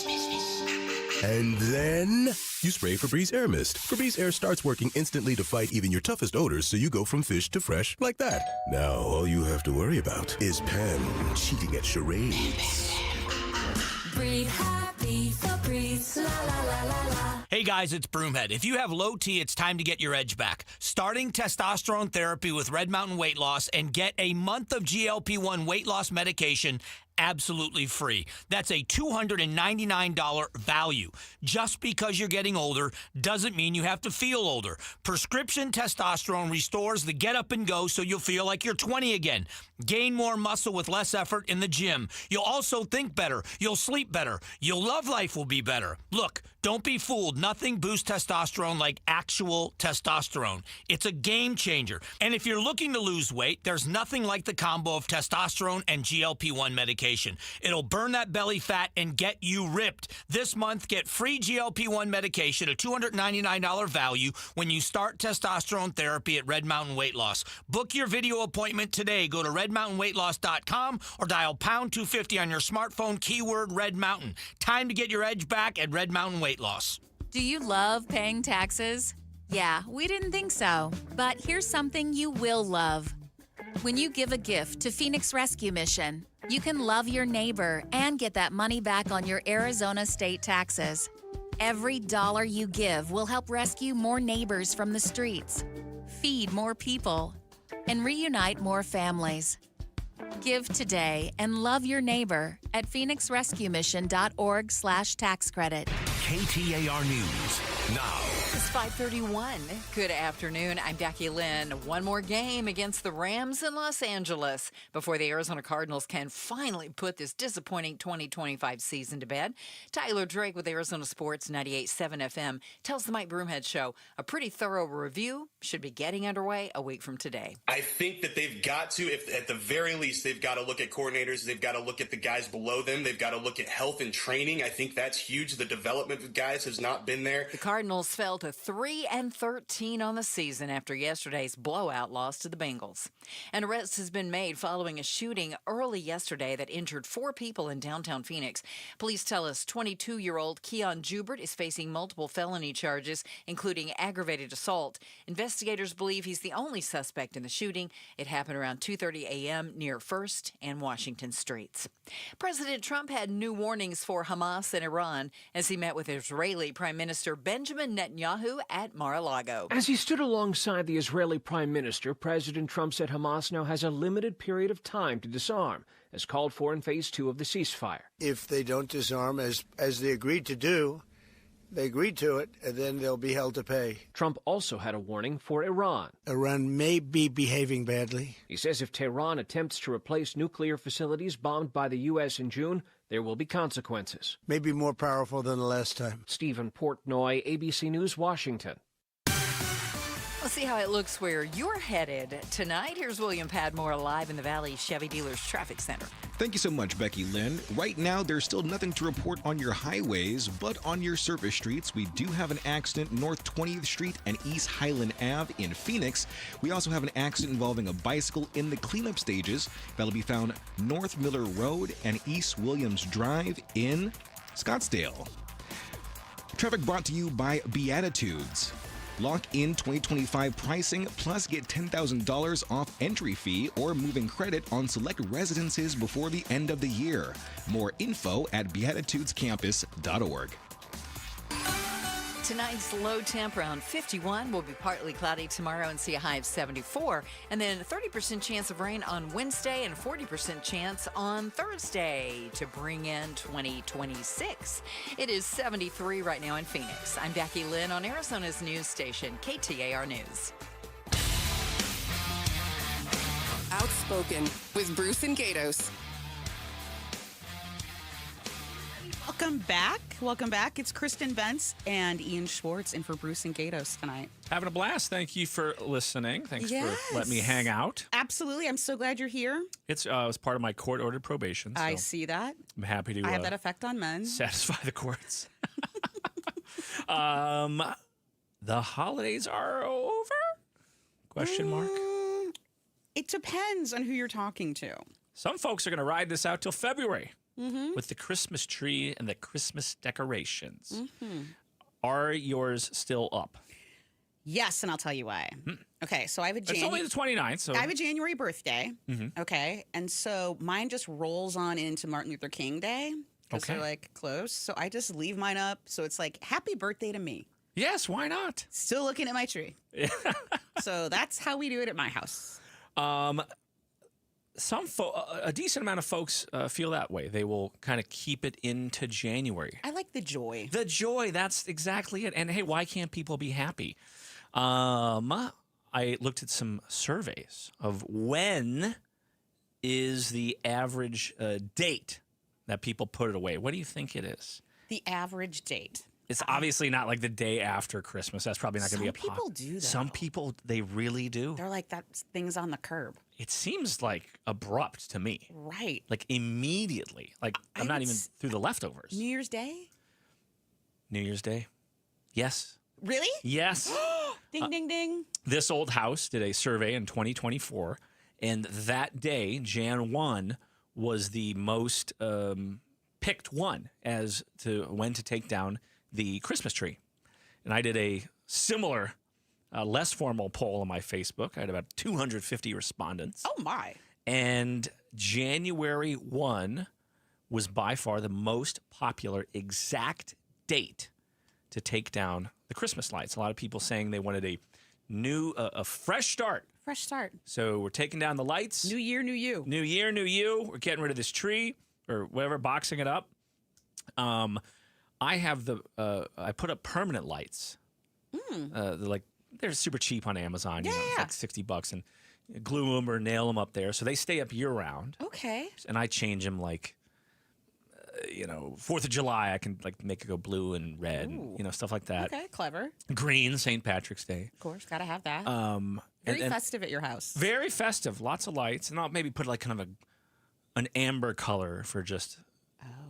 And then you spray Febreze Air Mist. Febreze Air starts working instantly to fight even your toughest odors, so you go from fish to fresh like that. Now all you have to worry about is Pam cheating at charades. Breathe happy, Febreze, la la la la la. Hey guys, it's Broomhead. If you have low T, it's time to get your edge back. Starting testosterone therapy with Red Mountain Weight Loss and get a month of GLP-1 weight loss medication absolutely free. That's a $299 value. Just because you're getting older doesn't mean you have to feel older. Prescription testosterone restores the get up and go so you'll feel like you're 20 again. Gain more muscle with less effort in the gym. You'll also think better. You'll sleep better. Your love life will be better. Look, Don't be fooled. Nothing boosts testosterone like actual testosterone. It's a game changer. And if you're looking to lose weight, there's nothing like the combo of testosterone and GLP-1 medication. It'll burn that belly fat and get you ripped. This month, get free GLP-1 medication, a $299 value, when you start testosterone therapy at Red Mountain Weight Loss. Book your video appointment today. Go to redmountainweightloss.com or dial pound 250 on your smartphone, keyword Red Mountain. Time to get your edge back at Red Mountain Weight Loss. Do you love paying taxes? Yeah, we didn't think so. But here's something you will love. When you give a gift to Phoenix Rescue Mission, you can love your neighbor and get that money back on your Arizona state taxes. Every dollar you give will help rescue more neighbors from the streets, feed more people, and reunite more families. Give today and love your neighbor at phoenixrescuemission.org/tax credit. KTAR News now. It's 5:31. Good afternoon. I'm Becky Lynn. One more game against the Rams in Los Angeles before the Arizona Cardinals can finally put this disappointing 2025 season to bed. Tyler Drake with Arizona Sports 98.7 FM tells the Mike Broomhead Show a pretty thorough review should be getting underway a week from today. I think that they've got to, if at the very least, they've got to look at coordinators. They've got to look at the guys below them. They've got to look at health and training. I think that's huge. The development of guys has not been there. The Cardinals fell to 3-13 on the season after yesterday's blowout loss to the Bengals. An arrest has been made following a shooting early yesterday that injured 4 people in downtown Phoenix. Police tell us 22-year-old Keon Jubert is facing multiple felony charges, including aggravated assault. Investigators believe he's the only suspect in the shooting. It happened around 2:30 a.m. near 1st and Washington Streets. President Trump had new warnings for Hamas and Iran as he met with Israeli Prime Minister Benjamin Netanyahu at Mar-a-Lago. As he stood alongside the Israeli Prime Minister, President Trump said Hamas now has a limited period of time to disarm, as called for in Phase 2 of the ceasefire. If they don't disarm as they agreed to do, they agreed to it, and then they'll be held to pay. Trump also had a warning for Iran. Iran may be behaving badly. He says if Tehran attempts to replace nuclear facilities bombed by the U.S. in June, there will be consequences. Maybe more powerful than the last time. Stephen Portnoy, ABC News, Washington. Let's see how it looks where you're headed tonight. Here's William Padmore live in the Valley Chevy Dealers Traffic Center. Thank you so much, Becky Lynn. Right now, there's still nothing to report on your highways, but on your service streets, we do have an accident North 20th Street and East Highland Ave in Phoenix. We also have an accident involving a bicycle in the cleanup stages. That'll be found North Miller Road and East Williams Drive in Scottsdale. Traffic brought to you by Beatitudes. Lock in 2025 pricing, plus get $10,000 off entry fee or moving credit on select residences before the end of the year. More info at beatitudescampus.org. Tonight's low temp around 51 will be partly cloudy tomorrow and see a high of 74. And then 30% chance of rain on Wednesday and 40% chance on Thursday to bring in 2026. It is 73 right now in Phoenix. I'm Becky Lynn on Arizona's news station, KTAR News. Outspoken with Bruce and Gatos. Welcome back. It's Kristen Bentz and Ian Schwartz in for Bruce and Gatos tonight. Having a blast. Thank you for listening. Thanks for letting me hang out. Absolutely. I'm so glad you're here. It was part of my court-ordered probation. So I see that. I'm happy to I have that effect on men. Satisfy the courts. The holidays are over? Question mark. It depends on who you're talking to. Some folks are going to ride this out till February. With the Christmas tree and the Christmas decorations. Are yours still up? Yes, and I'll tell you why. Okay, so I have a It's only the 29th. So I have a January birthday. Okay, and so mine just rolls on into Martin Luther King Day because they're like close. So I just leave mine up. So it's like, happy birthday to me. Yes, why not? Still looking at my tree. So that's how we do it at my house. A decent amount of folks feel that way. They will kind of keep it into January. I like the joy. The joy, that's exactly it. And hey, why can't people be happy? I looked at some surveys of when is the average date that people put it away. What do you think it is? The average date. It's obviously not like the day after Christmas. That's probably not going to be a Some people do, though. Some people, they really do. They're like, that thing's on the curb. It seems like abrupt to me. Right. Like immediately. Like I'm not even through the leftovers. New Year's Day? New Year's Day? Yes. Really? Yes. Ding, ding, ding. This old house did a survey in 2024, and that day, Jan 1, was the most picked one as to when to take down the Christmas tree. And I did a similar, less formal poll on my Facebook. I had about 250 respondents. Oh, my. And January 1 was by far the most popular exact date to take down the Christmas lights. A lot of people saying they wanted a fresh start. Fresh start. So we're taking down the lights. New year, new you. New year, new you. We're getting rid of this tree or whatever, boxing it up. I have I put up permanent lights. They're super cheap on Amazon. Yeah. It's like $60 and glue them or nail them up there. So they stay up year round. Okay. And I change them like, 4th of July, I can like make it go blue and red, and, stuff like that. Okay, clever. Green, St. Patrick's Day. Of course, gotta have that. Very festive at your house. Very festive, lots of lights, and I'll maybe put like kind of an amber color for just,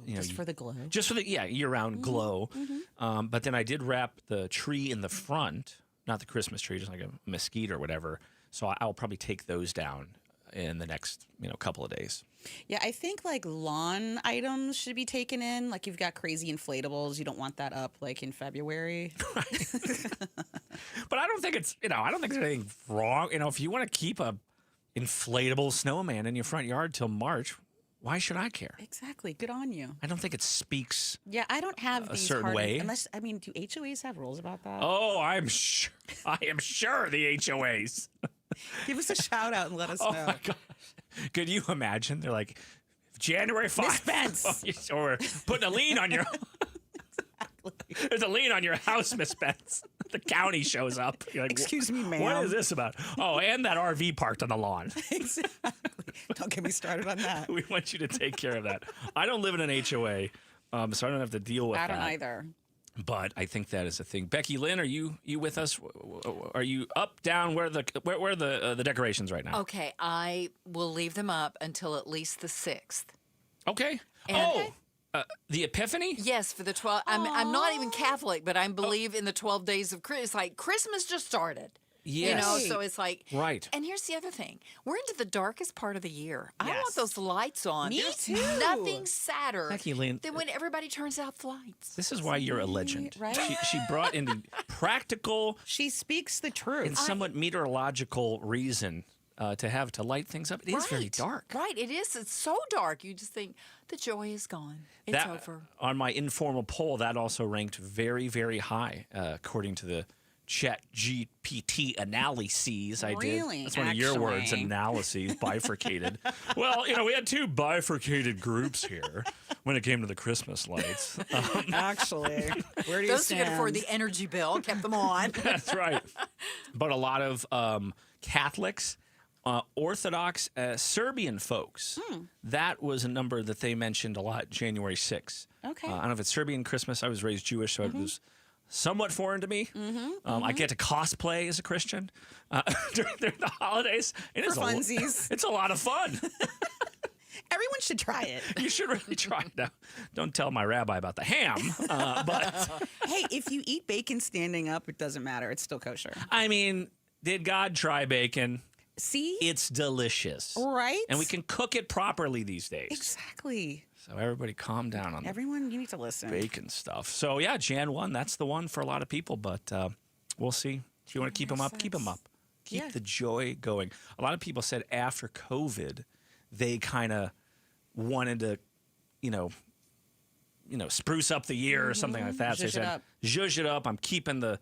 just for the glow. Just for the year-round glow. Mm-hmm. But then I did wrap the tree in the front, not the Christmas tree, just like a mesquite or whatever. So I'll probably take those down in the next couple of days. Yeah, I think like lawn items should be taken in. Like you've got crazy inflatables. You don't want that up like in February. But I don't think it's, I don't think there's anything wrong. If you want to keep a inflatable snowman in your front yard till March, why should I care? Exactly. Good on you. I don't think it speaks Yeah, I don't have a these certain hard, way. unless, do HOAs have rules about that? Oh, I am sure the HOAs. Give us a shout out and let us know. Oh my gosh. Could you imagine? They're like, January 5th. Miss Spence. Or putting a lien on your... There's a lien on your house, Miss Spence. The county shows up. You're like, Excuse me, ma'am. What is this about? Oh, and that RV parked on the lawn. Exactly. Don't get me started on that. We want you to take care of that. I don't live in an HOA, so I don't have to deal with that. I don't either. But I think that is a thing. Becky Lynn, are you with us? Are you up, down? Where are the decorations right now? Okay, I will leave them up until at least the 6th. Okay. The Epiphany? Yes, for the 12. I'm not even Catholic, but I believe in the 12 days of Christmas. It's like Christmas just started. Yes. So it's like... Right. And here's the other thing. We're into the darkest part of the year. I Yes. want those lights on. Me There's too. nothing sadder Becky Lynn, than when everybody turns out the lights. this is why you're a legend. Right? She brought in the practical She speaks the truth. and somewhat meteorological reason to light things up. It is very dark. Right, it is. It's so dark. You just think the joy is gone. It's over. On my informal poll, that also ranked very, very high, according to the Chat GPT analyses I did. Really? That's one of your words, analyses, bifurcated. Well, we had two bifurcated groups here when it came to the Christmas lights. Actually, where do you Those stand? who could afford the energy bill kept them on. That's right. But a lot of Catholics, Orthodox, Serbian folks, that was a number that they mentioned a lot, January 6th. Okay. I don't know if it's Serbian Christmas. I was raised Jewish, so it was somewhat foreign to me. I get to cosplay as a Christian during the holidays. For funsies. It's a lot of fun. Everyone should try it. You should really try it. Now, don't tell my rabbi about the ham. But hey, if you eat bacon standing up, it doesn't matter. It's still kosher. I mean, did God try bacon? See? It's delicious. Right? And we can cook it properly these days. Exactly. So everybody calm down on Everyone, you need to listen. bacon stuff. So yeah, Jan 1, that's the one for a lot of people, but we'll see. If you want to keep them up, keep them up. Keep the joy going. A lot of people said after COVID, they kind of wanted to, spruce up the year or something like that. So they said, zhuzh it up. I'm keeping the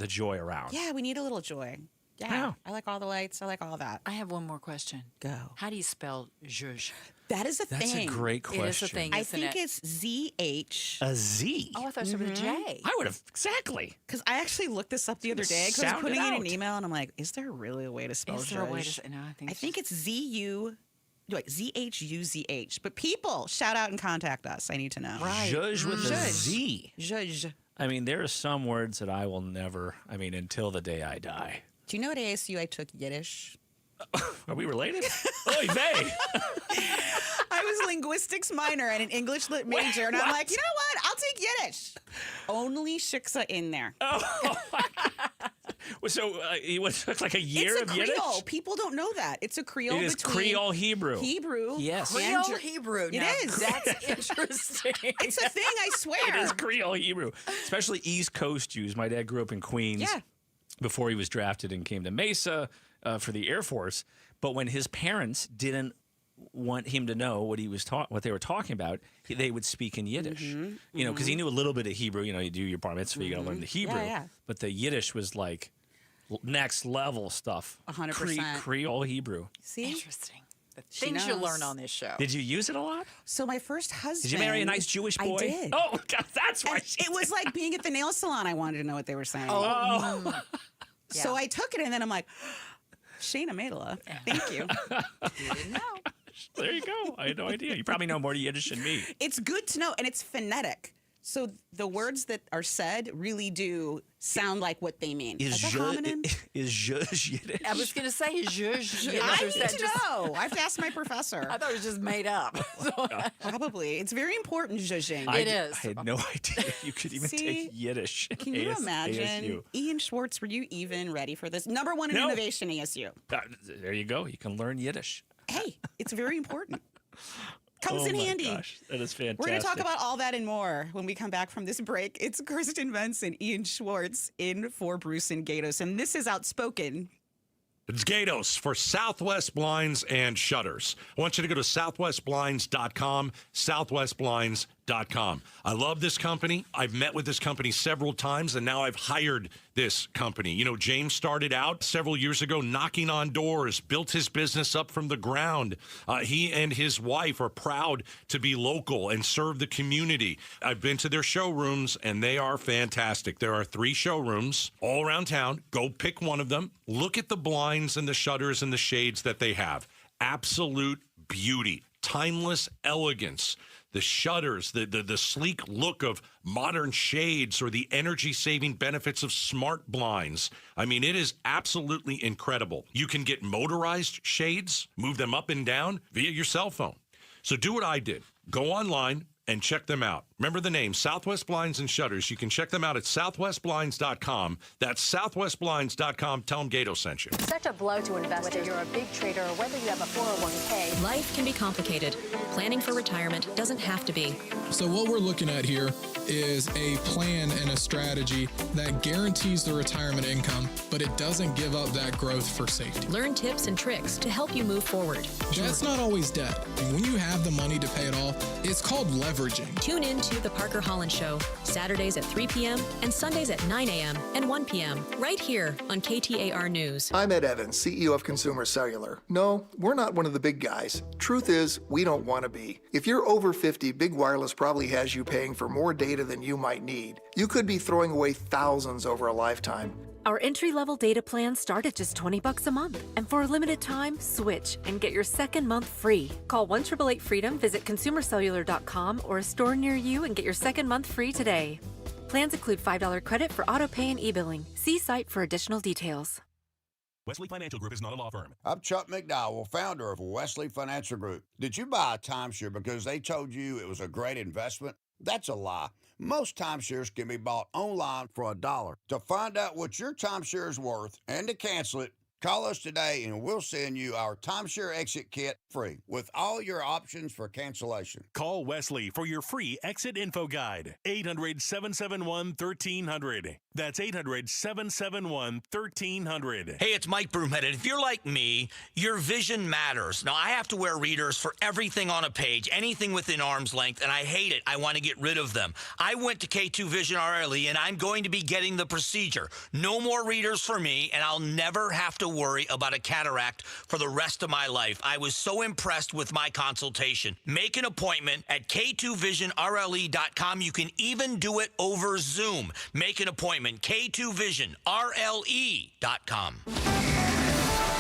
joy around. Yeah, we need a little joy. Yeah. I like all the lights. I like all that. I have one more question. Go. How do you spell zhuzh? That is a thing. That's a great question. It is a thing, I isn't think it? it's ZH. A Z? Oh, I thought it was with a J. I would have, exactly. Because I actually looked this up the other day because I was Sound it putting in out. an email and I'm like, is there really a way to spell Is there a way to zhuzh? say? No, I I think it's ZUZH. Z-H-U-Z-H. But people, shout out and contact us. I need to know. Right. Zhuzh with a Z. Zhuzh. I mean, there are some words that I will never, until the day I die. Do you know at ASU I took Yiddish? Are we related? Oy vey. I was a linguistics minor and an English lit major, and I'm like, you know what? I'll take Yiddish. Only shiksa in there. Oh, my God. So it took like a year of Yiddish? It's a Creole. People don't know that. It's a Creole It is between Creole Hebrew. Hebrew. Yes. Creole Hebrew. It Now, is. That's interesting. It's a thing, I swear. It is Creole Hebrew, especially East Coast Jews. My dad grew up in Queens before he was drafted and came to Mesa for the Air Force. But when his parents didn't want him to know what they were talking about, they would speak in Yiddish. You know, because he knew a little bit of Hebrew. You know, you do your bar mitzvah, you got to learn the Hebrew. Yeah. But the Yiddish was like next level stuff. 100%. Creole Hebrew. See? Interesting. The things you learn on this show. Did you use it a lot? So my first husband. Did you marry a nice Jewish boy? I did. Oh, God, that's why. It was like being at the nail salon. I wanted to know what they were saying. Oh. So I took it, and then I'm like, Shayna Madela, thank you. You didn't know. There you go. I had no idea. You probably know more Yiddish than me. It's good to know, and it's phonetic. So the words that are said really do sound like what they mean. Is zhuzh Yiddish? I was going to say zhuzh. I need to know. I have to ask my professor. I thought it was just made up. Probably. It's very important, zhuzhing. I had no idea you could even take Yiddish. Can you imagine? ASU. Ian Schwartz, were you even ready for this? Number one in innovation, ASU. There you go. You can learn Yiddish. Hey, it's very important. Comes in handy. Gosh, that is fantastic. We're going to talk about all that and more when we come back from this break. It's Kirsten Vance and Ian Schwartz in for Bruce and Gatos, and this is Outspoken. It's Gatos for Southwest Blinds and Shutters. I want you to go to southwestblinds.com, southwestblinds.com. I love this company. I've met with this company several times, and now I've hired this company. You know, James started out several years ago knocking on doors, built his business up from the ground. He and his wife are proud to be local and serve the community. I've been to their showrooms, and they are fantastic. There are 3 showrooms all around town. Go pick one of them. Look at the blinds and the shutters and the shades that they have. Absolute beauty, timeless elegance. The shutters, the sleek look of modern shades, or the energy-saving benefits of smart blinds. I mean, it is absolutely incredible. You can get motorized shades, move them up and down via your cell phone. So do what I did. Go online and check them out. Remember the name, Southwest Blinds and Shutters. You can check them out at southwestblinds.com. That's southwestblinds.com. Tell them Gato sent you. Such a blow to investors. Whether you're a big trader or whether you have a 401k. Life can be complicated. Planning for retirement doesn't have to be. So what we're looking at here is a plan and a strategy that guarantees the retirement income, but it doesn't give up that growth for safety. Learn tips and tricks to help you move forward. That's not always debt. And when you have the money to pay it off, it's called leveraging. Tune in to The Parker Holland Show, Saturdays at 3 p.m. and Sundays at 9 a.m. and 1 p.m. right here on KTAR News. I'm Ed Evans, CEO of Consumer Cellular. No, we're not one of the big guys. Truth is, we don't want to be. If you're over 50, Big Wireless probably has you paying for more data than you might need. You could be throwing away thousands over a lifetime. Our entry-level data plans start at just $20 a month. And for a limited time, switch and get your second month free. Call 1-888-FREEDOM, visit consumercellular.com or a store near you and get your second month free today. Plans include $5 credit for auto pay and e-billing. See site for additional details. Wesley Financial Group is not a law firm. I'm Chuck McDowell, founder of Wesley Financial Group. Did you buy a timeshare because they told you it was a great investment? That's a lie. Most timeshares can be bought online for $1. To find out what your timeshare is worth and to cancel it, call us today and we'll send you our timeshare exit kit free with all your options for cancellation. Call Wesley for your free exit info guide. 800-771-1300. That's 800-771-1300. Hey, it's Mike Broomhead, and if you're like me, your vision matters. Now, I have to wear readers for everything on a page, anything within arm's length, and I hate it. I want to get rid of them. I went to K2 Vision RLE, and I'm going to be getting the procedure. No more readers for me, and I'll never have to worry about a cataract for the rest of my life. I was so impressed with my consultation. Make an appointment at K2VisionRLE.com. You can even do it over Zoom. Make an appointment, K2VisionRLE.com.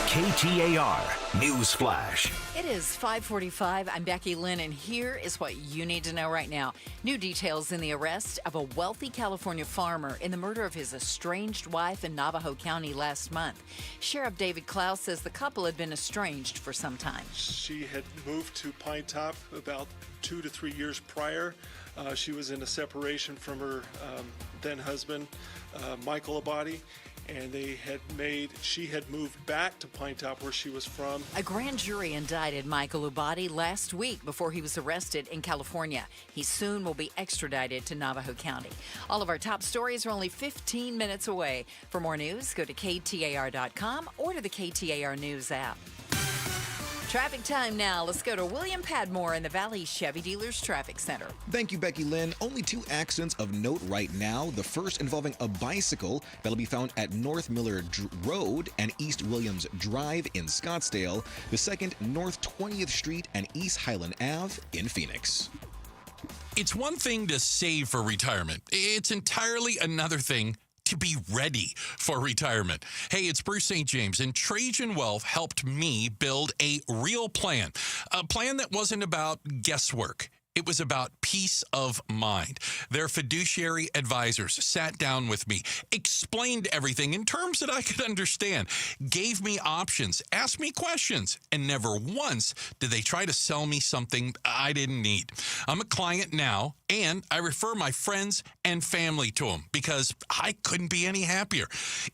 KTAR News Flash. It is 5:45. I'm Becky Lynn, and here is what you need to know right now. New details in the arrest of a wealthy California farmer in the murder of his estranged wife in Navajo County last month. Sheriff David Klaus says the couple had been estranged for some time. She had moved to Pine Top about 2 to 3 years prior. She was in a separation from her then husband, Michael Abadi. And she had moved back to Pine Top where she was from. A grand jury indicted Michael Abadi last week before he was arrested in California. He soon will be extradited to Navajo County. All of our top stories are only 15 minutes away. For more news, go to KTAR.com or to the KTAR News app. Traffic time now. Let's go to William Padmore in the Valley Chevy Dealers Traffic Center. Thank you, Becky Lynn. Only 2 accidents of note right now. The first involving a bicycle that'll be found at North Miller Road and East Williams Drive in Scottsdale. The second, North 20th Street and East Highland Ave in Phoenix. It's one thing to save for retirement. It's entirely another thing to be ready for retirement. Hey, it's Bruce St. James, and Trajan Wealth helped me build a real plan. A plan that wasn't about guesswork. It was about peace of mind. Their fiduciary advisors sat down with me, explained everything in terms that I could understand, gave me options, asked me questions, and never once did they try to sell me something I didn't need. I'm a client now, and I refer my friends and family to them because I couldn't be any happier.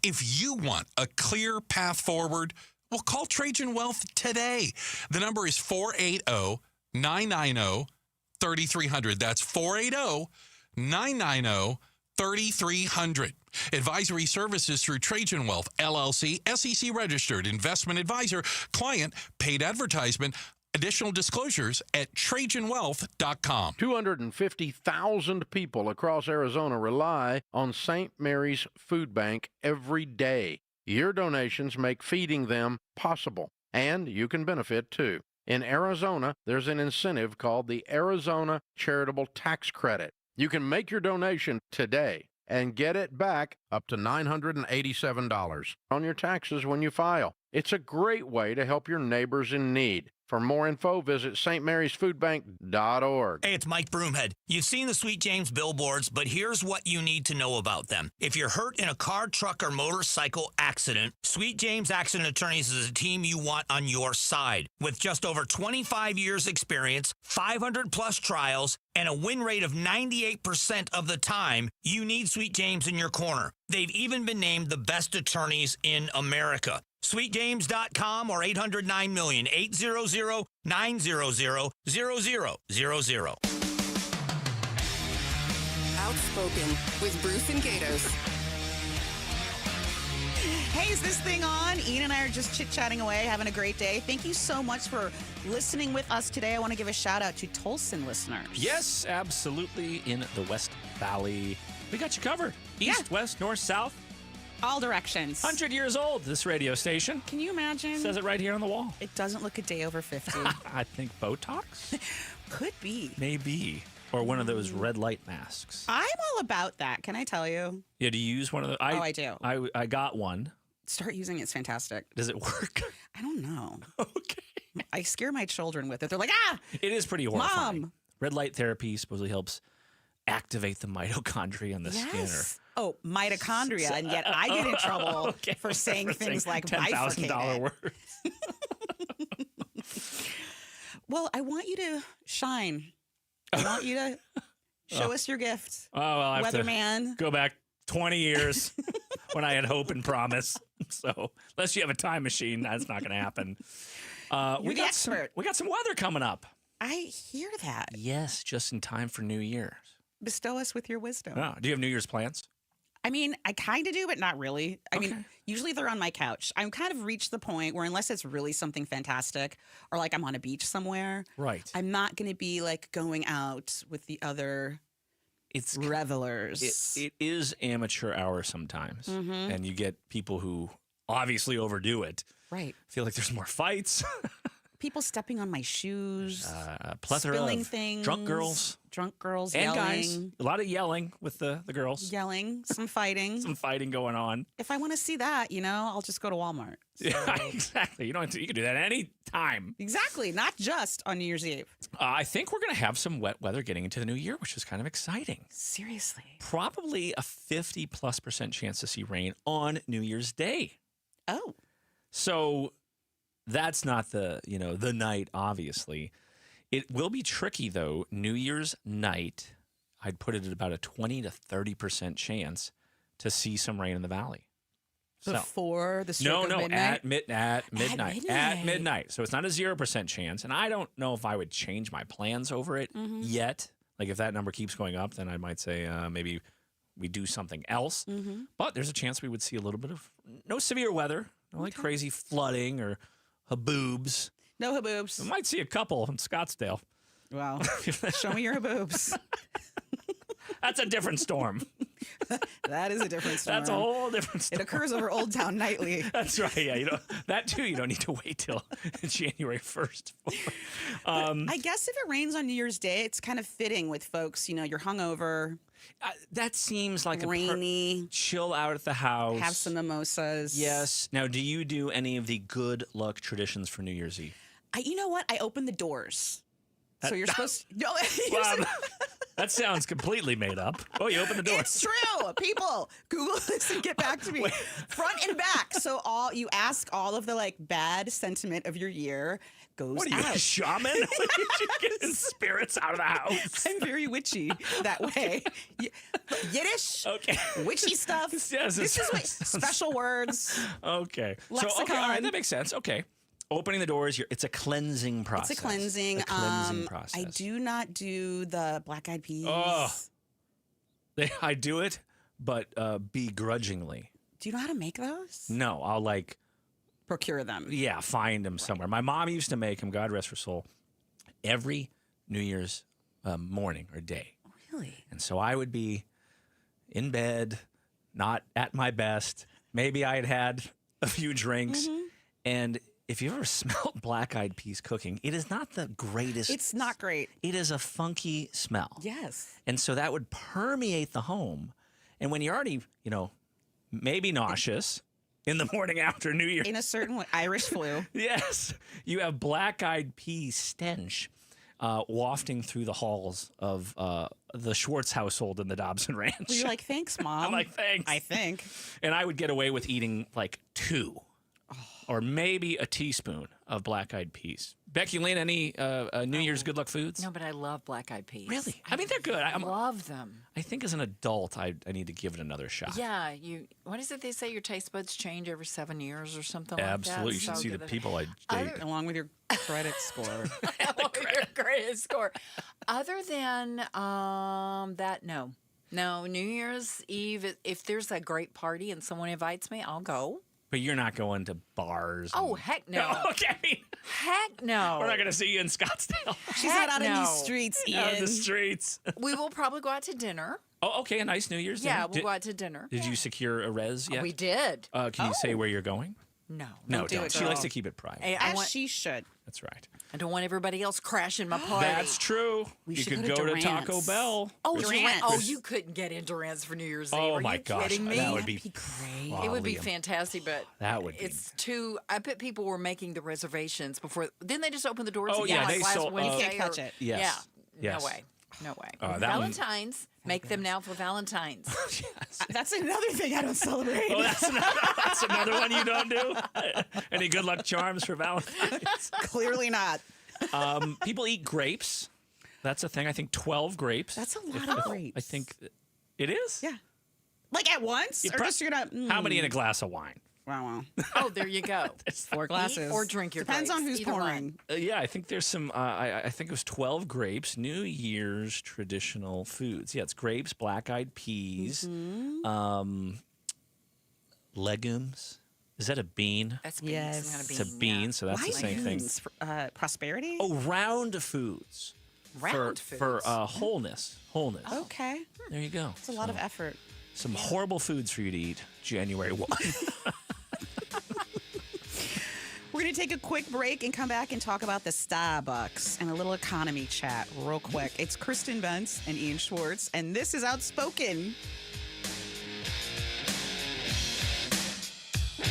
If you want a clear path forward, well, call Trajan Wealth today. The number is 480-990-3300. That's 480-990-3300. Advisory services through Trajan Wealth, LLC, SEC registered, investment advisor, client, paid advertisement. Additional disclosures at TrajanWealth.com. 250,000 people across Arizona rely on St. Mary's Food Bank every day. Your donations make feeding them possible, and you can benefit too. In Arizona, there's an incentive called the Arizona Charitable Tax Credit. You can make your donation today and get it back up to $987 on your taxes when you file. It's a great way to help your neighbors in need. For more info, visit stmarysfoodbank.org. Hey, it's Mike Broomhead. You've seen the Sweet James billboards, but here's what you need to know about them. If you're hurt in a car, truck, or motorcycle accident, Sweet James Accident Attorneys is a team you want on your side. With just over 25 years experience, 500-plus trials, and a win rate of 98% of the time, you need Sweet James in your corner. They've even been named the best attorneys in America. SweetJames.com or 800-9-million, 800-900-0000. Outspoken with Bruce and Gatos. Hey, is this thing on? Ian and I are just chit-chatting away, having a great day. Thank you so much for listening with us today. I want to give a shout-out to Tolson listeners. Yes, absolutely, in the West Valley. We got you covered. East, west, north, south. All directions. 100 years old, this radio station. Can you imagine? Says it right here on the wall. It doesn't look a day over 50. I think Botox? Could be. Maybe. Or one of those red light masks. I'm all about that. Can I tell you? Yeah, do you use one of those? I do. I got one. Start using it. It's fantastic. Does it work? I don't know. Okay. I scare my children with it. They're like, ah! It is pretty horrifying. Mom! Red light therapy supposedly helps activate the mitochondria in the skin. Oh, mitochondria, and yet I get in trouble for saying things like $10,000 words. Well, I want you to shine. I want you to show us your gift. Oh, well, I have Weatherman. to go back 20 years when I had hope and promise. So unless you have a time machine, that's not going to happen. You're the expert. We got some weather coming up. I hear that. Yes, just in time for New Year's. Bestow us with your wisdom. Oh, do you have New Year's plans? I mean, I kind of do, but not really. I mean, usually they're on my couch. I'm kind of reached the point where unless it's really something fantastic or like I'm on a beach somewhere, right? I'm not going to be like going out with the other revelers. It is amateur hour sometimes. Mhm. And you get people who obviously overdo it. Right. Feel like there's more fights. People stepping on my shoes, Plethora spilling of things, drunk girls, and yelling. guys. A lot of yelling with the girls. Yelling, some fighting. Some fighting going on. If I want to see that, I'll just go to Walmart. So. Yeah, exactly. You don't have to, you can do that any time. Exactly. Not just on New Year's Eve. I think we're going to have some wet weather getting into the new year, which is kind of exciting. Seriously. Probably a 50+% chance to see rain on New Year's Day. Oh. So that's not the night, obviously. It will be tricky, though. New Year's night, I'd put it at about a 20 to 30% chance to see some rain in the valley. Before the stroke of midnight? At midnight. At midnight. So it's not a 0% chance. And I don't know if I would change my plans over it yet. Like if that number keeps going up, then I might say maybe we do something else. But there's a chance we would see a little bit of no severe weather, no like crazy flooding or haboobs. No haboobs. We might see a couple in Scottsdale. Wow. Show me your haboobs. That's a different storm. That is a different storm. That's a whole different storm. It occurs over Old Town nightly. That's right. Yeah, that too. You don't need to wait till January 1st. I guess if it rains on New Year's Day, it's kind of fitting with folks. You're hungover. That seems like rainy. Chill out at the house. Have some mimosas. Yes. Now, do you do any of the good luck traditions for New Year's Eve? You know what? I open the doors. So you're supposed to... Wow, that sounds completely made up. Oh, you open the door. It's true. People, Google this and get back to me. Front and back. So you ask all of the bad sentiment of your year goes What are you, out. a shaman? You getting spirits out of the house? I'm very witchy that way. Yiddish, witchy stuff. Yes, this is special words. Okay. Lexicon. So, all right, that makes sense. Okay. Opening the doors, it's a cleansing process. It's a cleansing. Process. I do not do the black eyed peas. Oh, I do it, but begrudgingly. Do you know how to make those? No, I'll procure them. Yeah, find them somewhere. My mom used to make them, God rest her soul, every New Year's morning or day. Really? And so I would be in bed, not at my best. Maybe I had a few drinks, and if you ever smelled black-eyed peas cooking, it is not the greatest. It's not great. It is a funky smell. Yes. And so that would permeate the home. And when you're already, maybe nauseous in the morning after New Year. In a certain way, Irish flu. Yes. You have black-eyed pea stench wafting through the halls of the Schwartz household in the Dobson Ranch. Well, you're like, thanks, Mom. I'm like, thanks. I think. And I would get away with eating 2. Or maybe a teaspoon of black-eyed peas. Becky Lynn, any New Year's good luck foods? No, but I love black-eyed peas. Really? I mean, they're good. I love them. I think as an adult, I need to give it another shot. Yeah, what is it they say? Your taste buds change every 7 years or something Absolutely. like that? You should see the people I date. Along with your credit score. Your credit score. Other than that, no. No, New Year's Eve, if there's a great party and someone invites me, I'll go. But you're not going to bars. Oh, heck no. Okay. Heck no. We're not going to see you in Scottsdale. She's not out in these streets, Ian. Out in the streets. We will probably go out to dinner. Oh, okay. A nice New Year's dinner. Yeah, we'll go out to dinner. Did you secure a res yet? We did. Can you say where you're going? No. No, don't. She likes to keep it private. As she should. That's right. I don't want everybody else crashing my party. That's true. We you should could go to to Taco Bell. Oh, Durant's. Oh, you couldn't get in Durant's for New Year's Eve. Oh, Are my you gosh. kidding me? That would be great. It would be fantastic, but that would be. It's too. I bet people were making the reservations before. Didn't they just open the doors Oh, again yeah, like they last sold- Wednesday? You can't touch it. Yes. Yeah. Yes. No way. No way. that Valentine's. Make them now for Valentine's. That's another thing I don't celebrate. Oh, that's another one you don't do? Any good luck charms for Valentine's? Clearly not. People eat grapes. That's a thing. I think 12 grapes. That's a lot of grapes. I think it is? Yeah. Like at once? Or just you're not... How many in a glass of wine? Wow. Oh, there you go. 4 glasses. Eat or drink your Depends grapes. on who's Either pouring. Yeah, I think there's some, I think it was 12 grapes, New Year's traditional foods. Yeah, it's grapes, black-eyed peas, legumes. Is that a bean? That's beans. Yes. It's a bean, so that's Why the same thing. beans? Prosperity? Oh, round foods. Round for foods. wholeness. Okay. There you go. It's a lot of effort. Some horrible foods for you to eat January 1. We're going to take a quick break and come back and talk about the Starbucks and a little economy chat real quick. It's Kristen Bentz and Ian Schwartz, and this is Outspoken.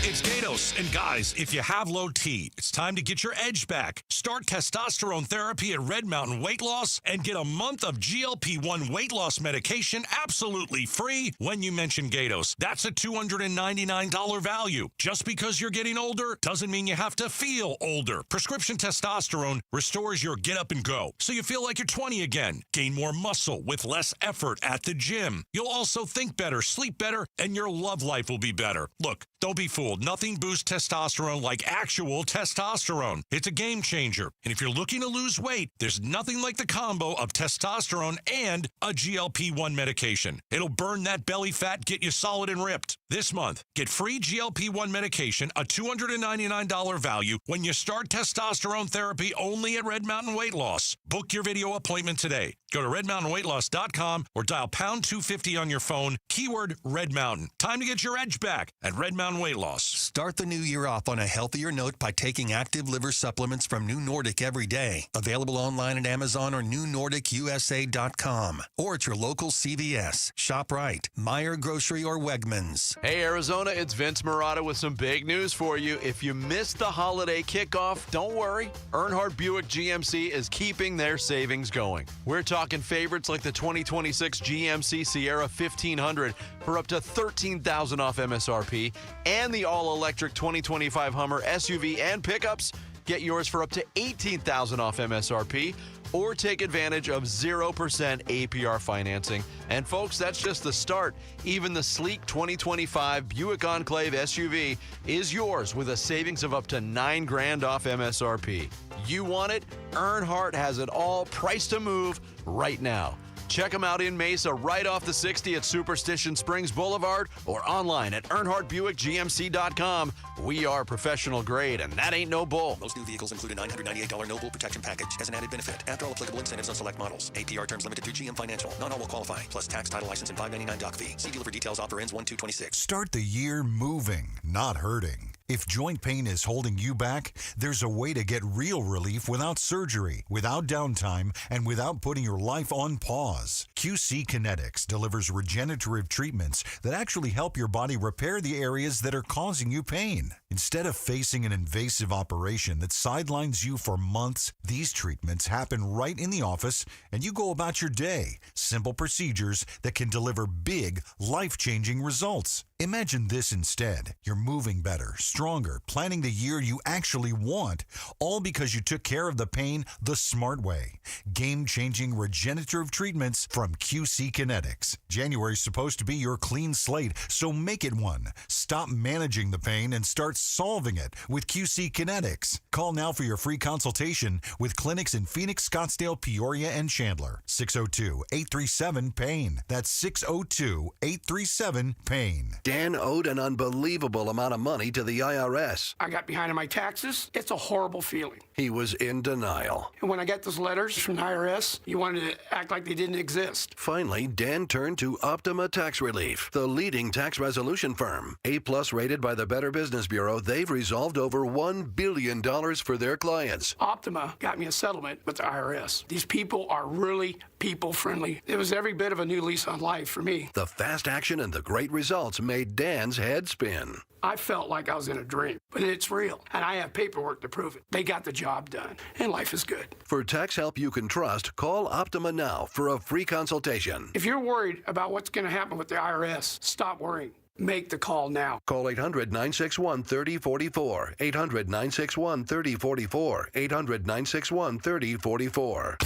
It's Gatos. And guys, if you have low T, it's time to get your edge back. Start testosterone therapy at Red Mountain Weight Loss and get a month of GLP-1 weight loss medication absolutely free when you mention Gatos. That's a $299 value. Just because you're getting older doesn't mean you have to feel older. Prescription testosterone restores your get up and go, so you feel like you're 20 again. Gain more muscle with less effort at the gym. You'll also think better, sleep better, and your love life will be better. Look, don't be fooled. Nothing boosts testosterone like actual testosterone. It's a game changer. And if you're looking to lose weight, there's nothing like the combo of testosterone and a GLP-1 medication. It'll burn that belly fat, get you solid and ripped. This month, get free GLP-1 medication, a $299 value, when you start testosterone therapy only at Red Mountain Weight Loss. Book your video appointment today. Go to redmountainweightloss.com or dial pound 250 on your phone, keyword Red Mountain. Time to get your edge back at Red Mountain Weight Loss. Start the new year off on a healthier note by taking active liver supplements from New Nordic every day. Available online at Amazon or newnordicusa.com. Or at your local CVS, ShopRite, Meijer Grocery, or Wegmans. Hey, Arizona, it's Vince Marotta with some big news for you. If you missed the holiday kickoff, don't worry. Earnhardt Buick GMC is keeping their savings going. We're talking favorites like the 2026 GMC Sierra 1500 for up to $13,000 off MSRP, and the all-electric 2025 Hummer SUV and pickups. Get yours for up to $18,000 off MSRP, or take advantage of 0% APR financing. And folks, that's just the start. Even the sleek 2025 Buick Enclave SUV is yours with a savings of up to $9,000 off MSRP. You want it? Earnhardt has it all, priced to move right now. Check them out in Mesa, right off the 60 at Superstition Springs Boulevard, or online at EarnhardtBuickGMC.com. We are professional grade, and that ain't no bull. Most new vehicles include a $998 no bull protection package as an added benefit. After all applicable incentives on select models. APR terms limited through GM Financial. Not all will qualify. Plus tax, title, license, and $599 doc fee. See dealer for details. Offer ends 1/2/26. Start the year moving, not hurting. If joint pain is holding you back, there's a way to get real relief without surgery, without downtime, and without putting your life on pause. QC Kinetics delivers regenerative treatments that actually help your body repair the areas that are causing you pain. Instead of facing an invasive operation that sidelines you for months, these treatments happen right in the office and you go about your day. Simple procedures that can deliver big, life-changing results. Imagine this instead. You're moving better, stronger, planning the year you actually want, all because you took care of the pain the smart way. Game-changing regenerative treatments from QC Kinetics. January's supposed to be your clean slate, so make it one. Stop managing the pain and start solving it with QC Kinetics. Call now for your free consultation with clinics in Phoenix, Scottsdale, Peoria, and Chandler. 602-837-PAIN. That's 602-837-PAIN. Dan owed an unbelievable amount of money to the IRS. I got behind on my taxes. It's a horrible feeling. He was in denial. And when I got those letters from the IRS, you wanted to act like they didn't exist. Finally, Dan turned to Optima Tax Relief, the leading tax resolution firm. A+ rated by the Better Business Bureau, they've resolved over $1 billion for their clients. Optima got me a settlement with the IRS. These people are really people-friendly. It was every bit of a new lease on life for me. The fast action and the great results made Dan's head spin. I felt like I was in a dream, but it's real, and I have paperwork to prove it. They got the job done, and life is good. For tax help you can trust, call Optima now for a free consultation. If you're worried about what's going to happen with the IRS, stop worrying. Make the call now. Call 800-961-3044. 800-961-3044. 800-961-3044.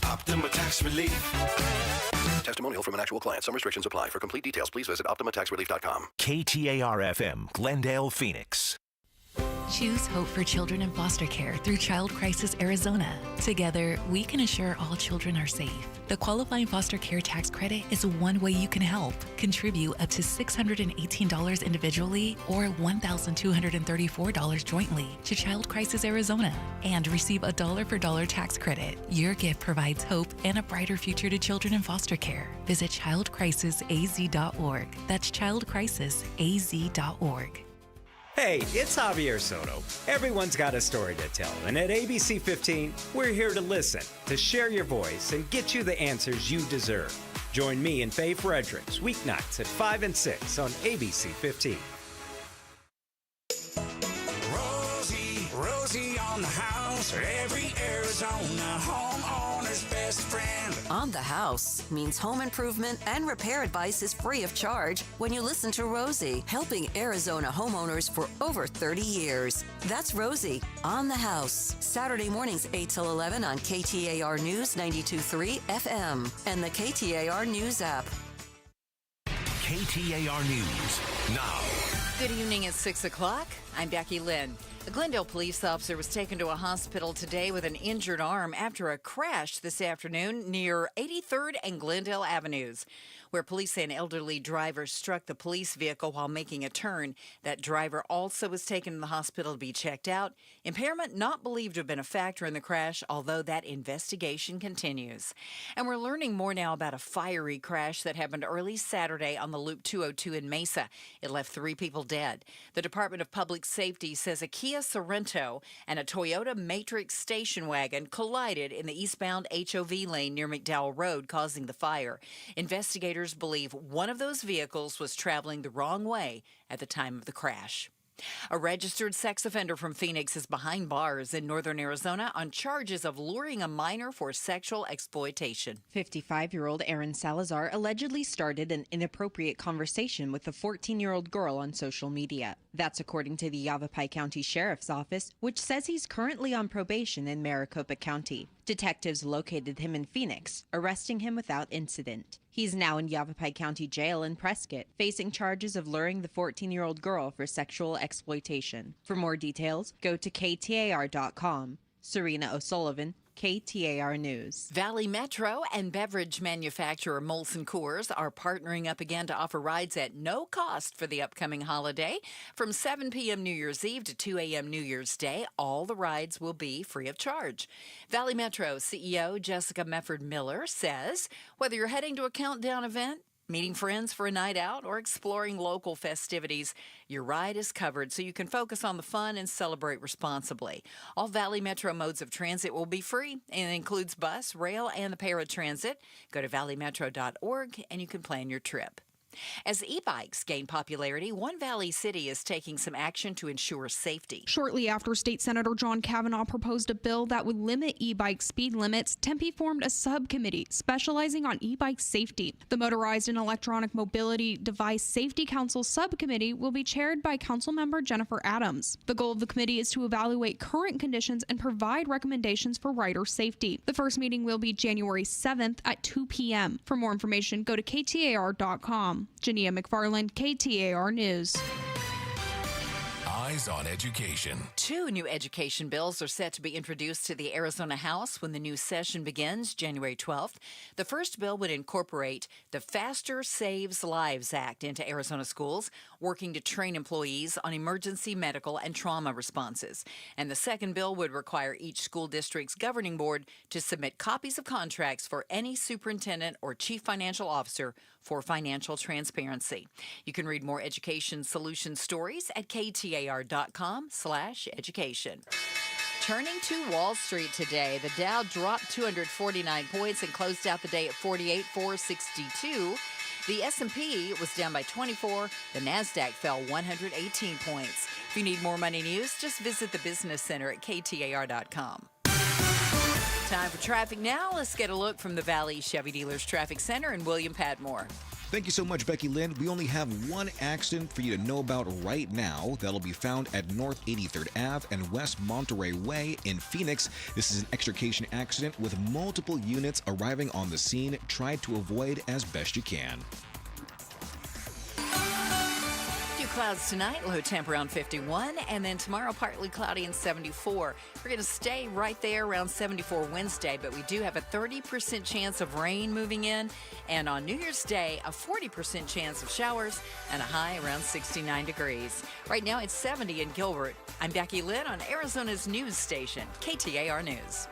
Optima Tax Relief. Testimonial from an actual client. Some restrictions apply. For complete details, please visit OptimaTaxRelief.com. KTAR-FM, Glendale, Phoenix. Choose hope for children in foster care through Child Crisis Arizona. Together, we can assure all children are safe. The qualifying foster care tax credit is one way you can help. Contribute up to $618 individually or $1,234 jointly to Child Crisis Arizona and receive a dollar-for-dollar tax credit. Your gift provides hope and a brighter future to children in foster care. Visit childcrisisaz.org. That's childcrisisaz.org. Hey, it's Javier Soto. Everyone's got a story to tell, and at ABC 15, we're here to listen, to share your voice, and get you the answers you deserve. Join me and Faye Fredericks weeknights at 5 and 6 on ABC 15. Rosie on the house, every Arizona homeowner's best friend. On the House means home improvement and repair advice is free of charge when you listen to Rosie, helping Arizona homeowners for over 30 years. That's Rosie on the House. Saturday mornings 8 till 11 on KTAR News 92.3 FM and the KTAR News app. KTAR News now. Good evening at 6 o'clock. I'm Becky Lynn. A Glendale police officer was taken to a hospital today with an injured arm after a crash this afternoon near 83rd and Glendale Avenues, where police say an elderly driver struck the police vehicle while making a turn. That driver also was taken to the hospital to be checked out. Impairment not believed to have been a factor in the crash, although that investigation continues. And we're learning more now about a fiery crash that happened early Saturday on the Loop 202 in Mesa. It left 3 people dead. The Department of Public Safety says a Kia Sorento and a Toyota Matrix station wagon collided in the eastbound HOV lane near McDowell Road, causing the fire. Investigators believe one of those vehicles was traveling the wrong way at the time of the crash. A registered sex offender from Phoenix is behind bars in northern Arizona on charges of luring a minor for sexual exploitation. 55-year-old Aaron Salazar allegedly started an inappropriate conversation with a 14-year-old girl on social media. That's according to the Yavapai County Sheriff's Office, which says he's currently on probation in Maricopa County. Detectives located him in Phoenix, arresting him without incident. He's now in Yavapai County Jail in Prescott, facing charges of luring the 14-year-old girl for sexual exploitation. For more details, go to KTAR.com. Serena O'Sullivan, KTAR News. Valley Metro and beverage manufacturer Molson Coors are partnering up again to offer rides at no cost for the upcoming holiday. From 7 p.m. New Year's Eve to 2 a.m. New Year's Day, all the rides will be free of charge. Valley Metro CEO Jessica Mefford-Miller says whether you're heading to a countdown event, meeting friends for a night out, or exploring local festivities, your ride is covered so you can focus on the fun and celebrate responsibly. All Valley Metro modes of transit will be free, and it includes bus, rail, and the paratransit. Go to valleymetro.org and you can plan your trip. As e-bikes gain popularity, one Valley city is taking some action to ensure safety. Shortly after State Senator John Kavanaugh proposed a bill that would limit e-bike speed limits, Tempe formed a subcommittee specializing on e-bike safety. The Motorized and Electronic Mobility Device Safety Council subcommittee will be chaired by Councilmember Jennifer Adams. The goal of the committee is to evaluate current conditions and provide recommendations for rider safety. The first meeting will be January 7th at 2 p.m. For more information, go to KTAR.com. Jania McFarland, KTAR News. Eyes on Education. 2 new education bills are set to be introduced to the Arizona House when the new session begins January 12th. The first bill would incorporate the Faster Saves Lives Act into Arizona schools, working to train employees on emergency medical and trauma responses. And the second bill would require each school district's governing board to submit copies of contracts for any superintendent or chief financial officer for financial transparency. You can read more education solution stories at KTAR.com/education. Turning to Wall Street today, the Dow dropped 249 points and closed out the day at 48,462. The S&P was down by 24. The NASDAQ fell 118 points. If you need more money news, just visit the Business Center at KTAR.com. Time for traffic now. Let's get a look from the Valley Chevy Dealers Traffic Center and William Padmore. Thank you so much, Becky Lynn. We only have one accident for you to know about right now. That'll be found at North 83rd Ave and West Monterey Way in Phoenix. This is an extrication accident with multiple units arriving on the scene. Try to avoid as best you can. Clouds tonight, low temp around 51, and then tomorrow partly cloudy and 74. We're going to stay right there around 74 Wednesday, but we do have a 30% chance of rain moving in, and on New Year's Day, a 40% chance of showers and a high around 69 degrees. Right now, it's 70 in Gilbert. I'm Becky Lynn on Arizona's news station, KTAR News.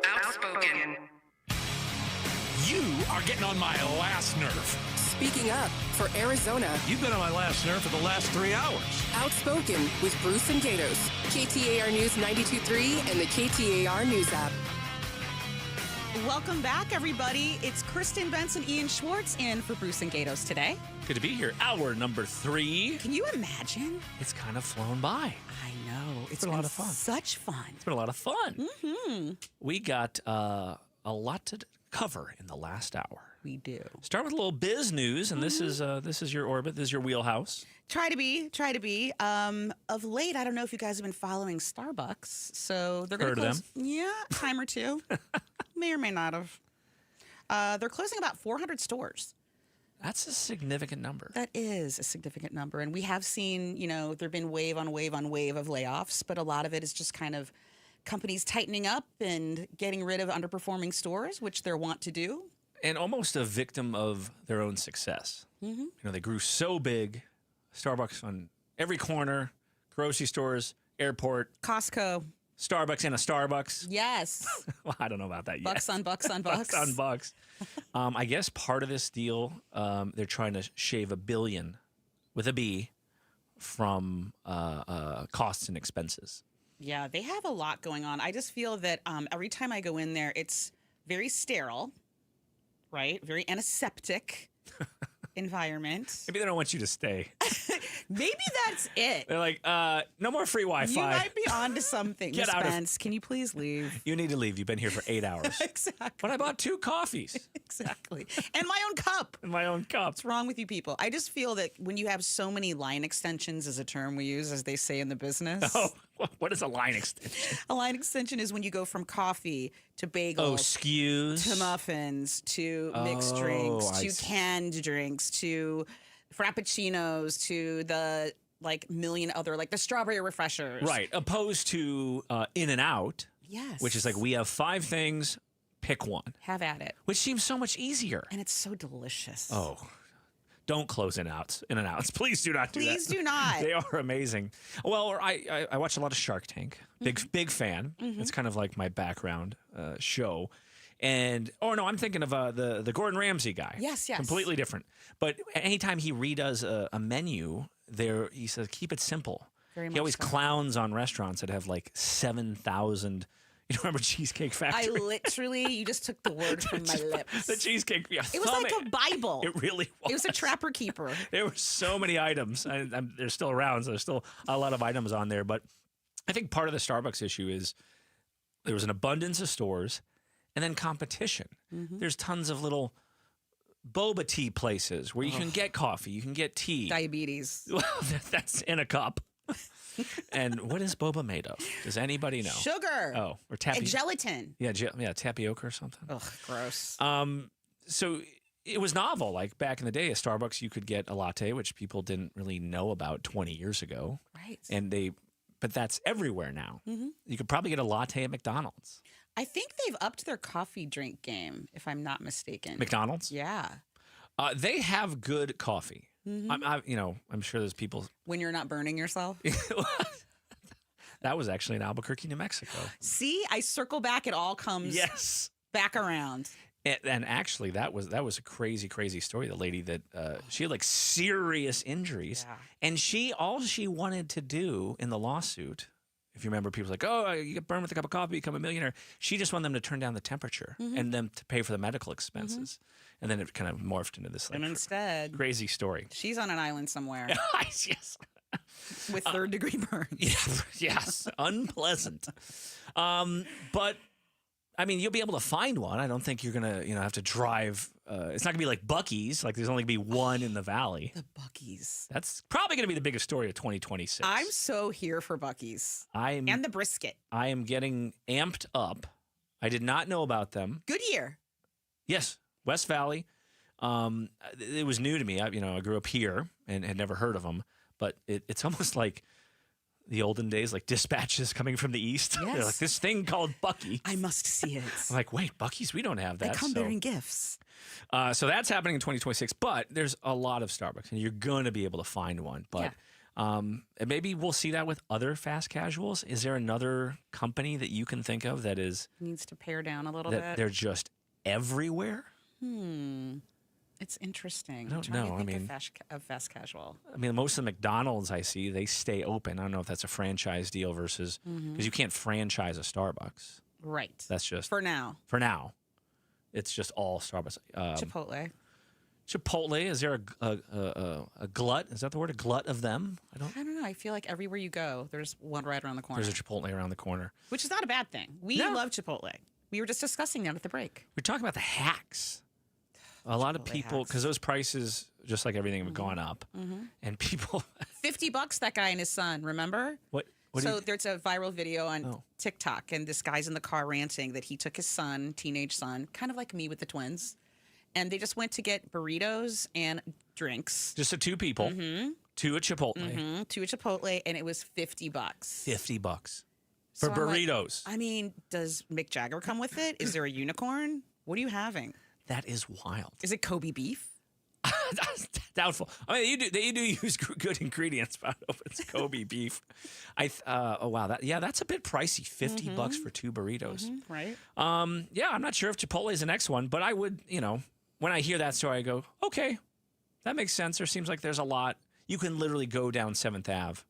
Outspoken. You are getting on my last nerve. Speaking up for Arizona. You've been on my last nerve for the last 3 hours. Outspoken with Bruce and Gatos. KTAR News 92.3 and the KTAR News app. Welcome back, everybody. It's Kristen Benson, Ian Schwartz in for Bruce and Gatos today. Good to be here. Hour number 3. Can you imagine? It's kind of flown by. I know. It's been a lot of fun. Such fun. It's been a lot of fun. Mm-hmm. We got a lot to cover in the last hour. We do. Start with a little biz news, and this is your orbit. This is your wheelhouse. Try to be. Of late, I don't know if you guys have been following Starbucks. So they're going to close. Yeah, time or two. May or may not have. They're closing about 400 stores. That's a significant number. That is a significant number. And we have seen, there have been wave on wave on wave of layoffs, but a lot of it is just kind of companies tightening up and getting rid of underperforming stores, which they're wont to do. And almost a victim of their own success. Mm-hmm. They grew so big. Starbucks on every corner, grocery stores, airport, Costco, Starbucks and a Starbucks. Yes. Well, I don't know about that yet. Bucks on bucks on bucks. Bucks on bucks. I guess part of this deal, they're trying to shave $1 billion with a B from costs and expenses. Yeah, they have a lot going on. I just feel that every time I go in there, it's very sterile, right? Very antiseptic environment. Maybe they don't want you to stay. Maybe that's it. They're like, no more free Wi-Fi. You might be onto something. Get Miss out Spence, can you please leave? You need to leave. You've been here for 8 hours. Exactly. But I bought 2 coffees. Exactly. And my own cup. And my own cup. What's wrong with you people? I just feel that when you have so many line extensions, is a term we use, as they say in the business. Oh, what is a line extension? A line extension is when you go from coffee to bagels. Oh, skews. To muffins, to mixed drinks, to canned drinks, to frappuccinos, to the million other, the strawberry refreshers. Right. Opposed to In and Out. Yes. Which is we have 5 things, pick one. Have at it. Which seems so much easier. And it's so delicious. Oh, don't close In and Outs. Please do not do that. Please do not. They are amazing. Well, I watch a lot of Shark Tank. Big fan. Mm-hmm. It's kind of like my background show. And I'm thinking of the Gordon Ramsay guy. Yes. Completely different. But anytime he redoes a menu, he says keep it simple. He always clowns on restaurants that have 7,000. You remember Cheesecake Factory? You just took the word from my lips. The Cheesecake. Yeah, it was like a Bible. It really was. It was a trapper keeper. There were so many items. They're still around, so there's still a lot of items on there. But I think part of the Starbucks issue is there was an abundance of stores and then competition. Mm-hmm. There's tons of little boba tea places where you can get coffee, you can get tea. Diabetes. Well, that's in a cup. And what is boba made of? Does anybody know? Sugar. Oh, or tapioca. Gelatin. Yeah, tapioca or something. Ugh, gross. So it was novel. Back in the day, at Starbucks, you could get a latte, which people didn't really know about 20 years ago. Right. But that's everywhere now. Mm-hmm. You could probably get a latte at McDonald's. I think they've upped their coffee drink game, if I'm not mistaken. McDonald's? Yeah. They have good coffee. Mm-hmm. I'm sure there's people. When you're not burning yourself. That was actually in Albuquerque, New Mexico. See, I circle back. It all comes back around. And actually, that was a crazy, crazy story. The lady that she had serious injuries, and all she wanted to do in the lawsuit, if you remember, people were like, "Oh, you get burned with a cup of coffee, become a millionaire." She just wanted them to turn down the temperature and them to pay for the medical expenses. And then it kind of morphed into this and instead, crazy story. She's on an island somewhere. Yes. With third-degree burns. Yes, unpleasant. But you'll be able to find one. I don't think you're gonna, have to drive. It's not gonna be like Buc-ee's. There's only gonna be one in the valley. The Buc-ee's. That's probably gonna be the biggest story of 2026. I'm so here for Buc-ee's. And the brisket. I am getting amped up. I did not know about them. Goodyear. Yes, West Valley. It was new to me. I grew up here and had never heard of them. But it's almost like the olden days, dispatches coming from the east. Yes. They're like, this thing called Buc-ee. I must see it. I'm like, wait, Buc-ee's? We don't have that. They come bearing gifts. So that's happening in 2026. But there's a lot of Starbucks, and you're going to be able to find one. But and maybe we'll see that with other fast casuals. Is there another company that you can think of that needs to pare down a little bit? They're just everywhere? It's interesting. I don't I'm trying know. to think I mean, of fast casual. I mean, most of the McDonald's I see, they stay open. I don't know if that's a franchise deal versus because you can't franchise a Starbucks. Right. That's just For now. For now, it's just all Starbucks. Chipotle. Chipotle. Is there a glut? Is that the word? A glut of them? I don't know. I feel like everywhere you go, there's one right around the corner. There's a Chipotle around the corner. Which is not a bad thing. We love Chipotle. We were just discussing that at the break. We're talking about the hacks. A lot of people, because those prices, just like everything, have gone up, and people. $50, that guy and his son. Remember? What So there's a viral video on TikTok, and this guy's in the car ranting that he took his son, teenage son, kind of like me with the twins, and they just went to get burritos and drinks. Just the two people. To a Chipotle. To a Chipotle, and it was $50. $50 So for I'm like, burritos. I mean, does Mick Jagger come with it? Is there a unicorn? What are you having? That is wild. Is it Kobe beef? Doubtful. I mean, they do use good ingredients, but I don't know if it's Kobe beef. Oh wow, that's a bit pricey. $50 for two burritos. Right. Yeah, I'm not sure if Chipotle is the next one, but I would, when I hear that story, I go, okay, that makes sense. There seems like there's a lot. You can literally go down 7th Ave.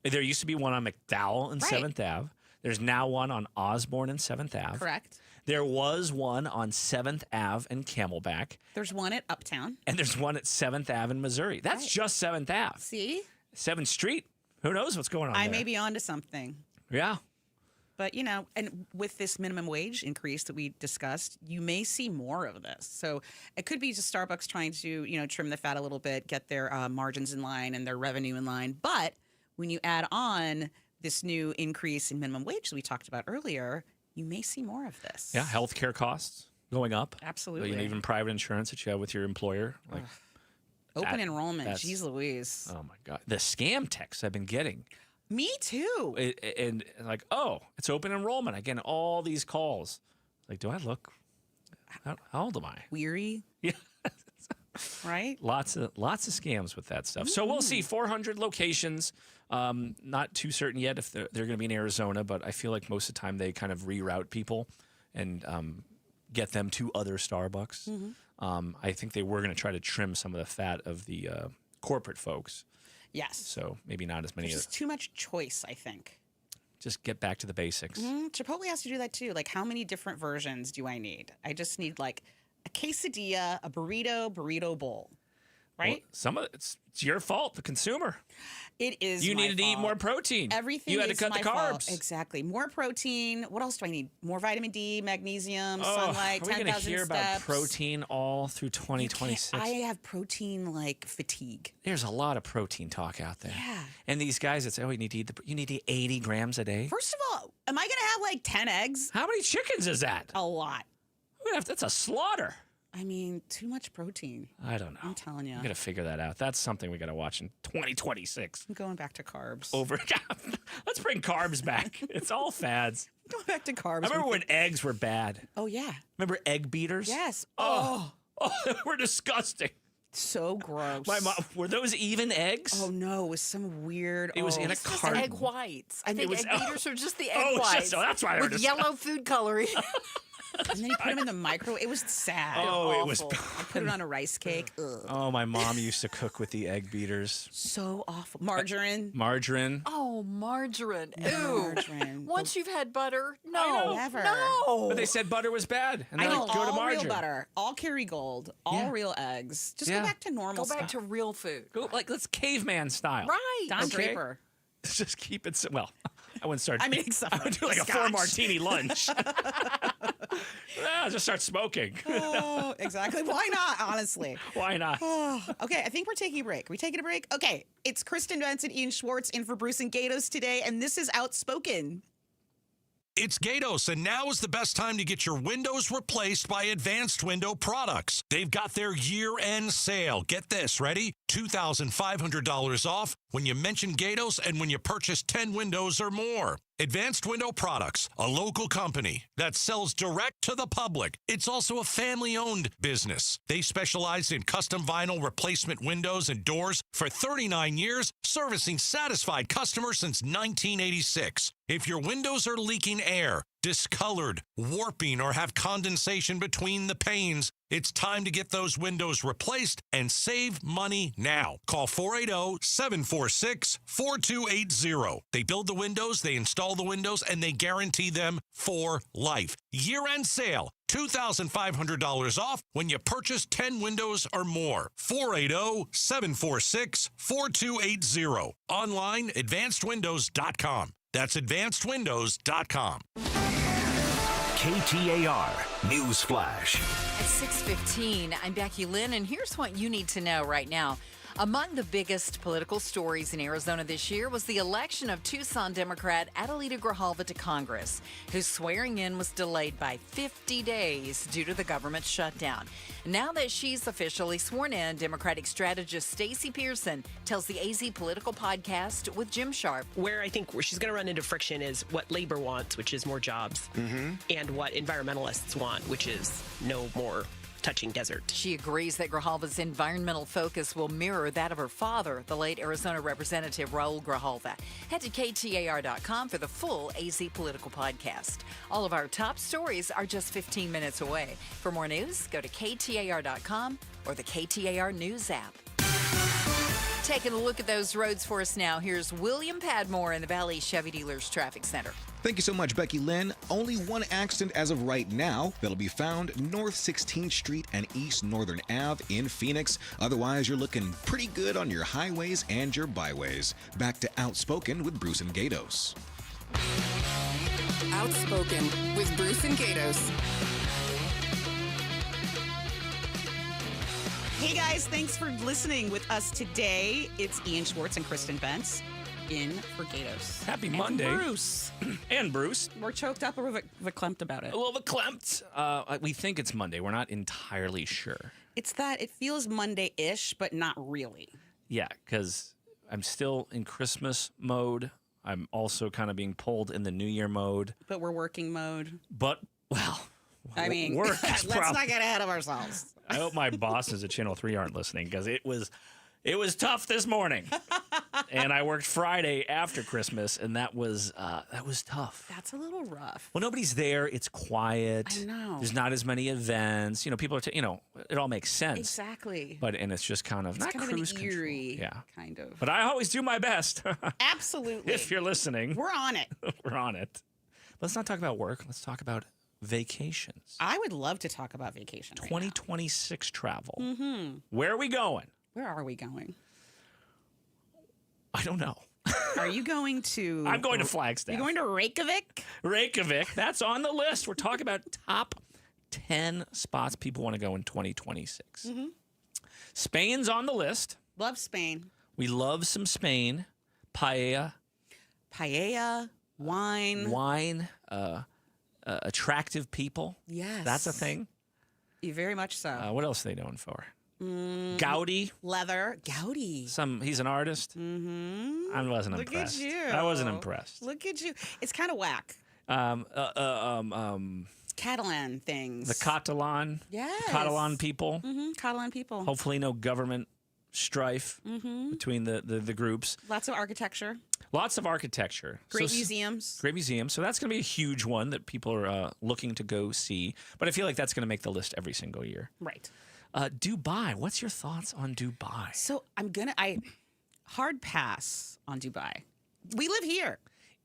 There used to be one on McDowell and 7th Ave. There's now one on Osborne and 7th Ave. Correct. There was one on 7th Ave and Camelback. There's one at Uptown. And there's one at 7th Ave in Missouri. That's just 7th Ave. See? 7th Street. Who knows what's going on I there? may be onto something. Yeah. But, and with this minimum wage increase that we discussed, you may see more of this. So it could be just Starbucks trying to, trim the fat a little bit, get their margins in line and their revenue in line. But when you add on this new increase in minimum wage that we talked about earlier, you may see more of this. Yeah, healthcare costs going up. Absolutely. Even private insurance that you have with your employer. Like Open enrollment. Jeez Louise. Oh, my God. The scam texts I've been getting. Me too. And like, oh, it's open enrollment. I get all these calls. Like, do I look? How old am I? Weary. Yeah. Right? Lots of scams with that stuff. So we'll see 400 locations. Not too certain yet if they're going to be in Arizona, but I feel like most of the time they kind of reroute people and get them to other Starbucks. I think they were going to try to trim some of the fat of the corporate folks. Yes. So maybe not as many. There's just too much choice, I think. Just get back to the basics. Chipotle has to do that too. Like, how many different versions do I need? I just need like a quesadilla, a burrito bowl, right? Well, some of it's your fault, the consumer. It is. You my needed to eat fault. more protein. Everything. You had to is cut my the fault. carbs. Exactly. More protein. What else do I need? More vitamin D, magnesium, Oh, sunlight. are we 10,000 going to hear steps. about protein all through 2026? I have protein like fatigue. There's a lot of protein talk out there. Yeah. And these guys that say, oh, you need to eat 80 grams a day. First of all, am I going to have like 10 eggs? How many chickens is that? A lot. That's a slaughter. I mean, too much protein. I don't know. I'm telling you. We got to figure that out. That's something we got to watch in 2026. I'm going back to carbs. Let's bring carbs back. It's all fads. Going back to carbs. I remember when eggs were bad. Oh, yeah. Remember egg beaters? Yes. Oh, they were disgusting. So gross. My mom, were those even eggs? Oh, no. It was some weird. It was in a It's just carton. egg whites. I think egg beaters are just the egg Oh, whites. that's why they were with yellow food coloring. And then you put them in the microwave. It was sad. Oh, it was I put it on a rice cake. Ugh. Oh, my mom used to cook with the egg beaters. So awful. Margarine. Margarine. Oh, margarine. Ew. Margarine. Once you've had butter, I no. know. Never. No. But they said butter was bad. And I then know. go to All margarine. real butter. All Kerrygold. All real eggs. Just Yeah. go back to normal Go back stuff. to real food. Let's caveman style. Right. Don Okay. Draper. Just keep it. Well, I wouldn't start. I mean, except I would do like a Scotch. 4-martini lunch. Just start smoking. Oh, exactly. Why not, honestly? Why not? Oh, okay, I think we're taking a break. Are we taking a break? Okay, it's Kristen Benson, Ian Schwartz in for Bruce and Gatos today, and this is Outspoken. It's Gatos, and now is the best time to get your windows replaced by Advanced Window Products. They've got their year-end sale. Get this, ready? $2,500 off when you mention Gatos and when you purchase 10 windows or more. Advanced Window Products, a local company that sells direct to the public. It's also a family-owned business. They specialize in custom vinyl replacement windows and doors for 39 years, servicing satisfied customers since 1986. If your windows are leaking air, discolored, warping, or have condensation between the panes, it's time to get those windows replaced and save money now. Call 480-746-4280. They build the windows, they install the windows, and they guarantee them for life. Year-end sale, $2,500 off when you purchase 10 windows or more. 480-746-4280. Online, advancedwindows.com. That's advancedwindows.com. KTAR News Flash. At 6:15, I'm Becky Lynn, and here's what you need to know right now. Among the biggest political stories in Arizona this year was the election of Tucson Democrat Adelita Grijalva to Congress, whose swearing in was delayed by 50 days due to the government shutdown. Now that she's officially sworn in, Democratic strategist Stacey Pearson tells the AZ Political Podcast with Jim Sharp. Where I think she's going to run into friction is what labor wants, which is more jobs, and what environmentalists want, which is no more touching desert. She agrees that Grijalva's environmental focus will mirror that of her father, the late Arizona Representative Raul Grijalva. Head to KTAR.com for the full AZ Political Podcast. All of our top stories are just 15 minutes away. For more news, go to KTAR.com or the KTAR News app. Taking a look at those roads for us now, here's William Padmore in the Valley Chevy Dealers Traffic Center. Thank you so much, Becky Lynn. Only one accident as of right now that'll be found North 16th Street and East Northern Ave in Phoenix. Otherwise, you're looking pretty good on your highways and your byways. Back to Outspoken with Bruce and Gatos. Outspoken with Bruce and Gatos. Hey guys, thanks for listening with us today. It's Ian Schwartz and Kristen Bentz in for Gatos. Happy Monday. Bruce. And Bruce. We're choked up or verklempt about it. A little verklempt. We think it's Monday. We're not entirely sure. It's that it feels Monday-ish, but not really. Yeah, because I'm still in Christmas mode. I'm also kind of being pulled in the New Year mode. But we're working mode. But, well, I mean, work let's not get ahead of ourselves. I hope my bosses at Channel 3 aren't listening because it was tough this morning. And I worked Friday after Christmas, and that was tough. That's a little rough. Well, nobody's there. It's quiet. I know. There's not as many events. People are, it all makes sense. Exactly. And it's just kind of it's not kind cruise of an control. eerie, Yeah. kind of. But I always do my best. Absolutely. If you're listening. We're on it. We're on it. Let's not talk about work. Let's talk about vacations. I would love to talk about vacation. 2026 travel. Mm-hmm. Where are we going? Where are we going? I don't know. Are you going to... I'm going to Flagstaff. You're going to Reykjavik? Reykjavik. That's on the list. We're talking about top 10 spots people want to go in 2026. Mm-hmm. Spain's on the list. Love Spain. We love some Spain. Paella. Wine. Attractive people. Yes. That's a thing. Very much so. What else are they known for? Gaudi. Leather. Gaudi. He's an artist. Mm-hmm. I wasn't Look impressed. At you. I wasn't impressed. Look at you. It's kind of whack. Catalan things. The Catalan. Yes. The Catalan people. Mm-hmm. Catalan people. Hopefully no government strife between the groups. Lots of architecture. Lots of architecture. Great museums. Great museums. So that's going to be a huge one that people are looking to go see. But I feel like that's going to make the list every single year. Right. Dubai. What's your thoughts on Dubai? So hard pass on Dubai. We live here.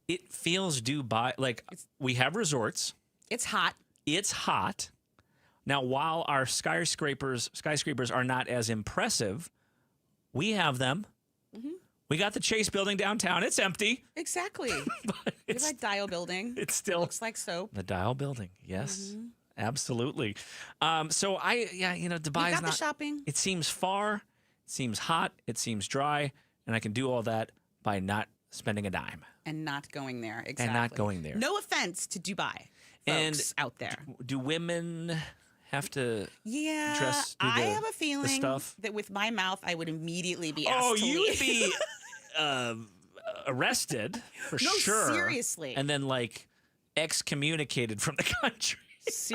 It feels Dubai like we have resorts. It's hot. It's hot. Now, while our skyscrapers are not as impressive, we have them. Mm-hmm. We got the Chase building downtown. It's empty. Exactly. It's like Dial building. It still looks like soap. The Dial building. Yes. Mm-hmm. Absolutely. Dubai is not the shopping. It seems far, it seems hot, it seems dry, and I can do all that by not spending a dime. And not going there. Exactly. And not going there. No offense to Dubai folks out there. Do women have to dress I have a feeling that with my mouth I would immediately be asked to you leave. would be arrested for sure. No, seriously. And then excommunicated from the country.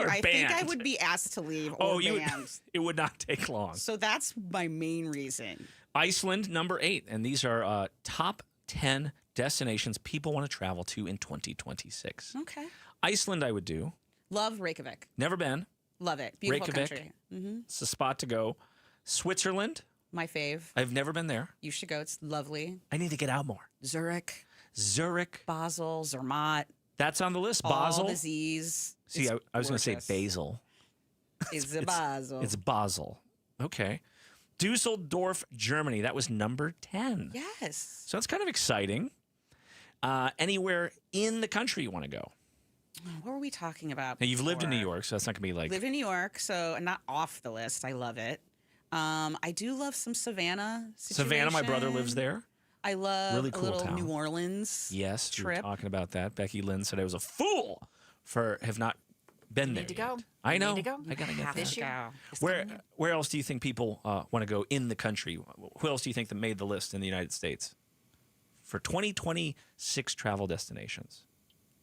I think I would be asked to leave or banned. It would not take long. So that's my main reason. Iceland, number 8. And these are top 10 destinations people want to travel to in 2026. Okay. Iceland, I would do. Love Reykjavik. Never been. Love it. Beautiful Reykjavik. country. Mm-hmm. It's a spot to go. Switzerland. My fave. I've never been there. You should go. It's lovely. I need to get out more. Zurich. Zurich. Basel. Zermatt. That's on the list. All Basel. the Z's. See, I was going to say Basel. It's a Basel. It's Basel. Okay. Dusseldorf, Germany. That was number 10. Yes. So that's kind of exciting. Anywhere in the country you want to go? What were we talking about? Now, you've lived in New before? York, so that's not going to be like... Live in New York, so not off the list. I love it. I do love some Savannah situation. Savannah, my brother lives there. I love Really a cool little town. New Orleans Yes, you were trip. talking about that. Becky Lynn said I was a fool for have not been there Need to yet. go. I know. Need to go. I gotta get This that. year. Where else do you think people want to go in the country? Who else do you think that made the list in the United States for 2026 travel destinations?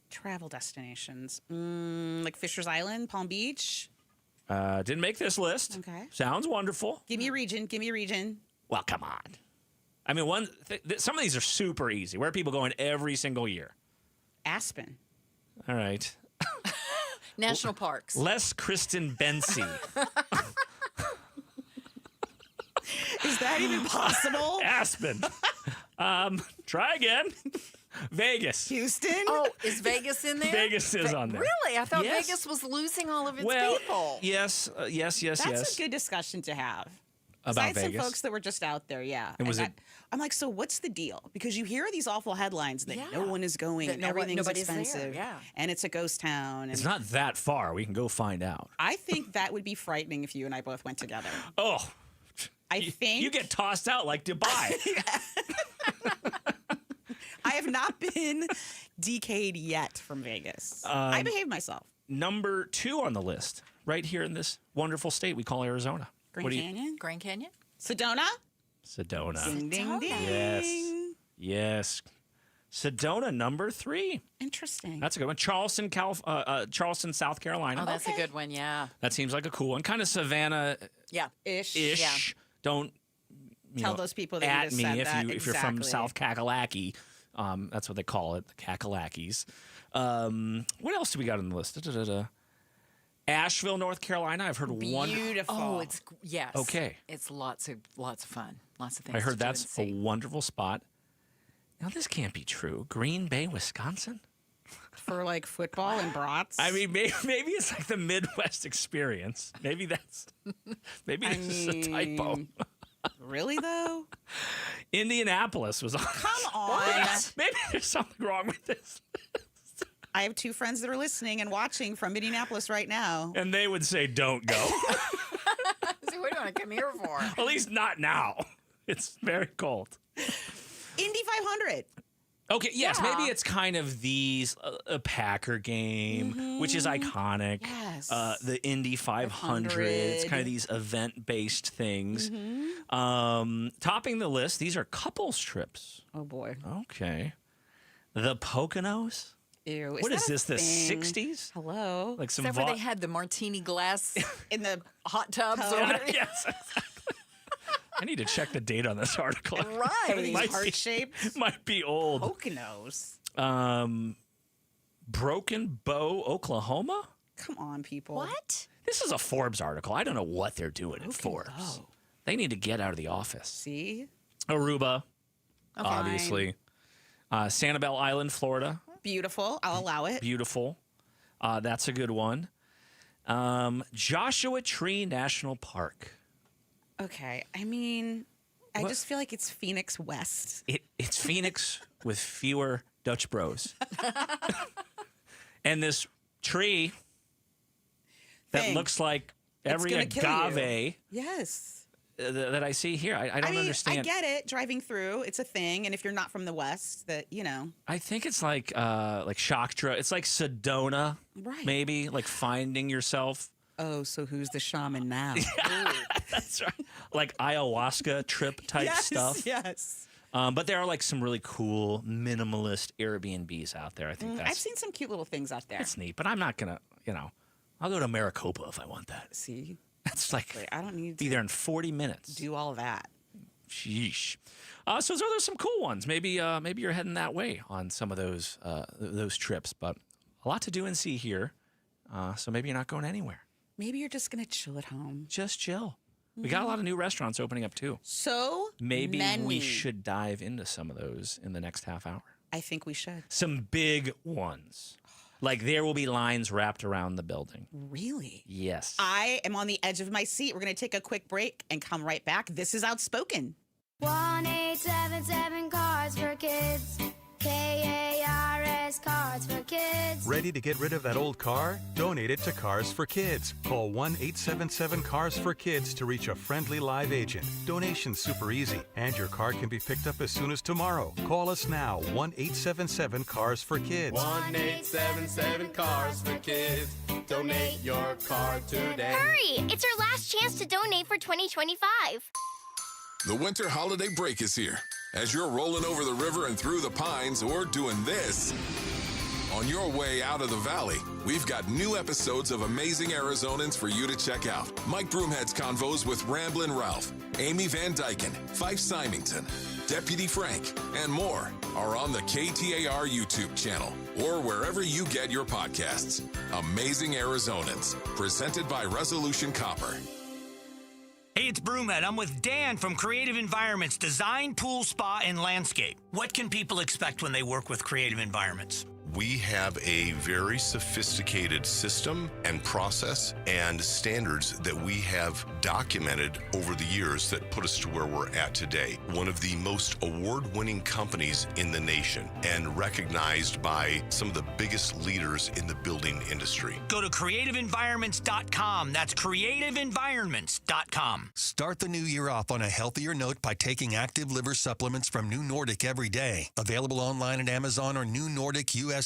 Travel destinations. Like Fisher's Island, Palm Beach. Didn't make this list. Okay. Sounds wonderful. Give me a region. Give me a region. Well, come on. I mean, some of these are super easy. Where are people going every single year? Aspen. All right. National parks. Les Kristen Bensey. Is that even possible? Aspen. Try again. Vegas. Houston. Oh, is Vegas in there? Vegas is on there. Really? I thought Yes. Vegas was losing all of its Well, people. yes. That's a good discussion to have. 'Cause About I had Vegas? some folks that were just out there, yeah. And was And I'm like, so what's the deal? Because you hear these awful headlines that Yeah. no one is going, That and no one- everything's nobody's there, expensive, yeah. and it's a ghost town. And It's not that far. We can go find out. I think that would be frightening if you and I both went together. Oh. I think You get tossed out like Dubai. I have not been DK'd yet from Vegas. I behave myself. Number 2 on the list, right here in this wonderful state we call Arizona. Grand Canyon? Grand Canyon? Sedona? Sedona. Ding, ding, ding. Yes. Yes. Sedona, number 3. Interesting. That's a good one. Charleston, Charleston, South Carolina. Oh, that's a good one, yeah. That seems like a cool one. Kind of Savannah Yeah. Ish. Yeah. Don't Tell those people that you at just me said if that. you if you're from Exactly. South Kakalaki. That's what they call it, the Kakalakis. What else do we got on the list? Asheville, North Carolina. I've heard one. Beautiful. Oh, it's yes. Okay. It's lots of fun. Lots of things. I heard to do and that's a see. wonderful spot. Now this can't be true. Green Bay, Wisconsin. For like football and brats. I mean, maybe it's like the Midwest experience. Maybe this is a typo. Really though? Indianapolis was on. Come on. Maybe there's something wrong with this. I have 2 friends that are listening and watching from Indianapolis right now. And they would say, don't go. See, what do I come here for? At least not now. It's very cold. Indy 500. Okay, yes, Yeah. maybe it's kind of a Packer game, which is iconic. Yes. The Indy 500. It's kind of these event-based things. Topping the list, these are couples trips. Oh boy. Okay. The Poconos? Ew. What is that a this, the thing? 60s? Hello. Like some Is that where they had the martini glass In the hot tubs? Tub. Or whatever? Yes, exactly. I need to check the date on this article. Right. Everything's Might be- heart-shaped. Might be old. Poconos. Broken Bow, Oklahoma? Come on, people. What? This is a Forbes article. I don't know what they're doing at Forbes. They need to get out of the office. See? Aruba, obviously. Sanibel Island, Florida. Beautiful. I'll allow it. Beautiful. That's a good one. Joshua Tree National Park. Okay. I mean, I What? just feel like it's Phoenix West. It's Phoenix with fewer Dutch bros. And this tree that Thing. looks like every gonna kill agave Yes. that I see here. I don't mean, understand. I get it. Driving through, it's a thing. And if you're not from the West, that, you know. I think it's like shock drug. It's like Sedona, Right. maybe, like finding yourself. Oh, so who's the shaman now? That's right. Like ayahuasca trip type yes, stuff. Yes. But there are like some really cool minimalist Airbnbs out there. I think I've seen some cute little things out there. that's neat. But I'm not gonna, I'll go to Maricopa if I want that. See? That's like Wait, I don't need be to there in 40 minutes. do all of that. Sheesh. So there's some cool ones. Maybe you're heading that way on some of those trips. But a lot to do and see here. So maybe you're not going anywhere. Maybe you're just going to chill at home. Just chill. We got a lot of new restaurants opening up, too. So maybe many. we should dive into some of those in the next half hour. I think we should. Some big ones. Like there will be lines wrapped around the building. Really? Yes. I am on the edge of my seat. We're going to take a quick break and come right back. This is Outspoken. 1-877 Cards for Kids. KARS Cards for Kids. Ready to get rid of that old car? Donate it to Cars for Kids. Call 1-877-CARS for Kids to reach a friendly live agent. Donation's super easy, and your car can be picked up as soon as tomorrow. Call us now, 1-877-CARS for Kids. 1-877 Cars for Kids. Donate your car today. Hurry! It's our last chance to donate for 2025. The winter holiday break is here. As you're rolling over the river and through the pines or doing this, on your way out of the valley, we've got new episodes of Amazing Arizonans for you to check out. Mike Broomhead's convos with Ramblin' Ralph, Amy Van Dyken, Fife Symington, Deputy Frank, and more are on the KTAR YouTube channel or wherever you get your podcasts. Amazing Arizonans, presented by Resolution Copper. Hey, it's Broomhead. I'm with Dan from Creative Environments, Design, Pool, Spa, and Landscape. What can people expect when they work with Creative Environments? We have a very sophisticated system and process and standards that we have documented over the years that put us to where we're at today. One of the most award-winning companies in the nation and recognized by some of the biggest leaders in the building industry. Go to creativeenvironments.com. That's creativeenvironments.com. Start the new year off on a healthier note by taking active liver supplements from New Nordic every day. Available online at Amazon or newnordicusa.com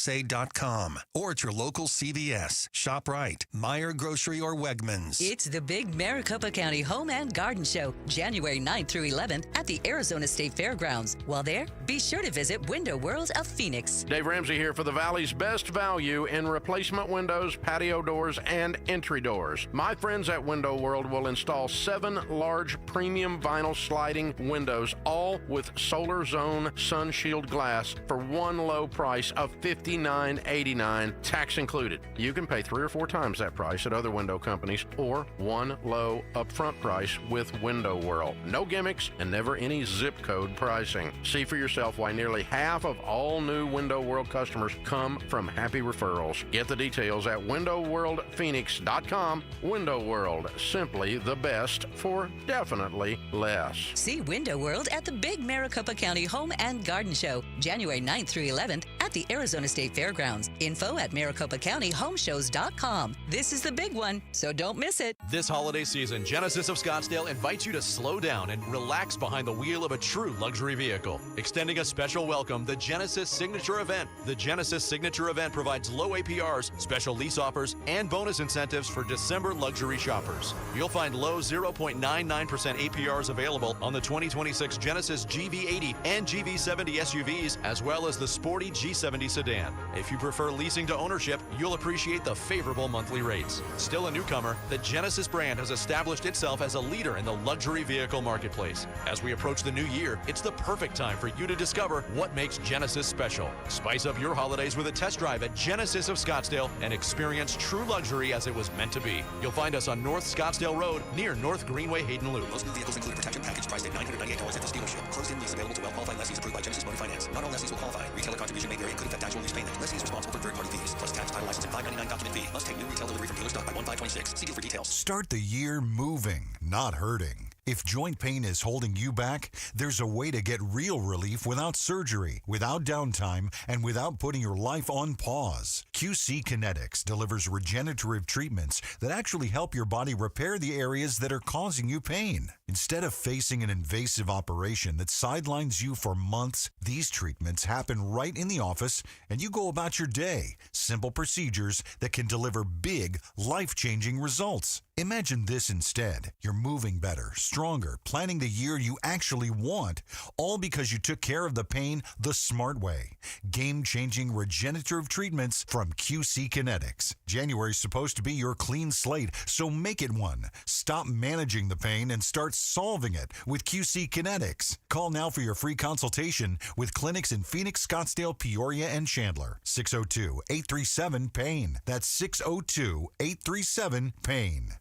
or at your local CVS, ShopRite, Meijer Grocery, or Wegmans. It's the big Maricopa County Home and Garden Show, January 9th through 11th at the Arizona State Fairgrounds. While there, be sure to visit Window World of Phoenix. Dave Ramsey here for the Valley's best value in replacement windows, patio doors, and entry doors. My friends at Window World will install 7 large premium vinyl sliding windows, all with Solar Zone Sun Shield glass for one low price of $59.89, tax included. You can pay 3 or 4 times that price at other window companies or one low upfront price with Window World. No gimmicks and never any zip code pricing. See for yourself why nearly half of all new Window World customers come from happy referrals. Get the details at windowworldphoenix.com. Window World, simply the best for definitely less. See Window World at the big Maricopa County Home and Garden Show, January 9th through 11th at the Arizona State Fairgrounds. Info at MaricopaCountyHomeshows.com. This is the big one, so don't miss it. This holiday season, Genesis of Scottsdale invites you to slow down and relax behind the wheel of a true luxury vehicle. Extending a special welcome, the Genesis Signature Event. The Genesis Signature Event provides low APRs, special lease offers, and bonus incentives for December luxury shoppers. You'll find low 0.99% APRs available on the 2026 Genesis GV80 and GV70 SUVs, as well as the sporty G70 sedan. If you prefer leasing to ownership, you'll appreciate the favorable monthly rates. Still a newcomer, the Genesis brand has established itself as a leader in the luxury vehicle marketplace. As we approach the new year, it's the perfect time for you to discover what makes Genesis special. Spice up your holidays with a test drive at Genesis of Scottsdale and experience true luxury as it was meant to be. You'll find us on North Scottsdale Road near North Greenway Hayden Loop. Most new vehicles include a protection package priced at $998 at this dealership. Closed-in lease available to well-qualified lessees approved by Genesis Motor Finance. Not all lessees will qualify. Retailer contribution may vary and could affect actual lease payment. Lessee is responsible for third-party fees, plus tax, title, license, and $5.99 document fee. Must take new retail delivery from dealer stock by 1/5/26. See deal for details. Start the year moving, not hurting. If joint pain is holding you back, there's a way to get real relief without surgery, without downtime, and without putting your life on pause. QC Kinetics delivers regenerative treatments that actually help your body repair the areas that are causing you pain. Instead of facing an invasive operation that sidelines you for months, these treatments happen right in the office and you go about your day. Simple procedures that can deliver big, life-changing results. Imagine this instead. You're moving better, stronger, planning the year you actually want, all because you took care of the pain the smart way. Game-changing regenerative treatments from QC Kinetics. January's supposed to be your clean slate, so make it one. Stop managing the pain and start solving it with QC Kinetics. Call now for your free consultation with clinics in Phoenix, Scottsdale, Peoria, and Chandler. 602-837-PAIN. That's 602-837-PAIN.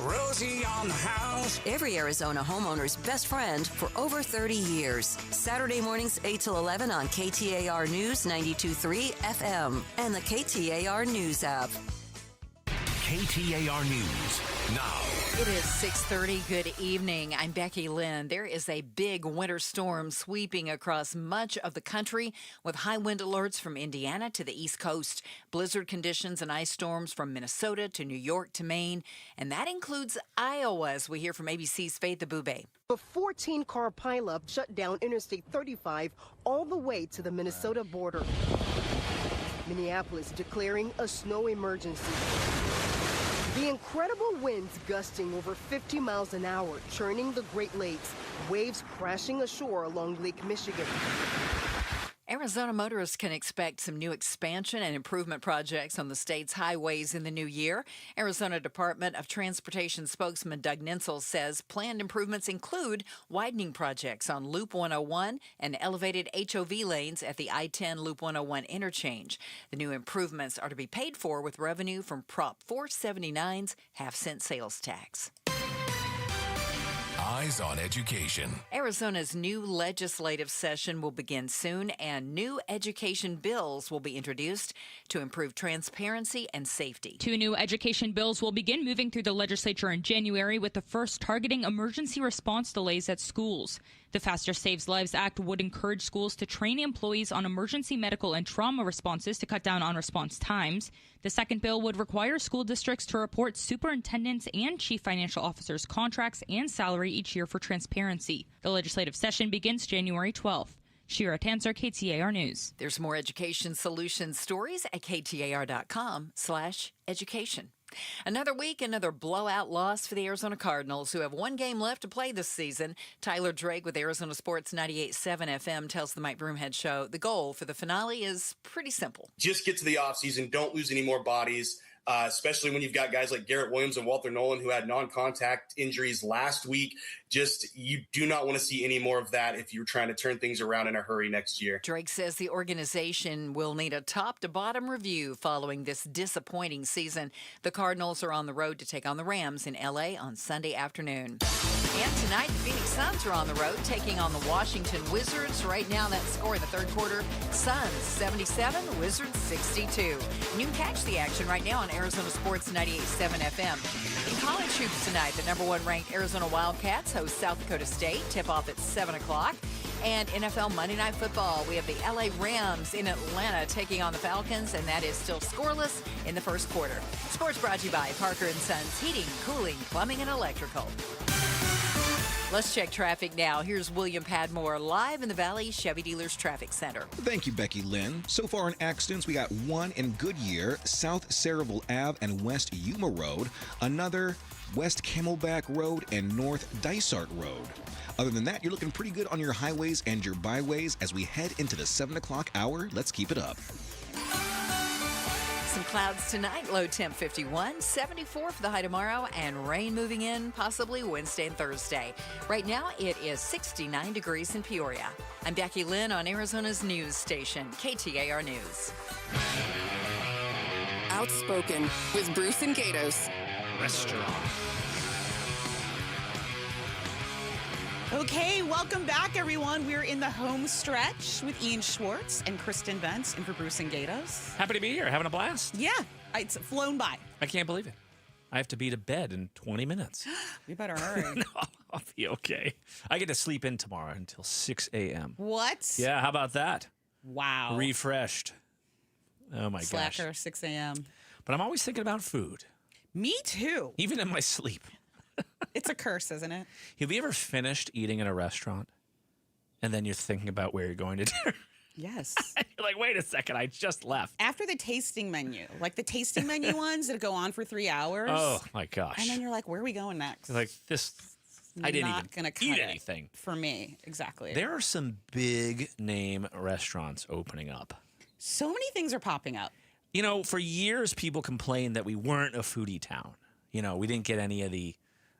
Rosie on the house. Every Arizona homeowner's best friend for over 30 years. Saturday mornings 8 till 11 on KTAR News 92.3 FM and the KTAR News app. KTAR News now. It is 6:30. Good evening. I'm Becky Lynn. There is a big winter storm sweeping across much of the country with high wind alerts from Indiana to the East Coast, blizzard conditions and ice storms from Minnesota to New York to Maine, and that includes Iowa, as we hear from ABC's Faith Abube. A 14-car pileup shut down Interstate 35 all the way to the Minnesota border. Minneapolis declaring a snow emergency. The incredible winds gusting over 50 miles an hour, churning the Great Lakes, waves crashing ashore along Lake Michigan. Arizona motorists can expect some new expansion and improvement projects on the state's highways in the new year. Arizona Department of Transportation spokesman Doug Nintzel says planned improvements include widening projects on Loop 101 and elevated HOV lanes at the I-10 Loop 101 interchange. The new improvements are to be paid for with revenue from Prop 479's half-cent sales tax. Eyes on education. Arizona's new legislative session will begin soon, and new education bills will be introduced to improve transparency and safety. 2 new education bills will begin moving through the legislature in January, with the first targeting emergency response delays at schools. The Faster Saves Lives Act would encourage schools to train employees on emergency medical and trauma responses to cut down on response times. The second bill would require school districts to report superintendents and chief financial officers' contracts and salary each year for transparency. The legislative session begins January 12th. Shira Tanzer, KTAR News. There's more education solution stories at KTAR.com/education. Another week, another blowout loss for the Arizona Cardinals, who have one game left to play this season. Tyler Drake with Arizona Sports 98.7 FM tells the Mike Broomhead Show the goal for the finale is pretty simple. Just get to the offseason. Don't lose any more bodies, especially when you've got guys like Garrett Williams and Walter Nolan who had non-contact injuries last week. You do not want to see any more of that if you're trying to turn things around in a hurry next year. Drake says the organization will need a top-to-bottom review following this disappointing season. The Cardinals are on the road to take on the Rams in L.A. on Sunday afternoon. And tonight, the Phoenix Suns are on the road taking on the Washington Wizards. Right now, that score in the third quarter, Suns 77, Wizards 62. And you can catch the action right now on Arizona Sports 98.7 FM. In college hoops tonight, the number 1 ranked Arizona Wildcats host South Dakota State. Tip-off at 7 o'clock. And NFL Monday Night Football, we have the LA Rams in Atlanta taking on the Falcons, and that is still scoreless in the first quarter. Sports brought to you by Parker & Sons Heating, Cooling, Plumbing, and Electrical. Let's check traffic now. Here's William Padmore live in the Valley Chevy Dealers Traffic Center. Thank you, Becky Lynn. So far in accidents, we got one in Goodyear, South Saraville Ave and West Yuma Road, another West Camelback Road and North Dysart Road. Other than that, you're looking pretty good on your highways and your byways as we head into the 7 o'clock hour. Let's keep it up. Some clouds tonight, low temp 51, 74 for the high tomorrow, and rain moving in possibly Wednesday and Thursday. Right now, it is 69 degrees in Peoria. I'm Becky Lynn on Arizona's news station, KTAR News. Outspoken with Bruce and Gatos. Restaurant. Okay, welcome back, everyone. We're in the home stretch with Ian Schwartz and Kristen Bentz in for Bruce and Gatos. Happy to be here, having a blast. Yeah, it's flown by. I can't believe it. I have to be to bed in 20 minutes. We better hurry. No, I'll be okay. I get to sleep in tomorrow until 6 a.m. What? Yeah, how about that? Wow. Refreshed. Oh, my gosh. Slacker, 6 a.m. But I'm always thinking about food. Me too. Even in my sleep. It's a curse, isn't it? Have you ever finished eating in a restaurant and then you're thinking about where you're going to dinner? Yes. You're like, wait a second, I just left. After the tasting menu, like the tasting menu ones that go on for 3 hours. Oh, my gosh. And then you're like, where are we going next? Like this, I didn't Not even gonna cut eat it anything. For me, exactly. There are some big name restaurants opening up. So many things are popping up. You know, for years, people complained that we weren't a foodie town. You know, we didn't get any of the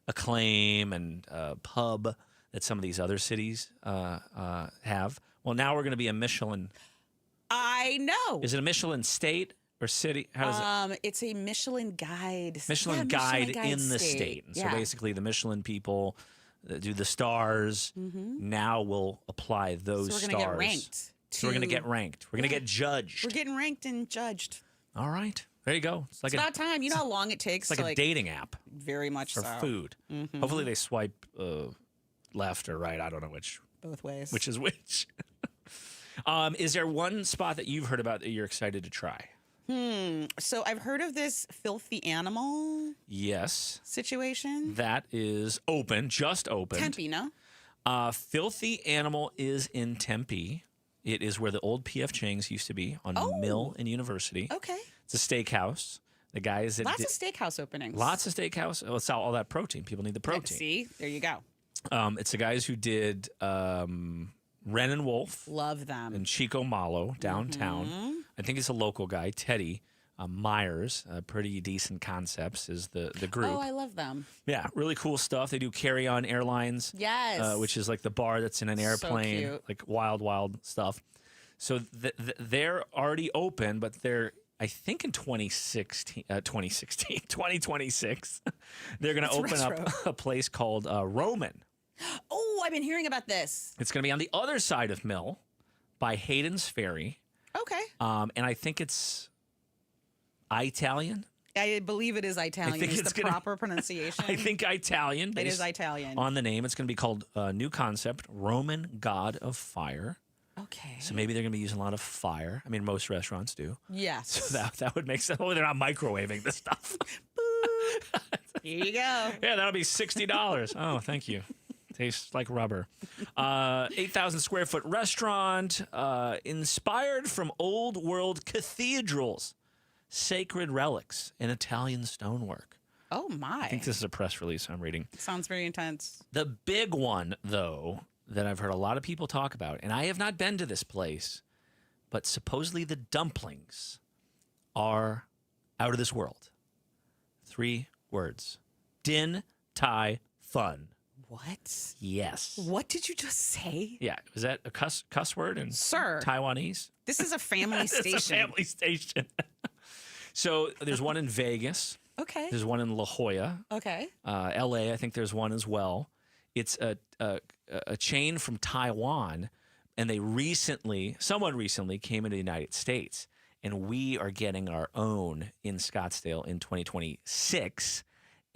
acclaim and pub that some of these other cities have. Well, now we're going to be a Michelin. I know. Is it a Michelin state or city? How does it? It's a Michelin guide. Michelin guide in the state. And Yeah. so basically, the Michelin people that do the stars now will apply those So we're stars. going to get ranked. So we're going to get ranked. We're going to get judged. We're getting ranked and judged. All right. There you go. It's about time. You know how long it takes It's like to a dating app. Very much for so. food. Mhm. Hopefully they swipe left or right. I don't know which. Both ways. Which is which. Is there one spot that you've heard about that you're excited to try? So I've heard of this filthy animal Yes. situation. That is open, just opened. Tempe, no? Filthy Animal is in Tempe. It is where the old P.F. Chang's used to be on Mill and University. Okay. It's a steakhouse. The guys that Lots of steakhouse openings. Lots of steakhouse. Oh, it's all that protein. People need the protein. See, there you go. It's the guys who did Ren and Wolf. Love them. And Chico Malo downtown. I think it's a local guy, Teddy Myers. Pretty decent concepts is the group. Oh, I love them. Yeah, really cool stuff. They do Carry On Airlines. Yes. Which is like the bar that's in an airplane. cute. Like wild stuff. So they're already open, but they're, I think in 2026, they're going to open retro. up a place called Roman. Oh, I've been hearing about this. It's going to be on the other side of Mill by Hayden's Ferry. Okay. And I think it's Italian. I believe it is Italian. think Is it's the gonna- proper pronunciation? I think Italian. It is based Italian. On the name, it's going to be called New Concept, Roman God of Fire. Okay. So maybe they're going to be using a lot of fire. I mean, most restaurants do. Yes. So that would make sense. Oh, they're not microwaving this stuff. Here you go. Yeah, that'll be $60. Oh, thank you. Tastes like rubber. 8,000 square foot restaurant inspired from old world cathedrals, sacred relics, and Italian stonework. Oh, my. I think this is a press release I'm reading. Sounds very intense. The big one, though, that I've heard a lot of people talk about, and I have not been to this place, but supposedly the dumplings are out of this world. 3 words. Din Tai Fun. What? Yes. What did you just say? Yeah. Was that a cuss word in Sir. Taiwanese? This is a family station. It's a family station. So there's one in Vegas. Okay. There's one in La Jolla. Okay. LA, I think there's one as well. It's a chain from Taiwan, and someone recently came into the United States, and we are getting our own in Scottsdale in 2026.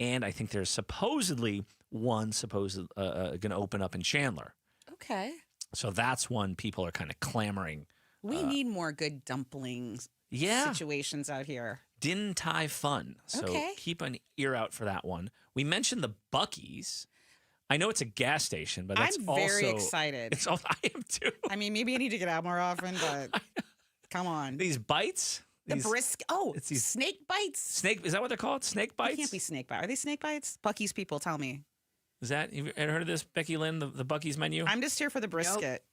And I think there's supposedly one going to open up in Chandler. Okay. So that's one people are kind of clamoring. We need more good dumplings situations out here. Din Tai Fun. So Okay. keep an ear out for that one. We mentioned the Buc-ee's. I know it's a gas station, but that's I'm also... very excited. It's all I am too. I mean, maybe I need to get out more often, but come on. These bites? The brisk. Oh, it's these snake bites. Snake, is that what they're called? Snake bites? It can't be snake bites. Are they snake bites? Buc-ee's people, tell me. Is that, have you ever heard of this, Becky Lynn, the Buc-ee's menu? I'm just here for the brisket.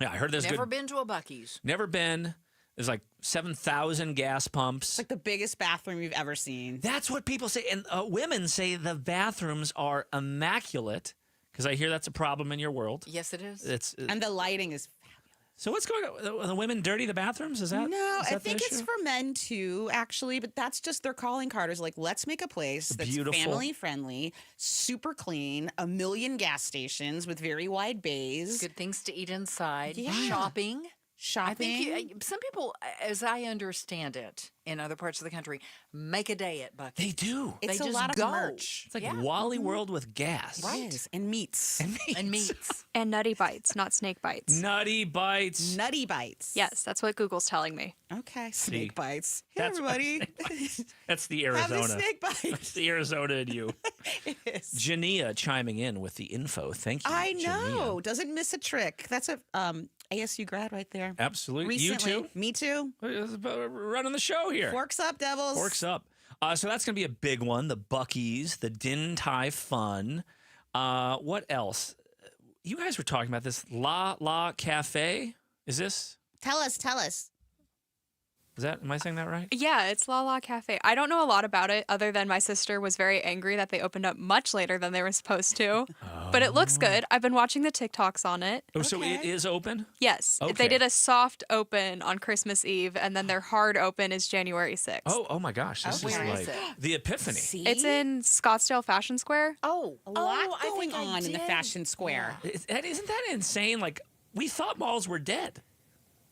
Yeah, I heard there's Never good. been to a Buc-ee's. Never been. There's like 7,000 gas pumps. It's like the biggest bathroom you've ever seen. That's what people say. And women say the bathrooms are immaculate, because I hear that's a problem in your world. Yes, it is. And the lighting is So what's going on? Are the women dirty the bathrooms? Is that No, is I that the think it's issue? for men too, actually, but that's just their calling card is like, let's make a place that's Beautiful. family friendly, super clean, 1 million gas stations with very wide bays. Good things to eat inside. Yeah. Shopping. Shopping. I think some people, as I understand it, in other parts of the country, make a day at Buc-ee's. They do. It's They a just lot of go. merch. It's like Wally World with gas. Right. And meats. And meats. And Nutty Bites, not Snake Bites. Nutty Bites. Nutty Bites. Yes, that's what Google's telling me. Okay. See, Snake bites. Hey, that's what everybody. That's the Have Arizona. a snake bite. That's the Arizona in you. It is. Jania chiming in with the info. Thank you. I Jania. know. Doesn't miss a trick. That's a ASU grad right there. Absolutely. Recently. You too? Me too. Running the show here. Forks up, Devils. Forks up. So that's going to be a big one. The Buc-ee's, the Din Tai Fun. What else? You guys were talking about this La La Cafe. Is this? Tell us. Am I saying that right? Yeah, it's La La Cafe. I don't know a lot about it other than my sister was very angry that they opened up much later than they were supposed to. But it looks good. I've been watching the TikToks on it. Oh, so it is open? Yes. Okay. They did a soft open on Christmas Eve, and then their hard open is January 6th. Oh my gosh. This is like the epiphany. It's in Scottsdale Fashion Square. Oh, a lot going on in the Fashion Square. Isn't that insane? Like, we thought malls were dead.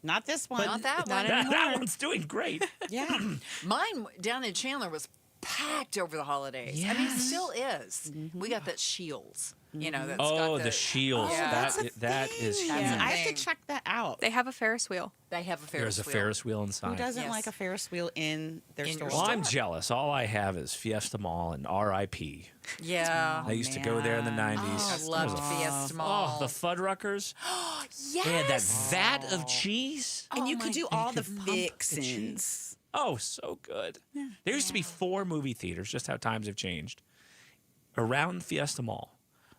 Not this one. Not that one. That one's doing great. Yeah. Mine down in Chandler was packed over the holidays. I mean, it still is. We got that Shields. You know, that's got the Shields. Yeah. That is huge. I have to check that out. They have a Ferris wheel. They have a Ferris There's a wheel. Ferris wheel inside. Who doesn't like a Ferris wheel in their store? Well, I'm jealous. All I have is Fiesta Mall and RIP. Yeah. I used to go there in the 90s. Oh, I loved Fiesta Mall. Oh, the Fuddruckers. Yes. They had that vat of cheese. And you could do all the fixins. Oh, so good. There used to be 4 movie theaters, just how times have changed, around Fiesta Mall.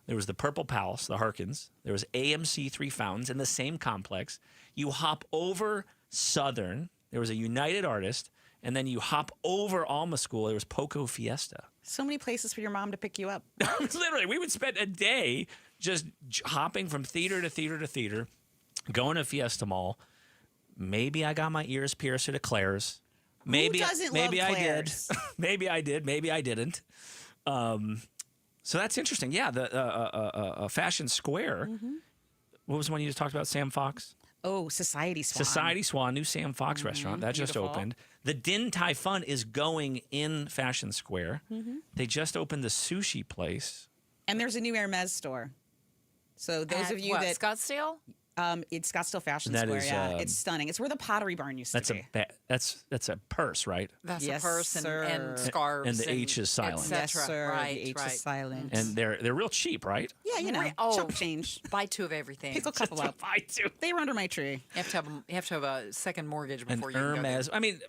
There was the Purple Palace, the Harkins. There was AMC 3 Fountains in the same complex. You hop over Southern. There was a United Artist. And then you hop over Alma School. There was Poco Fiesta. So many places for your mom to pick you up. Literally, we would spend a day just hopping from theater to theater to theater, going to Fiesta Mall. Maybe I got my ears pierced at Claire's. Maybe, Who doesn't maybe love I Claire's? did. Maybe I did. Maybe I didn't. So that's interesting. Yeah, the Fashion Square. What was the one you just talked about? Sam Fox? Oh, Society Swan. Society Swan, new Sam Fox restaurant. That just opened. The Din Tai Fun is going in Fashion Square. They just opened the sushi place. And there's a new Hermes store. So those At of you what, that Scottsdale? It's Scottsdale Fashion That Square. is, Yeah, it's stunning. It's where the Pottery Barn used to be. That's a purse, right? That's Yes, a purse sir. and scarves. And the H is silent. Yes, sir. Right, the H right. is silent. And they're real cheap, right? Yeah, you know, chump change. Buy 2 of everything. Pick a couple up. Buy 2. They were under my tree. You have to have a second mortgage And before you can go there. Hermes. I mean,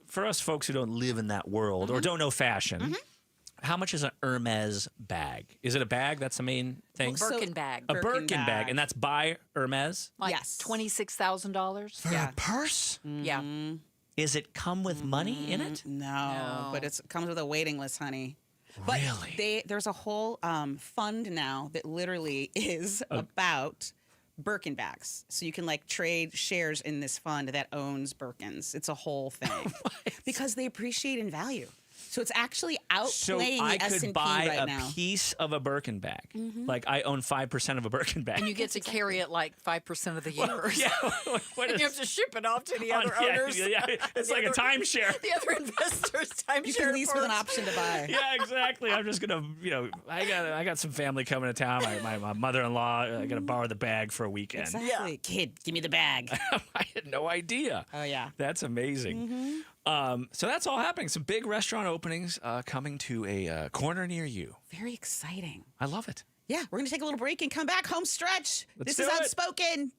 for us folks who don't live in that world or don't know fashion, how much is an Hermes bag? Is it a bag? That's the main thing? Birkin bag. A Birkin bag. And that's by Hermes? Like Yes. $26,000. For a purse? Yeah. Is it come with money in it? No, but it comes with a waiting list, honey. But Really? there's a whole fund now that literally is about Birkin bags. So you can like trade shares in this fund that owns Birkins. It's a whole thing. Because they appreciate in value. So it's actually So outplaying I the S&P could buy right a now. piece of a Birkin bag. Like I own 5% of a Birkin bag. And you get to carry it like 5% of the year. Yeah. What And you is, have to ship it off to the other owners. yeah, it's like a timeshare. The other investors timeshare. You can lease with an option to buy. Yeah, exactly. I'm just gonna, I got some family coming to town. My mother-in-law, I gotta borrow the bag for a weekend. Exactly. Kid, give me the bag. I had no idea. Oh, yeah. That's amazing. So that's all happening. Some big restaurant openings coming to a corner near you. Very exciting. I love it. Yeah, we're going to take a little break and come back. Home stretch. Let's This do is it. Outspoken.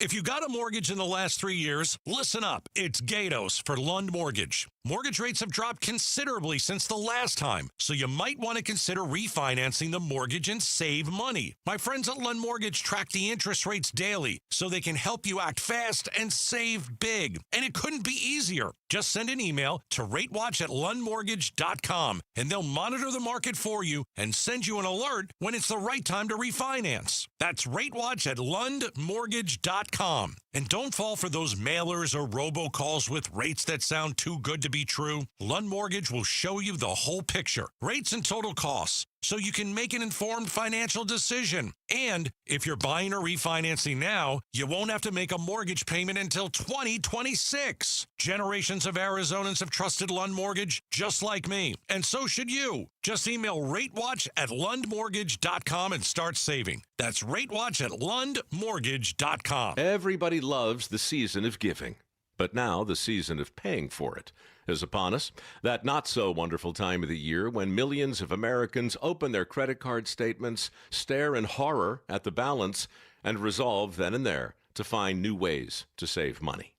If you got a mortgage in the last 3 years, listen up. It's Gatos for Lund Mortgage. Mortgage rates have dropped considerably since the last time, so you might want to consider refinancing the mortgage and save money. My friends at Lund Mortgage track the interest rates daily, so they can help you act fast and save big. And it couldn't be easier. Just send an email to ratewatch@lundmortgage.com, and they'll monitor the market for you and send you an alert when it's the right time to refinance. That's ratewatch@lundmortgage.com. And don't fall for those mailers or robocalls with rates that sound too good to be true. Lund Mortgage will show you the whole picture, rates and total costs, so you can make an informed financial decision. And if you're buying or refinancing now, you won't have to make a mortgage payment until 2026. Generations of Arizonans have trusted Lund Mortgage just like me, and so should you. Just email ratewatch@lundmortgage.com and start saving. That's ratewatch@lundmortgage.com. Everybody loves the season of giving, but now the season of paying for it is upon us. That not-so-wonderful time of the year when millions of Americans open their credit card statements, stare in horror at the balance, and resolve then and there to find new ways to save money.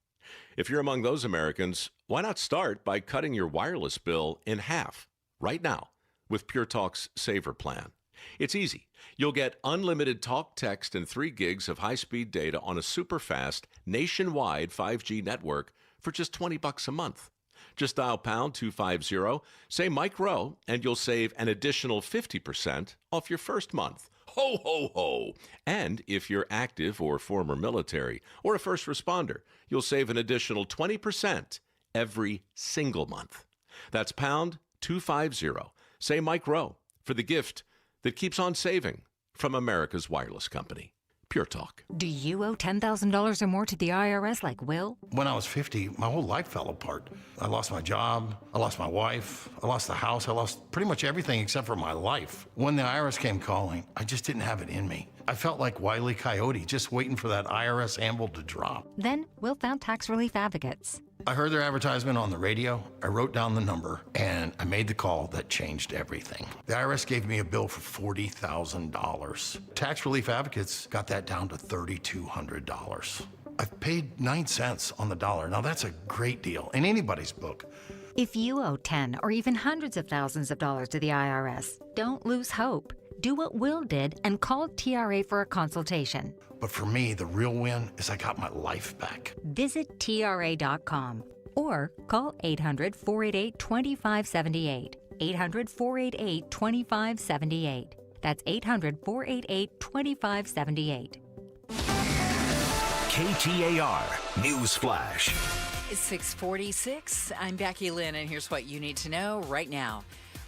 If you're among those Americans, why not start by cutting your wireless bill in half right now with Pure Talk's Saver Plan? It's easy. You'll get unlimited talk, text, and 3 gigs of high-speed data on a super-fast, nationwide 5G network for just $20 a month. Just dial pound 250, say Mike Rowe, and you'll save an additional 50% off your first month. Ho, ho, ho! And if you're active or former military or a first responder, you'll save an additional 20% every single month. That's pound 250. Say Mike Rowe for the gift that keeps on saving from America's wireless company. Pure Talk. Do you owe $10,000 or more to the IRS like Will? When I was 50, my whole life fell apart. I lost my job, I lost my wife, I lost the house, I lost pretty much everything except for my life. When the IRS came calling, I just didn't have it in me. I felt like Wile E. Coyote, just waiting for that IRS anvil to drop. Then Will found tax relief advocates. I heard their advertisement on the radio, I wrote down the number, and I made the call that changed everything. The IRS gave me a bill for $40,000. Tax Relief Advocates got that down to $3,200. I've paid 9 cents on the dollar. Now that's a great deal in anybody's book. If you owe 10 or even hundreds of thousands of dollars to the IRS, don't lose hope. Do what Will did and call TRA for a consultation. But for me, the real win is I got my life back. Visit TRA.com or call 800-488-2578. 800-488-2578. That's 800-488-2578. KTAR News Flash. It's 6:46. I'm Becky Lynn, and here's what you need to know right now.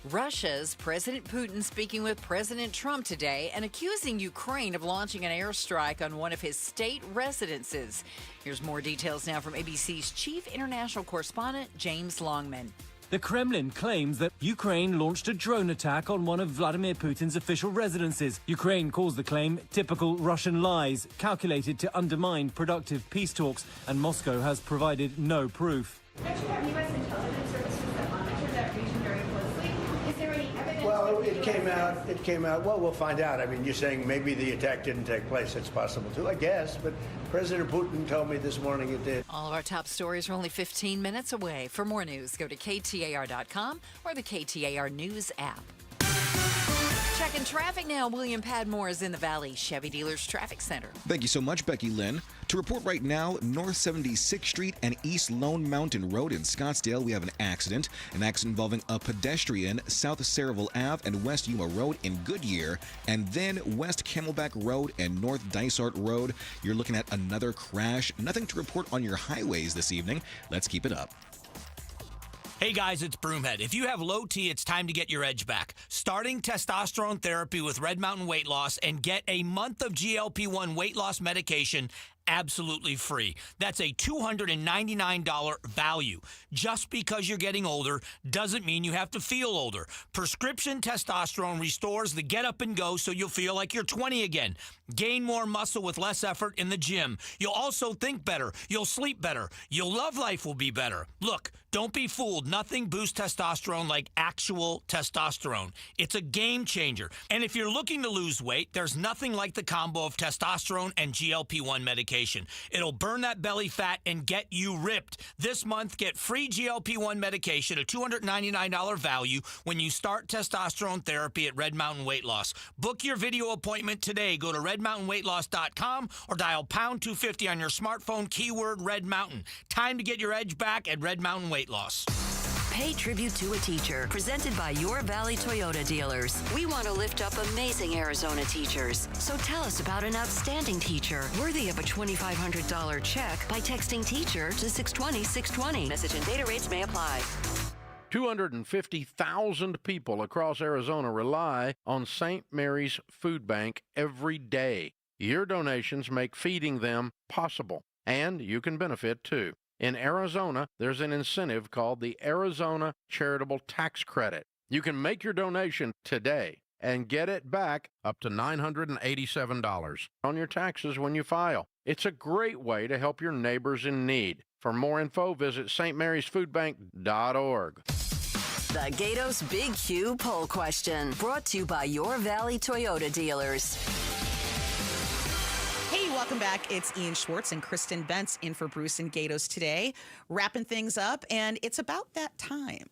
Russia's President Putin speaking with President Trump today and accusing Ukraine of launching an airstrike on one of his state residences. Here's more details now from ABC's chief international correspondent, James Longman. The Kremlin claims that Ukraine launched a drone attack on one of Vladimir Putin's official residences. Ukraine calls the claim typical Russian lies, calculated to undermine productive peace talks, and Moscow has provided no proof. Don't you have U.S. intelligence services that monitor that region very closely? Is there any evidence? Well, it came out. Well, we'll find out. I mean, you're saying maybe the attack didn't take place. It's possible too, I guess. But President Putin told me this morning it did. All of our top stories are only 15 minutes away. For more news, go to KTAR.com or the KTAR News app. Checking traffic now. William Padmore is in the Valley Chevy Dealers Traffic Center. Thank you so much, Becky Lynn. To report right now, North 76th Street and East Lone Mountain Road in Scottsdale, we have an accident involving a pedestrian, South Saraville Ave and West Yuma Road in Goodyear, and then West Camelback Road and North Dysart Road. You're looking at another crash. Nothing to report on your highways this evening. Let's keep it up. Hey guys, it's Broomhead. If you have low T, it's time to get your edge back. Starting testosterone therapy with Red Mountain Weight Loss and get a month of GLP-1 weight loss medication absolutely free. That's a $299 value. Just because you're getting older doesn't mean you have to feel older. Prescription testosterone restores the get up and go so you'll feel like you're 20 again. Gain more muscle with less effort in the gym. You'll also think better. You'll sleep better. Your love life will be better. Look, don't be fooled. Nothing boosts testosterone like actual testosterone. It's a game changer. And if you're looking to lose weight, there's nothing like the combo of testosterone and GLP-1 medication. It'll burn that belly fat and get you ripped. This month, get free GLP-1 medication, a $299 value, when you start testosterone therapy at Red Mountain Weight Loss. Book your video appointment today. Go to redmountainweightloss.com or dial pound 250 on your smartphone, keyword Red Mountain. Time to get your edge back at Red Mountain Weight Loss. Pay tribute to a teacher, presented by Your Valley Toyota dealers. We want to lift up amazing Arizona teachers. So tell us about an outstanding teacher worthy of a $2,500 check by texting teacher to 620-620. Message and data rates may apply. 250,000 people across Arizona rely on St. Mary's Food Bank every day. Your donations make feeding them possible, and you can benefit too. In Arizona, there's an incentive called the Arizona Charitable Tax Credit. You can make your donation today and get it back up to $987 on your taxes when you file. It's a great way to help your neighbors in need. For more info, visit stmarysfoodbank.org. The Gatos Big Q poll question, brought to you by Your Valley Toyota dealers. Hey, welcome Welcome back. It's Ian Schwartz and Kristen Bentz in for Bruce and Gatos today, wrapping things up, and it's about that time.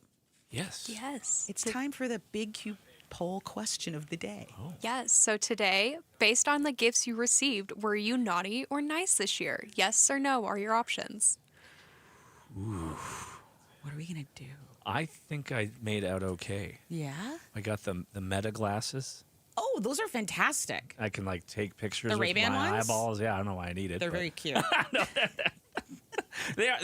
Yes. Yes. It's time for the Big Q poll question of the day. Oh. Yes. So today, based on the gifts you received, were you naughty or nice this year? Yes or no are your options. Ooh. What are we going to do? I think I made out okay. Yeah? I got the Meta glasses. Oh, those are fantastic. I can like take pictures The with Ray-Ban my ones? eyeballs. Yeah, I don't know why I need it. They're but- very cute. They're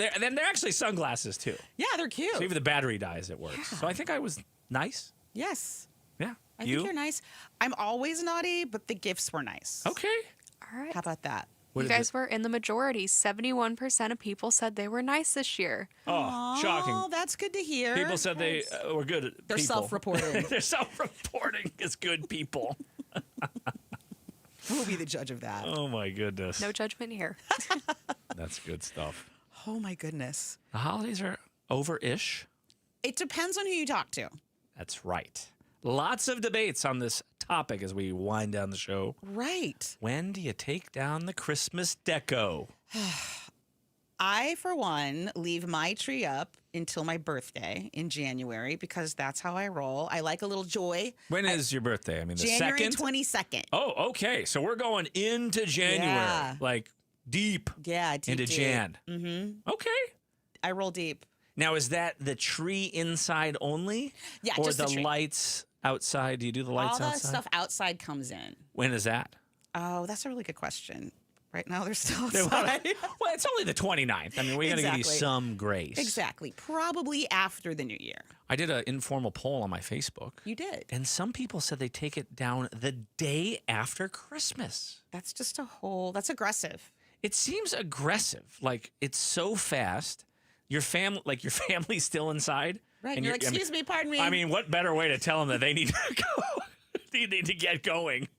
actually sunglasses too. Yeah, they're cute. So even the battery dies, it works. Yeah. So I think I was nice. Yes. Yeah. I think you're nice. I'm always naughty, but the gifts were nice. Okay. All right. How about that? What you is guys were in the majority. 71% of people said they were nice this year. Oh, shocking. Oh, that's good to hear. People said they were good They're people. self-reporting. They're self-reporting as good people. Who will be the judge of that? Oh, my goodness. No judgment here. That's good stuff. Oh, my goodness. The holidays are over-ish. It depends on who you talk to. That's right. Lots of debates on this topic as we wind down the show. Right. When do you take down the Christmas deco? I, for one, leave my tree up until my birthday in January because that's how I roll. I like a little joy. When is your birthday? I mean, the January 2nd? 22nd. Oh, okay. So we're going into January. Yeah. Like deep. Yeah, deep, into deep. Jan. Mm-hmm. Okay. I roll deep. Now, is that the tree inside only? Yeah, or just the the tree. lights outside? Do you do the lights All the outside? stuff outside comes in. When is that? Oh, that's a really good question. Right now, they're still Well, outside. well, it's only the 29th. I mean, we got to give you Exactly. some grace. Exactly. Probably after the new year. I did an informal poll on my Facebook. You did. And some people said they take it down the day after Christmas. That's just that's aggressive. It seems aggressive. Like, it's so fast. Your family's still inside. Right. And You're like, excuse me, pardon me. I mean, what better way to tell them that they need to go? They need to get going.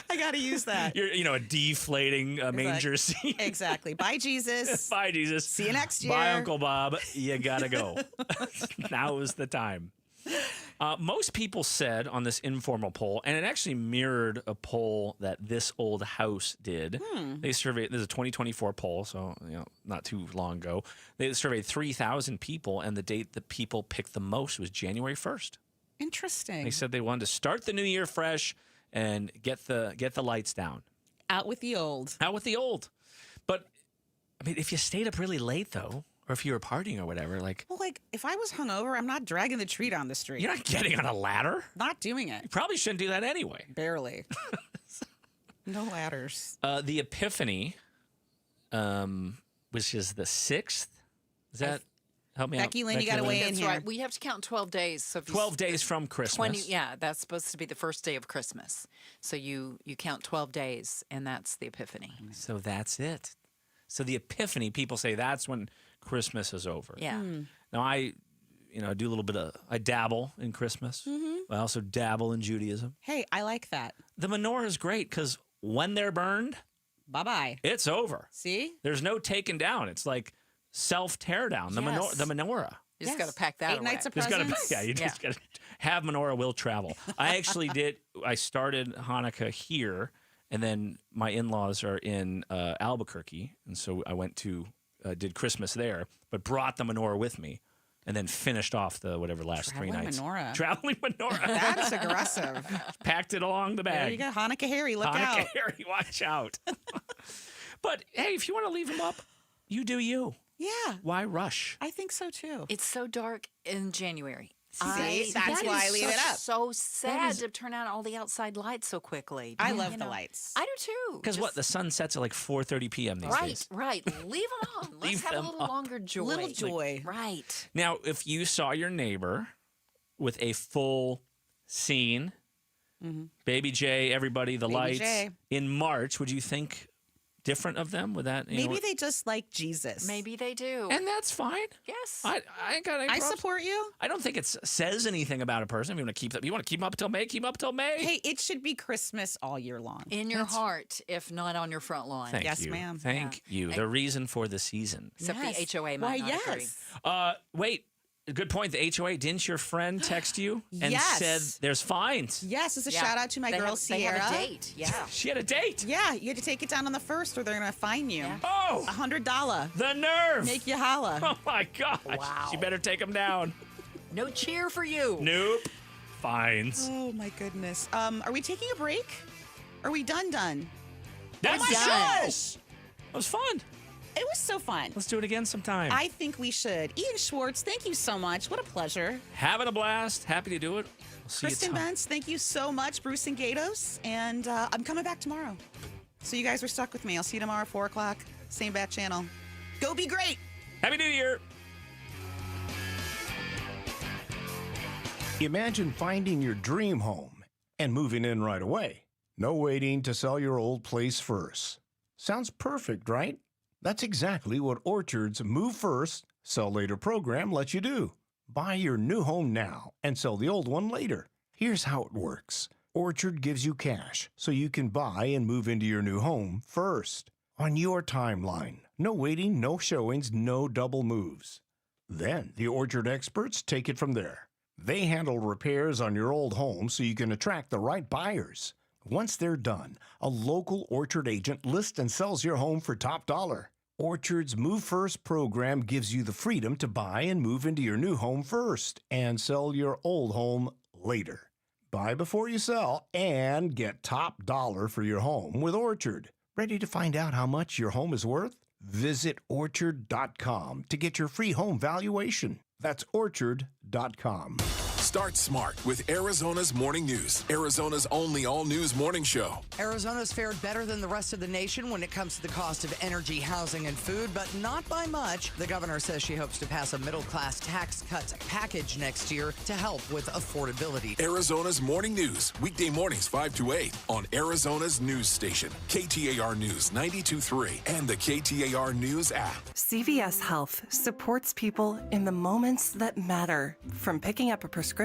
I got to use that. You're, a deflating manger like- scene. Exactly. Bye, Jesus. Bye, Jesus. See you next year. Bye, Uncle Bob. You gotta go. Now is the time. Most people said on this informal poll, and it actually mirrored a poll that This Old House did. They surveyed, this is a 2024 poll, so not too long ago. They surveyed 3,000 people, and the date that people picked the most was January 1st. Interesting. They said they wanted to start the new year fresh and get the lights down. Out with the old. Out with the old. But I mean, if you stayed up really late though, or if you were partying or whatever, like Well, if I was hungover, I'm not dragging the tree down the street. you're not getting on a ladder. Not doing it. You probably shouldn't do that anyway. Barely. No ladders. The Epiphany, which is the 6th. Is that help me Becky out? Lynn, you gotta weigh in That's here. right. We have to count 12 days. So if you 12 days from Christmas. Yeah, that's supposed to be the first day of Christmas. So you count 12 days, and that's the Epiphany. So that's it. So the Epiphany, people say that's when Christmas is over. Yeah. Now I do a little bit I dabble in Christmas. I also dabble in Judaism. Hey, I like that. The menorah is great because when they're burned, bye-bye. It's over. See? There's no taking down. It's like self-tear down, the Yes. menorah. You just got to pack that 8 away. nights of Just presents. you just got to have menorah will travel. I actually I started Hanukkah here, and then my in-laws are in Albuquerque, and so I went to did Christmas there, but brought the menorah with me, and then finished off the last Traveling 3 nights. menorah. Traveling menorah. That is aggressive. Packed it along the bag. There you go. Hanukkah Harry, look Hanukkah out. Harry, watch out. But hey, if you want to leave them up, you do you. Yeah. Why rush? I think so too. It's so dark in January. See, that's that why is I leave it up. So sad to turn out all the outside lights so quickly. I You love the know, lights. I do too. Because Just- the sun sets at like 4:30 p.m. these days. Right. Leave them on. Let's Leave have a them little on. longer joy. Little joy. Right. Now, if you saw your neighbor with a full scene, Baby J, everybody, the Baby lights, J. in March, would you think different of them? Would that Maybe they just like Jesus. Maybe they do. and that's fine. yes. I ain't got any I problems. support you. I don't think it says anything about a person. If you want to keep them, you want to keep them up till May. Keep them up till May. Hey, it should be Christmas all year long. in your heart, if not on your front lawn. Thank Yes, you. ma'am. Thank you. The reason for the season. Except Yes. the HOA Why, might not agree. yes. Wait. good point. The HOA, didn't your friend text you and Yes. said there's fines? Yes, it's a shout out to my girl Sierra. They have a date. Yeah. She had a date. Yeah, you had to take it down on the 1st or they're going to fine you. Oh! $100. The nerve! Make you holla. Oh, my gosh. Wow. She better take them down. No cheer for you. Nope. Fines. Oh, my goodness. Are we taking a break? Are we done? That's oh my done. gosh! It was fun. It was so fun. Let's do it again sometime. I think we should. Ian Schwartz, thank you so much. What a pleasure. Having a blast. Happy to do it. We'll see Kristen you tomorrow. Bentz, thank you so much. Bruce and Gatos. And I'm coming back tomorrow. So you guys are stuck with me. I'll see you tomorrow at 4 o'clock. Same bat channel. Go be great. Happy New Year. Imagine finding your dream home and moving in right away. No waiting to sell your old place first. Sounds perfect, right? That's exactly what Orchard's Move First, Sell Later program lets you do. Buy your new home now and sell the old one later. Here's how it works. Orchard gives you cash so you can buy and move into your new home first. On your timeline. No waiting, no showings, no double moves. Then the Orchard experts take it from there. They handle repairs on your old home so you can attract the right buyers. Once they're done, a local Orchard agent lists and sells your home for top dollar. Orchard's Move First program gives you the freedom to buy and move into your new home first and sell your old home later. Buy before you sell and get top dollar for your home with Orchard. Ready to find out how much your home is worth? Visit Orchard.com to get your free home valuation. That's Orchard.com. Start smart with Arizona's Morning News, Arizona's only all-news morning show. Arizona's fared better than the rest of the nation when it comes to the cost of energy, housing, and food, but not by much. The governor says she hopes to pass a middle-class tax cuts package next year to help with affordability. Arizona's Morning News, weekday mornings 5 to 8 on Arizona's news station, KTAR News 92.3 and the KTAR News app. CVS Health supports people in the moments that matter, from picking up a prescription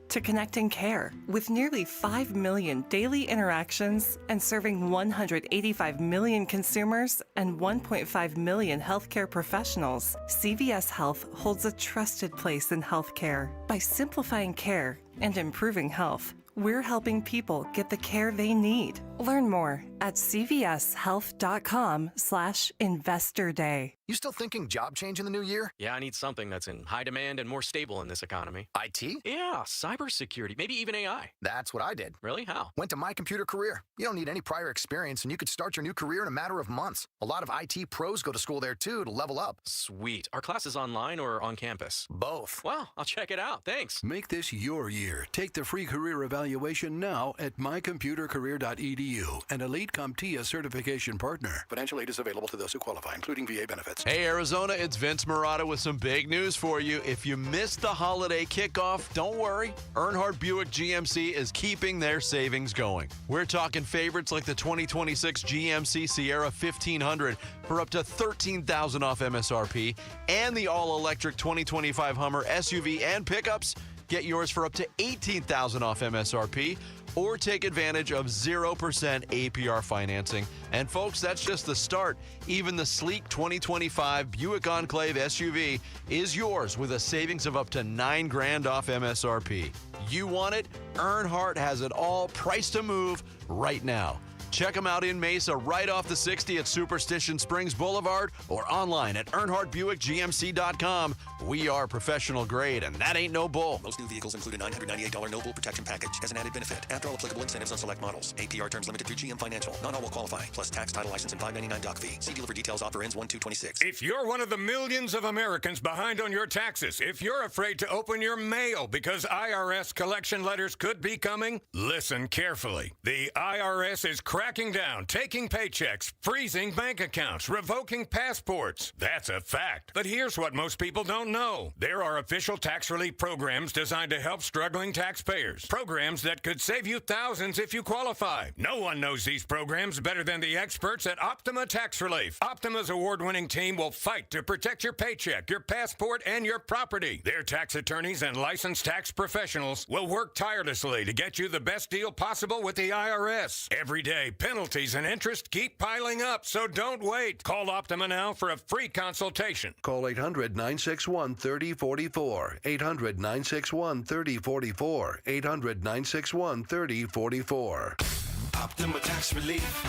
to connecting care. With nearly 5 million daily interactions and serving 185 million consumers and 1.5 million healthcare professionals, CVS Health holds a trusted place in healthcare. By simplifying care and improving health, we're helping people get the care they need. Learn more at cvshealth.com/investor day. You still thinking job change in the new year? Yeah, I need something that's in high demand and more stable in this economy. IT? Yeah, cybersecurity, maybe even AI. That's what I did. Really? How? Went to My Computer Career. You don't need any prior experience, and you could start your new career in a matter of months. A lot of IT pros go to school there, too, to level up. Sweet. Are classes online or on campus? Both. Well, I'll check it out. Thanks. Make this your year. Take the free career evaluation now at mycomputercareer.edu, an Elite CompTIA certification partner. Financial aid is available to those who qualify, including VA benefits. Hey, Arizona, it's Vince Murata with some big news for you. If you missed the holiday kickoff, don't worry. Earnhardt Buick GMC is keeping their savings going. We're talking favorites like the 2026 GMC Sierra 1500 for up to $13,000 off MSRP, and the all-electric 2025 Hummer SUV and pickups. Get yours for up to $18,000 off MSRP, or take advantage of 0% APR financing. And folks, that's just the start. Even the sleek 2025 Buick Enclave SUV is yours with a savings of up to $9,000 off MSRP. You want it? Earnhardt has it all, priced to move right now. Check them out in Mesa, right off the 60 at Superstition Springs Boulevard, or online at EarnhardtBuickGMC.com. We are professional grade, and that ain't no bull. Most new vehicles include a $998 no bull protection package as an added benefit. After all applicable incentives on select models. APR terms limited through GM Financial. Not all will qualify. Plus tax, title, license, and $5.99 doc fee. See dealer for details. Offer ends 1/2/26. If you're one of the millions of Americans behind on your taxes, if you're afraid to open your mail because IRS collection letters could be coming, listen carefully. The IRS is cracking down, taking paychecks, freezing bank accounts, revoking passports. That's a fact. But here's what most people don't know. There are official tax relief programs designed to help struggling taxpayers. Programs that could save you thousands if you qualify. No one knows these programs better than the experts at Optima Tax Relief. Optima's award-winning team will fight to protect your paycheck, your passport, and your property. Their tax attorneys and licensed tax professionals will work tirelessly to get you the best deal possible with the IRS. Every day, penalties and interest keep piling up, so don't wait. Call Optima now for a free consultation. Call 800-961-3044. 800-961-3044. 800-961-3044. Optima Tax Relief.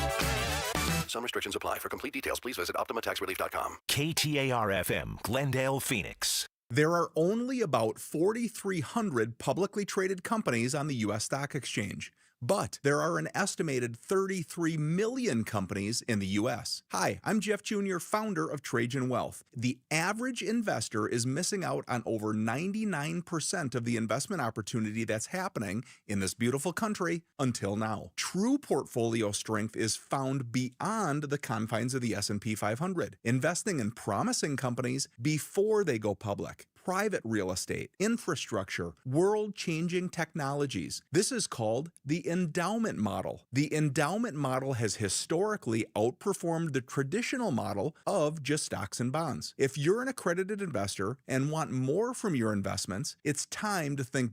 Some restrictions apply. For complete details, please visit OptimaTaxRelief.com. KTAR-FM, Glendale, Phoenix. There are only about 4,300 publicly traded companies on the U.S. Stock Exchange, but there are an estimated 33 million companies in the U.S. Hi, I'm Jeff Jr., founder of Trajan Wealth. The average investor is missing out on over 99% of the investment opportunity that's happening in this beautiful country until now. True portfolio strength is found beyond the confines of the S&P 500, investing in promising companies before they go public. Private real estate, infrastructure, world-changing technologies. This is called the endowment model. The endowment model has historically outperformed the traditional model of just stocks and bonds. If you're an accredited investor and want more from your investments, it's time to think